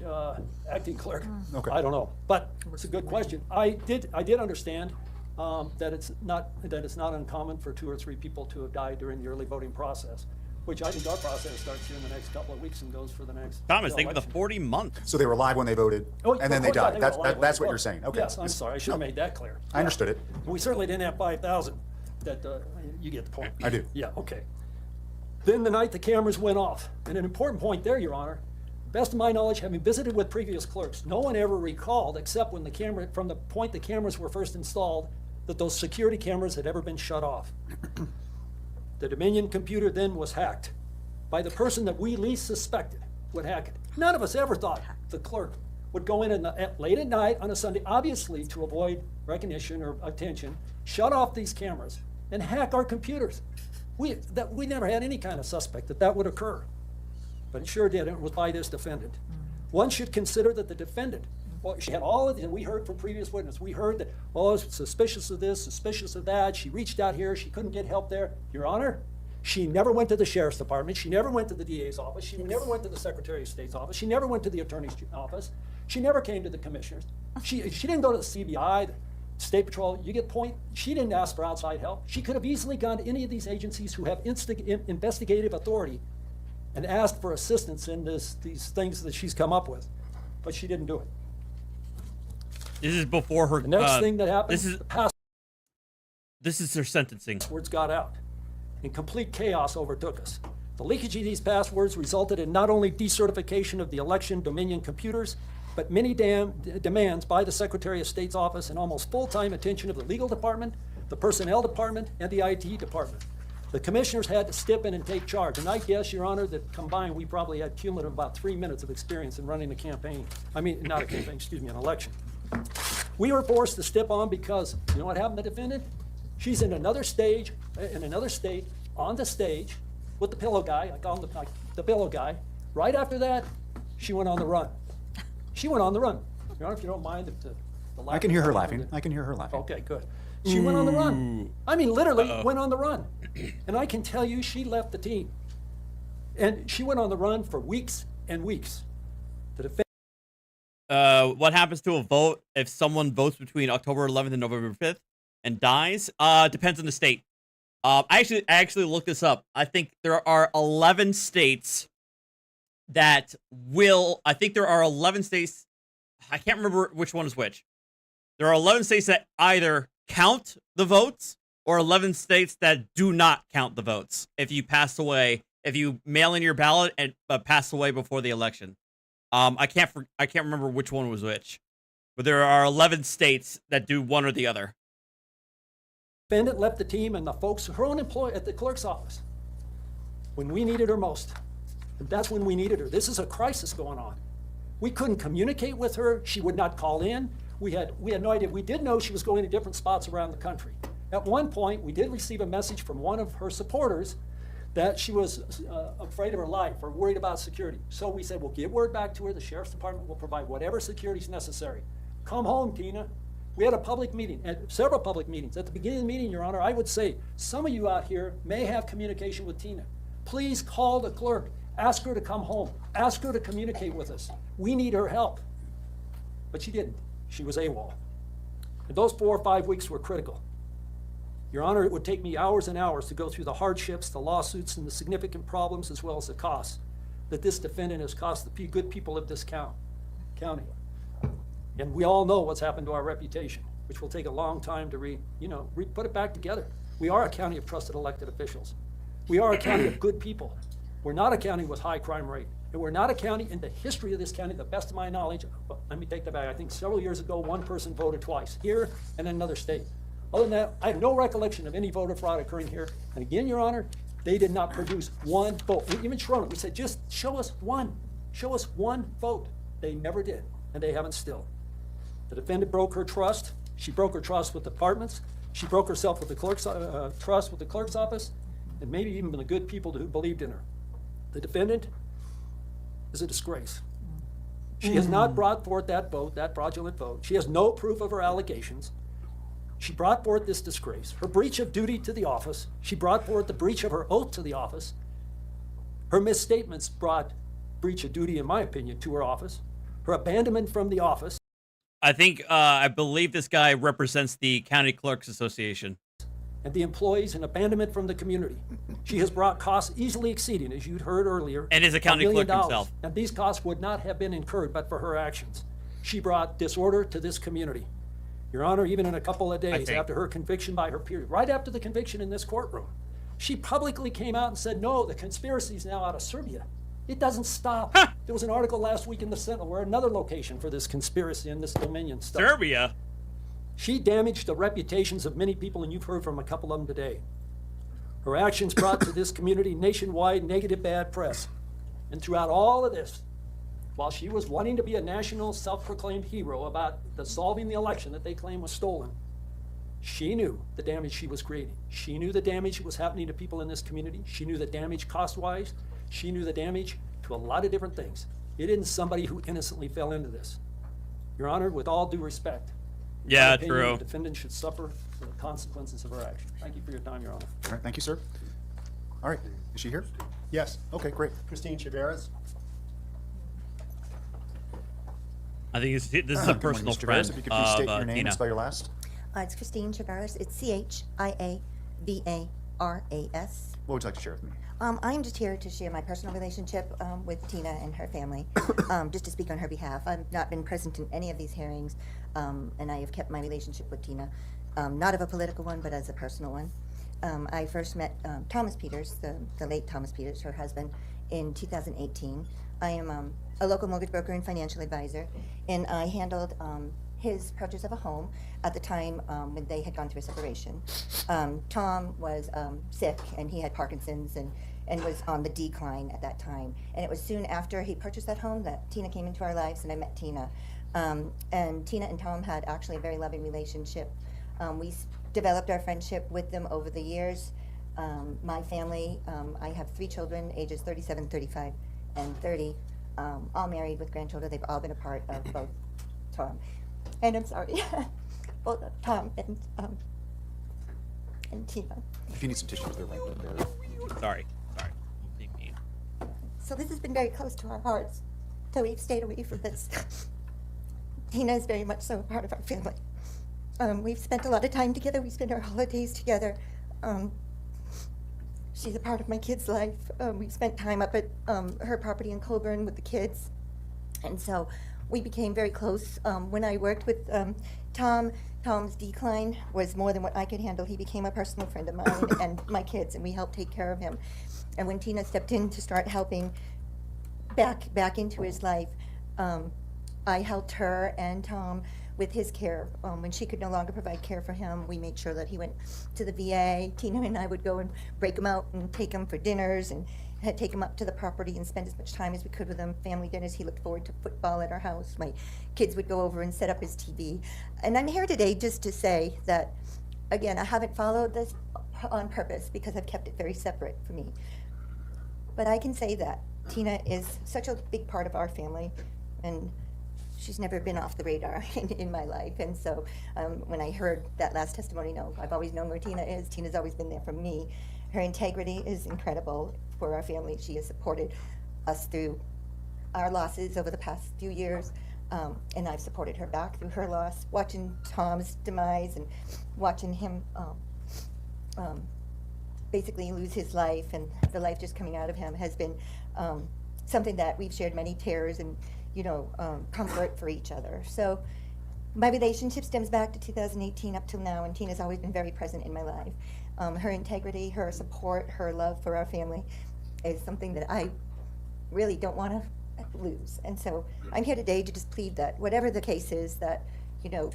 acting clerk. Okay. I don't know, but it's a good question. I did understand that it's not uncommon for 2 or 3 people to have died during the early voting process, which I think our process starts here in the next couple of weeks and goes for the next. Thomas, think of the 40 months. So they were alive when they voted, and then they died. That's what you're saying. Okay. Yes, I'm sorry. I should have made that clear. I understood it. We certainly didn't have 5,000. That you get the point. I do. Yeah. Okay. Then the night the cameras went off, and an important point there, Your Honor. Best of my knowledge, having visited with previous clerks, no one ever recalled, except when from the point the cameras were first installed, that those security cameras had ever been shut off. The Dominion computer then was hacked by the person that we least suspected would hack it. None of us ever thought the clerk would go in late at night on a Sunday, obviously to avoid recognition or attention, shut off these cameras and hack our computers. We never had any kind of suspect that would occur. But it sure did, and it was by this defendant. One should consider that the defendant Well, she had all of it, and we heard from previous witnesses. We heard that, oh, suspicious of this, suspicious of that. She reached out here. She couldn't get help there. Your Honor, she never went to the Sheriff's Department. She never went to the DA's office. She never went to the Secretary of State's office. She never went to the Attorney's office. She never came to the Commissioners. She didn't go to the CBI, the State Patrol. You get the point? She didn't ask for outside help. She could have easily gone to any of these agencies who have investigative authority and asked for assistance in these things that she's come up with. But she didn't do it. This is before her. The next thing that happened, this is her sentencing. Passwords got out, and complete chaos overtook us. The leakage of these passwords resulted in not only decertification of the election Dominion computers, but many demands by the Secretary of State's office and almost full-time attention of the legal department, the personnel department, and the IT department. The commissioners had to step in and take charge, and I guess, Your Honor, that combined we probably had cumulative about 3 minutes of experience in running a campaign. I mean, not a campaign, excuse me, an election. We were forced to step on because, you know what happened to the defendant? She's in another stage, in another state, on the stage, with the pillow guy, I call him the pillow guy. Right after that, she went on the run. She went on the run. Your Honor, if you don't mind, if the I can hear her laughing. I can hear her laughing. Okay, good. She went on the run. I mean, literally went on the run. And I can tell you, she left the team. And she went on the run for weeks and weeks. The defense. What happens to a vote if someone votes between October 11th and November 5th and dies? Depends on the state. I actually looked this up. I think there are 11 states that will. I think there are 11 states. I can't remember which one is which. There are 11 states that either count the votes or 11 states that do not count the votes if you pass away, if you mail in your ballot and pass away before the election. I can't remember which one was which, but there are 11 states that do one or the other. Defendant left the team and the folks, her own employee at the clerk's office, when we needed her most. And that's when we needed her. This is a crisis going on. We couldn't communicate with her. She would not call in. We had no idea. We did know she was going to different spots around the country. At one point, we did receive a message from one of her supporters that she was afraid of her life or worried about security. So we said, we'll give word back to her. The Sheriff's Department will provide whatever security is necessary. Come home, Tina. We had a public meeting, several public meetings. At the beginning of the meeting, Your Honor, I would say some of you out here may have communication with Tina. Please call the clerk. Ask her to come home. Ask her to communicate with us. We need her help. But she didn't. She was AWOL. And those 4 or 5 weeks were critical. Your Honor, it would take me hours and hours to go through the hardships, the lawsuits, and the significant problems, as well as the costs that this defendant has cost the good people of this county. And we all know what's happened to our reputation, which will take a long time to put it back together. We are a county of trusted elected officials. We are a county of good people. We're not a county with high crime rate. And we're not a county in the history of this county, the best of my knowledge. Let me take that back. I think several years ago, one person voted twice, here and in another state. Other than that, I have no recollection of any voter fraud occurring here. And again, Your Honor, they did not produce one vote. We even shown it. We said, just show us one. Show us one vote. They never did, and they haven't still. The defendant broke her trust. She broke her trust with departments. She broke herself with the clerk's trust with the clerk's office, and maybe even the good people who believed in her. The defendant is a disgrace. She has not brought forth that vote, that fraudulent vote. She has no proof of her allegations. She brought forth this disgrace, her breach of duty to the office. She brought forth the breach of her oath to the office. Her misstatements brought breach of duty, in my opinion, to her office. Her abandonment from the office. I believe this guy represents the County Clerks Association. And the employees, and abandonment from the community. She has brought costs easily exceeding, as you'd heard earlier, and is a county clerk himself. And these costs would not have been incurred but for her actions. She brought disorder to this community. Your Honor, even in a couple of days after her conviction by her peers, right after the conviction in this courtroom, she publicly came out and said, no, the conspiracy is now out of Serbia. It doesn't stop. There was an article last week in the Sentinel where another location for this conspiracy and this Dominion stuff. Serbia? She damaged the reputations of many people, and you've heard from a couple of them today. Her actions brought to this community nationwide negative bad press. And throughout all of this, while she was wanting to be a national self-proclaimed hero about solving the election that they claim was stolen, she knew the damage she was creating. She knew the damage that was happening to people in this community. She knew the damage cost-wise. She knew the damage to a lot of different things. It isn't somebody who innocently fell into this. Your Honor, with all due respect, in Yeah, my opinion, true. The defendant should suffer for the consequences of her actions. Thank you for your time, Your Honor. All right, thank you, sir. All right, is she here? Yes. Okay, great. Christine Chaveras. I think this is a Good morning, personal Mr. friend Barris. If you could please state of your name Tina. and spell your last. It's Christine Chaveras. It's Chiavaras. What would you like to share with me? I'm just here to share my personal relationship with Tina and her family, just to speak on her behalf. I've not been present in any of these hearings, and I have kept my relationship with Tina, not of a political one, but as a personal one. I first met Thomas Peters, the late Thomas Peters, her husband, in 2018. I am a local mortgage broker and financial advisor, and I handled his purchase of a home at the time when they had gone through a separation. Tom was sick, and he had Parkinson's and was on the decline at that time. And it was soon after he purchased that home that Tina came into our lives, and I met Tina. And Tina and Tom had actually a very loving relationship. We developed our friendship with them over the years. My family, I have 3 children, ages 37, 35, and 30, all married with grandchildren. They've all been a part of both Tom, and I'm sorry, both Tom and Tina. If you need some tissues, they're right there. Sorry. So this has been very close to our hearts, so we've stayed away from this. Tina is very much so a part of our family. We've spent a lot of time together. We spend our holidays together. She's a part of my kids' life. We've spent time up at her property in Colburn with the kids. And so we became very close. When I worked with Tom's decline was more than what I could handle. He became a personal friend of mine and my kids, and we helped take care of him. And when Tina stepped in to start helping back into his life, I helped her and Tom with his care. When she could no longer provide care for him, we made sure that he went to the VA. Tina and I would go and break him out and take him for dinners and take him up to the property and spend as much time as we could with him. Family dinners. He looked forward to football at our house. My kids would go over and set up his TV. And I'm here today just to say that, again, I haven't followed this on purpose because I've kept it very separate for me. But I can say that Tina is such a big part of our family, and she's never been off the radar in my life. And so when I heard that last testimony, no, I've always known where Tina is. Tina's always been there for me. Her integrity is incredible for our family. She has supported us through our losses over the past few years, and I've supported her back through her loss. Watching Tom's demise and watching him basically lose his life and the life just coming out of him has been something that we've shared many tears and comfort for each other. So my relationship stems back to 2018 up till now, and Tina's always been very present in my life. Her integrity, her support, her love for our family is something that I really don't want to lose. And so I'm here today to just plead that whatever the case is, that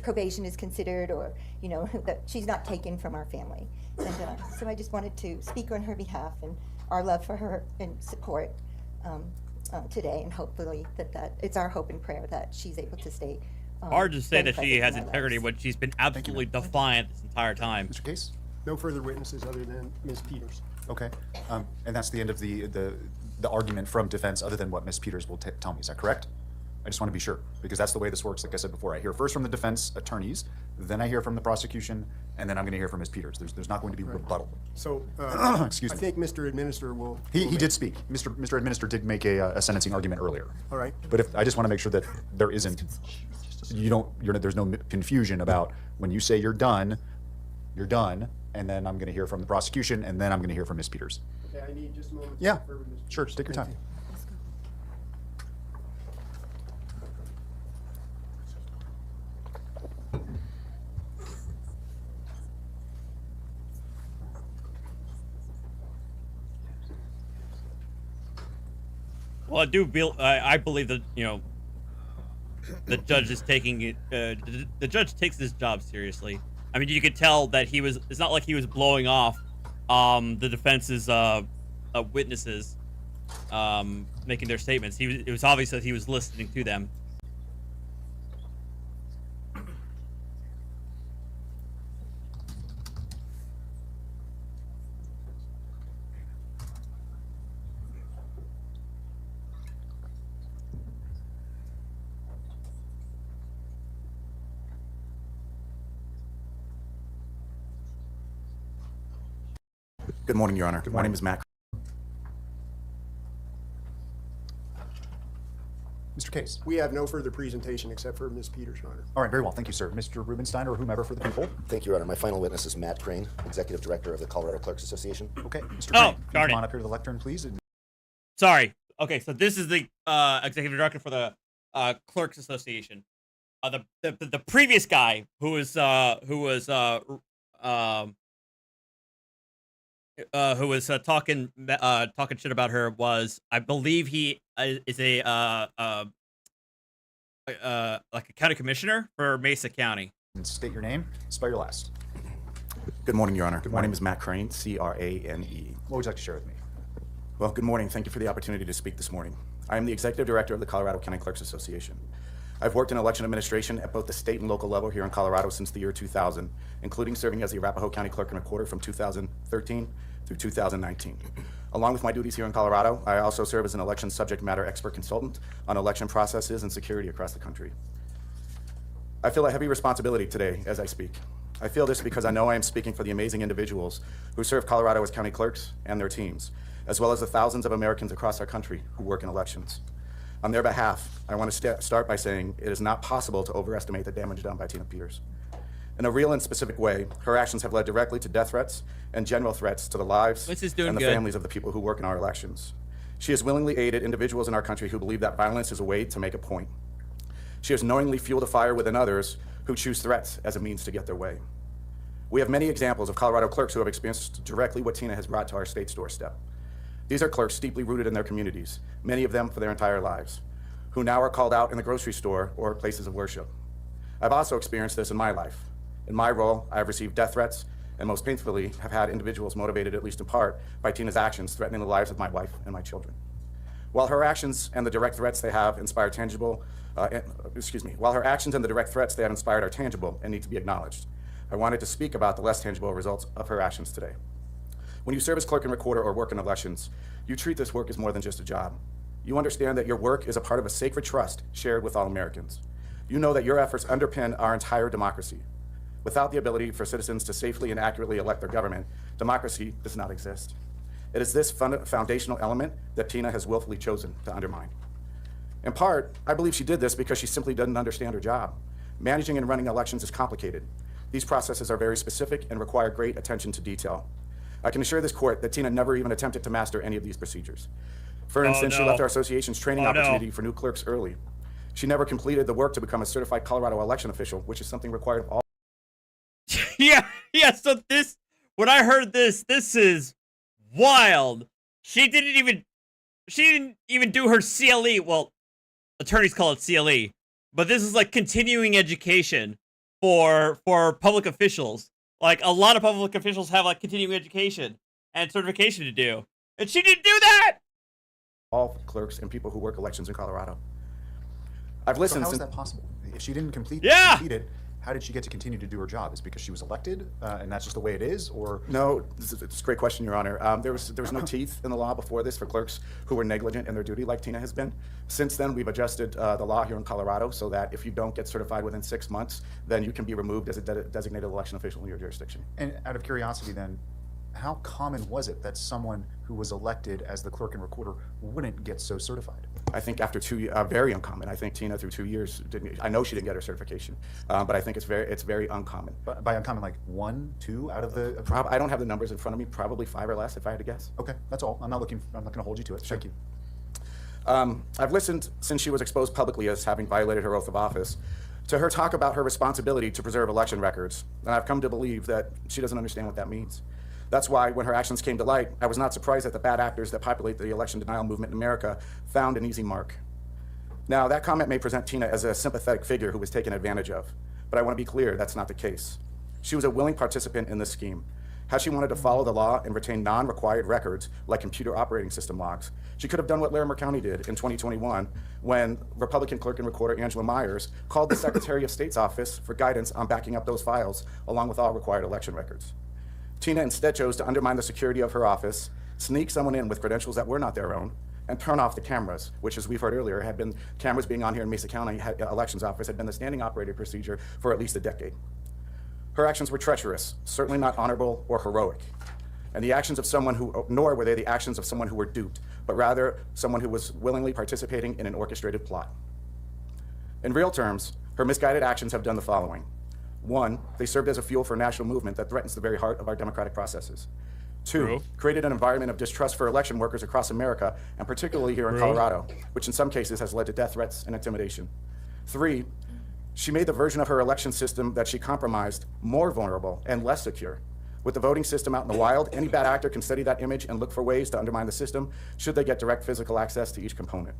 probation is considered, or that she's not taken from our family. And so I just wanted to speak on her behalf and our love for her and support today, and hopefully that it's our hope and prayer that she's able to stay. Hard to say very that she present has in our integrity lives. when she's been absolutely defiant this entire time. Mr. Case? No further witnesses other than Ms. Peters. Okay. And that's the end of the argument from defense, other than what Ms. Peters will tell me. Is that correct? I just want to be sure, because that's the way this works. Like I said before, I hear first from the defense attorneys, then I hear from the prosecution, and then I'm going to hear from Ms. Peters. There's not going to be rebuttal. So, Excuse me. I think Mr. Administrator will. He did speak. Mr. Administrator did make a sentencing argument earlier. All right. But I just want to make sure that there isn't, there's no confusion about when you say you're done, and then I'm going to hear from the prosecution, and then I'm going to hear from Ms. Peters. Okay, I need just a moment. to Yeah, confer with Ms. sure, Peters. take your Thank time. you. Well, I believe that the judge is taking it. The judge takes this job seriously. I mean, you could tell that he was. It's not like he was blowing off the defense's witnesses making their statements. It was obvious that he was listening to them. Good morning, Your Honor. My name is Matt. Mr. Case. We have no further presentation except for Ms. Peters, Your Honor. All right, very well. Thank you, sir. Mr. Rubenstein or whomever for the people. Thank you, Your Honor. My final witness is Matt Crane, Executive Director of the Colorado Clerks Association. Okay, Mr. Oh, Crane, darn come it. on up here to the lectern, please. Sorry. Okay, so this is the executive director for the Clerks Association. The previous guy who was talking shit about her was, I believe he is a like a county commissioner for Mesa County. And state your name, spell your last. Good morning, Your Honor. Good My morning. name is Matt Crane, C-R-A-N-E. What would you like to share with me? Well, good morning. Thank you for the opportunity to speak this morning. I am the Executive Director of the Colorado County Clerks Association. I've worked in election administration at both the state and local level here in Colorado since the year 2000, including serving as the Arapahoe County Clerk and Recorder from 2013 through 2019. Along with my duties here in Colorado, I also serve as an election subject matter expert consultant on election processes and security across the country. I feel a heavy responsibility today as I speak. I feel this because I know I am speaking for the amazing individuals who serve Colorado as county clerks and their teams, as well as the thousands of Americans across our country who work in elections. On their behalf, I want to start by saying it is not possible to overestimate the damage done by Tina Peters. In a real and specific way, her actions have led directly to death threats and general threats to the lives and the families of the people who work in our elections. She has willingly aided individuals in our country who believe that violence is a way to make a point. She has knowingly fueled a fire within others who choose threats as a means to get their way. We have many examples of Colorado clerks who have experienced directly what Tina has brought to our state's doorstep. These are clerks deeply rooted in their communities, many of them for their entire lives, who now are called out in the grocery store or places of worship. I've also experienced this in my life. In my role, I have received death threats and most painfully have had individuals motivated, at least in part, by Tina's actions threatening the lives of my wife and my children. While her actions and the direct threats they have inspired while her actions and the direct threats they have inspired are tangible and need to be acknowledged, I wanted to speak about the less tangible results of her actions today. When you serve as clerk and recorder or work in elections, you treat this work as more than just a job. You understand that your work is a part of a sacred trust shared with all Americans. You know that your efforts underpin our entire democracy. Without the ability for citizens to safely and accurately elect their government, democracy does not exist. It is this foundational element that Tina has willfully chosen to undermine. In part, I believe she did this because she simply doesn't understand her job. Managing and running elections is complicated. These processes are very specific and require great attention to detail. I can assure this court that Tina never even attempted to master any of these procedures. For instance, she left our association's training opportunity for new clerks early. She never completed the work to become a certified Colorado election official, which is something required of all. Yeah. So when I heard this is wild. She didn't even do her CLE. Well, attorneys call it CLE, but this is like continuing education for public officials. Like a lot of public officials have like continuing education and certification to do, and she didn't do that. All clerks and people who work elections in Colorado. I've listened. So how is that possible? If she didn't complete it, how did she get to continue to do her job? Is it because she was elected, and that's just the way it is, or? No, it's a great question, Your Honor. There was no teeth in the law before this for clerks who were negligent in their duty, like Tina has been. Since then, we've adjusted the law here in Colorado so that if you don't get certified within 6 months, then you can be removed as a designated election official in your jurisdiction. And out of curiosity, then, how common was it that someone who was elected as the clerk and recorder wouldn't get so certified? I think after very uncommon. I think Tina through 2 years didn't. I know she didn't get her certification, but I think it's very uncommon. But by uncommon, like 1, 2 out of the. I don't have the numbers in front of me. Probably 5 or less, if I had to guess. Okay, that's all. I'm not going to hold you to it. Sure. Thank you. I've listened since she was exposed publicly as having violated her oath of office to her talk about her responsibility to preserve election records, and I've come to believe that she doesn't understand what that means. That's why when her actions came to light, I was not surprised that the bad actors that populate the election denial movement in America found an easy mark. Now, that comment may present Tina as a sympathetic figure who was taken advantage of, but I want to be clear, that's not the case. She was a willing participant in this scheme. Had she wanted to follow the law and retain non-required records like computer operating system logs, she could have done what Larimer County did in 2021 when Republican clerk and recorder Angela Myers called the Secretary of State's office for guidance on backing up those files along with all required election records. Tina instead chose to undermine the security of her office, sneak someone in with credentials that were not their own, and turn off the cameras, which, as we've heard earlier, had been cameras being on here in Mesa County Elections Office had been the standing operating procedure for at least a decade. Her actions were treacherous, certainly not honorable or heroic. and the actions of someone who, nor were they the actions of someone who were duped, but rather someone who was willingly participating in an orchestrated plot. In real terms, her misguided actions have done the following. 1, they served as a fuel for a national movement that threatens the very heart of our democratic processes. 2, True. created an environment of distrust for election workers across America, and particularly here in True. Colorado, which in some cases has led to death threats and intimidation. 3, she made the version of her election system that she compromised more vulnerable and less secure. With the voting system out in the wild, any bad actor can study that image and look for ways to undermine the system should they get direct physical access to each component.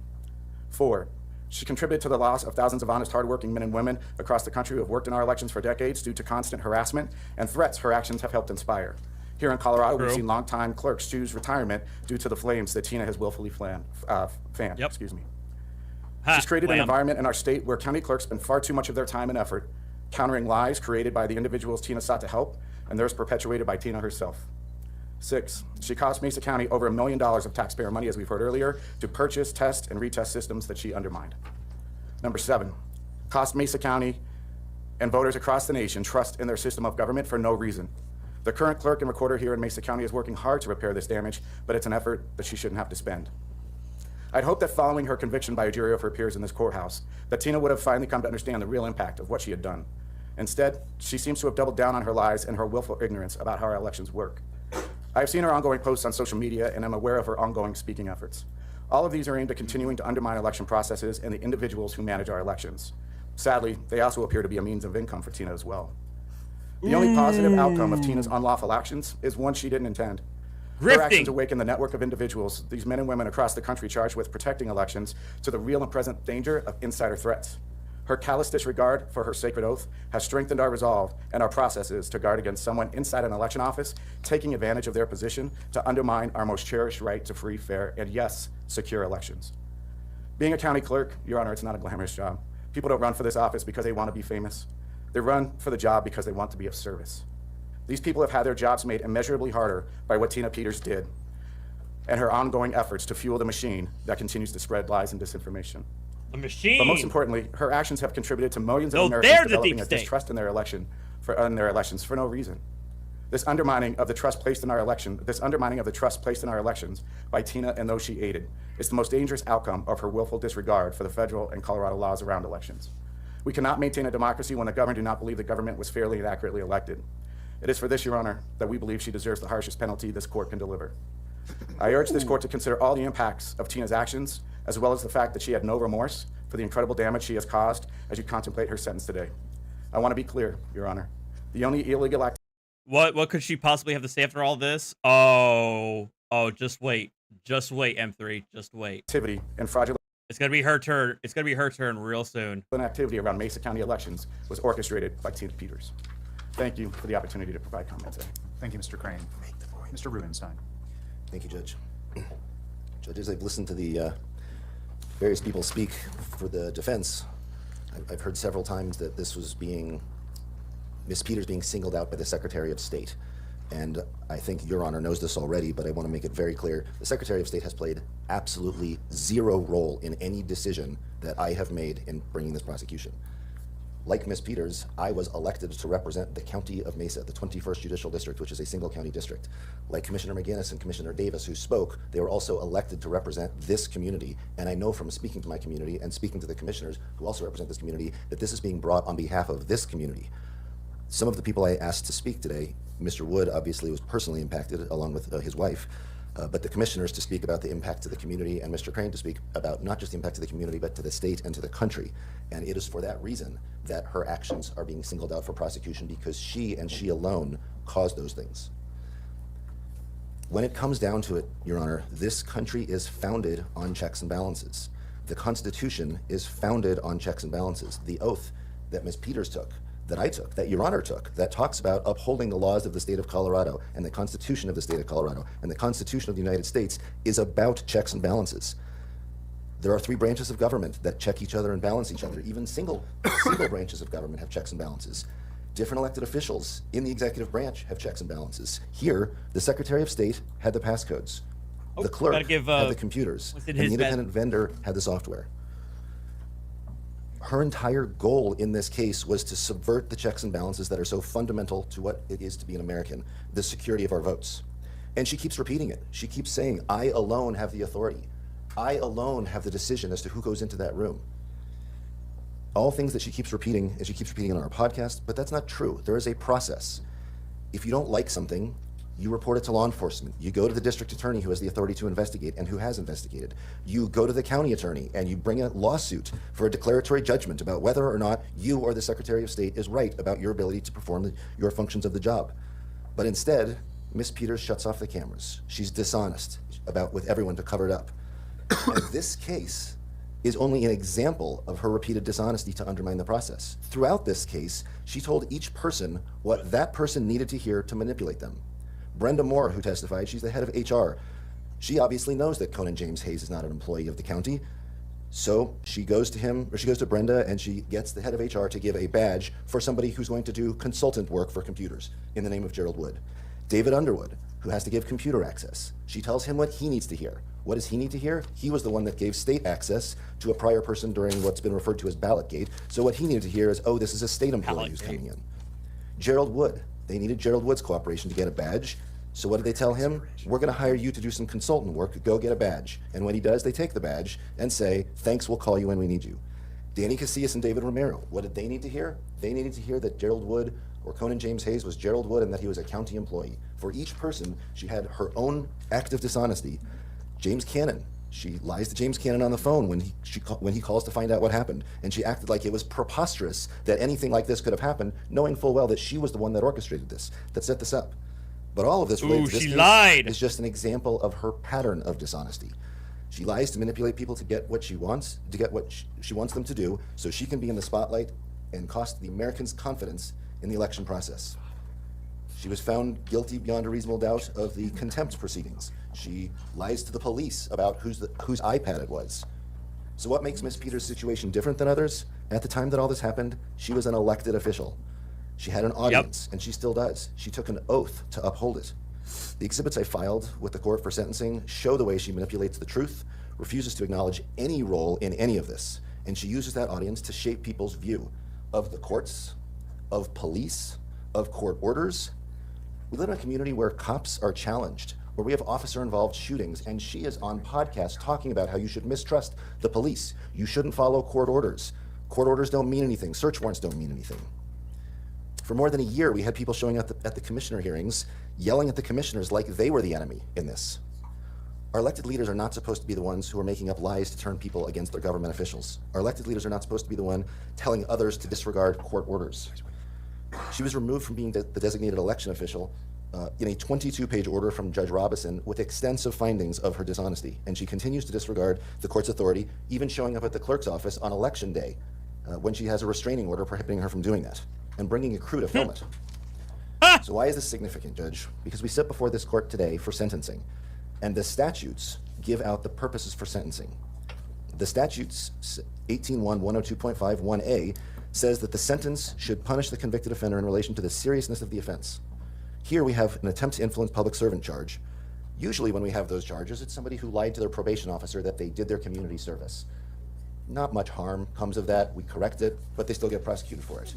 4, she contributed to the loss of thousands of honest, hardworking men and women across the country who have worked in our elections for decades due to constant harassment and threats her actions have helped inspire. Here in Colorado, we've seen longtime clerks choose retirement due to the flames that Tina has willfully fanned. Excuse me. She's created an environment in our state where county clerks spend far too much of their time and effort countering lies created by the individuals Tina sought to help, and theirs perpetuated by Tina herself. 6, she cost Mesa County over $1 million of taxpayer money, as we've heard earlier, to purchase, test, and retest systems that she undermined. Number 7, cost Mesa County and voters across the nation trust in their system of government for no reason. The current clerk and recorder here in Mesa County is working hard to repair this damage, but it's an effort that she shouldn't have to spend. I'd hope that following her conviction by a jury of her peers in this courthouse, that Tina would have finally come to understand the real impact of what she had done. Instead, she seems to have doubled down on her lies and her willful ignorance about how our elections work. I've seen her ongoing posts on social media, and I'm aware of her ongoing speaking efforts. All of these are aimed at continuing to undermine election processes and the individuals who manage our elections. Sadly, they also appear to be a means of income for Tina as well. The only positive outcome of Tina's unlawful actions is one she didn't intend. Her actions awaken the network of individuals, these men and women across the country charged with protecting elections, to the real and present danger of insider threats. Her callous disregard for her sacred oath has strengthened our resolve and our processes to guard against someone inside an election office taking advantage of their position to undermine our most cherished right to free, fair, and yes, secure elections. Being a county clerk, Your Honor, it's not a glamorous job. People don't run for this office because they want to be famous. They run for the job because they want to be of service. These people have had their jobs made immeasurably harder by what Tina Peters did and her ongoing efforts to fuel the machine that continues to spread lies and disinformation. The machine. But most importantly, her actions have contributed to millions of Americans developing a distrust in their elections for no reason. This undermining of the trust placed in our elections by Tina and those she aided is the most dangerous outcome of her willful disregard for the federal and Colorado laws around elections. We cannot maintain a democracy when the governed do not believe the government was fairly and accurately elected. It is for this, Your Honor, that we believe she deserves the harshest penalty this court can deliver. I urge this court to consider all the impacts of Tina's actions, as well as the fact that she had no remorse for the incredible damage she has caused as you contemplate her sentence today. I want to be clear, Your Honor. The only illegal act. What could she possibly have to say after all this? Oh, just wait. Just wait, M3. Just wait. Activity and fraudulent. It's gonna be her turn. It's gonna be her turn real soon. An activity around Mesa County elections was orchestrated by Tina Peters. Thank you for the opportunity to provide comment today. Thank you, Mr. Crane. Mr. Rubenstein. Thank you, Judge. Judges, I've listened to the various people speak for the defense. I've heard several times that this was Ms. Peters being singled out by the Secretary of State. And I think Your Honor knows this already, but I want to make it very clear. The Secretary of State has played absolutely zero role in any decision that I have made in bringing this prosecution. Like Ms. Peters, I was elected to represent the County of Mesa, the 21st Judicial District, which is a single county district. Like Commissioner McGinnis and Commissioner Davis, who spoke, they were also elected to represent this community. And I know from speaking to my community and speaking to the commissioners who also represent this community that this is being brought on behalf of this community. Some of the people I asked to speak today, Mr. Wood obviously was personally impacted along with his wife, but the commissioners to speak about the impact to the community, and Mr. Crane to speak about not just the impact to the community, but to the state and to the country. And it is for that reason that her actions are being singled out for prosecution, because she and she alone caused those things. When it comes down to it, Your Honor, this country is founded on checks and balances. The Constitution is founded on checks and balances. The oath that Ms. Peters took, that I took, that Your Honor took, that talks about upholding the laws of the state of Colorado and the Constitution of the state of Colorado and the Constitution of the United States is about checks and balances. There are 3 branches of government that check each other and balance each other. Even single branches of government have checks and balances. Different elected officials in the executive branch have checks and balances. Here, the Secretary of State had the passcodes. The clerk had the computers. And the independent vendor had the software. Her entire goal in this case was to subvert the checks and balances that are so fundamental to what it is to be an American, the security of our votes. And she keeps repeating it. She keeps saying, I alone have the authority. I alone have the decision as to who goes into that room. All things that she keeps repeating, and she keeps repeating on our podcast, but that's not true. There is a process. If you don't like something, you report it to law enforcement. You go to the district attorney who has the authority to investigate and who has investigated. You go to the county attorney and you bring a lawsuit for a declaratory judgment about whether or not you or the Secretary of State is right about your ability to perform your functions of the job. But instead, Ms. Peters shuts off the cameras. She's dishonest with everyone to cover it up. And this case is only an example of her repeated dishonesty to undermine the process. Throughout this case, she told each person what that person needed to hear to manipulate them. Brenda Moore, who testified, she's the head of HR. She obviously knows that Conan James Hayes is not an employee of the county. So she goes to Brenda and she gets the head of HR to give a badge for somebody who's going to do consultant work for computers in the name of Gerald Wood. David Underwood, who has to give computer access. She tells him what he needs to hear. What does he need to hear? He was the one that gave state access to a prior person during what's been referred to as Ballotgate. So what he needed to hear is, oh, this is a state employee who's coming in. Gerald Wood, they needed Gerald Wood's cooperation to get a badge. So what did they tell him? We're going to hire you to do some consultant work. Go get a badge. And when he does, they take the badge and say, thanks, we'll call you when we need you. Danny Casillas and David Romero, what did they need to hear? They needed to hear that Gerald Wood or Conan James Hayes was Gerald Wood and that he was a county employee. For each person, she had her own act of dishonesty. James Cannon, she lies to James Cannon on the phone when he calls to find out what happened. And she acted like it was preposterous that anything like this could have happened, knowing full well that she was the one that orchestrated this, that set this up. But all of this related to this case is just an example of her pattern of dishonesty. She lies to manipulate people to get what she wants, to get what she wants them to do, so she can be in the spotlight and cost the Americans confidence in the election process. She was found guilty beyond a reasonable doubt of the contempt proceedings. She lies to the police about whose iPad it was. So what makes Ms. Peters' situation different than others? At the time that all this happened, she was an elected official. She had an audience, and she still does. She took an oath to uphold it. The exhibits I filed with the court for sentencing show the way she manipulates the truth, refuses to acknowledge any role in any of this, and she uses that audience to shape people's view of the courts, of police, of court orders. We live in a community where cops are challenged, where we have officer-involved shootings, and she is on podcasts talking about how you should mistrust the police. You shouldn't follow court orders. Court orders don't mean anything. Search warrants don't mean anything. For more than a year, we had people showing up at the commissioner hearings, yelling at the commissioners like they were the enemy in this. Our elected leaders are not supposed to be the ones who are making up lies to turn people against their government officials. Our elected leaders are not supposed to be the one telling others to disregard court orders. She was removed from being the designated election official in a 22-page order from Judge Robison with extensive findings of her dishonesty, and she continues to disregard the court's authority, even showing up at the clerk's office on election day when she has a restraining order prohibiting her from doing that, and bringing a crew to film it. So why is this significant, Judge? Because we sit before this court today for sentencing, and the statutes give out the purposes for sentencing. The statutes, 18.1.102.5.1a, says that the sentence should punish the convicted offender in relation to the seriousness of the offense. Here we have an attempt to influence public servant charge. Usually when we have those charges, it's somebody who lied to their probation officer that they did their community service. Not much harm comes of that. We correct it, but they still get prosecuted for it.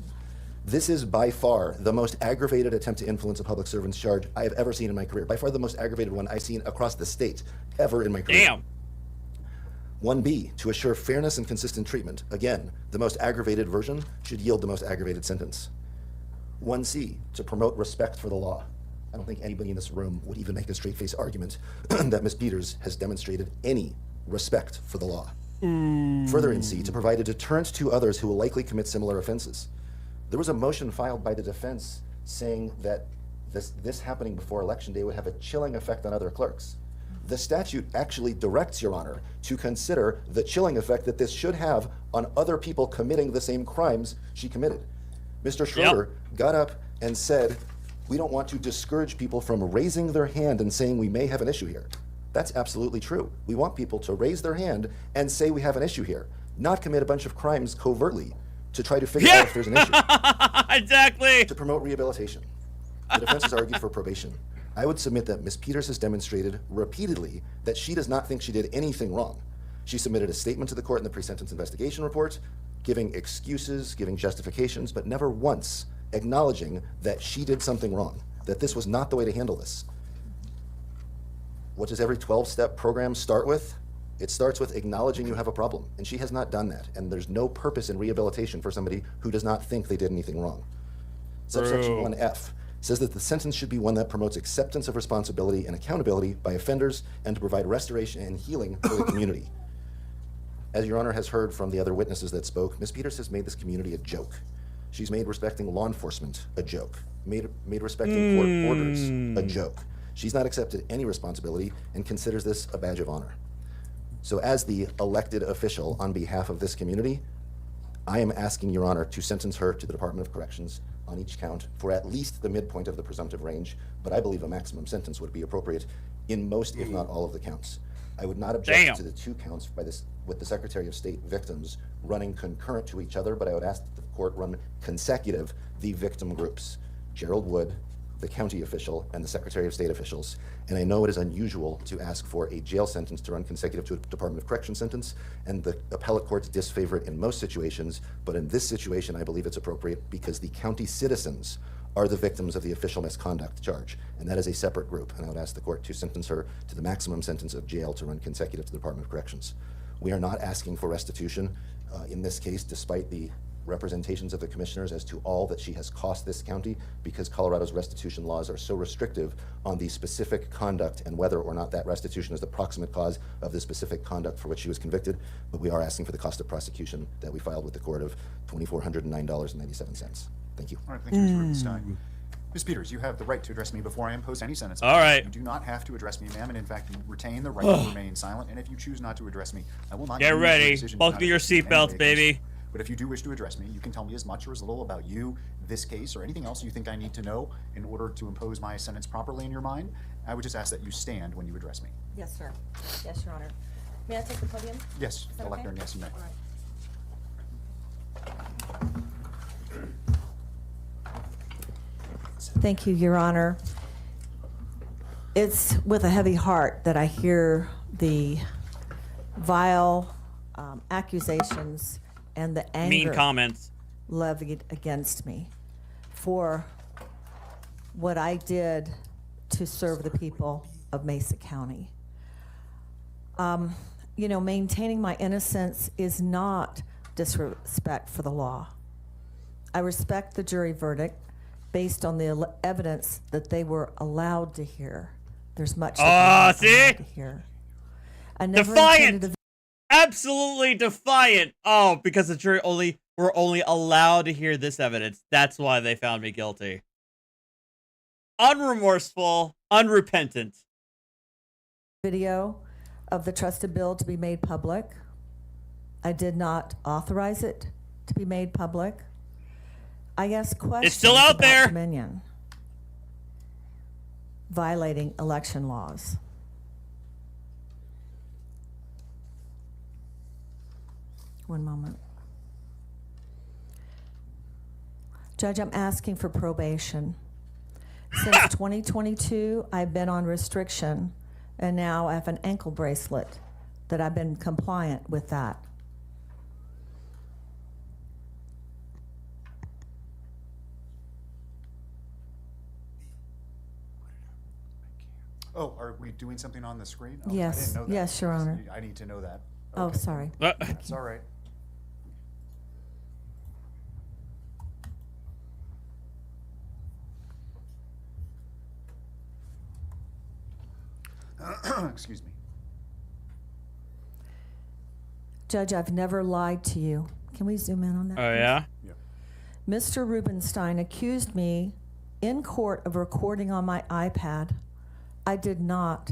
This is by far the most aggravated attempt to influence a public servant's charge I have ever seen in my career. By far the most aggravated one I've seen across the state ever in my career. Damn. 1B, to assure fairness and consistent treatment. Again, the most aggravated version should yield the most aggravated sentence. 1C, to promote respect for the law. I don't think anybody in this room would even make a straight-faced argument that Ms. Peters has demonstrated any respect for the law. Further in C, to provide a deterrent to others who will likely commit similar offenses. There was a motion filed by the defense saying that this happening before Election Day would have a chilling effect on other clerks. The statute actually directs, Your Honor, to consider the chilling effect that this should have on other people committing the same crimes she committed. Mr. Schroeder got up and said, we don't want to discourage people from raising their hand and saying we may have an issue here. That's absolutely true. We want people to raise their hand and say we have an issue here, not commit a bunch of crimes covertly to try to figure out if there's an issue. Exactly. To promote rehabilitation. The defense has argued for probation. I would submit that Ms. Peters has demonstrated repeatedly that she does not think she did anything wrong. She submitted a statement to the court in the pre-sentence investigation report, giving excuses, giving justifications, but never once acknowledging that she did something wrong, that this was not the way to handle this. What does every 12-step program start with? It starts with acknowledging you have a problem, and she has not done that, and there's no purpose in rehabilitation for somebody who does not think they did anything wrong. Subsection 1F says that the sentence should be one that promotes acceptance of responsibility and accountability by offenders and to provide restoration and healing for the community. As Your Honor has heard from the other witnesses that spoke, Ms. Peters has made this community a joke. She's made respecting law enforcement a joke, made respecting court orders a joke. She's not accepted any responsibility and considers this a badge of honor. So as the elected official on behalf of this community, I am asking Your Honor to sentence her to the Department of Corrections on each count for at least the midpoint of the presumptive range, but I believe a maximum sentence would be appropriate in most, if not all, of the counts. I would not object to the 2 counts with the Secretary of State victims running concurrent to each other, but I would ask that the court run consecutive the victim groups, Gerald Wood, the county official, and the Secretary of State officials. And I know it is unusual to ask for a jail sentence to run consecutive to a Department of Correction sentence, and the appellate courts disfavor it in most situations, but in this situation I believe it's appropriate because the county citizens are the victims of the official misconduct charge, and that is a separate group, and I would ask the court to sentence her to the maximum sentence of jail to run consecutive to the Department of Corrections. We are not asking for restitution in this case, despite the representations of the commissioners as to all that she has cost this county, because Colorado's restitution laws are so restrictive on the specific conduct and whether or not that restitution is the proximate cause of the specific conduct for which she was convicted. But we are asking for the cost of prosecution that we filed with the court of $2,409.97. Thank you. All right, thank you, Mr. Rubenstein. Ms. Peters, you have the right to address me before I impose any sentence. All right. You do not have to address me, ma'am, and in fact, you retain the right to remain silent. And if you choose not to address me, I will not. Get ready. Buckle your seatbelts, baby. But if you do wish to address me, you can tell me as much or as little about you, this case, or anything else you think I need to know in order to impose my sentence properly in your mind. I would just ask that you stand when you address me. Yes, sir. Yes, Your Honor. May I take the podium? Yes, Is that Elector, okay? and yes, you may. All right. Thank you, Your Honor. It's with a heavy heart that I hear the vile accusations and the anger Mean comments levied against me for what I did to serve the people of Mesa County. You know, maintaining my innocence is not disrespect for the law. I respect the jury verdict based on the evidence that they were allowed to hear. There's much that they weren't allowed to hear. I never intended to. Absolutely defiant. Oh, because the jury were only allowed to hear this evidence. That's why they found me guilty. Unremorseful, unrepentant. Video of the trusted bill to be made public. I did not authorize it to be made public. I asked questions. It's still out about there. Dominion violating election laws. One moment. Judge, I'm asking for probation. Since 2022, I've been on restriction, and now I have an ankle bracelet that I've been compliant with that. Oh, are we doing something on the screen? Oh, Yes. I didn't know that. Yes, Your Honor. I need to know that. Oh, Okay. sorry. That's all right. Excuse me. Judge, I've never lied to you. Can we zoom in on that? Oh, please? yeah? Yeah. Mr. Rubenstein accused me in court of recording on my iPad. I did not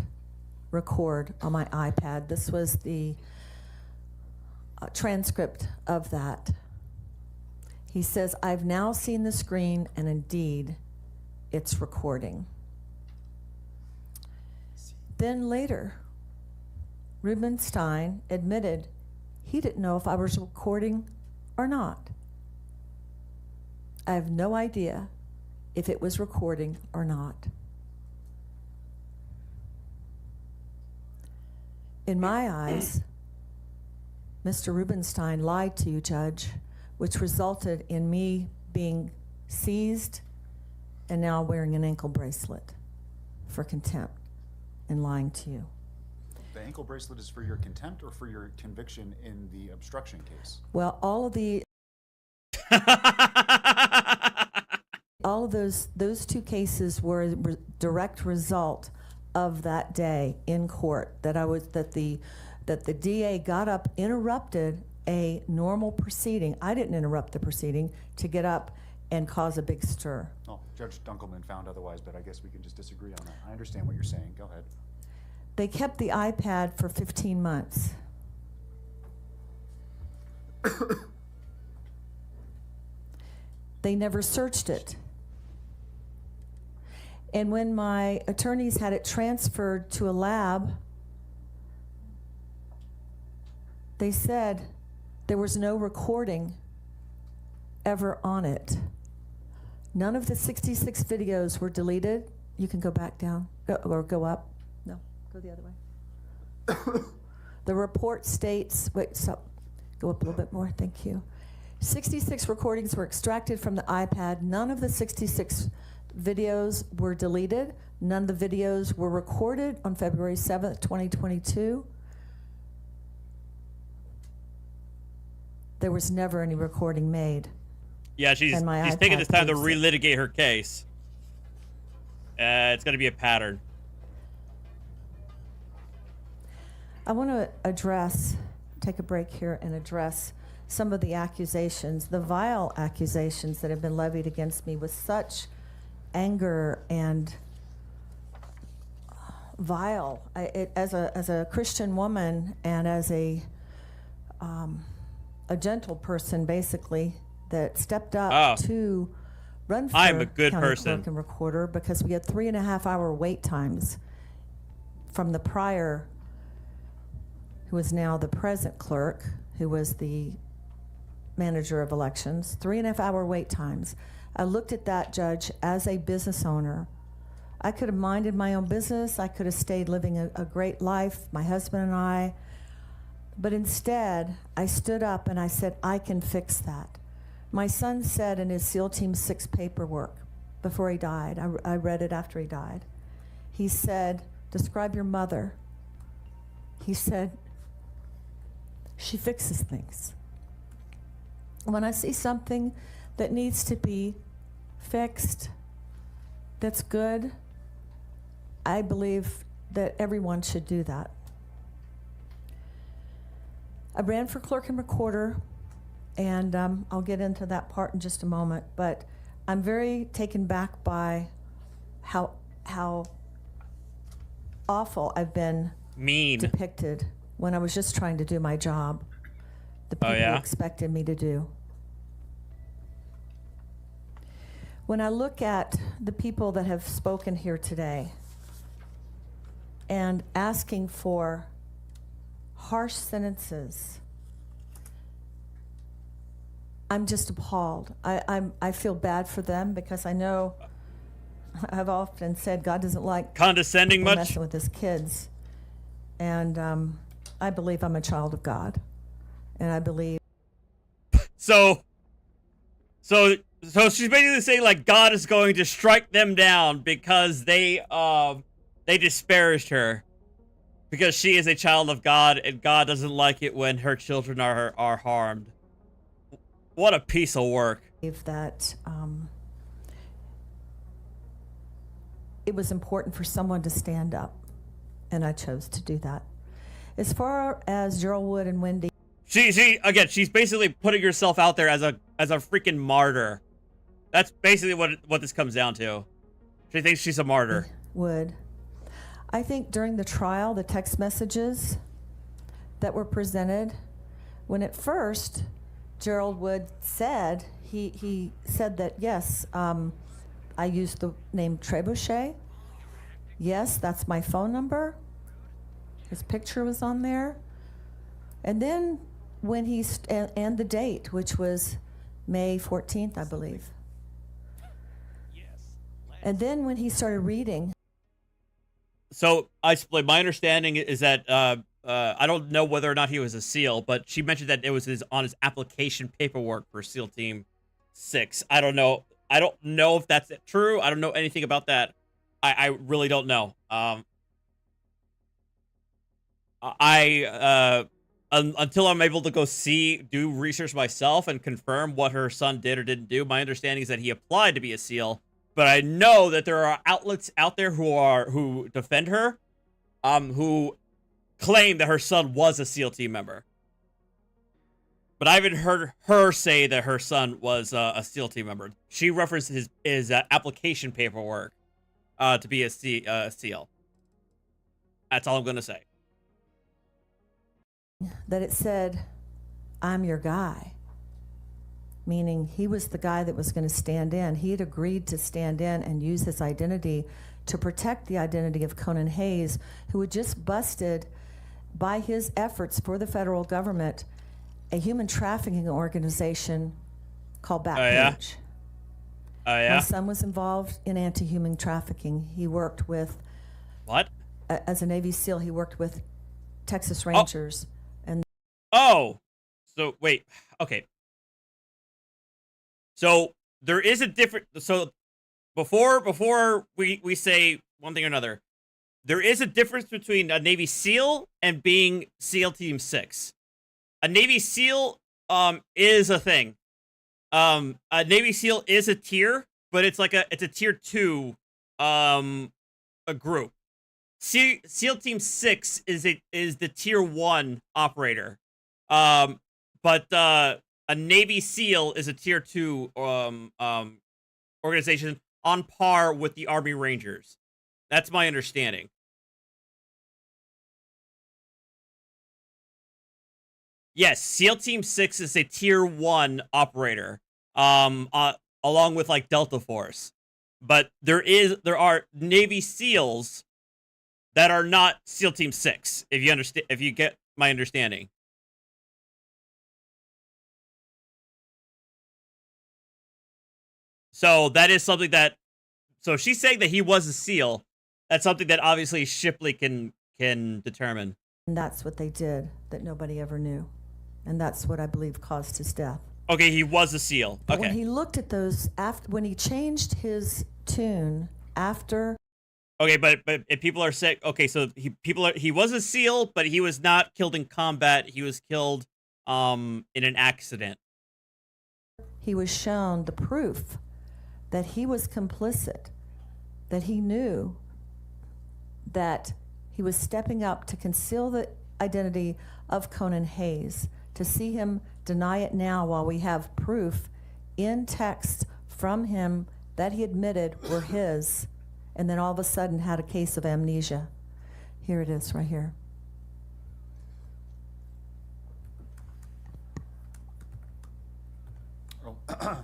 record on my iPad. This was the transcript of that. He says, I've now seen the screen, and indeed, it's recording. Then later, Rubenstein admitted he didn't know if I was recording or not. I have no idea if it was recording or not. In my eyes, Mr. Rubenstein lied to you, Judge, which resulted in me being seized and now wearing an ankle bracelet for contempt. in lying to you. The ankle bracelet is for your contempt or for your conviction in the obstruction case? Well, all of those two cases were a direct result of that day in court, that the DA got up, interrupted a normal proceeding. I didn't interrupt the proceeding to get up and cause a big stir. Oh, Judge Dunkelman found otherwise, but I guess we can just disagree on that. I understand what you're saying. Go ahead. They kept the iPad for 15 months. They never searched it. And when my attorneys had it transferred to a lab, they said there was no recording ever on it. None of the 66 videos were deleted. You can go back down, or go up. No, go the other way. The report states, go up a little bit more, thank you. 66 recordings were extracted from the iPad. None of the 66 videos were deleted. None of the videos were recorded on February 7th, 2022. There was never any recording made. Yeah, she's taking this time to relitigate her case. It's going to be a pattern. I want to take a break here and address some of the accusations, the vile accusations that have been levied against me with such anger and vile. As a Christian woman and as a gentle person, basically, that stepped up to run for I'm a good county person. clerk and recorder, because we had 3.5-hour wait times from the prior, who is now the present clerk, who was the manager of elections. 3.5-hour wait times. I looked at that, Judge, as a business owner. I could have minded my own business. I could have stayed living a great life, my husband and I. But instead, I stood up and I said, I can fix that. My son said in his SEAL Team 6 paperwork before he died, I read it after he died, he said, describe your mother. He said, she fixes things. When I see something that needs to be fixed, that's good, I believe that everyone should do that. I ran for clerk and recorder, and I'll get into that part in just a moment, but I'm very taken back by how awful I've been depicted when I was just trying to do my job. The people expected me to do. When I look at the people that have spoken here today and asking for harsh sentences, I'm just appalled. I feel bad for them, because I know, I've often said, God doesn't like condescending people much messing with his kids, and I believe I'm a child of God, and I believe. So she's basically saying, like, God is going to strike them down because they disparaged her, because she is a child of God, and God doesn't like it when her children are harmed. What a piece of work. That it was important for someone to stand up, and I chose to do that. As far as Gerald Wood and Wendy, she's basically putting herself out there as a freaking martyr. That's basically what this comes down to. She thinks she's a martyr. Wood, I think during the trial, the text messages that were presented, when at first Gerald Wood said, he said that, yes, I used the name Trebuchet. Yes, that's my phone number. His picture was on there. And then when and the date, which was May 14th, I believe. And then when he started reading. So I explain. My understanding is that I don't know whether or not he was a SEAL, but she mentioned that it was on his application paperwork for SEAL Team 6. I don't know. I don't know if that's true. I don't know anything about that. I really don't know. until I'm able to go do research myself and confirm what her son did or didn't do, my understanding is that he applied to be a SEAL. But I know that there are outlets out there who defend her, who claim that her son was a SEAL team member. But I haven't heard her say that her son was a SEAL team member. She referenced his application paperwork to be a SEAL. That's all I'm going to say. That it said, I'm your guy. Meaning he was the guy that was going to stand in. He had agreed to stand in and use his identity to protect the identity of Conan Hayes, who had just busted, by his efforts for the federal government, a human trafficking organization called Backpage. Oh, yeah? My son was involved in anti-human trafficking. He worked with... What? As a Navy SEAL, he worked with Texas Rangers. And Oh! So, wait. Okay. So, there is a different... So, before we say one thing or another, there is a difference between a Navy SEAL and being SEAL Team 6. A Navy SEAL is a thing. A Navy SEAL is a tier, but it's a tier 2 a group. SEAL Team 6 is the tier 1 operator. But a Navy SEAL is a tier 2 organization on par with the Army Rangers. That's my understanding. Yes, SEAL Team 6 is a tier 1 operator, along with like Delta Force. But there are Navy SEALs that are not SEAL Team 6, if you get my understanding. So that is something that, so she's saying that he was a SEAL. That's something that obviously Shipley can determine. And that's what they did that nobody ever knew. And that's what I believe caused his death. Okay, he was a SEAL. But Okay. when he looked at those, when he changed his tune after... Okay, but if people are saying, okay, so he was a SEAL, but he was not killed in combat. He was killed in an accident. He was shown the proof that he was complicit, that he knew that he was stepping up to conceal the identity of Conan Hayes. To see him deny it now while we have proof in text from him that he admitted were his, and then all of a sudden had a case of amnesia. Here it is right here. Oh. I don't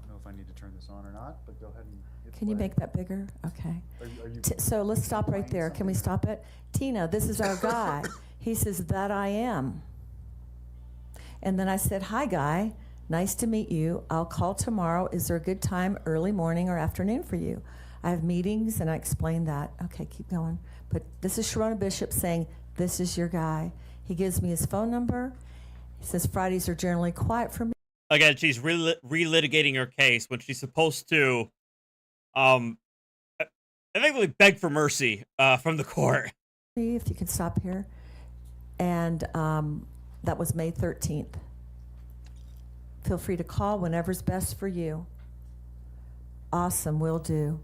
know if I need to turn this on or not, but go ahead and hit Can you play. make that bigger? Okay. Are you So let's stop right playing there. Can we something? stop it? Tina, this is our guy. He says, that I am. And then I said, hi, guy. Nice to meet you. I'll call tomorrow. Is there a good time, early morning or afternoon for you? I have meetings, and I explained that. Okay, keep going. But this is Sharona Bishop saying, this is your guy. He gives me his phone number. He says, Fridays are generally quiet for me. Again, she's relitigating her case when she's supposed to, effectively beg for mercy from the court. If you can stop here. And that was May 13th. Feel free to call whenever's best for you. Awesome, will do.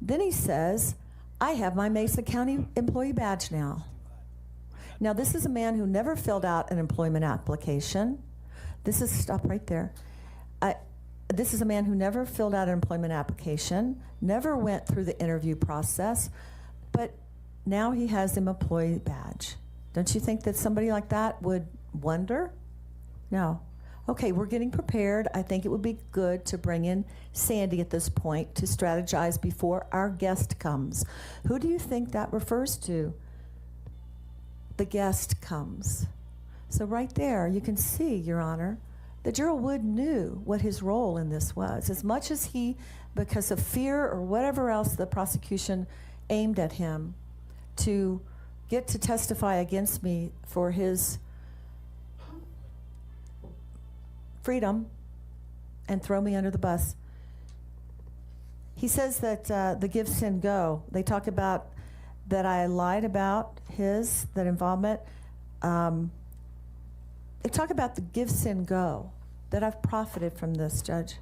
Then he says, I have my Mesa County employee badge now. Now, this is a man who never filled out an employment application. Stop right there. This is a man who never filled out an employment application, never went through the interview process, but now he has an employee badge. Don't you think that somebody like that would wonder? No. Okay, we're getting prepared. I think it would be good to bring in Sandy at this point to strategize before our guest comes. Who do you think that refers to? The guest comes. So right there, you can see, Your Honor, that Gerald Wood knew what his role in this was. As much as he, because of fear or whatever else the prosecution aimed at him, to get to testify against me for his freedom and throw me under the bus. He says that the give, send, go. They talk about that I lied about that involvement. They talk about the give, send, go, that I've profited from this, Judge.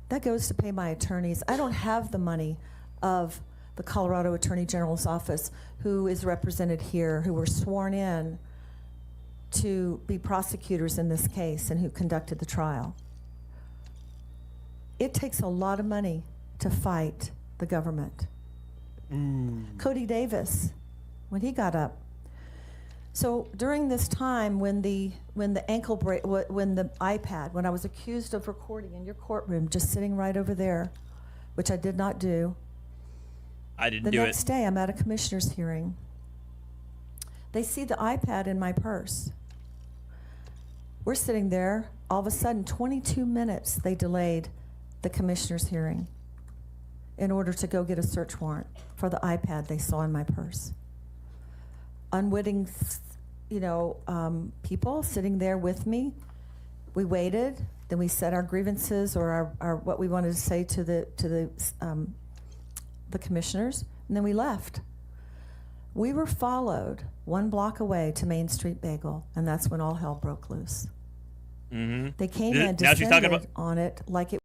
That goes to pay my attorneys. I don't have the money of the Colorado Attorney General's office, who is represented here, who were sworn in to be prosecutors in this case and who conducted the trial. It takes a lot of money to fight the government. Cody Davis, when he got up. So during this time, when the ankle break, when the iPad, when I was accused of recording in your courtroom, just sitting right over there, which I did not do. I didn't the do it. The next day, I'm at a commissioner's hearing. They see the iPad in my purse. We're sitting there. All of a sudden, 22 minutes they delayed the commissioner's hearing in order to go get a search warrant for the iPad they saw in my purse. Unwitting, people sitting there with me. We waited. Then we said our grievances or our what we wanted to say to the commissioners, and then we left. We were followed 1 block away to Main Street Bagel, and that's when all hell broke loose. Mm-hmm. They came Now and she's talking descended about, on it like it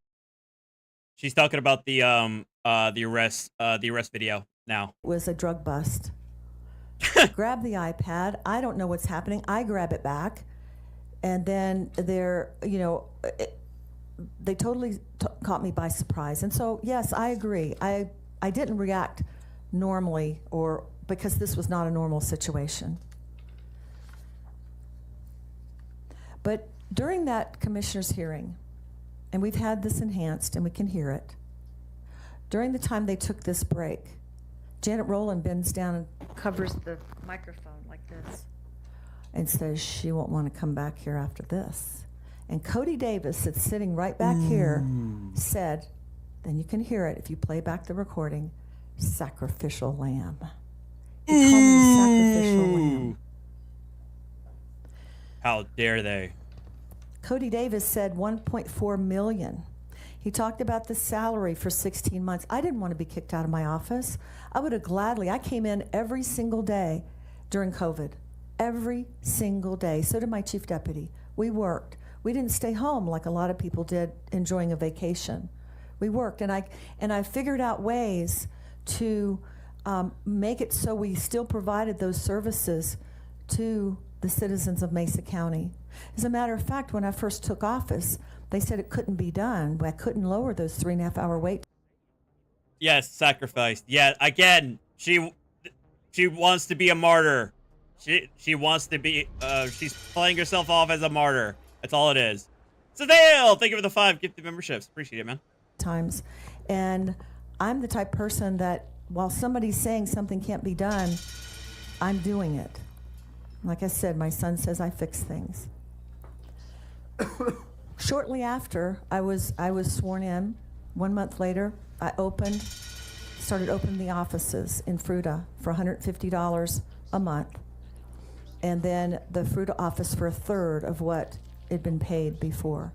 she's talking about the arrest video now. was a drug bust. Grab the iPad. I don't know what's happening. I grab it back, and then they totally caught me by surprise. And so, yes, I agree. I didn't react normally, or because this was not a normal situation. But during that commissioner's hearing, and we've had this enhanced and we can hear it, during the time they took this break, Janet Rowland bends down and covers the microphone like this and says she won't want to come back here after this. And Cody Davis, that's sitting right back here, said, then you can hear it if you play back the recording, sacrificial lamb. He called me a sacrificial lamb. How dare they? Cody Davis said $1.4 million. He talked about the salary for 16 months. I didn't want to be kicked out of my office. I would have gladly, I came in every single day during COVID. Every single day. So did my chief deputy. We worked. We didn't stay home like a lot of people did enjoying a vacation. We worked, and I figured out ways to make it so we still provided those services to the citizens of Mesa County. As a matter of fact, when I first took office, they said it couldn't be done. I couldn't lower those 3.5-hour wait. Yes, sacrificed. Yeah, again, she wants to be a martyr. She wants to be. She's playing herself off as a martyr. That's all it is. Savale, thank you for the 5 gifted memberships. Appreciate it, man. Times, and I'm the type of person that while somebody's saying something can't be done, I'm doing it. Like I said, my son says I fix things. Shortly after I was sworn in, 1 month later, I started opening the offices in Fruita for $150 a month, and then the Fruita office for 1/3 of what had been paid before.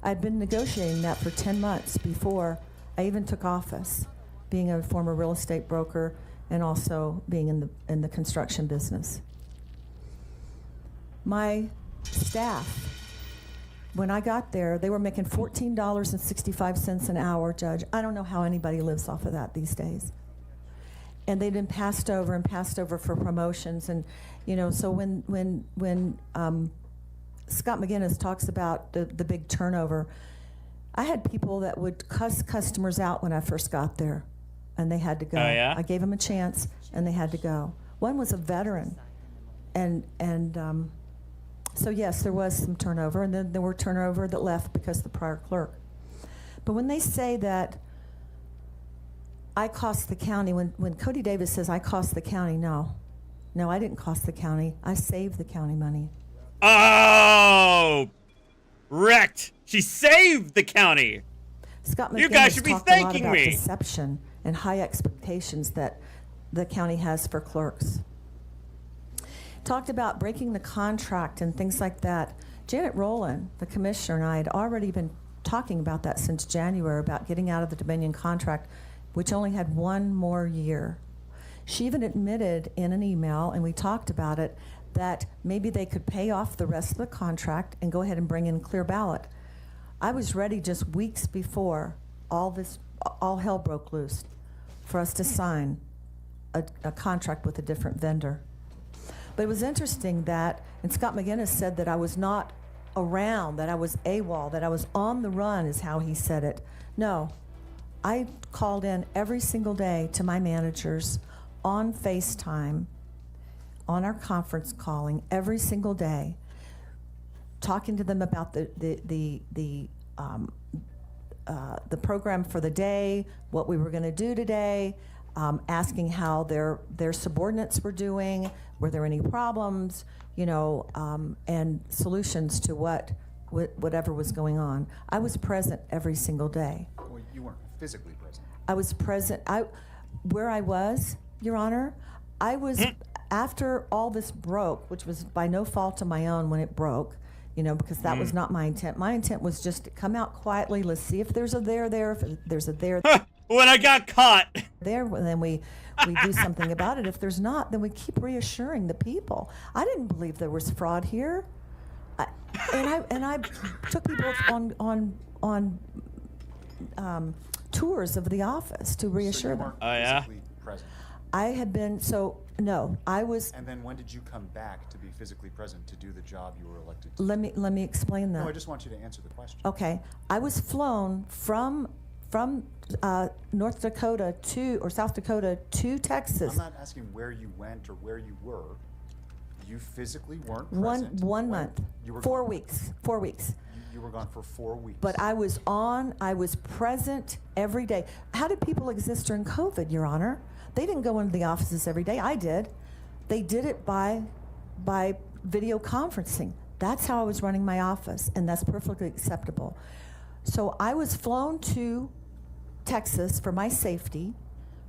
I'd been negotiating that for 10 months before I even took office, being a former real estate broker and also being in the construction business. My staff, when I got there, they were making $14.65 an hour, Judge. I don't know how anybody lives off of that these days. And they'd been passed over for promotions. And, so when Scott McGinnis talks about the big turnover, I had people that would cuss customers out when I first got there, and they had to go. Oh, yeah? I gave them a chance, and they had to go. One was a veteran, and so yes, there was some turnover, and then there were turnover that left because of the prior clerk. But when they say that I cost the county, when Cody Davis says I cost the county, no, I didn't cost the county. I saved the county money. Oh, wrecked. She saved the county. Scott McGinnis You guys should be talked a lot thanking about me. deception and high expectations that the county has for clerks. Talked about breaking the contract and things like that. Janet Rowland, the commissioner, and I had already been talking about that since January, about getting out of the Dominion contract, which only had 1 more year. She even admitted in an email, and we talked about it, that maybe they could pay off the rest of the contract and go ahead and bring in clear ballot. I was ready just weeks before all hell broke loose for us to sign a contract with a different vendor. But it was interesting that, and Scott McGinnis said that I was not around, that I was AWOL, that I was on the run is how he said it. No, I called in every single day to my managers on FaceTime, on our conference calling every single day, talking to them about the program for the day, what we were going to do today, asking how their subordinates were doing, were there any problems, and solutions to whatever was going on. I was present every single day. Well, you weren't physically present. I was present. Where I was, Your Honor, I was, after all this broke, which was by no fault of my own when it broke, because that was not my intent. My intent was just to come out quietly. Let's see if there's a there, if there's a there. When I got caught. There, then we do something about it. If there's not, then we keep reassuring the people. I didn't believe there was fraud here. I took people on tours of the office to reassure them. Oh, yeah? Physically present. I had been, no, I was. And then when did you come back to be physically present to do the job you were elected to Let me explain that. No, I just want you to answer the question. Okay, I was flown from North Dakota or South Dakota to Texas. I'm not asking where you went or where you were. You physically weren't present. One month. You were 4 gone. weeks. 4 weeks. You were gone for 4 weeks. But I was present every day. How did people exist during COVID, Your Honor? They didn't go into the offices every day. I did. They did it by video conferencing. That's how I was running my office, and that's perfectly acceptable. So I was flown to Texas for my safety.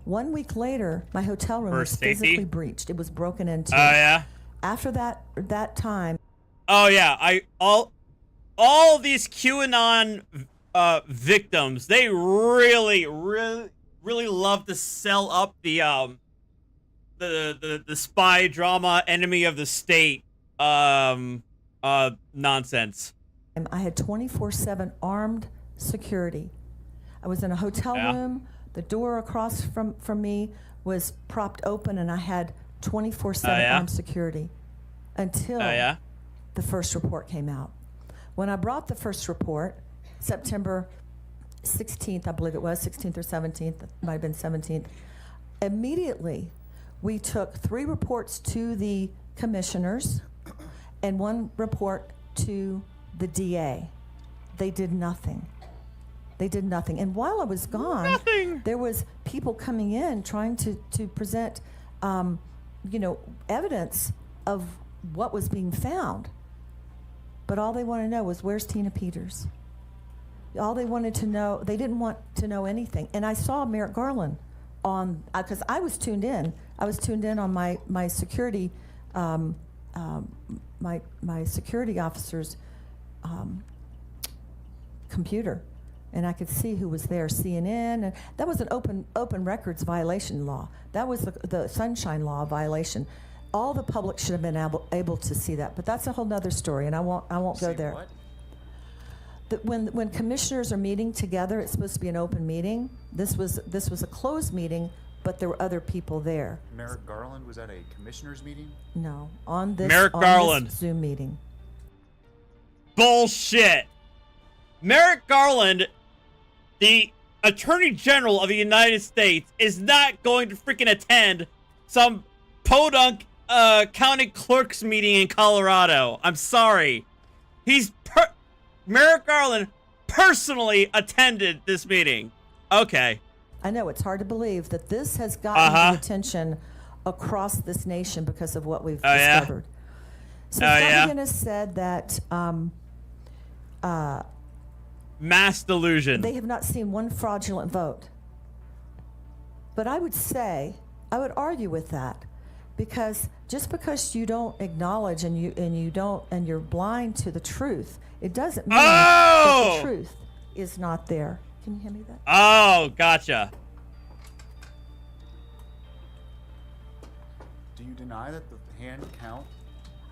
1 week later, my hotel room was physically breached. It was broken into. Oh, yeah? After that time. Oh, yeah. All these QAnon victims, they really love to sell up the spy drama, enemy of the state nonsense. I had 24/7 armed security. I was in a hotel room. The door across from me was propped open, and I had 24/7 armed security until the first report came out. When I brought the first report, September 16th, I believe it was, 16th or 17th, it might have been 17th, immediately we took 3 reports to the commissioners and 1 report to the DA. They did nothing. And while I was gone, there was people coming in trying to present, evidence of what was being found. But all they wanted to know was, where's Tina Peters? All they wanted to know, they didn't want to know anything. And I saw Merrick Garland on, because I was tuned in. I was tuned in on my security, my security officer's computer. And I could see who was there, CNN, and that was an open records violation law. That was the Sunshine Law violation. All the public should have been able to see that, but that's a whole nother story, and I won't go there. What? When commissioners are meeting together, it's supposed to be an open meeting. This was a closed meeting, but there were other people there. Merrick Garland was at a commissioners meeting? No, on this Zoom meeting. Bullshit. Merrick Garland, the Attorney General of the United States, is not going to freaking attend some podunk county clerk's meeting in Colorado. I'm sorry. Merrick Garland personally attended this meeting. Okay. I know it's hard to believe that this has gotten the attention across this nation because of what we've discovered. So Scott McGinnis said that mass delusion. They have not seen one fraudulent vote. But I would argue with that, because just because you don't acknowledge and you're blind to the truth, it doesn't mean that the truth is not there. Can you hear me that? Oh, gotcha. you deny that the hand count?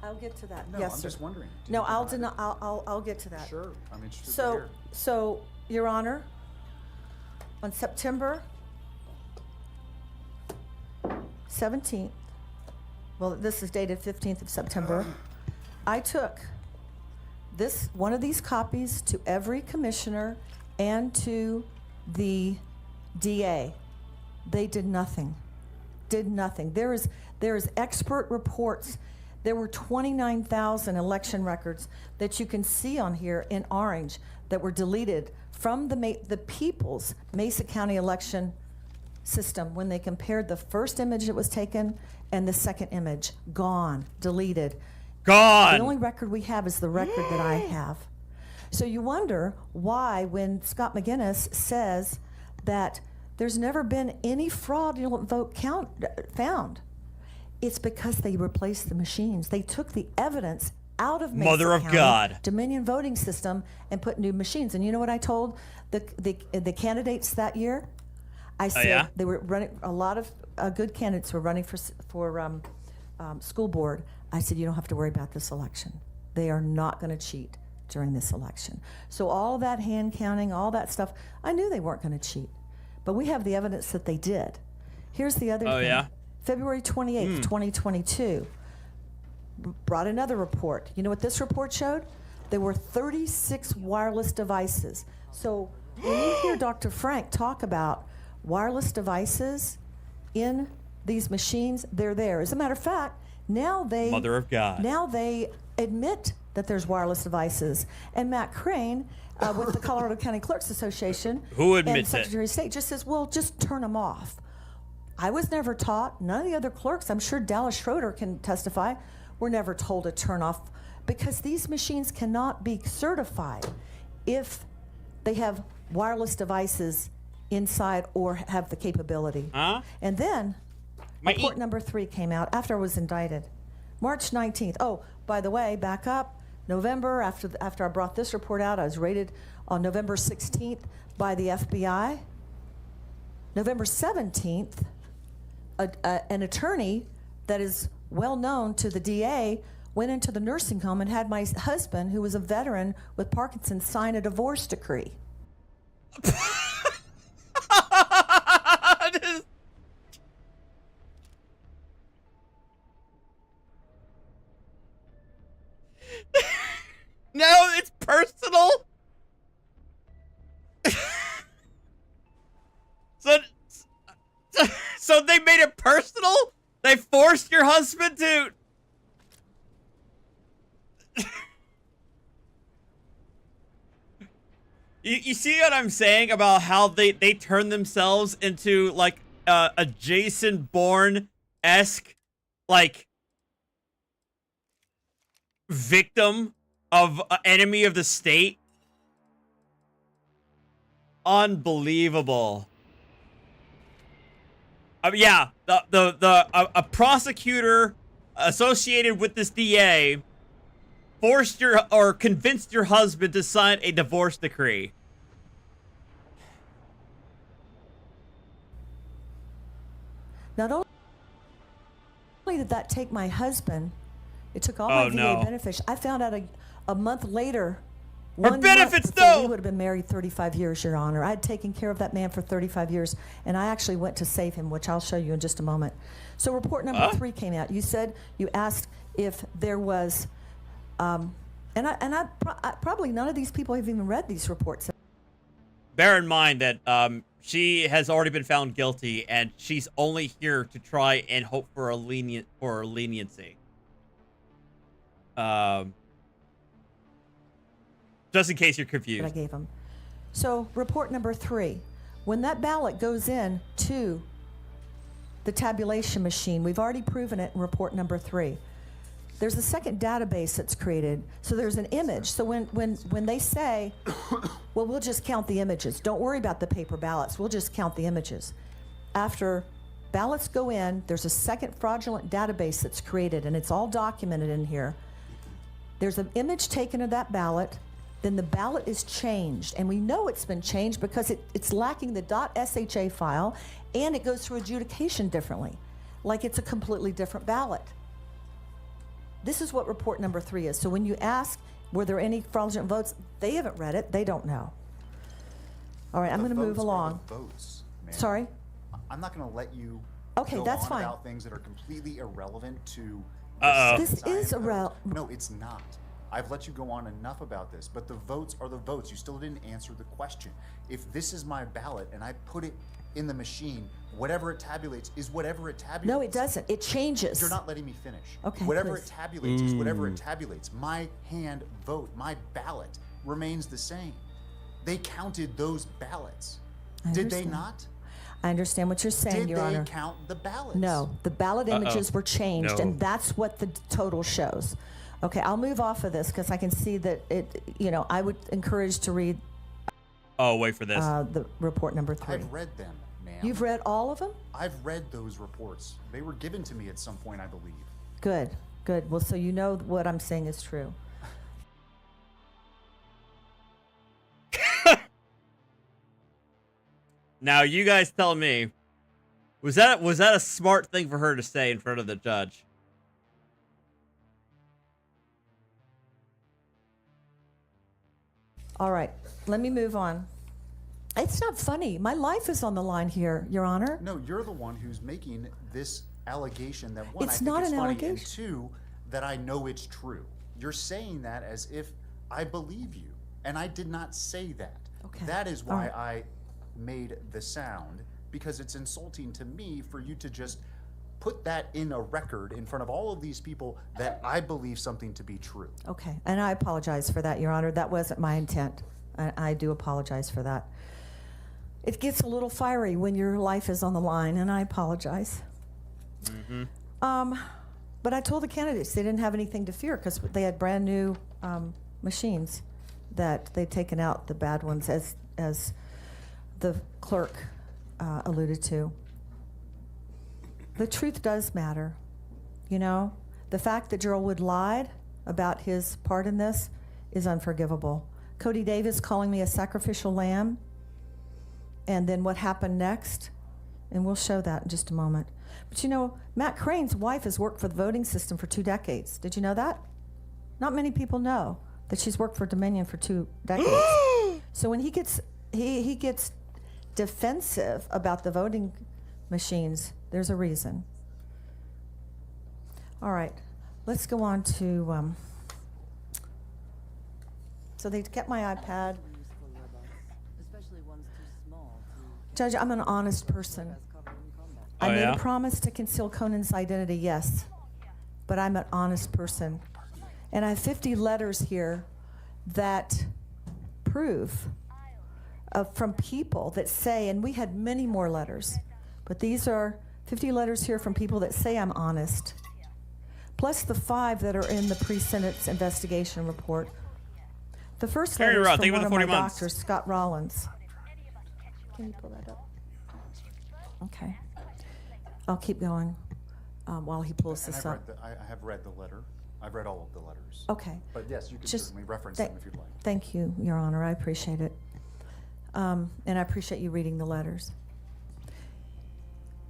I'll get to that. No, Yes, I'm sir. just wondering. Do No, you I'll deny deny. I'll get to that. Sure, I'm interested to So, hear. so, Your Honor, on September 17th, well, this is dated 15th of September, I took one of these copies to every commissioner and to the DA. They did nothing. Did nothing. There is expert reports. There were 29,000 election records that you can see on here in orange that were deleted from the people's Mesa County election system when they compared the first image that was taken and the second image. Gone, deleted. Gone. The only record we have is the record that I have. So you wonder why, when Scott McGinnis says that there's never been any fraudulent vote count found, it's because they replaced the machines. They took the evidence out of Mesa Mother of County God. Dominion voting system and put new machines. And you know what I told the candidates that year? I said yeah? they were running. A lot of good candidates were running for school board. I said, you don't have to worry about this election. They are not going to cheat during this election. So all that hand counting, all that stuff, I knew they weren't going to cheat. But we have the evidence that they did. Here's the other thing. Yeah? February 28th, 2022, brought another report. You know what this report showed? There were 36 wireless devices. So when you hear Dr. Frank talk about wireless devices in these machines, they're there. As a matter of fact, now they Mother of God. Now they admit that there's wireless devices. And Matt Crane, with the Colorado County Clerks Association, Who and admits it? Secretary of State, just says, well, just turn them off. I was never taught, none of the other clerks, I'm sure Dallas Schroeder can testify, were never told to turn off, because these machines cannot be certified if they have wireless devices inside or have the capability. Huh? And then report number 3 came out after I was indicted. March 19th. Oh, by the way, back up. November, after I brought this report out, I was raided on November 16th by the FBI. November 17th, an attorney that is well known to the DA went into the nursing home and had my husband, who was a veteran with Parkinson's, sign a divorce decree. No, it's personal. So they made it personal? They forced your husband to... You see what I'm saying about how they turn themselves into like a Jason Bourne-esque like victim of an enemy of the state? Unbelievable. Yeah, a prosecutor associated with this DA forced convinced your husband to sign a divorce decree. Not only did that take my husband, it took all my VA benefits. I found out a month later. Her benefits, though! We would have been married 35 years, Your Honor. I had taken care of that man for 35 years, and I actually went to save him, which I'll show you in just a moment. So report number 3 came out. You asked if there was, probably none of these people have even read these reports. Bear in mind that she has already been found guilty, and she's only here to try and hope for a leniency. Just in case you're confused. That I gave him. So report number 3, when that ballot goes in to the tabulation machine, we've already proven it in report number 3. There's a second database that's created. So there's an image. So when they say, well, we'll just count the images. Don't worry about the paper ballots. We'll just count the images. After ballots go in, there's a second fraudulent database that's created, and it's all documented in here. There's an image taken of that ballot. Then the ballot is changed, and we know it's been changed because it's lacking the .sha file, and it goes through adjudication differently. like it's a completely different ballot. This is what report number 3 is. So when you ask, were there any fraudulent votes, they haven't read it. They don't know. All right, I'm going to move along. Votes, ma'am. Sorry? I'm not going to let you Okay, go that's on fine. about things that are completely irrelevant to This is irrelevant. No, it's not. I've let you go on enough about this, but the votes are the votes. You still didn't answer the question. If this is my ballot and I put it in the machine, whatever it tabulates is whatever it tabulates. No, it doesn't. It changes. You're not letting me finish. Okay, Whatever please. it tabulates is whatever it tabulates. My hand vote, my ballot remains the same. They counted those ballots. Did they understand. not? I understand what you're saying, Did Your they Honor. count the ballots? No, the ballot images were changed, No. and that's what the total shows. Okay, I'll move off of this because I can see that it, I would encourage to read Oh, wait for this. the report number 3. I've read them, ma'am. You've read all of them? I've read those reports. They were given to me at some point, I believe. Good, good. Well, so you know what I'm saying is true. Now you guys tell me, was that a smart thing for her to say in front of the judge? All right, let me move on. It's not funny. My life is on the line here, Your Honor. No, you're the one who's making this allegation that one, It's I think not it's an funny, allegation. and two, that I know it's true. You're saying that as if I believe you, and I did not say that. Okay. That is All why right. I made the sound, because it's insulting to me for you to just put that in a record in front of all of these people that I believe something to be true. Okay, and I apologize for that, Your Honor. That wasn't my intent. I do apologize for that. It gets a little fiery when your life is on the line, and I apologize. But I told the candidates they didn't have anything to fear because they had brand new machines that they'd taken out the bad ones, as the clerk alluded to. The truth does matter, The fact that Gerald Wood lied about his part in this is unforgivable. Cody Davis calling me a sacrificial lamb, and then what happened next, and we'll show that in just a moment. But Matt Crane's wife has worked for the voting system for 2 decades. Did you know that? Not many people know that she's worked for Dominion for 2 decades. So when he gets defensive about the voting machines, there's a reason. All right, let's go on to. So they kept my iPad. Judge, I'm an honest person. I made a promise to conceal Conan's identity, yes, but I'm an honest person. And I have 50 letters here that prove from people that say, and we had many more letters, but these are 50 letters here from people that say I'm honest, plus the 5 that are in the pre-sentence investigation report. The first letter is from one of my doctors, Scott Rollins. Can you pull that up? Okay. I'll keep going while he pulls And this I've up. read I have read the letter. I've read all of the letters. Okay. But yes, you can Just certainly reference them if you'd like. Thank you, Your Honor. I appreciate it. And I appreciate you reading the letters.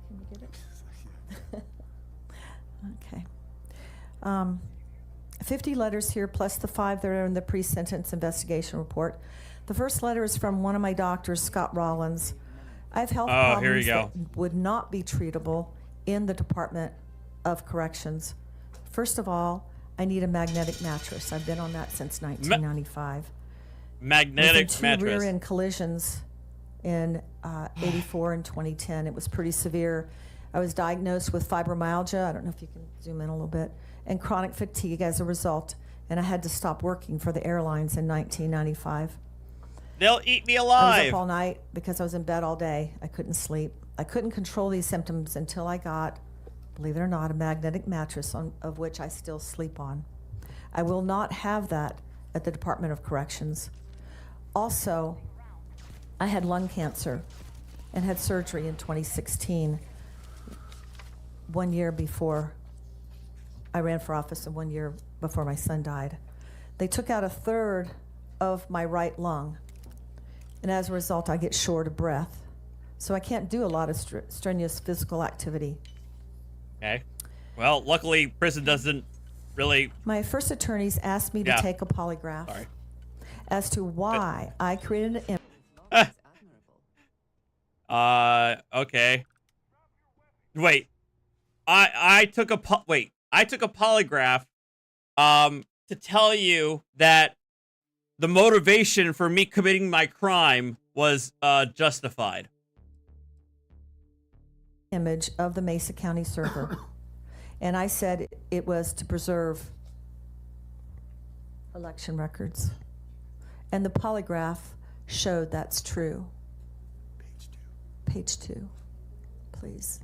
Can you get it? Okay. 50 letters here, plus the 5 that are in the pre-sentence investigation report. The first letter is from one of my doctors, Scott Rollins. I have health problems that would not be treatable in the Department of Corrections. First of all, I need a magnetic mattress. I've been on that since 1995. Magnetic Within 2 mattress. rear-end collisions in 84 and 2010. It was pretty severe. I was diagnosed with fibromyalgia. I don't know if you can zoom in a little bit, and chronic fatigue as a result. And I had to stop working for the airlines in 1995. They'll eat me I was alive. up all night because I was in bed all day. I couldn't sleep. I couldn't control these symptoms until I got, believe it or not, a magnetic mattress of which I still sleep on. I will not have that at the Department of Corrections. Also, I had lung cancer and had surgery in 2016, 1 year before I ran for office and 1 year before my son died. They took out 1/3 of my right lung, and as a result, I get short of breath. So I can't do a lot of strenuous physical activity. Okay. Well, luckily, prison doesn't really. My first attorneys asked me to Yeah. take a polygraph Sorry. as to why I created an Okay. Wait. I took a polygraph to tell you that the motivation for me committing my crime was justified. image of the Mesa County server. And I said it was to preserve election records. And the polygraph showed that's true. Page 2, please.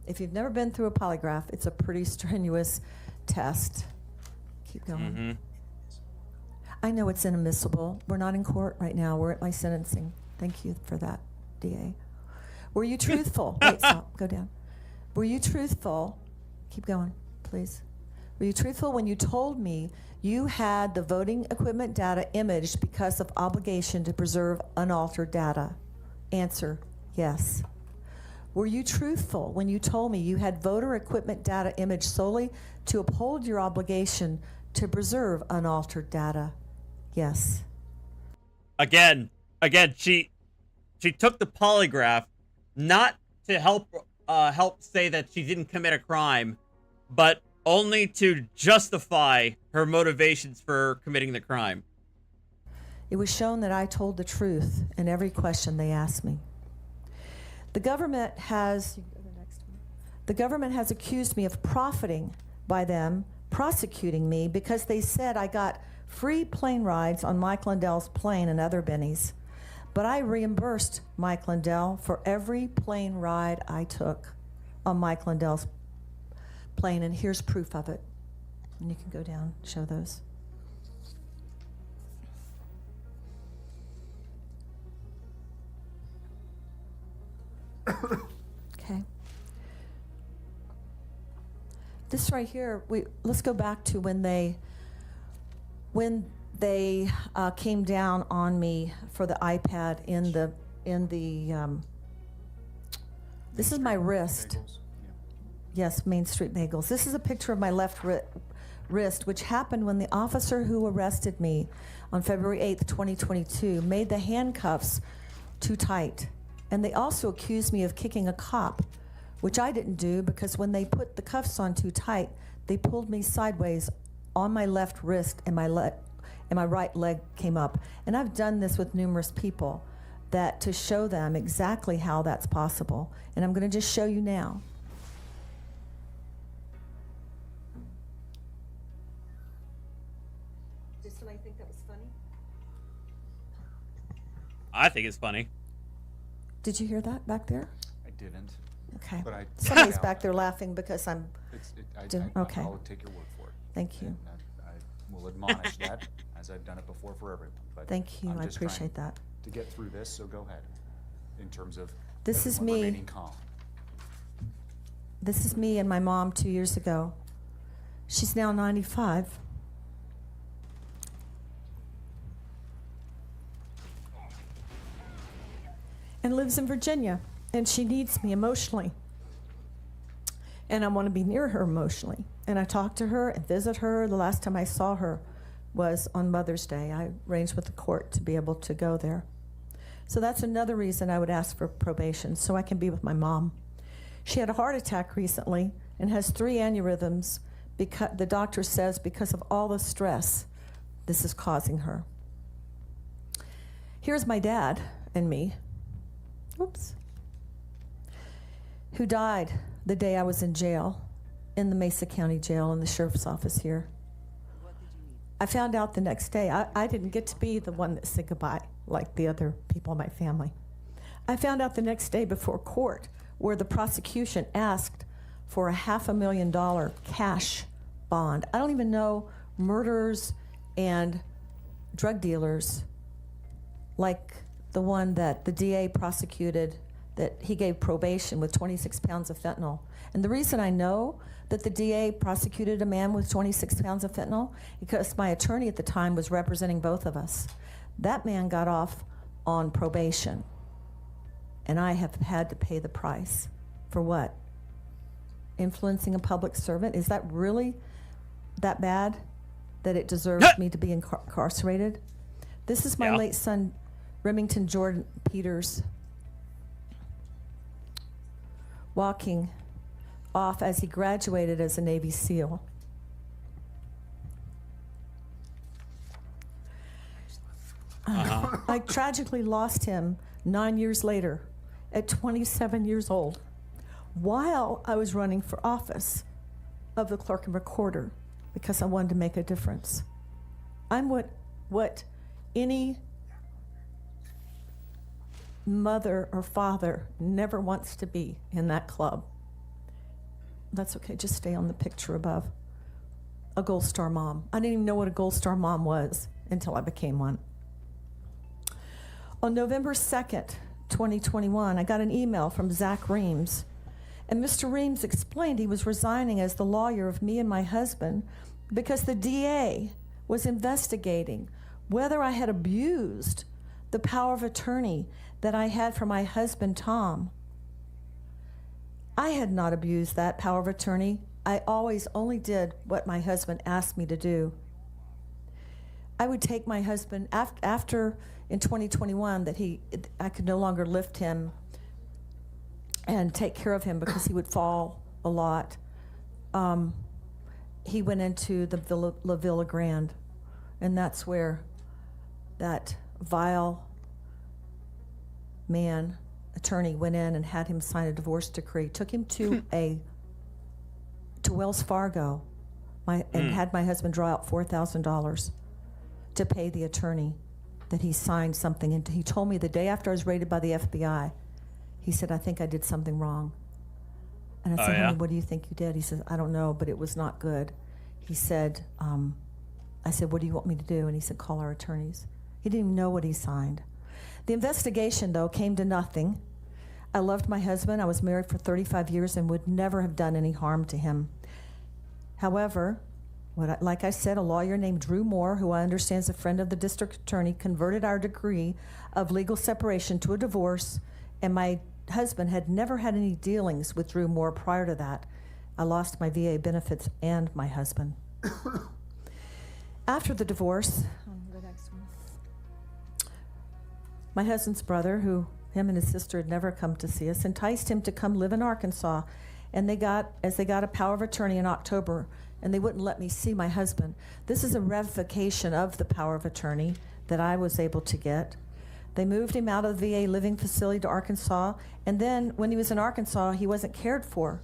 If you've never been through a polygraph, it's a pretty strenuous test. Keep going. Mm-hmm. I know it's inadmissible. We're not in court right now. We're at my sentencing. Thank you for that, DA. Were you truthful? Wait, stop. Go down. Were you truthful? Keep going, please. Were you truthful when you told me you had the voting equipment data imaged because of obligation to preserve unaltered data? Answer, yes. Were you truthful when you told me you had voter equipment data imaged solely to uphold your obligation to preserve unaltered data? Yes. Again, she took the polygraph not to help say that she didn't commit a crime, but only to justify her motivations for committing the crime. It was shown that I told the truth in every question they asked me. The government has accused me of profiting by them prosecuting me because they said I got free plane rides on Mike Lindell's plane and other bennies. But I reimbursed Mike Lindell for every plane ride I took on Mike Lindell's plane, and here's proof of it. And you can go down, show those. Okay. This right here, let's go back to when they came down on me for the iPad in the this is my wrist. Yes, Main Street Bagels. This is a picture of my left wrist, which happened when the officer who arrested me on February 8th, 2022, made the handcuffs too tight. And they also accused me of kicking a cop, which I didn't do because when they put the cuffs on too tight, they pulled me sideways on my left wrist and my right leg came up. And I've done this with numerous people to show them exactly how that's possible. And I'm going to just show you now. Just when I think that was funny. I think it's funny. Did you hear that back there? I didn't. Okay. But Somebody's back there laughing because I'm. Okay. I'll take your word for it. Thank you. And I will admonish that, as I've done it before for everyone. But Thank you. I'm I just appreciate trying that. to get through this, so go ahead. In terms of This is everyone me. remaining calm. This is me and my mom 2 years ago. She's now 95. And lives in Virginia. And she needs me emotionally. And I want to be near her emotionally. And I talk to her and visit her. The last time I saw her was on Mother's Day. I arranged with the court to be able to go there. So that's another reason I would ask for probation, so I can be with my mom. She had a heart attack recently and has 3 aneurysms because the doctor says because of all the stress this is causing her. Here's my dad and me, who died the day I was in jail, in the Mesa County Jail in the sheriff's office here. I found out the next day. I didn't get to be the one that said goodbye like the other people in my family. I found out the next day before court where the prosecution asked for a $500,000 cash bond. I don't even know murderers and drug dealers like the one that the DA prosecuted, that he gave probation with 26 pounds of fentanyl. And the reason I know that the DA prosecuted a man with 26 pounds of fentanyl, because my attorney at the time was representing both of us. That man got off on probation, and I have had to pay the price. For what? influencing a public servant? Is that really that bad that it deserves me to be incarcerated? This is my late son, Remington Jordan Peters, walking off as he graduated as a Navy SEAL. I tragically lost him 9 years later at 27 years old while I was running for office of the clerk and recorder because I wanted to make a difference. I'm what any mother or father never wants to be in that club. That's okay, just stay on the picture above. A Gold Star mom. I didn't even know what a Gold Star mom was until I became one. On November 2nd, 2021, I got an email from Zach Reams, and Mr. Reams explained he was resigning as the lawyer of me and my husband because the DA was investigating whether I had abused the power of attorney that I had for my husband, Tom. I had not abused that power of attorney. I always only did what my husband asked me to do. I would take my husband after in 2021 that I could no longer lift him and take care of him because he would fall a lot. He went into the La Villa Grande, and that's where that vile man, attorney, went in and had him sign a divorce decree. Took him to Wells Fargo, and had my husband draw out $4,000 to pay the attorney that he signed something. And he told me the day after I was raided by the FBI, he said, "I think I did something wrong." And I said, "Honey, what do you think you did?" He says, "I don't know, but it was not good." He said, I said, "What do you want me to do?" And he said, "Call our attorneys." He didn't even know what he signed. The investigation, though, came to nothing. I loved my husband. I was married for 35 years and would never have done any harm to him. However, like I said, a lawyer named Drew Moore, who I understand is a friend of the district attorney, converted our decree of legal separation to a divorce, and my husband had never had any dealings with Drew Moore prior to that. I lost my VA benefits and my husband. After the divorce, my husband's brother, who him and his sister had never come to see us, enticed him to come live in Arkansas, and they got a power of attorney in October, and they wouldn't let me see my husband. This is a revocation of the power of attorney that I was able to get. They moved him out of the VA living facility to Arkansas, and then when he was in Arkansas, he wasn't cared for.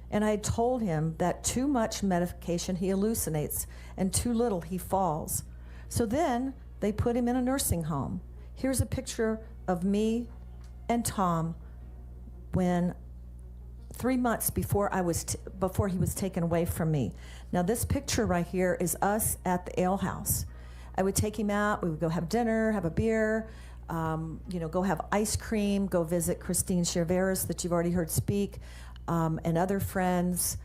And I had told him that too much medication, he hallucinates, and too little, he falls. So then they put him in a nursing home. Here's a picture of me and Tom when 3 months before before he was taken away from me. Now this picture right here is us at the ale house. I would take him out, we would go have dinner, have a beer, go have ice cream, go visit Christine Cherveris that you've already heard speak, and other friends,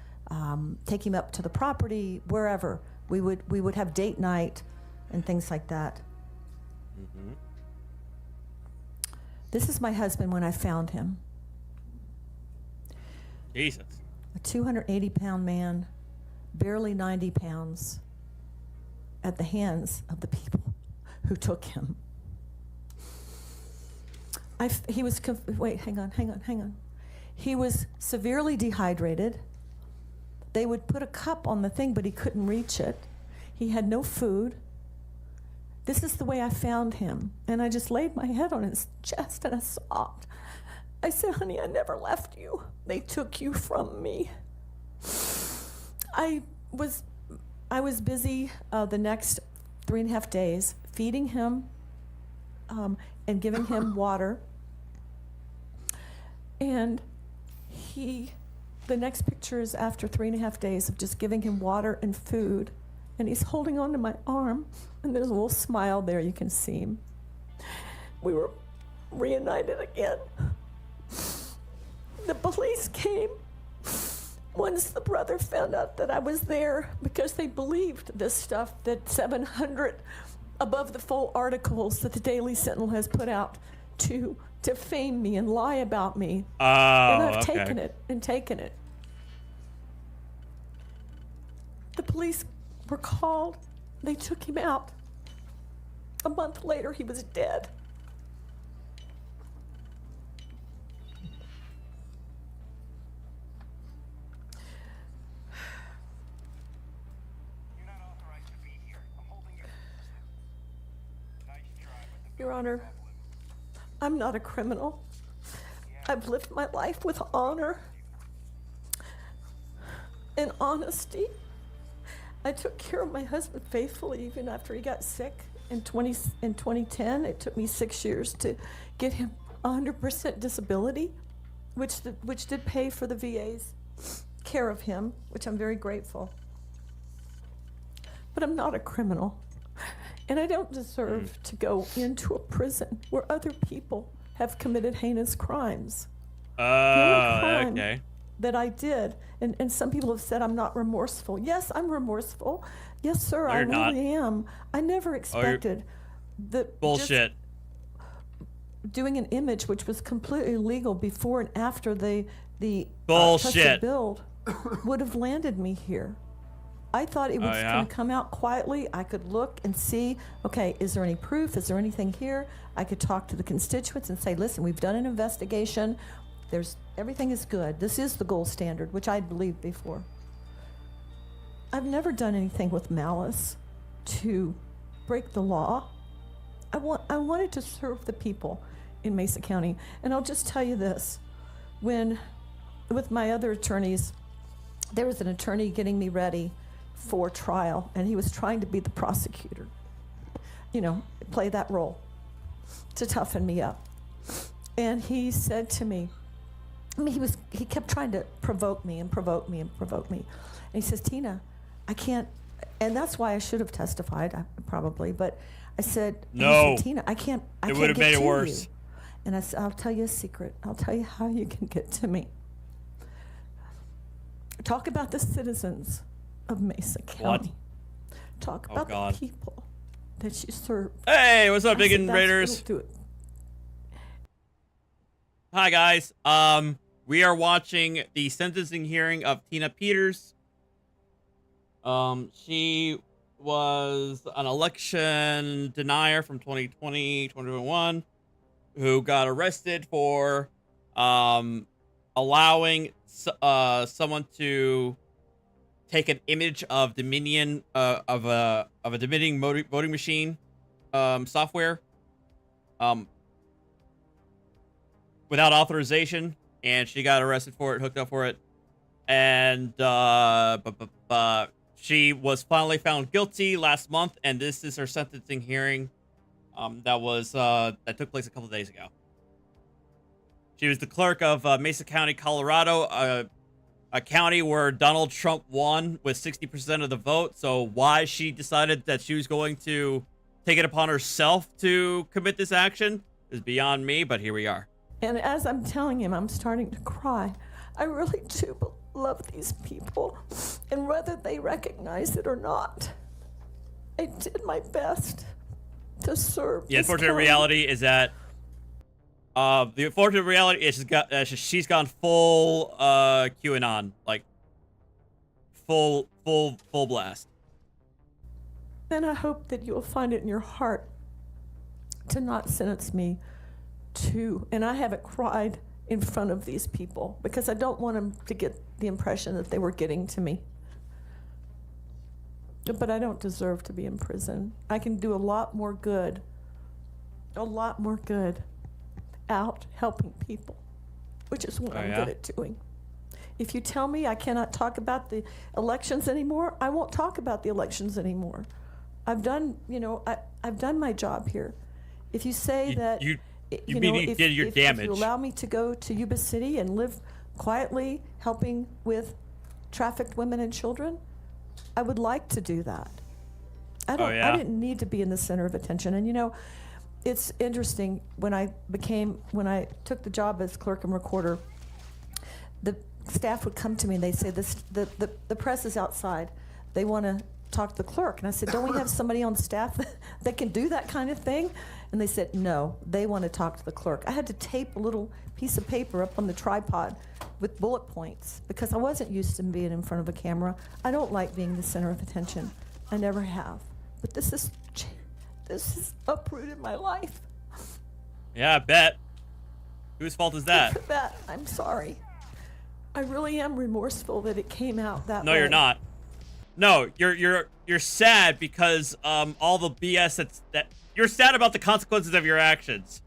take him up to the property, wherever. We would have date night and things like that. Mm-hmm. This is my husband when I found him. Jesus. A 280-pound man, barely 90 pounds, at the hands of the people who took him. Wait, hang on. He was severely dehydrated. They would put a cup on the thing, but he couldn't reach it. He had no food. This is the way I found him. And I just laid my head on his chest and I sobbed. I said, "Honey, I never left you. They took you from me." I was busy the next 3.5 days feeding him and giving him water. And the next picture is after 3.5 days of just giving him water and food. And he's holding onto my arm, and there's a little smile there, you can see him. We were reunited again. The police came once the brother found out that I was there because they believed this stuff, that 700 above the fold articles that the Daily Sentinel has put out to defame me and lie about me. Oh, and I've okay. taken it. The police were called. They took him out. A month later, he was dead. Your Honor, I'm not a criminal. I've lived my life with honor and honesty. I took care of my husband faithfully even after he got sick in 2010. It took me 6 years to get him 100% disability, which did pay for the VA's care of him, which I'm very grateful. But I'm not a criminal. And I don't deserve to go into a prison where other people have committed heinous crimes. The only crime okay. that I did, and some people have said I'm not remorseful. Yes, I'm remorseful. Yes, sir, No, I you're not. really am. I never expected that Bullshit. just doing an image which was completely legal before and after the Bullshit. trusted build would have landed me here. I thought it was yeah? going to come out quietly. I could look and see, okay, is there any proof? Is there anything here? I could talk to the constituents and say, listen, we've done an investigation. Everything is good. This is the gold standard, which I believed before. I've never done anything with malice to break the law. I wanted to serve the people in Mesa County. And I'll just tell you this. With my other attorneys, there was an attorney getting me ready for trial, and he was trying to be the prosecutor, play that role to toughen me up. And he said to me, he kept trying to provoke me and provoke me and provoke me. And he says, Tina, I can't, and that's why I should have testified, probably, but I said, No. he said, Tina, I can't It would have made it worse. You. And I said, I'll tell you a secret. I'll tell you how you can get to me. Talk about the citizens of Mesa County. Talk about the people that you serve. Hey, what's up, I said, Biggin that's Raiders? what'll do it. Hi, guys. We are watching the sentencing hearing of Tina Peters. She was an election denier from 2020, 2021, who got arrested for allowing someone to take an image of Dominion of a Dominion voting machine software without authorization, and she got arrested for it, hooked up for it, and she was finally found guilty last month, and this is her sentencing hearing that took place a couple of days ago. She was the clerk of Mesa County, Colorado, a county where Donald Trump won with 60% of the vote. So why she decided that she was going to take it upon herself to commit this action is beyond me, but here we are. And as I'm telling him, I'm starting to cry. I really do love these people. And whether they recognize it or not, I did my best to serve. The this unfortunate county. reality is that she's gone full QAnon, like full blast. And I hope that you'll find it in your heart to not sentence me to, and I haven't cried in front of these people because I don't want them to get the impression that they were getting to me. But I don't deserve to be in prison. I can do a lot more good out helping people, which is what I'm good at doing. If you tell me I cannot talk about the elections anymore, I won't talk about the elections anymore. I've done my job here. If you say that, did your damage. If you allow me to go to Yuba City and live quietly helping with trafficked women and children, I would like to do that. I didn't need to be in the center of attention. And it's interesting, when I took the job as clerk and recorder, the staff would come to me and they'd say, the press is outside. They want to talk to the clerk. And I said, don't we have somebody on staff that can do that kind of thing? And they said, no, they want to talk to the clerk. I had to tape a little piece of paper up on the tripod with bullet points because I wasn't used to being in front of a camera. I don't like being the center of attention. I never have. But this has uprooted my life. Yeah, I bet. Whose fault is that? For that, I'm sorry. I really am remorseful that it came out that way. No, you're not. No, you're sad because all the BS that you're sad about the consequences of your actions.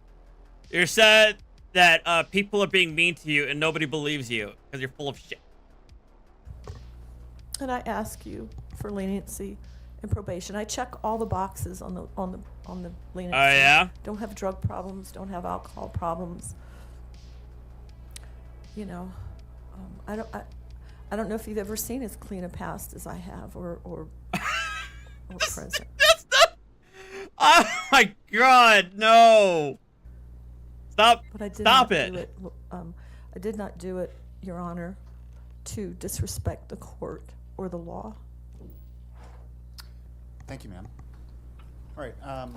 You're sad that people are being mean to you and nobody believes you because you're full of shit. And I ask you for leniency and probation. I check all the boxes on the leniency. Oh yeah? Don't have drug problems, don't have alcohol problems. You know, I don't know if you've ever seen as clean a past as I have or present. That's not. Oh my God, no! Stop! But I did Stop not it! do it. I did not do it, Your Honor, to disrespect the court or the law. Thank you, ma'am. All right,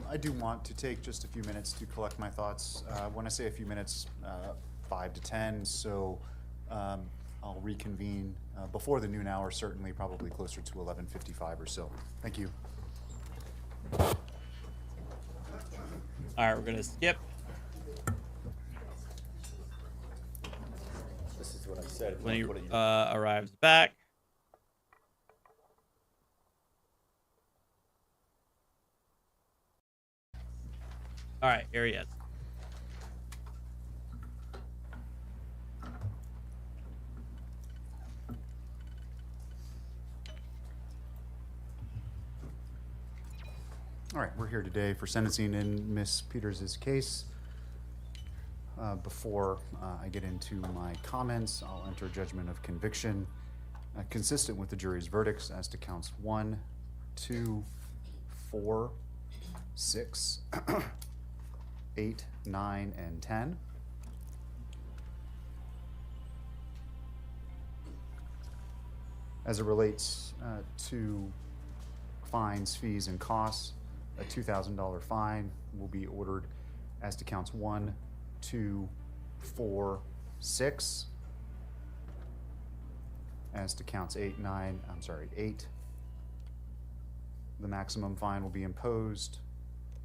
I do want to take just a few minutes to collect my thoughts. When I say a few minutes, 5 to 10, so I'll reconvene before the noon hour, certainly probably closer to 11:55 or so. Thank you. All right, we're gonna skip. This is what I said. When he arrives back. All right, here he is. All right, we're here today for sentencing in Miss Peters' case. Before I get into my comments, I'll enter judgment of conviction consistent with the jury's verdicts as to counts 1, 2, 4, 6, 8, 9, and 10. As it relates to fines, fees, and costs, a $2,000 fine will be ordered as to counts 1, 2, 4, 6. As to counts 8, the maximum fine will be imposed.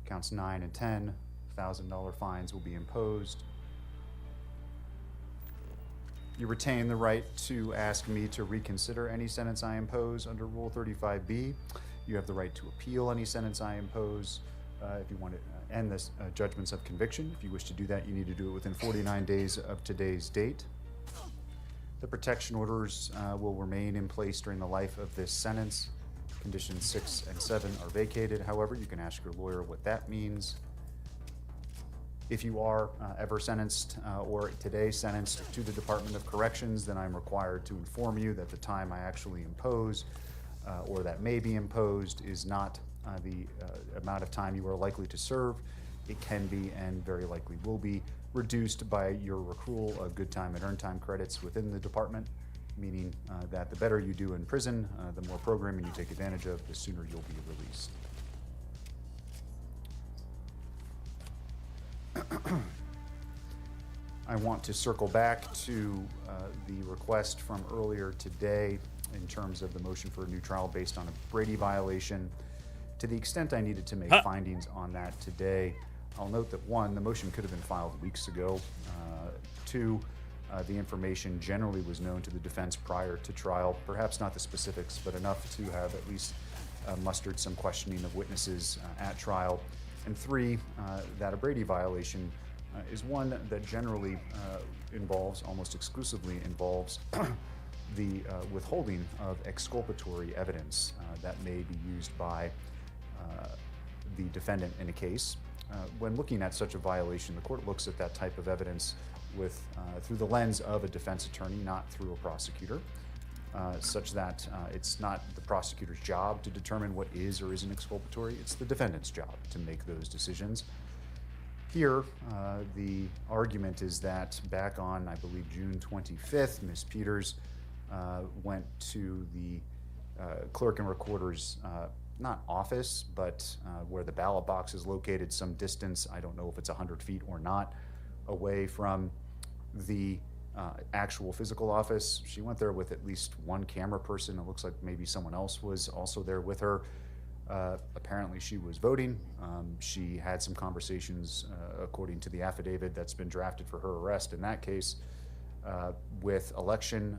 Counts 9 and 10, $1,000 fines will be imposed. You retain the right to ask me to reconsider any sentence I impose under Rule 35B. You have the right to appeal any sentence I impose if you want to end this judgments of conviction. If you wish to do that, you need to do it within 49 days of today's date. The protection orders will remain in place during the life of this sentence. Conditions 6 and 7 are vacated. However, you can ask your lawyer what that means. If you are ever sentenced or today sentenced to the Department of Corrections, then I'm required to inform you that the time I actually impose or that may be imposed is not the amount of time you are likely to serve. It can be and very likely will be reduced by your accrual of good time and earned time credits within the department, meaning that the better you do in prison, the more programming you take advantage of, the sooner you'll be released. I want to circle back to the request from earlier today in terms of the motion for a new trial based on a Brady violation. To the extent I needed to make findings on that today, I'll note that 1, the motion could have been filed weeks ago. 2, the information generally was known to the defense prior to trial, perhaps not the specifics, but enough to have at least mustered some questioning of witnesses at trial. And 3, that a Brady violation is one that generally involves, almost exclusively involves, the withholding of exculpatory evidence that may be used by the defendant in a case. When looking at such a violation, the court looks at that type of evidence with through the lens of a defense attorney, not through a prosecutor, such that it's not the prosecutor's job to determine what is or isn't exculpatory. It's the defendant's job to make those decisions. Here, the argument is that back on, I believe, June 25th, Ms. Peters went to the clerk and recorder's not office, but where the ballot box is located, some distance, I don't know if it's 100 feet or not, away from the actual physical office. She went there with at least one camera person. It looks like maybe someone else was also there with her. Apparently she was voting. She had some conversations, according to the affidavit that's been drafted for her arrest in that case, with election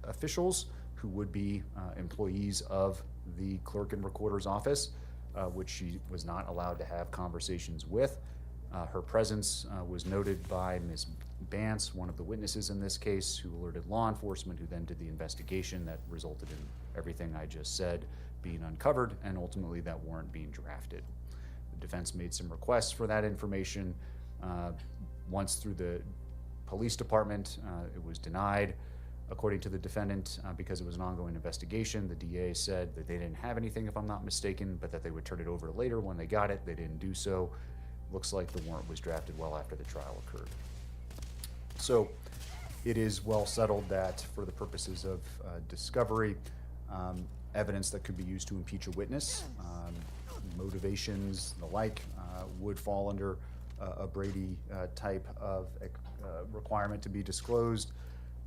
officials who would be employees of the clerk and recorder's office, which she was not allowed to have conversations with. Her presence was noted by Ms. Bance, one of the witnesses in this case, who alerted law enforcement, who then did the investigation that resulted in everything I just said being uncovered, and ultimately that warrant being drafted. The defense made some requests for that information. Once through the police department, it was denied. According to the defendant, because it was an ongoing investigation, the DA said that they didn't have anything, if I'm not mistaken, but that they would turn it over later when they got it. They didn't do so. Looks like the warrant was drafted well after the trial occurred. So it is well settled that for the purposes of discovery, evidence that could be used to impeach a witness, motivations, the like, would fall under a Brady type of requirement to be disclosed.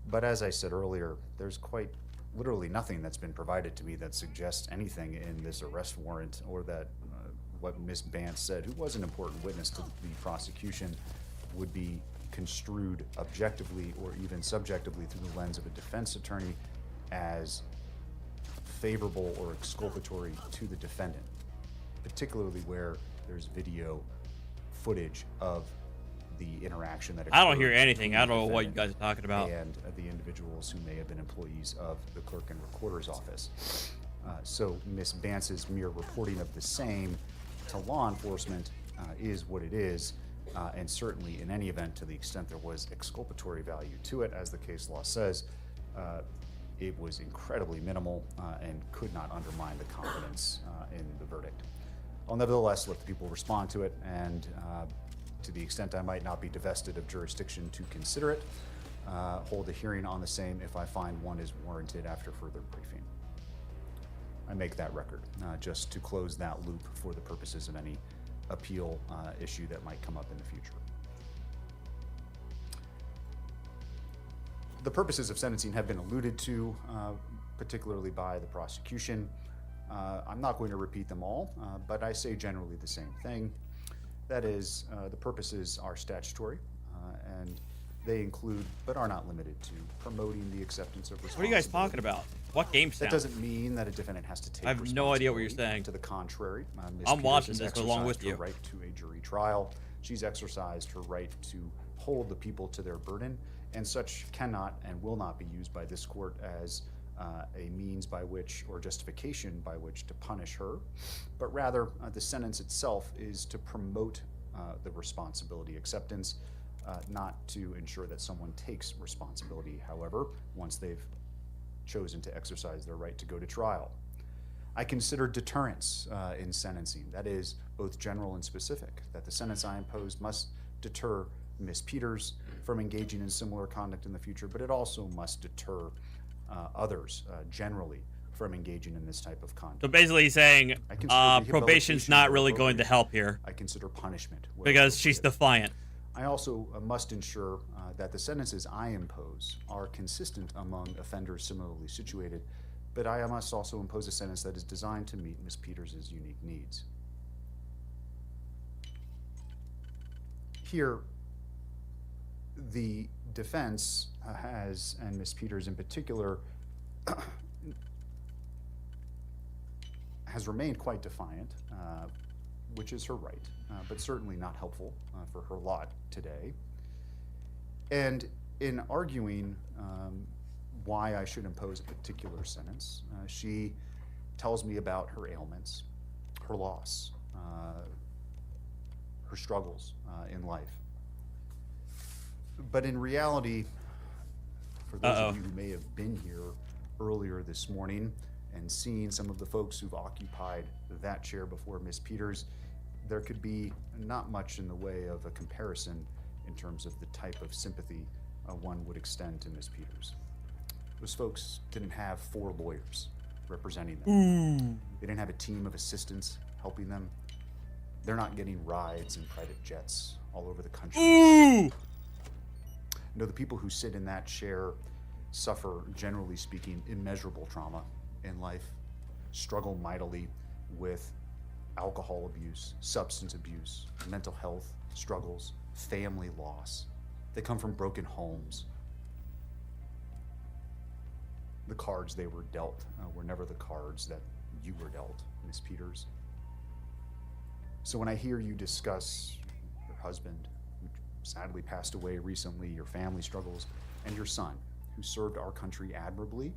But as I said earlier, there's quite literally nothing that's been provided to me that suggests anything in this arrest warrant, or that what Ms. Bance said, who was an important witness to the prosecution, would be construed objectively or even subjectively through the lens of a defense attorney as favorable or exculpatory to the defendant, particularly where there's video footage of the interaction that I don't hear occurred anything. I between don't know the what you guys are talking about. and the individuals who may have been employees of the clerk and recorder's office. So Ms. Bance's mere reporting of the same to law enforcement is what it is, and certainly in any event, to the extent there was exculpatory value to it, as the case law says, it was incredibly minimal and could not undermine the confidence in the verdict. I'll nevertheless let the people respond to it, and to the extent I might not be divested of jurisdiction to consider it, hold a hearing on the same if I find one is warranted after further briefing. I make that record, just to close that loop for the purposes of any appeal issue that might come up in the future. The purposes of sentencing have been alluded to, particularly by the prosecution. I'm not going to repeat them all, but I say generally the same thing. That is, the purposes are statutory, and they include, but are not limited to, promoting the acceptance of responsibility. What are you guys talking about? What game That sound? doesn't mean that a defendant has to take I have no idea what you're saying. To the contrary, Ms. I'm Peters watching has this along with exercised you. her right to a jury trial. She's exercised her right to hold the people to their burden, and such cannot and will not be used by this court as a means by which, or justification by which, to punish her, but rather the sentence itself is to promote the responsibility acceptance, not to ensure that someone takes responsibility, however, once they've chosen to exercise their right to go to trial. I consider deterrence in sentencing, that is, both general and specific, that the sentence I impose must deter Ms. Peters from engaging in similar conduct in the future, but it also must deter others generally from engaging in this type of conduct. So basically he's saying I consider probation's rehabilitation not really going to appropriate. help here I consider punishment where because she's appropriate. defiant. I also must ensure that the sentences I impose are consistent among offenders similarly situated, but I must also impose a sentence that is designed to meet Ms. Peters' unique needs. Here, the defense has, and Ms. Peters in particular, has remained quite defiant, which is her right, but certainly not helpful for her lot today. And in arguing why I should impose a particular sentence, she tells me about her ailments, her loss, her struggles in life. But in reality, for those of you who may have been here earlier this morning and seen some of the folks who've occupied that chair before Ms. Peters, there could be not much in the way of a comparison in terms of the type of sympathy one would extend to Ms. Peters. Those folks didn't have 4 lawyers representing them. They didn't have a team of assistants helping them. They're not getting rides in private jets all over the country. No, the people who sit in that chair suffer, generally speaking, immeasurable trauma in life, struggle mightily with alcohol abuse, substance abuse, mental health struggles, family loss. They come from broken homes. The cards they were dealt were never the cards that you were dealt, Ms. Peters. So when I hear you discuss your husband, who sadly passed away recently, your family struggles, and your son, who served our country admirably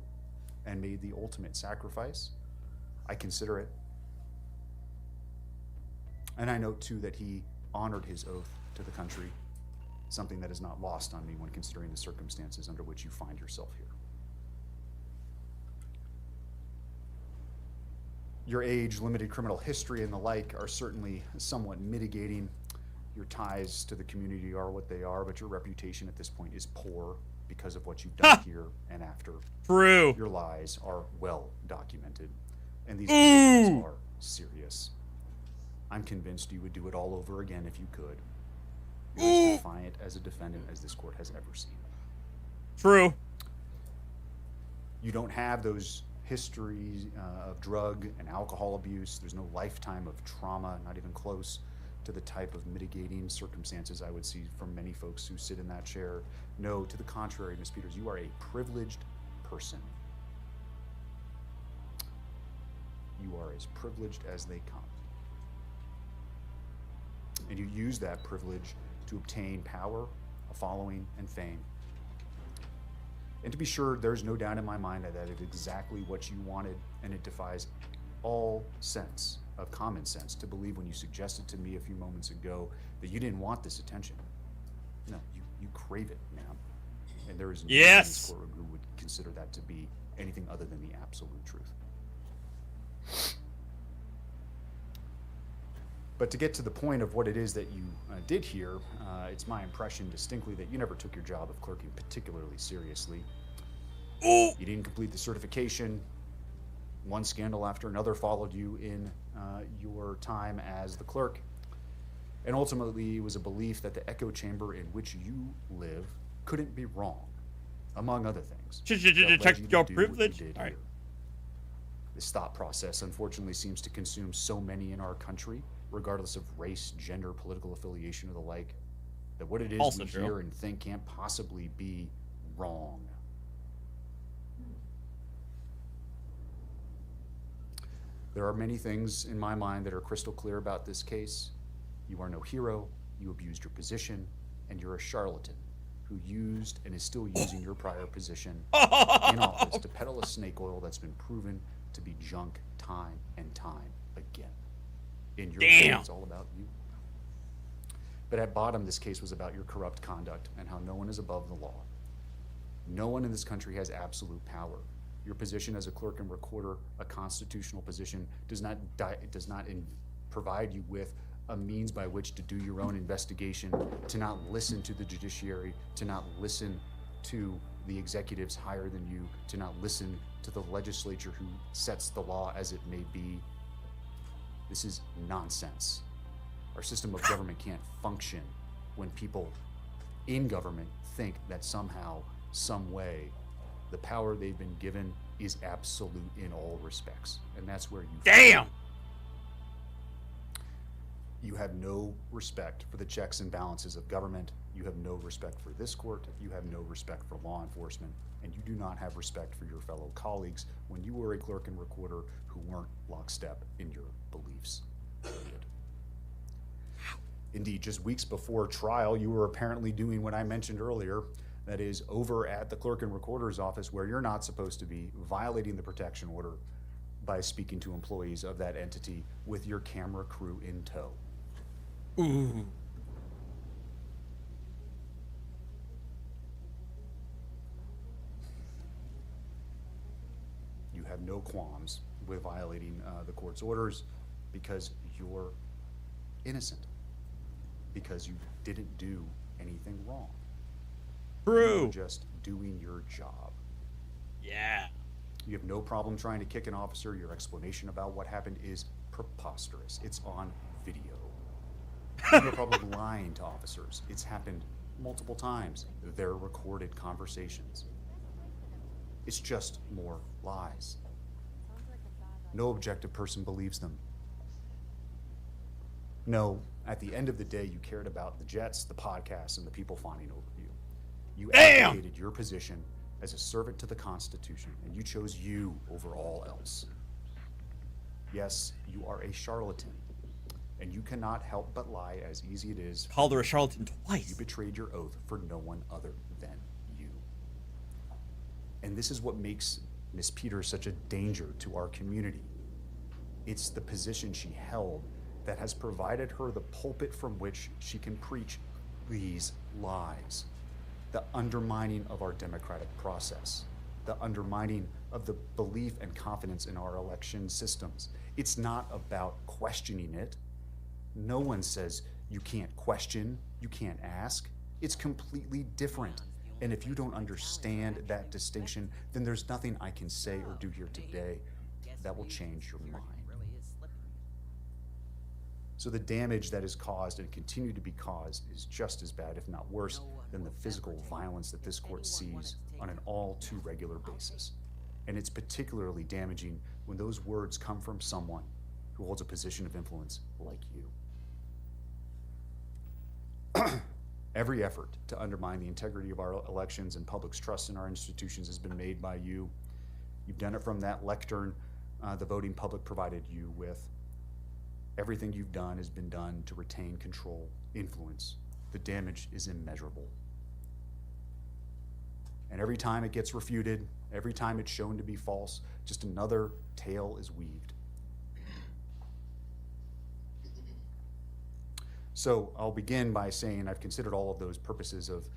and made the ultimate sacrifice, I consider it. And I note too that he honored his oath to the country, something that is not lost on me when considering the circumstances under which you find yourself here. Your age, limited criminal history, and the like are certainly somewhat mitigating. Your ties to the community are what they are, but your reputation at this point is poor because of what you've done here and after. True. Your lies are well documented, and these convictions are serious. I'm convinced you would do it all over again if you could. You're as defiant as a defendant as this court has ever seen. True. You don't have those histories of drug and alcohol abuse. There's no lifetime of trauma, not even close to the type of mitigating circumstances I would see from many folks who sit in that chair. No, to the contrary, Ms. Peters, you are a privileged person. You are as privileged as they come. And you use that privilege to obtain power, a following, and fame. And to be sure, there's no doubt in my mind that is exactly what you wanted, and it defies all sense of common sense to believe when you suggested to me a few moments ago that you didn't want this attention. No, you crave it, ma'am. And there is no one in this courtroom who would consider that to be anything other than the absolute truth. But to get to the point of what it is that you did here, it's my impression distinctly that you never took your job of clerking particularly seriously. You didn't complete the certification. One scandal after another followed you in your time as the clerk. And ultimately, it was a belief that the echo chamber in which you live couldn't be wrong, among other things. Check your privilege. All right. This thought process, unfortunately, seems to consume so many in our country, regardless of race, gender, political affiliation, or the like, that what it is Also we true. hear and think can't possibly be wrong. There are many things in my mind that are crystal clear about this case. You are no hero, you abused your position, and you're a charlatan who used and is still using your prior position in office to peddle a snake oil that's been proven to be junk time and time again. In your view, it's all about you. But at bottom, this case was about your corrupt conduct and how no one is above the law. No one in this country has absolute power. Your position as a clerk and recorder, a constitutional position, does not provide you with a means by which to do your own investigation, to not listen to the judiciary, to not listen to the executives higher than you, to not listen to the legislature who sets the law as it may be. This is nonsense. Our system of government can't function when people in government think that somehow, some way, the power they've been given is absolute in all respects. And that's where you Damn! You have no respect for the checks and balances of government. You have no respect for this court. You have no respect for law enforcement. And you do not have respect for your fellow colleagues when you were a clerk and recorder who weren't lockstep in your beliefs. Period. Indeed, just weeks before trial, you were apparently doing what I mentioned earlier, that is, over at the clerk and recorder's office where you're not supposed to be, violating the protection order by speaking to employees of that entity with your camera crew in tow. Ooh. You have no qualms with violating the court's orders because you're innocent, because you didn't do anything wrong. True. You're just doing your job. Yeah. You have no problem trying to kick an officer. Your explanation about what happened is preposterous. It's on video. You have no problem lying to officers. It's happened multiple times. They're recorded conversations. It's just more lies. No objective person believes them. No, at the end of the day, you cared about the jets, the podcasts, and the people fawning over you. You advocated your position as a servant to the Constitution, and you chose you over all else. Yes, you are a charlatan, and you cannot help but lie as easy it is. Called her a charlatan twice. You betrayed your oath for no one other than you. And this is what makes Miss Peters such a danger to our community. It's the position she held that has provided her the pulpit from which she can preach these lies. The undermining of our democratic process, the undermining of the belief and confidence in our election systems. It's not about questioning it. No one says you can't question, you can't ask. It's completely different. And if you don't understand that distinction, then there's nothing I can say or do here today that will change your mind. So the damage that is caused and continue to be caused is just as bad, if not worse, than the physical violence that this court sees on an all too regular basis. And it's particularly damaging when those words come from someone who holds a position of influence like you. Every effort to undermine the integrity of our elections and public's trust in our institutions has been made by you. You've done it from that lectern the voting public provided you with. Everything you've done has been done to retain control, influence. The damage is immeasurable. And every time it gets refuted, every time it's shown to be false, just another tale is weaved. So I'll begin by saying I've considered all of those purposes of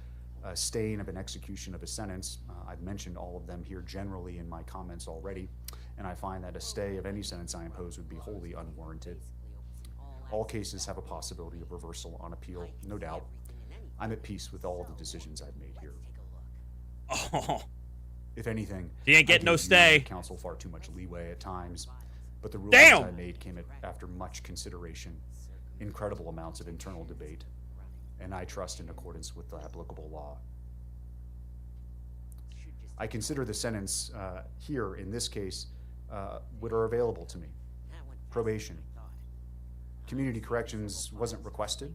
staying of an execution of a sentence. I've mentioned all of them here generally in my comments already, and I find that a stay of any sentence I impose would be wholly unwarranted. All cases have a possibility of reversal on appeal, no doubt. I'm at peace with all of the decisions I've made here. Oh. If anything, He ain't getting I no gave you stay. and the council far too much leeway at times, but the rulings Damn! I made came after much consideration, incredible amounts of internal debate, and I trust in accordance with the applicable law. I consider the sentence here, in this case, what are available to me. Probation. Community corrections wasn't requested,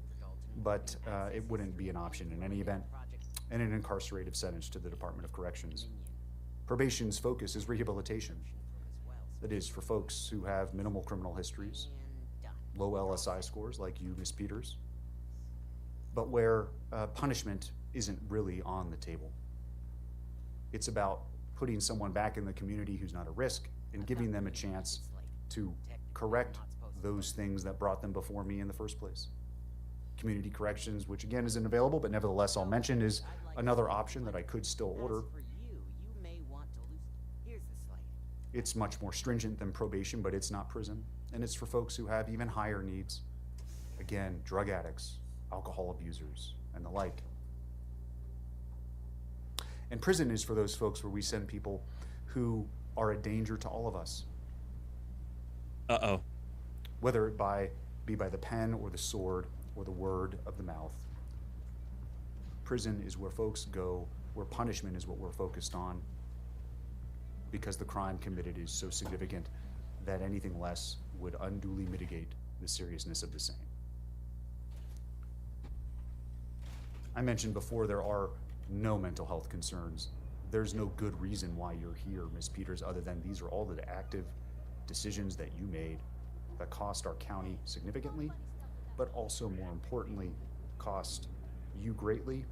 but it wouldn't be an option in any event, and an incarcerated sentence to the Department of Corrections. Probation's focus is rehabilitation. That is, for folks who have minimal criminal histories, low LSI scores like you, Ms. Peters, but where punishment isn't really on the table. It's about putting someone back in the community who's not a risk and giving them a chance to correct those things that brought them before me in the first place. Community corrections, which again isn't available, but nevertheless I'll mention, is another option that I could still order. It's much more stringent than probation, but it's not prison, and it's for folks who have even higher needs. Again, drug addicts, alcohol abusers, and the like. And prison is for those folks where we send people who are a danger to all of us. Uh-oh. Whether it be by the pen or the sword or the word of the mouth. Prison is where folks go, where punishment is what we're focused on, because the crime committed is so significant that anything less would unduly mitigate the seriousness of the same. I mentioned before there are no mental health concerns. There's no good reason why you're here, Ms. Peters, other than these are all the active decisions that you made that cost our county significantly, but also more importantly, cost you greatly.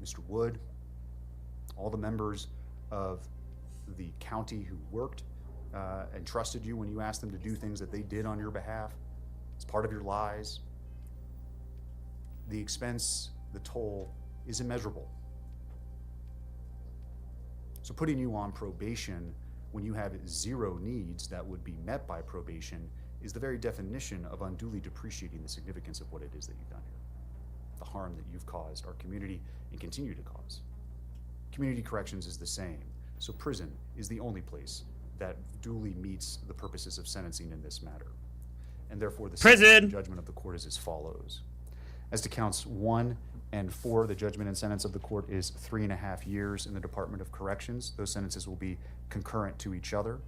Mr. Wood, all the members of the county who worked and trusted you when you asked them to do things that they did on your behalf. It's part of your lies. The expense, the toll is immeasurable. So putting you on probation when you have zero needs that would be met by probation is the very definition of unduly depreciating the significance of what it is that you've done here. The harm that you've caused our community and continue to cause. Community corrections is the same. So prison is the only place that duly meets the purposes of sentencing in this matter. And therefore the Prison judgment of the court is as follows. As to counts 1 and 4, the judgment and sentence of the court is 3.5 years in the Department of Corrections. Those sentences will be concurrent to each other.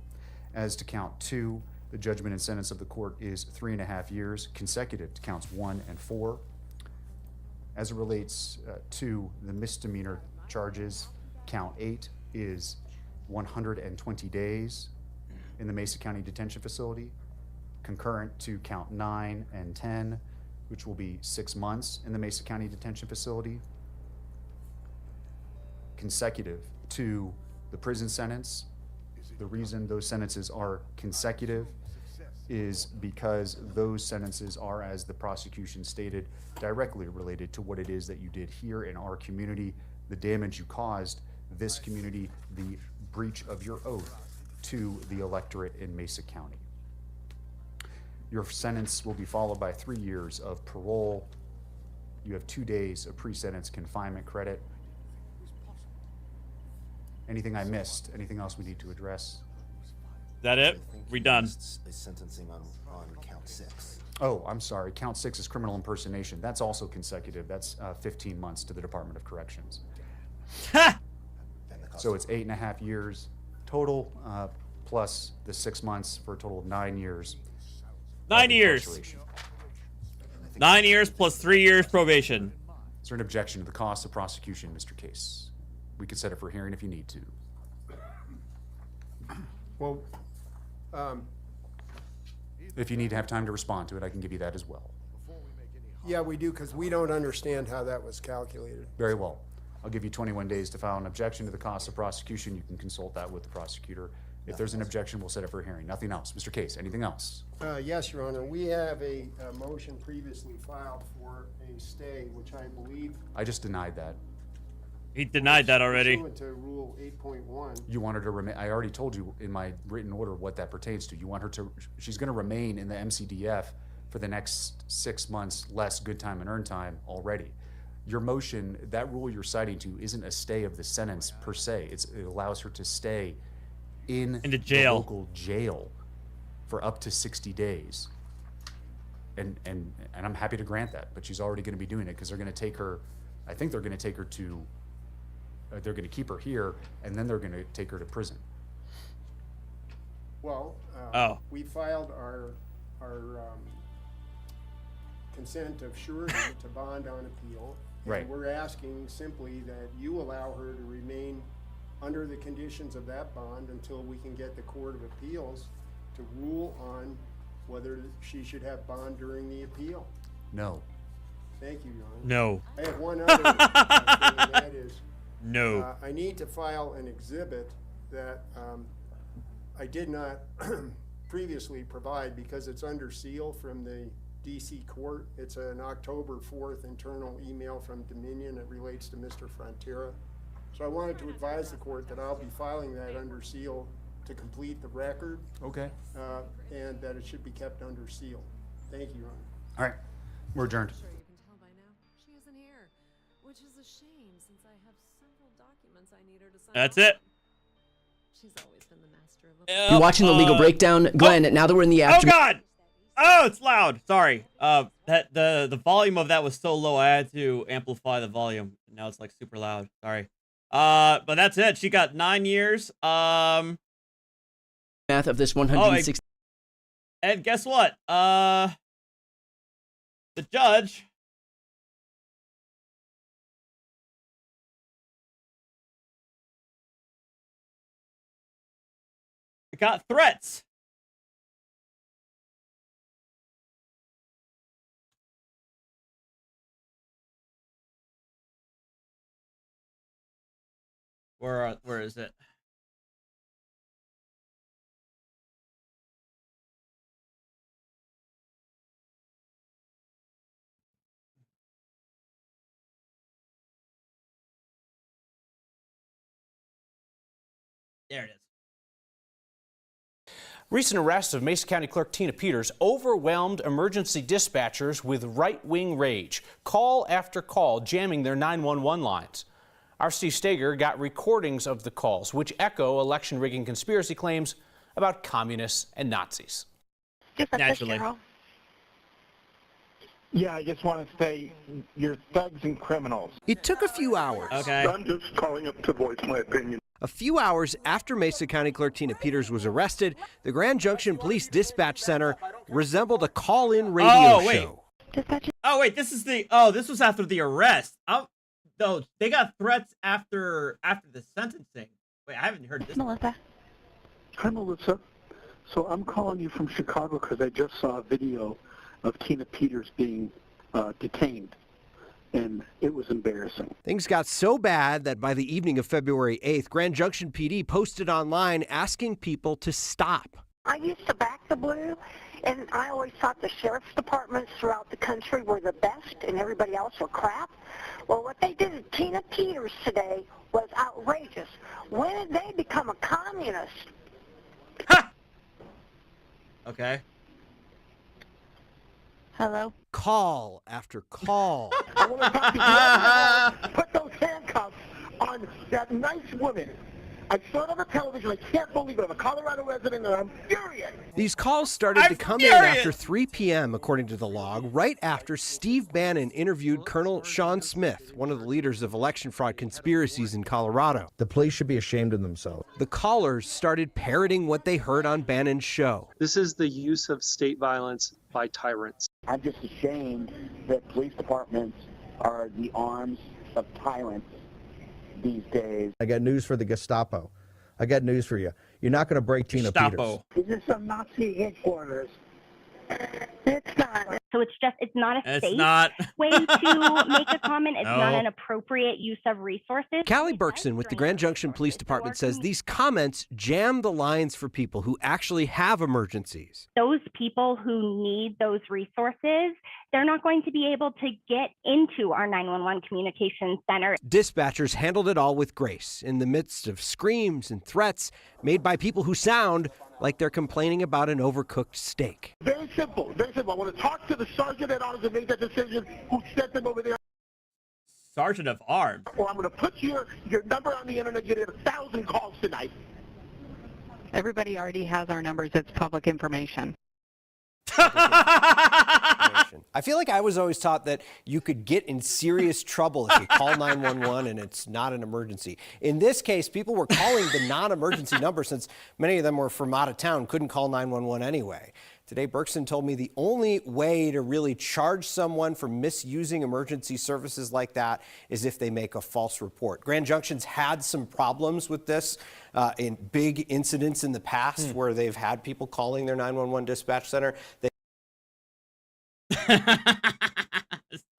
As to count 2, the judgment and sentence of the court is 3.5 years consecutive to counts 1 and 4. As it relates to the misdemeanor charges, count 8 is 120 days in the Mesa County Detention Facility, concurrent to count 9 and 10, which will be 6 months in the Mesa County Detention Facility, consecutive to the prison sentence. The reason those sentences are consecutive is because those sentences are, as the prosecution stated, directly related to what it is that you did here in our community, the damage you caused this community, the breach of your oath to the electorate in Mesa County. Your sentence will be followed by 3 years of parole. You have 2 days of pre-sentence confinement credit. Anything I missed? Anything else we need to address? Is that it? We done. Is sentencing on count 6. Oh, I'm sorry. Count 6 is criminal impersonation. That's also consecutive. That's 15 months to the Department of Corrections. So it's 8.5 years total, plus the 6 months for a total of 9 years. 9 years. 9 years plus 3 years probation. Is there an objection to the cost of prosecution, Mr. Case? We can set it for hearing if you need to. Well, If you need to have time to respond to it, I can give you that as well. yeah, we do, because we don't understand how that was calculated. Very well. I'll give you 21 days to file an objection to the cost of prosecution. You can consult that with the prosecutor. If there's an objection, we'll set it for a hearing. Nothing else. Mr. Case, anything else? Yes, Your Honor. We have a motion previously filed for a stay, which I believe. I just denied that. He denied that already. Pursuant to Rule 8.1. You want her to remain, I already told you in my written order what that pertains to. You want her to, she's gonna remain in the MCDF for the next 6 months, less good time and earned time already. Your motion, that rule you're citing to isn't a stay of the sentence per se. It allows her to stay in the jail. local jail for up to 60 days. And I'm happy to grant that, but she's already gonna be doing it because they're gonna take her, I think they're gonna take her to, they're gonna keep her here and then they're gonna take her to prison. Well, we filed our consent of surety to bond on appeal. Right. And we're asking simply that you allow her to remain under the conditions of that bond until we can get the Court of Appeals to rule on whether she should have bond during the appeal. No. Thank you, Your Honor. No. I have one other thing, and that is, no. I need to file an exhibit that I did not previously provide because it's under seal from the DC court. It's an October 4th internal email from Dominion. It relates to Mr. Frontera. So I wanted to advise the court that I'll be filing that under seal to complete the record. Okay. And that it should be kept under seal. Thank you, Your Honor. All right, we're adjourned. Sure you can tell by now. She isn't here, which is a shame since I have several documents I need her to sign. That's off it. on. She's always been the master of You're watching the legal breakdown, Glenn. Now that we're in the Oh afternoon. God! Oh, it's loud. Sorry. That the volume of that was so low, I had to amplify the volume. Now it's like super loud. Sorry. But that's it. She got 9 years. Math of this 160. And guess what? The judge got threats. Where is it? There it is. Recent arrests of Mesa County Clerk Tina Peters overwhelmed emergency dispatchers with right-wing rage. Call after call jamming their 911 lines. Our Steve Steger got recordings of the calls, which echo election rigging conspiracy claims about communists and Nazis. Naturally. Yeah, I just want to say you're thugs and criminals. It took a few hours. Okay. I'm just calling up to voice my opinion. A few hours after Mesa County Clerk Tina Peters was arrested, the Grand Junction Police Dispatch Center resembled a call-in radio show. Oh wait, this was after the arrest. No, they got threats after the sentencing. Wait, I haven't heard this. Melissa. Hi, Melissa. So I'm calling you from Chicago because I just saw a video of Tina Peters being detained, and it was embarrassing. Things got so bad that by the evening of February 8th, Grand Junction PD posted online asking people to stop. I used to back the blue, and I always thought the sheriff's departments throughout the country were the best and everybody else were crap. Well, what they did to Tina Peters today was outrageous. When did they become a communist? Okay. Hello? Call after call. I want to talk to you. Put those handcuffs on that nice woman. I saw it on the television. I can't believe it. I'm a Colorado resident, and I'm furious. These calls started to come in after 3 p.m., according to the log, right after Steve Bannon interviewed Colonel Sean Smith, one of the leaders of election fraud conspiracies in Colorado. The police should be ashamed of themselves. The callers started parroting what they heard on Bannon's show. This is the use of state violence by tyrants. I'm just ashamed that police departments are the arms of tyrants these days. I got news for the Gestapo. I got news for you. You're not going to break Tina Peters. Is this some Nazi headquarters? It's not. So it's not a It's safe not. way to make a comment. It's not No. an appropriate use of resources. Callie Berkson with the Grand Junction Police Department says these comments jam the lines for people who actually have emergencies. Those people who need those resources, they're not going to be able to get into our 911 communications center. Dispatchers handled it all with grace in the midst of screams and threats made by people who sound like they're complaining about an overcooked steak. Very simple. Very simple. I want to talk to the sergeant at arms and make that decision who sent them over there. Sergeant of Arms. Or I'm going to put your number on the internet. You get 1,000 calls tonight. Everybody already has our numbers. It's public information. I feel like I was always taught that you could get in serious trouble if you call 911 and it's not an emergency. In this case, people were calling the non-emergency number since many of them were from out of town, couldn't call 911 anyway. Today, Berkson told me the only way to really charge someone for misusing emergency services like that is if they make a false report. Grand Junction's had some problems with this in big incidents in the past where they've had people calling their 911 dispatch center.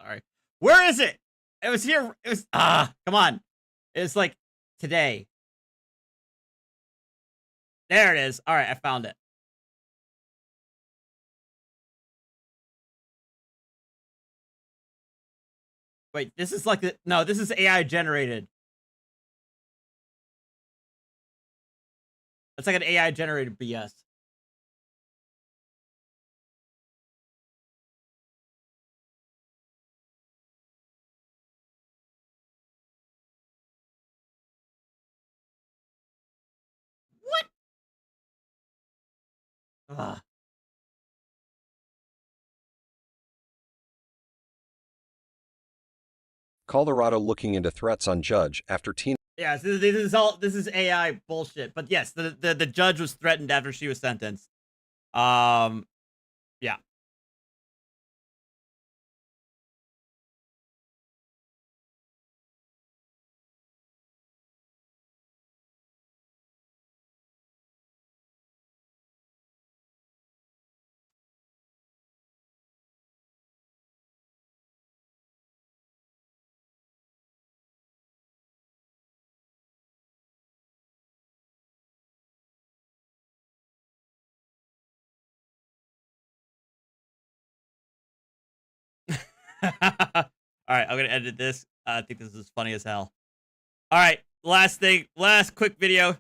Sorry. Where is it? It was here. It was come on. It's like today. There it is. All right, I found it. Wait, this is like no, this is AI generated. That's like an AI generated BS. Ugh. Colorado looking into threats on judge after teen. Yeah, so this is AI bullshit. But yes, the judge was threatened after she was sentenced. Yeah. All right, I'm gonna edit this. I think this is funny as hell. All right, last quick video.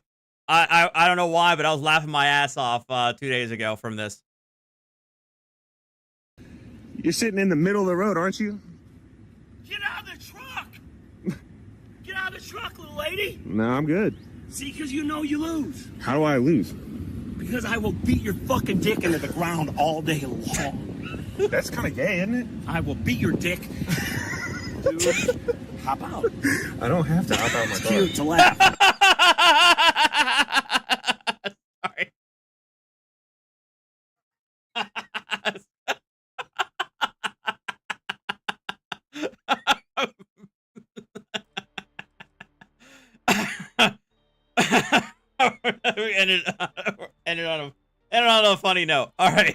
I don't know why, but I was laughing my ass off 2 days ago from this. You're sitting in the middle of the road, aren't you? Get out of the truck! Get out of the truck, little lady! No, I'm good. See, because you know you lose. How do I lose? Because I will beat your fucking dick into the ground all day long. That's kind of gay, isn't it? I will beat your dick. Dude, hop out. I don't have to hop out my It's car. cute to laugh. Sorry. ended on a funny note. All right.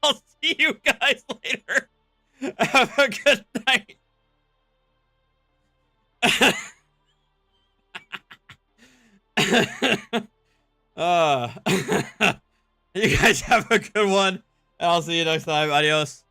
I'll see you guys later. Have a good night. You guys have a good one. And I'll see you next time. Adios.